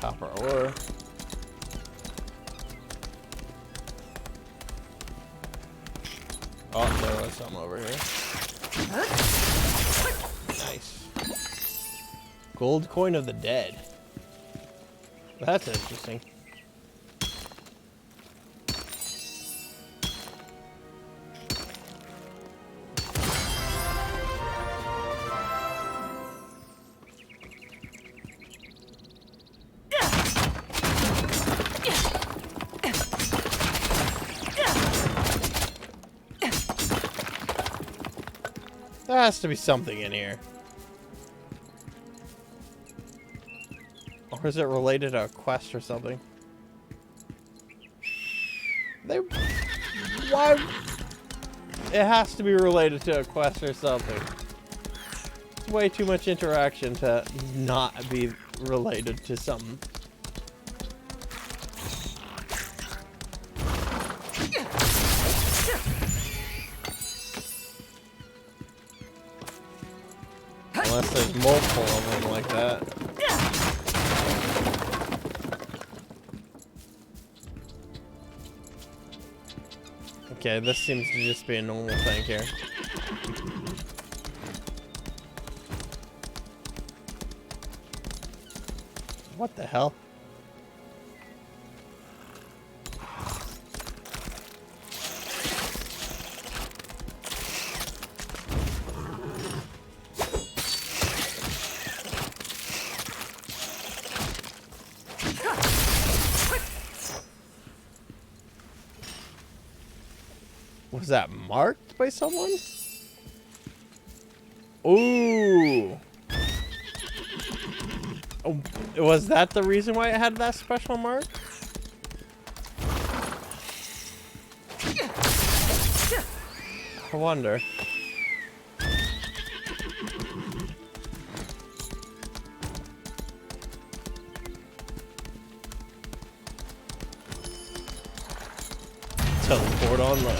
Copper ore. Oh, there was something over here. Nice. Gold coin of the dead. That's interesting. There has to be something in here. Or is it related to a quest or something? Why? It has to be related to a quest or something. It's way too much interaction to not be related to something. Unless there's multiple of them like that. Okay, this seems to just be a normal thing here. What the hell? Was that marked by someone? Ooh. Oh, was that the reason why it had that special mark? I wonder. Teleport online.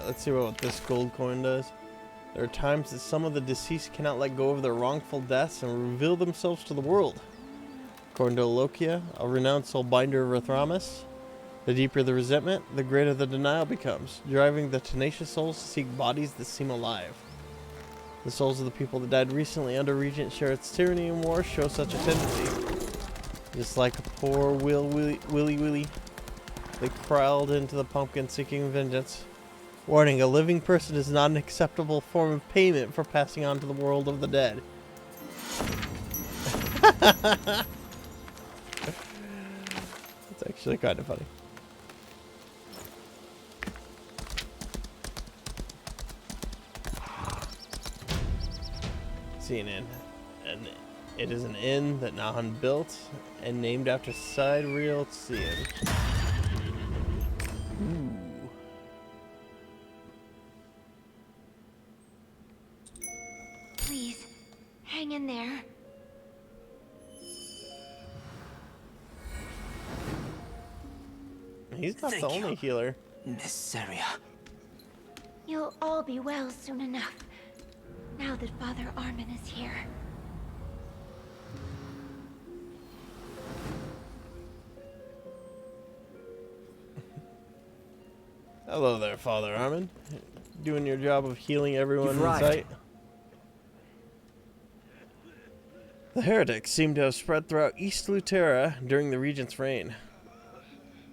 Let's see what this gold coin does. There are times that some of the deceased cannot let go of their wrongful deaths and reveal themselves to the world. According to Lokia, a renowned soulbinder of Rathramas, the deeper the resentment, the greater the denial becomes, driving the tenacious souls to seek bodies that seem alive. The souls of the people that died recently under Regent Sherritt's tyranny and war show such a tendency. Just like a poor Willy, they crawled into the pumpkin seeking vengeance. Warning, a living person is not an acceptable form of payment for passing on to the world of the dead. It's actually kind of funny. See an inn. And it is an inn that Nahan built and named after Sidereal Tsian. Please, hang in there. He's not the only healer. Miss Saria. You'll all be well soon enough, now that Father Armin is here. Hello there, Father Armin. Doing your job of healing everyone in sight. The heretics seem to have spread throughout East Lutera during the Regent's reign.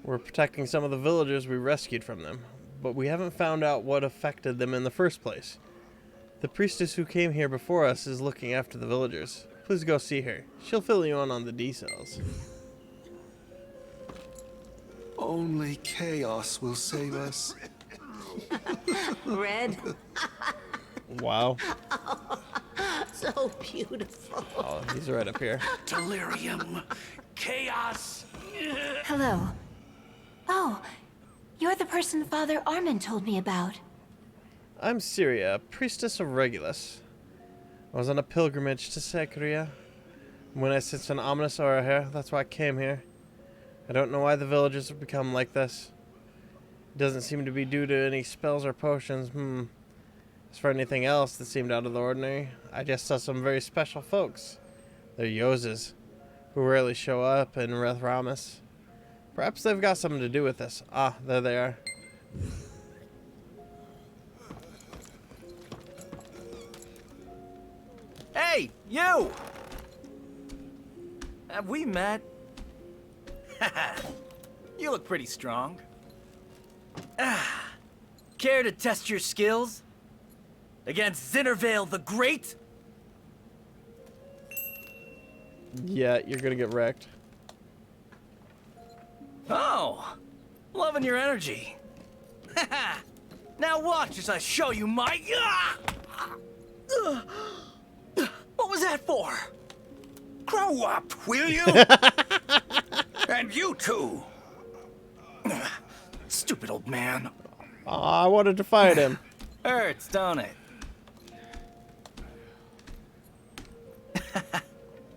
We're protecting some of the villagers we rescued from them, but we haven't found out what affected them in the first place. The priestess who came here before us is looking after the villagers. Please go see her. She'll fill you in on the details. Only chaos will save us. Red? Wow. So beautiful. Oh, he's right up here. Delirium. Chaos. Hello. Oh, you're the person Father Armin told me about. I'm Syria, priestess of Regulus. I was on a pilgrimage to Sacria. When I sensed an ominous aura here, that's why I came here. I don't know why the villagers have become like this. It doesn't seem to be due to any spells or potions. As for anything else that seemed out of the ordinary, I just saw some very special folks. They're Yozes, who rarely show up in Rethramis. Perhaps they've got something to do with this. Ah, there they are. Hey, you! Have we met? You look pretty strong. Care to test your skills? Against Zinnervale the Great? Yeah, you're gonna get wrecked. Oh, loving your energy. Now watch as I show you my... What was that for? Grow up, will you? And you too. Stupid old man. Aw, I wanted to fight him. Hurts, don't it?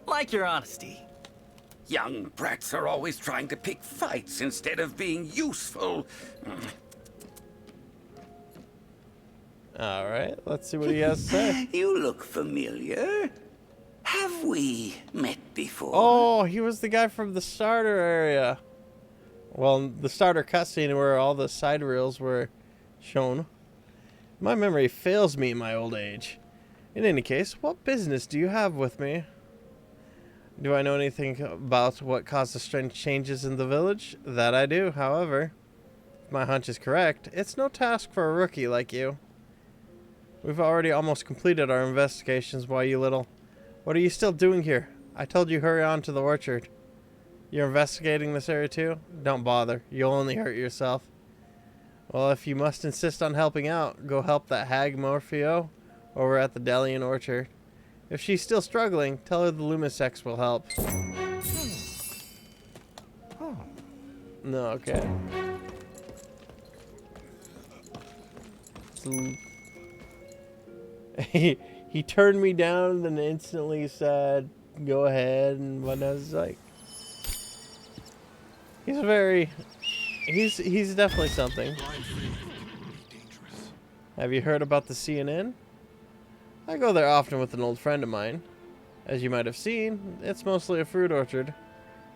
Like your honesty. Young brats are always trying to pick fights instead of being useful. Alright, let's see what he has to say. You look familiar. Have we met before? Oh, he was the guy from the starter area. Well, the starter cutscene where all the side reels were shown. My memory fails me in my old age. In any case, what business do you have with me? Do I know anything about what caused the strange changes in the village? That I do, however. If my hunch is correct, it's no task for a rookie like you. We've already almost completed our investigations, why you little... What are you still doing here? I told you hurry on to the orchard. You're investigating this area too? Don't bother. You'll only hurt yourself. Well, if you must insist on helping out, go help that hag Morpheo over at the Delian Orchard. If she's still struggling, tell her the Lumisex will help. No, okay. So, he turned me down and then instantly said, go ahead, and when I was like... He's definitely something. Have you heard about the CNN? I go there often with an old friend of mine. As you might have seen, it's mostly a fruit orchard.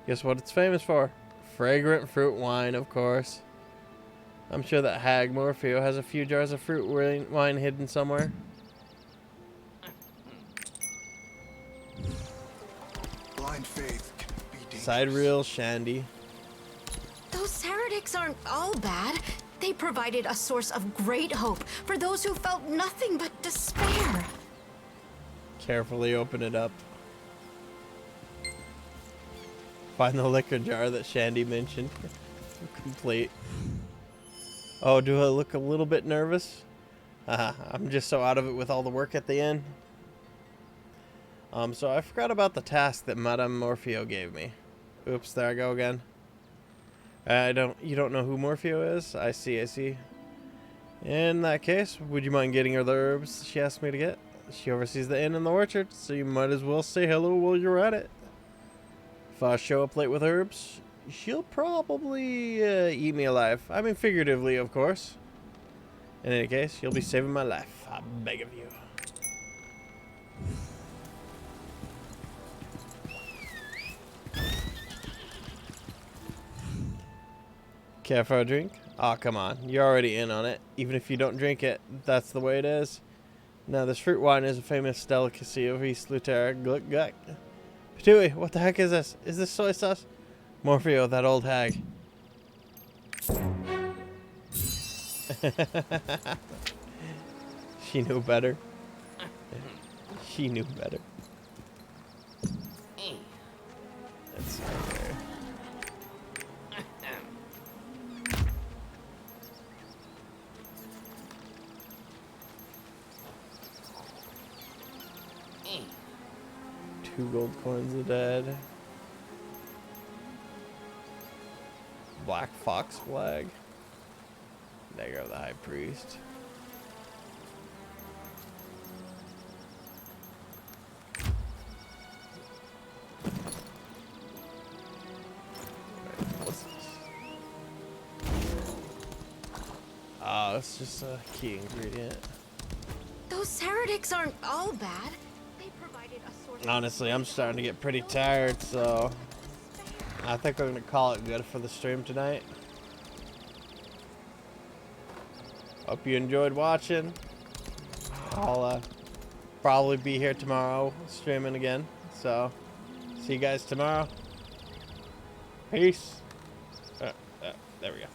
Guess what it's famous for? Fragrant fruit wine, of course. I'm sure that hag Morpheo has a few jars of fruit wine hidden somewhere. Blind faith can be dangerous. Side reel Shandy. Those heretics aren't all bad. They provided a source of great hope for those who felt nothing but despair. Carefully open it up. Find the liquor jar that Shandy mentioned. Complete. Oh, do I look a little bit nervous? I'm just so out of it with all the work at the end. So I forgot about the task that Madame Morpheo gave me. Oops, there I go again. You don't know who Morpheo is? I see. In that case, would you mind getting her the herbs she asked me to get? She oversees the inn and the orchard, so you might as well say hello while you're at it. If I show up late with herbs, she'll probably eat me alive. I mean figuratively, of course. In any case, you'll be saving my life. I beg of you. Care for a drink? Aw, come on. You're already in on it. Even if you don't drink it, that's the way it is. Now, this fruit wine is a famous delicacy of East Lutera. Gluck, guck. Patui, what the heck is this? Is this soy sauce? Morpheo, that old hag. She knew better. She knew better. Let's see there. 2 gold coins a dead. Black fox flag. There go the high priest. What's this? Oh, it's just a key ingredient. Those heretics aren't all bad. They provided a source. Honestly, I'm starting to get pretty tired, so I think we're gonna call it good for the stream tonight. Hope you enjoyed watching. I'll probably be here tomorrow streaming again. So, see you guys tomorrow. Peace. There we go.